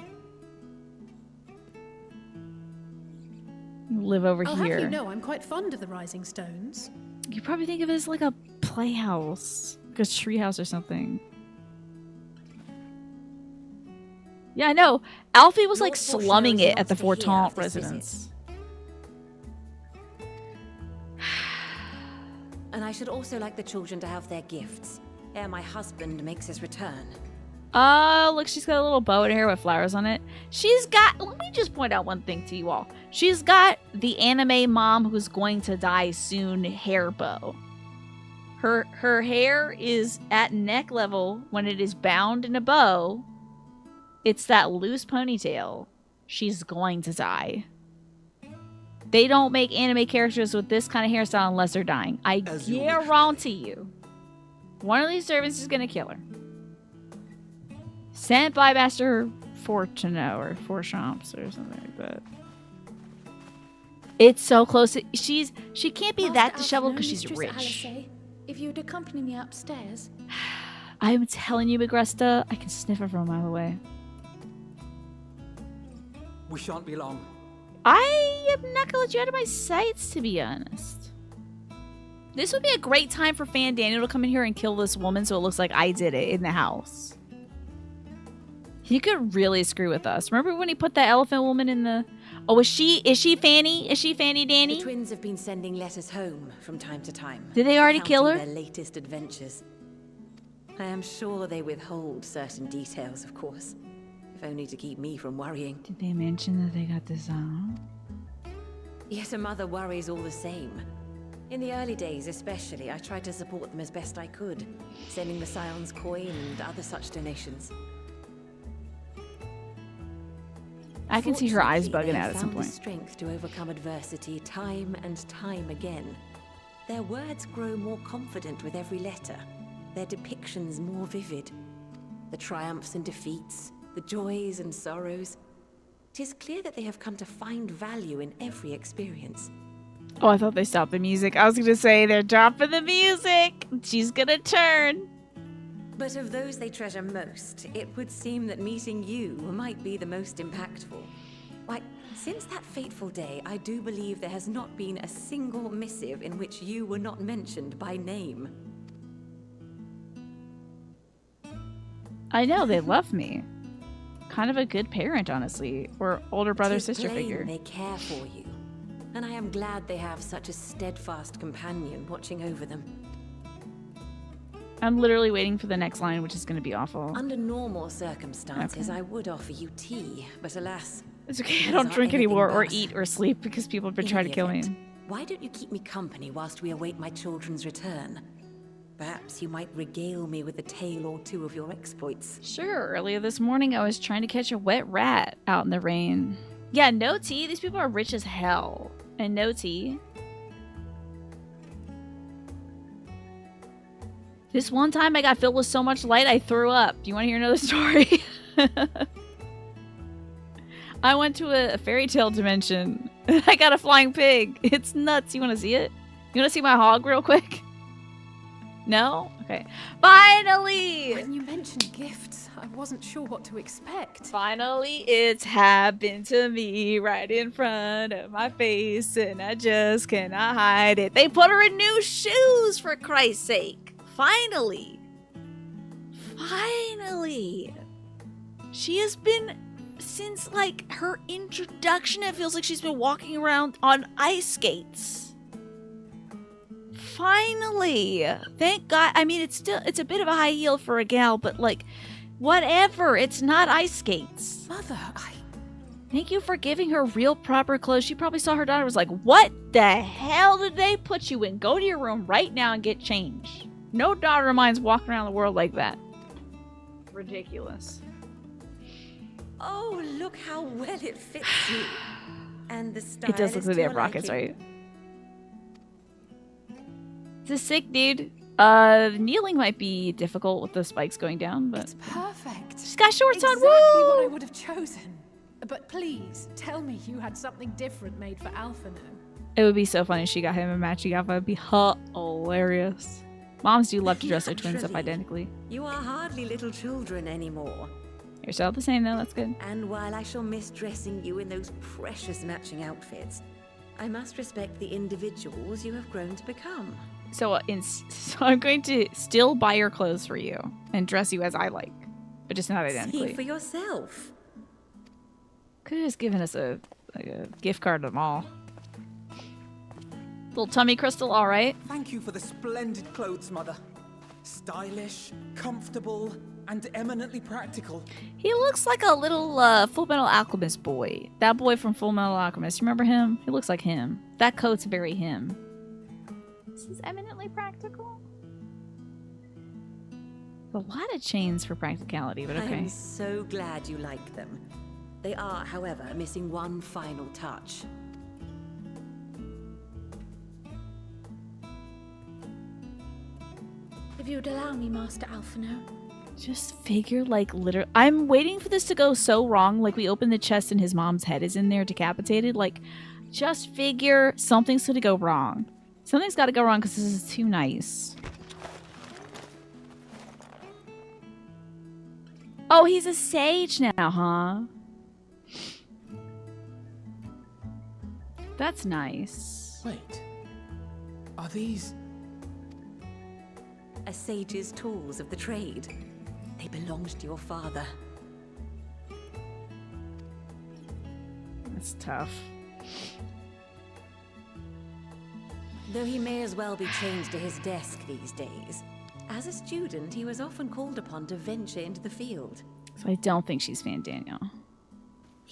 You live over here. Have you know, I'm quite fond of the Rising Stones. You probably think of it as like a playhouse, like a treehouse or something. Yeah, I know. Alfie was like slumming it at the Fortemps residence. And I should also like the children to have their gifts ere my husband makes his return. Oh, look, she's got a little bow in her hair with flowers on it. She's got, let me just point out one thing to you all. She's got the anime mom who's going to die soon hair bow. Her hair is at neck level when it is bound in a bow. It's that loose ponytail. She's going to die. They don't make anime characters with this kind of hairstyle unless they're dying. I guarantee you. One of these servants is going to kill her. Sent by Master Fortuno or Forchamps or something like that. It's so close. She can't be that disheveled because she's rich. If you'd accompany me upstairs. I'm telling you, Migresta, I can sniff her from a mile away. We shan't be long. I am not going to let you out of my sights, to be honest. This would be a great time for Fan Daniel to come in here and kill this woman so it looks like I did it in the house. He could really screw with us. Remember when he put that elephant woman in the... Oh, is she Fanny? Is she Fanny Danny? The twins have been sending letters home from time to time. Did they already kill her? Their latest adventures. I am sure they withhold certain details, of course. If only to keep me from worrying. Did they mention that they got disarmed? Yet a mother worries all the same. In the early days especially, I tried to support them as best I could, sending the Scion's coin and other such donations. I can see her eyes bugging out at some point. The strength to overcome adversity time and time again. Their words grow more confident with every letter, their depictions more vivid. The triumphs and defeats, the joys and sorrows. 'Tis clear that they have come to find value in every experience. Oh, I thought they stopped the music. I was going to say they're dropping the music. She's going to turn. But of those they treasure most, it would seem that meeting you might be the most impactful. Why, since that fateful day, I do believe there has not been a single missive in which you were not mentioned by name. I know, they love me. Kind of a good parent, honestly. Or older brother-sister figure. They care for you. And I am glad they have such a steadfast companion watching over them. I'm literally waiting for the next line, which is going to be awful. Under normal circumstances, Okay. I would offer you tea, but alas... It's okay, I don't drink anymore or eat or sleep because people have been trying to kill me. Why don't you keep me company whilst we await my children's return? Perhaps you might regale me with a tale or two of your exploits. Sure, earlier this morning I was trying to catch a wet rat out in the rain. Yeah, no tea. These people are rich as hell. And no tea. This one time I got filled with so much light I threw up. Do you want to hear another story? I went to a fairy tale dimension. I got a flying pig. It's nuts. You want to see it? You want to see my hog real quick? No? Okay. Finally! When you mentioned gifts, I wasn't sure what to expect. Finally, it's happened to me right in front of my face, and I just cannot hide it. They put her in new shoes, for Christ's sake. Finally. Finally. She has been, since like her introduction, it feels like she's been walking around on ice skates. Finally. Thank God. I mean, it's a bit of a high heel for a gal, but like, whatever. It's not ice skates. Mother, Thank you for giving her real proper clothes. She probably saw her daughter was like, what the hell did they put you in? Go to your room right now and get changed. No daughter of mine's walking around the world like that. Ridiculous. Oh, look how well it fits you. And the style It does look is like to they have your rockets, liking. right? It's a sick dude. Kneeling might be difficult with the spikes going down, but... It's perfect. She's got shorts on, exactly woo! what I would have chosen. But please, tell me you had something different made for Alphino. It would be so funny if she got him a matching outfit. It would be hilarious. Moms do love to dress their twins up identically. You are hardly little children anymore. You're still the same though, that's good. And while I shall miss dressing you in those precious matching outfits, I must respect the individuals you have grown to become. So, so I'm going to still buy your clothes for you and dress you as I like, but just not identically. See for yourself. Could have just given us a gift card to the mall. Little tummy crystal, all right. Thank you for the splendid clothes, Mother. Stylish, comfortable, and eminently practical. He looks like a little Full Metal Alchemist boy. That boy from Full Metal Alchemist. You remember him? He looks like him. That coat's very him. This is eminently practical. A lot of chains for practicality, but okay. I am so glad you like them. They are, however, missing one final touch. If you would allow me, Master Alphino. Just figure, like, literally... I'm waiting for this to go so wrong. Like, we open the chest and his mom's head is in there decapitated. Like, just figure something's gonna go wrong. Something's gotta go wrong because this is too nice. Oh, he's a sage now, huh? That's nice. Wait. Are these... A sage's tools of the trade. They belonged to your father. That's tough. Though he may as well be chained to his desk these days. As a student, he was often called upon to venture into the field. So I don't think she's Fan Daniel.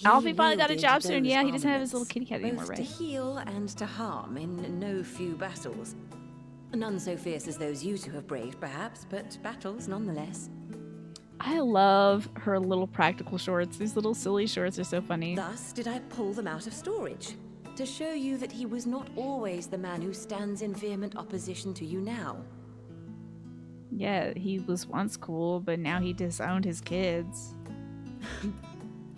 Alfie finally got a job soon. Yeah, he doesn't have his little kitty cat anymore, both right? to heal and to harm in no few battles. None so fierce as those you two have braved, perhaps, but battles nonetheless. I love her little practical shorts. These little silly shorts are so funny. Thus did I pull them out of storage, to show you that he was not always the man who stands in vehement opposition to you now. Yeah, he was once cool, but now he disowned his kids.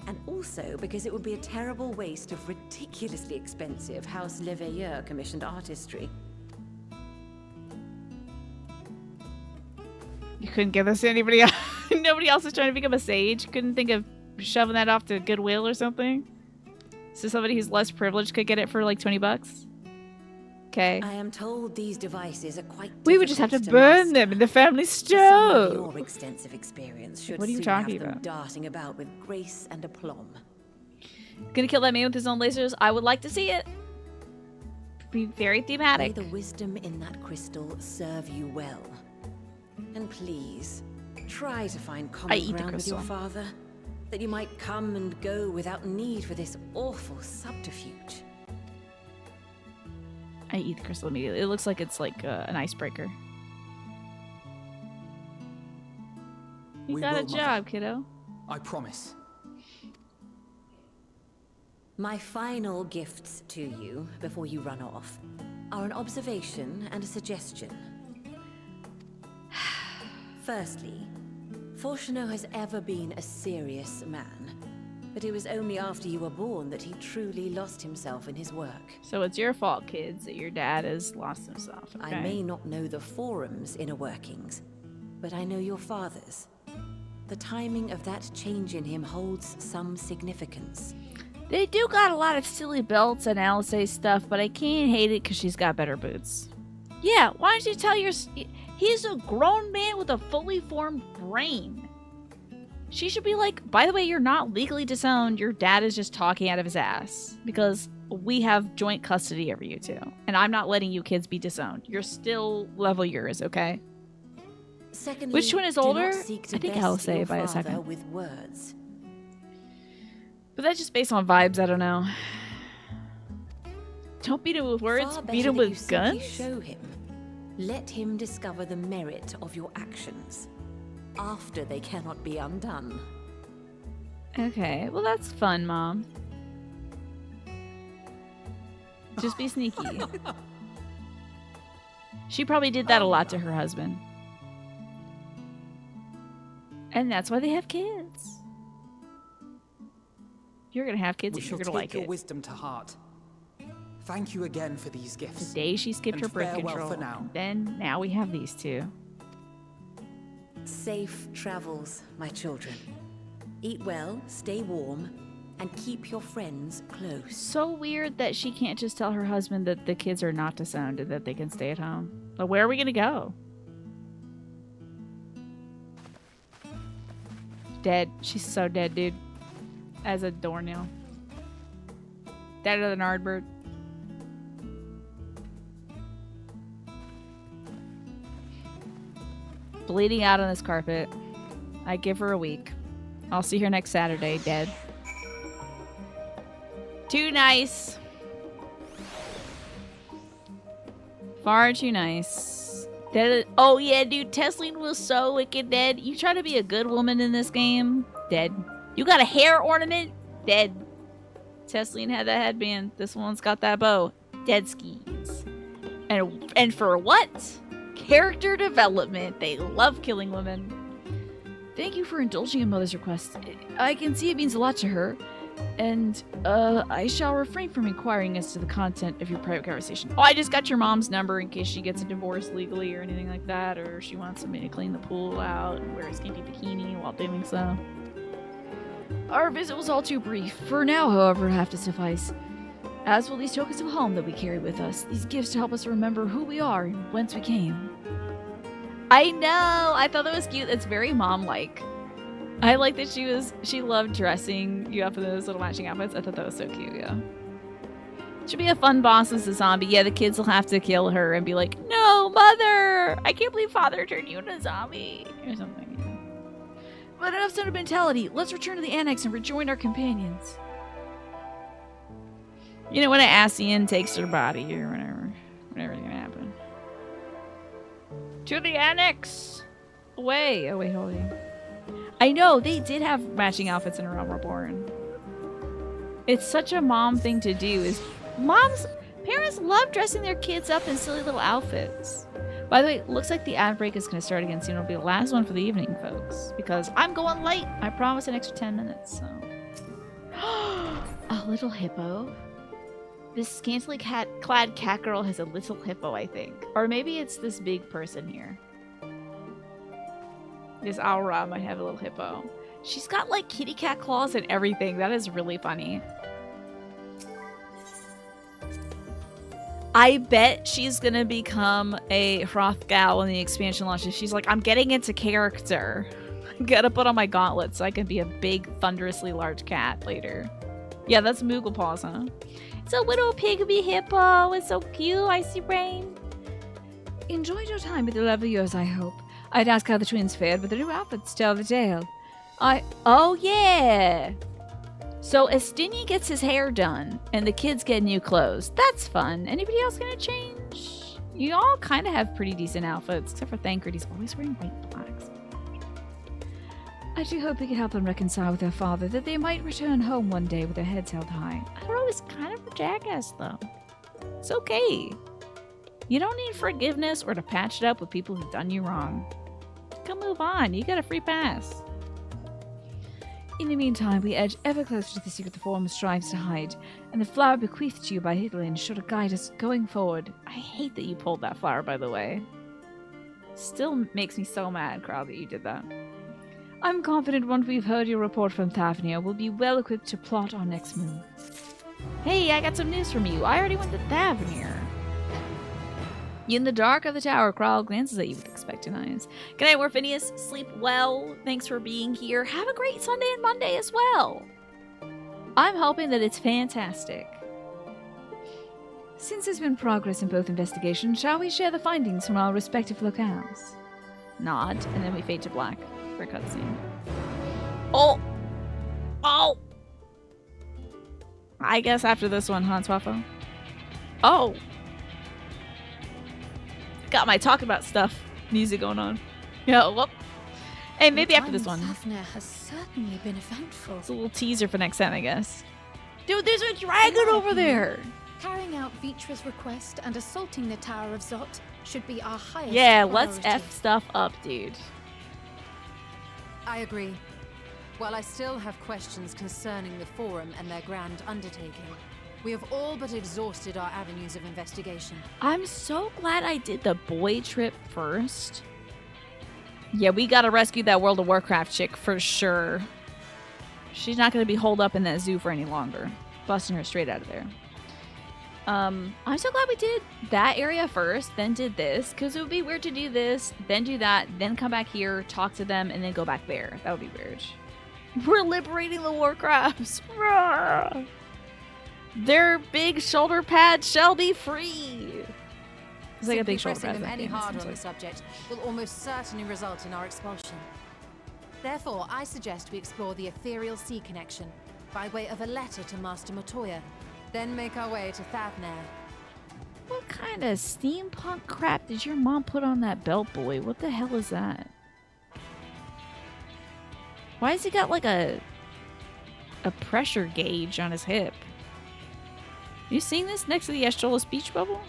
And also because it would be a terrible waste of ridiculously expensive House Leveilleur commissioned artistry. You couldn't give this to anybody else. Nobody else is trying to become a sage. You couldn't think of shoving that off to Goodwill or something? So somebody who's less privileged could get it for like 20 bucks? Okay. I am told these devices are quite We would just have to difficult burn master. them in the family Someone of stove. your extensive experience should What are you soon talking have them about? darting about with grace and aplomb. Gonna kill that man with his own lasers? I would like to see it. Be very thematic. May the wisdom in that crystal serve you well. And please, try to find I common eat the ground with your crystal. father, that you might come and go without need for this awful subterfuge. I eat the crystal immediately. It looks like it's like an icebreaker. You We got a will, Mother. job, kiddo. I promise. My final gifts to you, before you run off, are an observation and a suggestion. Firstly, Fortuno has ever been a serious man, but it was only after you were born that he truly lost himself in his work. So it's your fault, kids, that your dad has lost himself. Okay? I may not know the Forum's inner workings, but I know your father's. The timing of that change in him holds some significance. They do got a lot of silly belts and LSA stuff, but I can't hate it because she's got better boots. Yeah, why don't you tell your... He's a grown man with a fully formed brain. She should be like, by the way, you're not legally disowned. Your dad is just talking out of his ass. Because we have joint custody over you two. And I'm not letting you kids be disowned. You're still level yours, okay? Secondly, which one is older? I think LSA by a second. With words. But that's just based on vibes, I don't know. Don't beat him with words, beat him with guns? Show him. Let him discover the merit of your actions. After they cannot be undone. Okay, well that's fun, Mom. Just be sneaky. She probably did that a lot to her husband. And that's why they have kids. You're gonna have kids, you're gonna like it. Your wisdom to heart. Thank you again for these gifts. The day she skipped her birth control. For now. Then now we have these two. Safe travels, my children. Eat well, stay warm, and keep your friends close. So weird that she can't just tell her husband that the kids are not disowned and that they can stay at home. But where are we gonna go? Dead. She's so dead, dude. As a doornail. Deader than Ardbird. Bleeding out on this carpet. I give her a week. I'll see her next Saturday, dead. Too nice. Far too nice. Dead. Oh yeah, dude, Tesleen was so wicked dead. You try to be a good woman in this game? Dead. You got a hair ornament? Dead. Tesleen had that headband. This one's got that bow. Dead skis. And for what? Character development. They love killing women. Thank you for indulging in Mother's request. I can see it means a lot to her. And, I shall refrain from inquiring as to the content of your private conversation. Oh, I just got your mom's number in case she gets a divorce legally or anything like that, or she wants somebody to clean the pool out and wear a skimpy bikini while doing so. Our visit was all too brief. For now, however, I have to suffice. As will these tokens of home that we carry with us. These gifts to help us remember who we are and whence we came. I know! I thought that was cute. It's very mom-like. I like that she loved dressing you up in those little matching outfits. I thought that was so cute, yeah. Should be a fun boss as a zombie. Yeah, the kids will have to kill her and be like, no, mother! I can't believe father turned you into a zombie. Or something, yeah. But enough sentimentality. Let's return to the annex and rejoin our companions. You know, when an Asian takes her body or whatever's gonna happen. To the annex! Away! Oh wait, hold on. I know, they did have matching outfits in A Realm Reborn. It's such a mom thing to do. Parents love dressing their kids up in silly little outfits. By the way, looks like the ad break is going to start again soon. It'll be the last one for the evening, folks. Because I'm going late. I promise an extra 10 minutes, so. A little hippo. This scantily clad cat girl has a little hippo, I think. Or maybe it's this big person here. This Aura might have a little hippo. She's got like kitty cat claws and everything. That is really funny. I bet she's gonna become a Hrothgal when the expansion launches. She's like, I'm getting into character. I gotta put on my gauntlets so I can be a big, thunderously large cat later. Yeah, that's Moogle Paws, huh? It's a little pygmy hippo. It's so cute. Icy Rain. Enjoyed your time with the lovely yours, I hope. I'd ask how the twins fared, but the new outfits tell the tale. Oh yeah! So Estinian gets his hair done, and the kids get new clothes. That's fun. Anybody else gonna change? You all kind of have pretty decent outfits, except for Thancred. He's always wearing white and blacks. I do hope we can help them reconcile with their father, that they might return home one day with their heads held high. I don't know, he's kind of a jackass, though. It's okay. You don't need forgiveness or to patch it up with people who've done you wrong. Come move on. You got a free pass. In the meantime, we edge ever closer to the secret the Forum strives to hide, and the flower bequeathed to you by Hidlin is sure to guide us going forward. I hate that you pulled that flower, by the way. Still makes me so mad, Crow, that you did that. I'm confident once we've heard your report from Thavnia, we'll be well equipped to plot our next move. Hey, I got some news from you. I already went to Thavnia. In the dark of the tower, Kral glances at you with expectant eyes. Good night, Morphinius. Sleep well. Thanks for being here. Have a great Sunday and Monday as well. I'm hoping that it's fantastic. Since there's been progress in both investigations, shall we share the findings from our respective locales? Nod, and then we fade to black for a cutscene. Oh! Oh! I guess after this one, huh, Swaffo? Oh! Got my talking about stuff music going on. Yeah, whoop. Hey, maybe after this one. Thavnia has certainly been eventful. It's a little teaser for next time, I guess. Dude, there's a dragon over there! Carrying out Vitra's request and assaulting the Tower of Zot should be our highest priority. Let's F stuff up, dude. I agree. While I still have questions concerning the Forum and their grand undertaking, we have all but exhausted our avenues of investigation. I'm so glad I did the boy trip first. Yeah, we gotta rescue that World of Warcraft chick for sure. She's not gonna be holed up in that zoo for any longer. Busting her straight out of there. I'm so glad we did that area first, then did this, because it would be weird to do this, then do that, then come back here, talk to them, and then go back there. That would be weird. We're liberating the Warcrafts! Rawr! Their big shoulder pads shall be free! It's like a big shoulder pad. Pressing them any harder on the subject will almost certainly result in our expulsion. Therefore, I suggest we explore the ethereal sea connection by way of a letter to Master Matoya, then make our way to Thavnia. What kind of steampunk crap did your mom put on that belt, boy? What the hell is that? Why has he got like a pressure gauge on his hip? You seen this next to the Astrola speech bubble?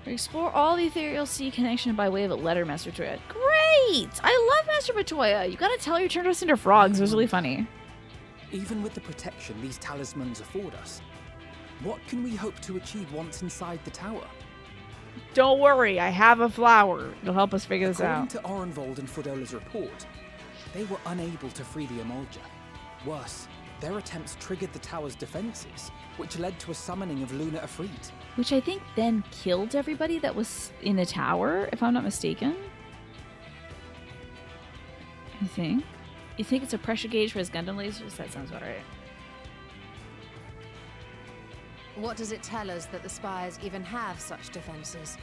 Explore all the ethereal sea connection by way of a letter, Master Matoya. Great! I love Master Matoya. You gotta tell her you turned us into frogs. It was really funny. Even with the protection these talismans afford us, what can we hope to achieve once inside the tower? Don't worry, I have a flower. It'll help us figure this out. According to Orenvold and Frodola's report, they were unable to free the Emolja. Worse, their attempts triggered the tower's defenses, which led to a summoning of Luna Afrit. Which I think then killed everybody that was in the tower, if I'm not mistaken. You think? You think it's a pressure gauge for his Gundam lasers? That sounds about right. What does it tell us that the Spires even have such defenses?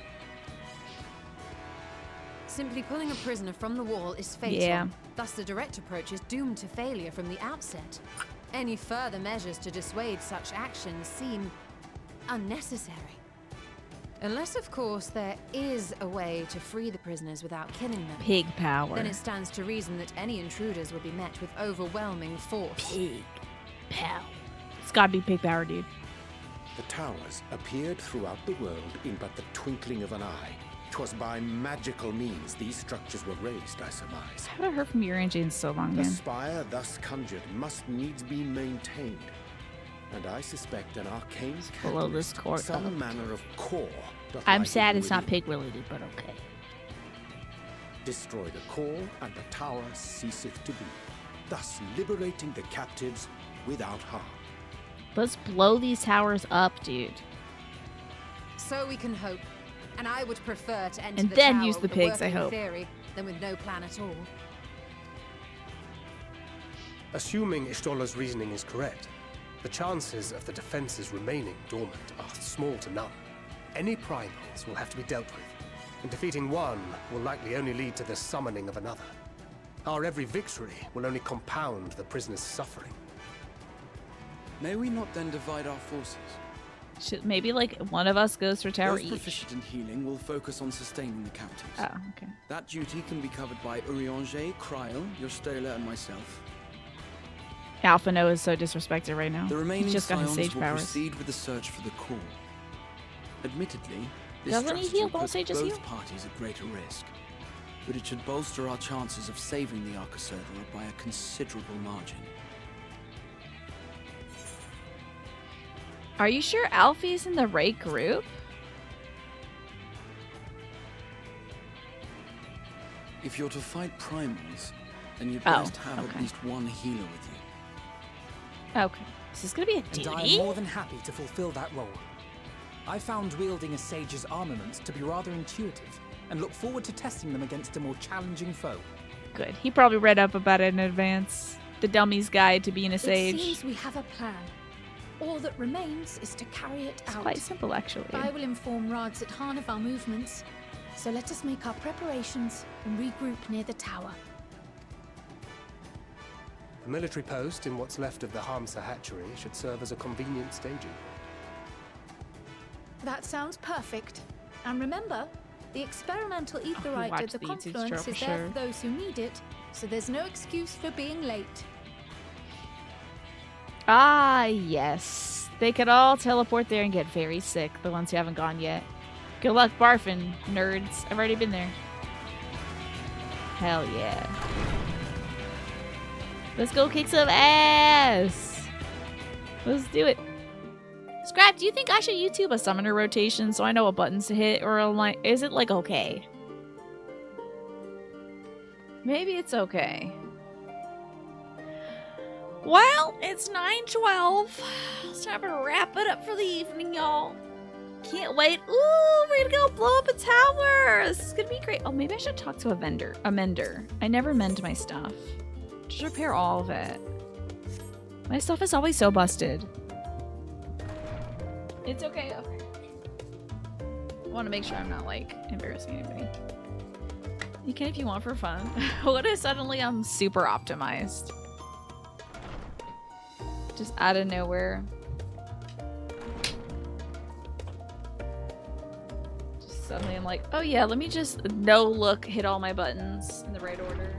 Simply pulling a prisoner from the wall is fatal. Yeah. Thus, the direct approach is doomed to failure from the outset. Any further measures to dissuade such actions seem unnecessary. Unless, of course, there is a way to free the prisoners without killing them. Pig power. Then it stands to reason that any intruders will be met with overwhelming force. Pig power. It's gotta be pig power, dude. The towers appeared throughout the world in but the twinkling of an eye. 'Twas by magical means these structures were raised, I surmise. I haven't heard from Urian in so long, The man. spire thus conjured must needs be maintained. And I suspect an arcane Below this court. some manner of core. I'm sad it's not pig related, but okay. Destroy the core, and the tower ceaseth to be, thus liberating the captives without harm. Let's blow these towers up, dude. So we can hope. And I would prefer to enter And the then tower use the with a pigs, I working hope. theory than with no plan at all. Assuming Ishtola's reasoning is correct, the chances of the defenses remaining dormant are small to none. Any primals will have to be dealt with, and defeating one will likely only lead to the summoning of another. Our every victory will only compound the prisoner's suffering. May we not then divide our forces? Maybe like one of us goes for tower Those each. proficient in healing will focus on sustaining the captives. Oh, okay. That duty can be covered by Urianger, Cryle, your Stola, and myself. Alpha Noah is so disrespected right now. The remaining He's just got his scions sage will powers. proceed with the search for the core. Admittedly, this Doesn't he strategy heal? Don't puts sages both heal? parties at greater risk, but it should bolster our chances of saving the Arcacerra by a considerable margin. Are you sure Alfie's in the right group? If you're to fight primals, then you'd Oh, best have okay. at least one healer with you. Okay. Is this gonna be a And I am duty? more than happy to fulfill that role. I found wielding a sage's armaments to be rather intuitive, and look forward to testing them against a more challenging foe. Good. He probably read up about it in advance. The Dummy's Guide to Being a It Sage. seems we have a plan. All that remains is to carry it It's out. quite simple, actually. I will inform Rads at Han of our movements, so let us make our preparations and regroup near the tower. A military post in what's left of the Hamsa hatchery should serve as a convenient staging. That sounds perfect. And remember, the experimental etherite watched at the the YouTube confluence show is for there sure. for those who need it, so there's no excuse for being late. Ah, yes. They could all teleport there and get very sick, the ones who haven't gone yet. Good luck barfing, nerds. I've already been there. Hell yeah. Let's go kick some ass. Let's do it. Scrap, do you think I should YouTube a summoner rotation so I know what buttons to hit, or is it like okay? Maybe it's okay. Well, it's 9:12. It's time to wrap it up for the evening, y'all. Can't wait. Ooh, we're gonna go blow up a tower. This is gonna be great. Oh, maybe I should talk to a mender. I never mend my stuff. Just repair all of it. My stuff is always so busted. It's okay. Okay. I want to make sure I'm not like embarrassing anybody. You can if you want for fun. What if suddenly I'm super optimized? Just out of nowhere. Just suddenly I'm like, oh yeah, let me just no look hit all my buttons in the right order.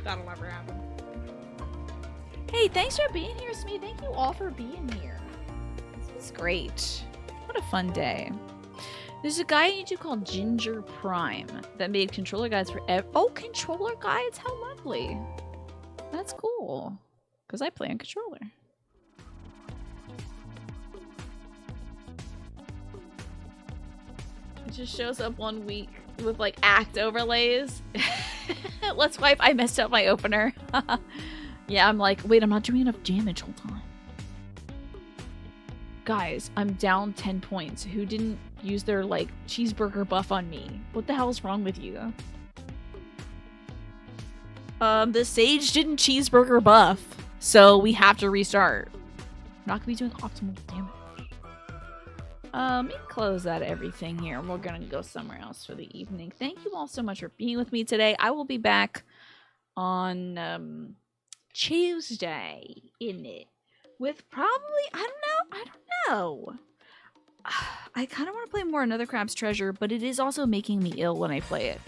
That'll never happen. Hey, thanks for being here, Smee. Thank you all for being here. This was great. What a fun day. There's a guy on YouTube called Ginger Prime that made controller guides for controller guides? How lovely. That's cool. Because I play on controller. It just shows up 1 week with like act overlays. Let's wipe. I messed up my opener. Yeah, I'm like, wait, I'm not doing enough damage. Hold on. Guys, I'm down 10 points. Who didn't use their like cheeseburger buff on me? What the hell is wrong with you? The sage didn't cheeseburger buff, so we have to restart. I'm not gonna be doing optimal damage. Let me close out everything here. We're gonna go somewhere else for the evening. Thank you all so much for being with me today. I will be back on Tuesday, in it, with probably I don't know. I kind of want to play more Another Crab's Treasure, but it is also making me ill when I play it.